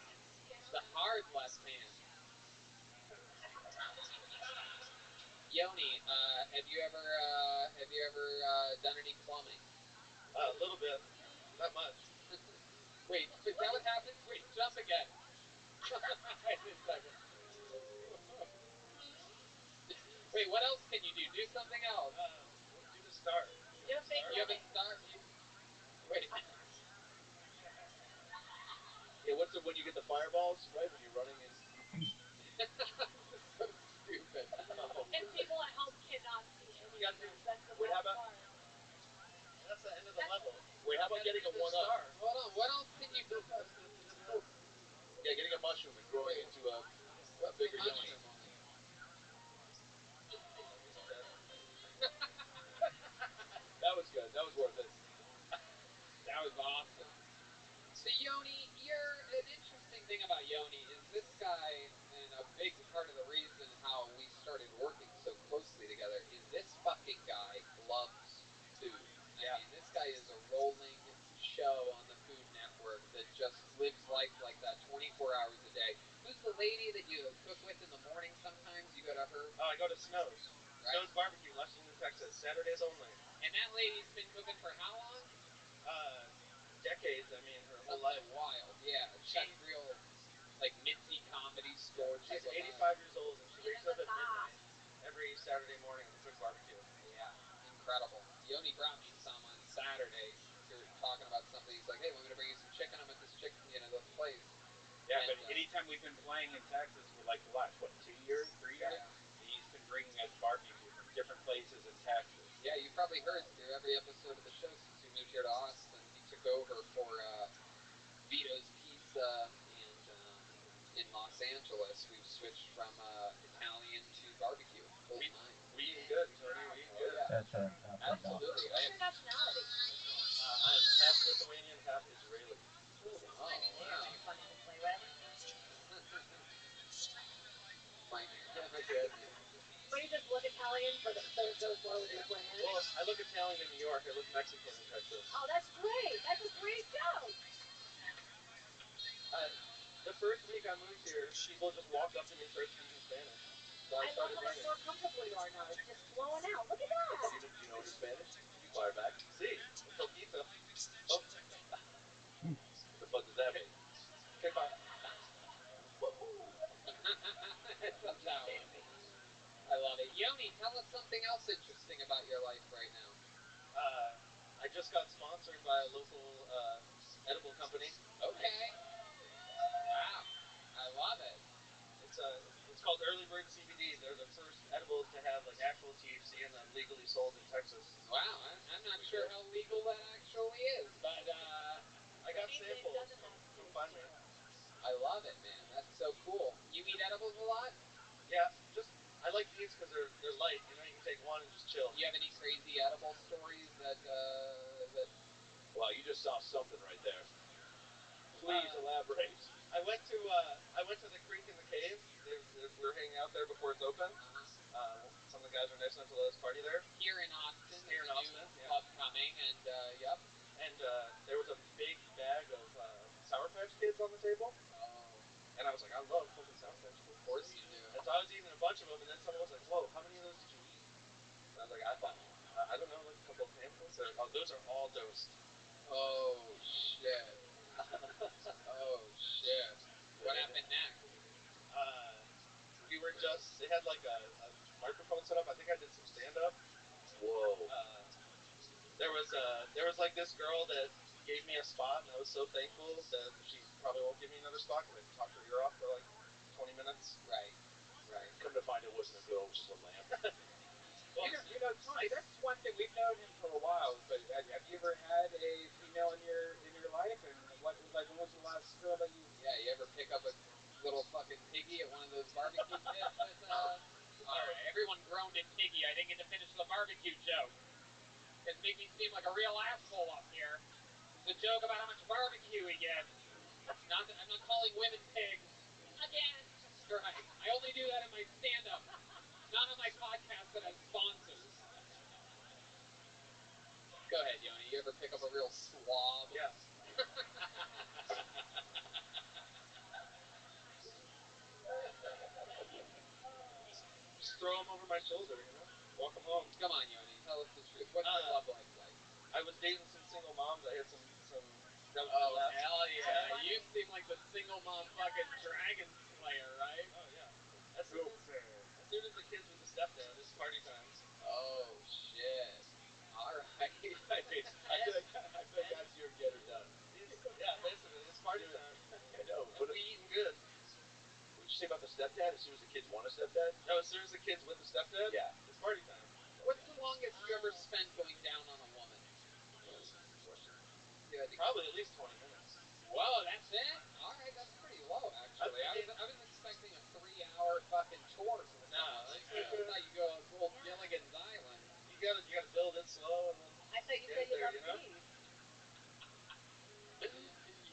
The hard left hand. Yoni, have you ever done any plumbing? A little bit, not much. Wait, is that what happened? Wait, jump again. Wait a second. Wait, what else can you do? Do something else. Do the start. You have a start. Wait. Yeah, what's it when you get the fireballs, right? When you're running and... This is so stupid. And people at home cannot see any of this. That's the Wait, how best about... part. That's the end of the level. Wait, how about getting a one-up? Hold on, what else can you do? Yeah, getting a mushroom and growing into a bigger Yoni. That was good. That was worth it. That was awesome. So Yoni, an interesting thing about Yoni is this guy, and a big part of the reason how we started working so closely together is this fucking guy loves food. I mean, this guy is a rolling show on the Food Network that just lives life like that 24 hours a day. Who's the lady that you cook with in the morning sometimes? You go to her? Oh, I go to Snow's. Right. Snow's Barbecue, Lexington, Texas. Saturdays only. And that lady's been cooking for how long? Decades. I mean, her whole life. Wild, yeah. She's real, like, Mitzi Comedy Store. She's 85 years old, and she wakes up at midnight every Saturday morning to cook barbecue. Yeah, incredible. Yoni brought me some on Saturday. We were talking about something. He's like, hey, want me to bring you some chicken? I'm at this chicken, this place. Yeah, but anytime we've been playing in Texas for like the last, 2 years, 3 years? Yeah. He's been bringing us barbecue from different places in Texas. Yeah, you probably heard through every episode of the show since we moved here to Austin. He took over for Vito's Pizza, and in Los Angeles, we've switched from Italian to barbecue. We eating good, Tony. We eating good. Yeah. That's what I'm talking about. Absolutely. What's your nationality? I'm half Lithuanian, half Israeli. Oh, wow. Very funny to play with. My goodness. Or you just look Italian, but it goes well with your plan. Well, I look Italian in New York. I look Mexican in Texas. Oh, that's great. That's a great joke. The first week I moved here, people just walked up to me and started speaking Spanish. So I love started how much learning. more comfortable you are now. It's just flowing out. Look at that. Do you know any Spanish? Can you fire back? See, un poquito. Oh. What the fuck does that mean? Okay, bye. I love that one. I love it. Yoni, tell us something else interesting about your life right now. just got sponsored by a local edible company. Okay. Wow. I love it. It's called Early Bird CBD. They're the first edibles to have like actual THC and then legally sold in Texas. Wow, I'm not sure how legal that actually is, but I got samples. Come find me. I love it, man. That's so cool. You eat edibles a lot? Yeah, I like these because they're light. You know, you can take one and just chill. You have any crazy edible stories that Wow, you just saw something right there. Please elaborate. I went to the creek in the cave. We were hanging out there before it's open. Some of the guys were nice enough to let us party there. Here in Austin, Here in Austin, new club coming, and yep. And there was a big bag of Sour Patch Kids on the table. Oh. And I was like, I love fucking Sour Patch Kids. Of course you do. And so I was eating a bunch of them, and then someone was like, whoa, how many of those did you eat? And I was like, I don't know, like a couple of handfuls. They're like, oh, those are all dosed. Oh, shit. Oh, shit. What happened next? They had like a microphone set up. I think I did some stand-up. Whoa. There was like this girl that gave me a spot, and I was so thankful that she probably won't give me another spot because I talked her ear off for like 20 minutes. Right. Come to find it wasn't a girl, it was just a lamp. Well, you know, Tony, that's one thing. We've known him for a while, but have you ever had a female in your life? And when was the last girl that you? Yeah, you ever pick up a little fucking piggy at one of those barbecue pits? All right, everyone groaned at piggy. I didn't get to finish the barbecue joke. It made me seem like a real asshole up here. It's a joke about how much barbecue we get. I'm not calling women pigs. Again. Right. I only do that in my stand-up, not on my podcast that has sponsors. Go ahead, Yoni. You ever pick up a real slob? Yeah. Just throw them over my shoulder, you know? Walk them home. Come on, Yoni. Tell us the truth. What's your love life like? I was dating some single moms. I had some that was oh, last. Hell yeah. You seem like the single mom fucking dragon slayer, right? Oh, yeah. As soon as the kids with the stepdad, it's party time. Oh, shit. All right. I feel like that's your get or done. Yeah, basically, it's party time. I know. And we eating good. What did you say about the stepdad? As soon as the kids want a stepdad? No, as soon as the kids with the stepdad, yeah, it's party time. What's the longest you ever spent going down on a woman? Yeah, probably at least 20 minutes. Whoa, that's it? All right, that's pretty low, actually. I was expecting a 3-hour fucking chore from someone. I thought you go old Gilligan's Island. You gotta build it slow, and then I thought you said you loved peas.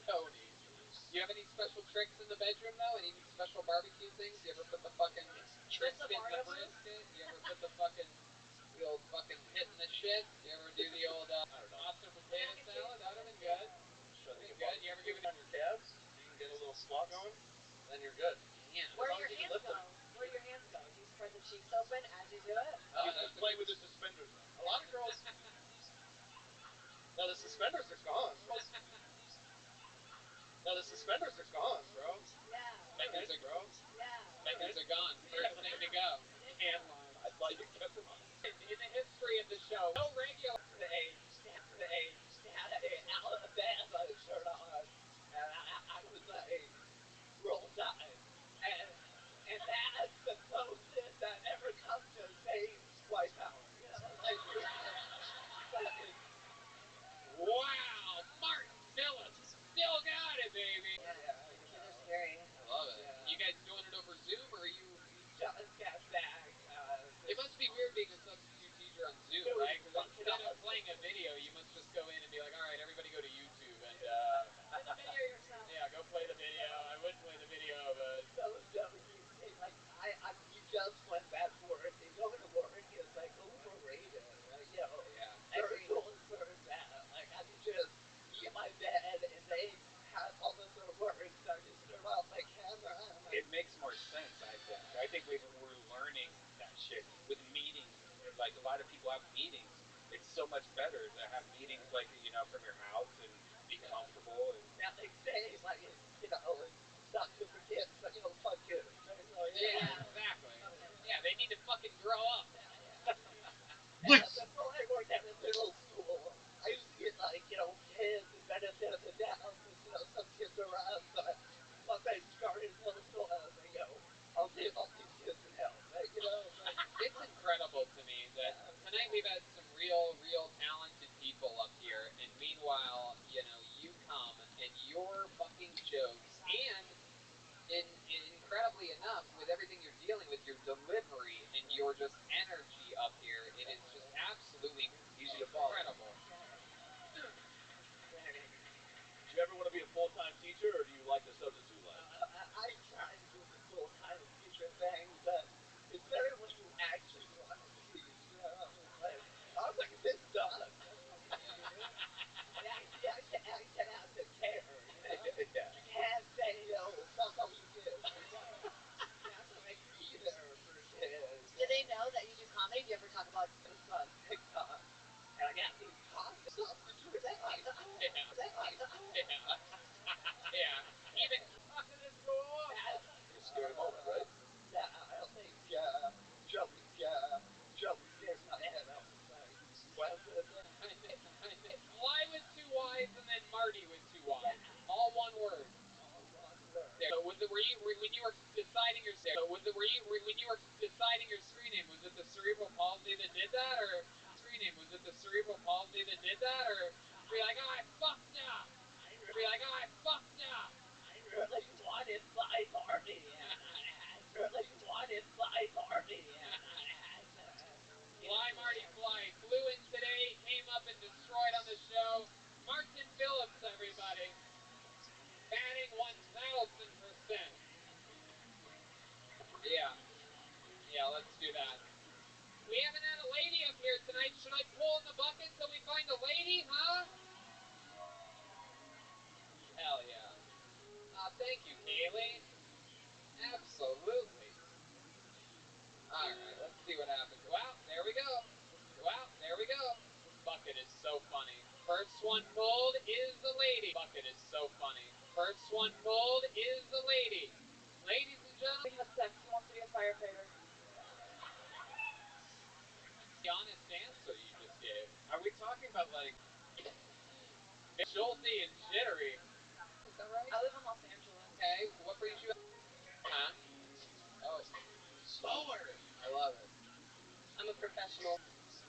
Yoni. Do you have any special tricks in the bedroom, though? Any special barbecue things? You ever put the fucking Triscuit in the brisket? You ever put the old fucking pit in the shit? You ever do the old pasta potato salad? That would've been good. Good. You ever give it on your calves? You can get a little squat going, then you're good. Damn. Where do your hands go? Where do your hands go? Do you spread the cheeks open as you do it? You just play with the suspenders now. A lot of girls. No, the suspenders are gone. No, the suspenders are gone, bro. Yeah. Meckers are bro. Yeah. Meckers are gone. First thing to go. Can line. I thought you kept them on. In the history of the show, no regular. Alabama shirt on, and I was like, roll tide, and that's the closest I've ever come to saying white power. You know, like, fucking. Wow, Martin Phillips still got it, baby. Yeah, you It know. is scary. I love it. Yeah. You guys doing it over Zoom, or are you? Just got back. It must be weird being a substitute teacher on Zoom, right? Because instead of playing a video, you must just go in and be like, all right, everybody go to YouTube and Do the video yourself. yeah, go play the video. I would play the video, but So like you just went back to work. And going to work is like overrated. Like, you know, there's going for that. Like I could just be in my bed and they have all of their work. So I just turn off my camera. And It makes more sense, I think. I think we're learning that shit with meetings. Like a lot of people have meetings. It's so much better to have meetings like from your house and be comfortable and. now they say like not to forget, but fuck you. yeah, exactly. Yeah, they need to fucking grow up. Yeah, before I worked at a middle school, I used to sure, or do you like the substitute life? I try to do the full kind of teacher thing, but it's better when you actually want to teach. You know? Like, I was like, this sucks. And actually, I get out to care. You know? Yeah. You can't say, fuck all you kids. You have to make it easier for kids. Do they know that you do comedy? Do you ever talk about It's on TikTok. And I got these comments off the truth. They like, Yeah. Even talking this go on. It's a scary moment, right? Yeah, I don't think Joey scares my head off. Like, what else did I say? Fly was two Y's and then Marty was two Y's. Yeah. All one word. All one word. So when you were deciding your screen name, was it the cerebral palsy that did that, or were you like, oh, I fucked up? I really wanted my party, and I really wanted my party, and I had to. Fly, Marty, fly. Flew in today, came up and destroyed on the show. Martin Phillips, everybody. Batting 1,000%. Yeah, let's do that. We haven't had a lady up here tonight. Should I pull in the bucket till we find a lady, huh? Hell yeah. Thank you, Kaylee. Absolutely. Alright, let's see what happens. Wow, there we go. Bucket is so funny. First one pulled is the lady. Bucket is so funny. First one pulled is the lady. Ladies and gentlemen. have sex? Who wants to be a firefighter? The honest answer you just gave. Are we talking about like jolty and jittery? Is that right? I live in Los Angeles. Okay, what brings you up? Huh? Oh. Slower! I love it. I'm a professional.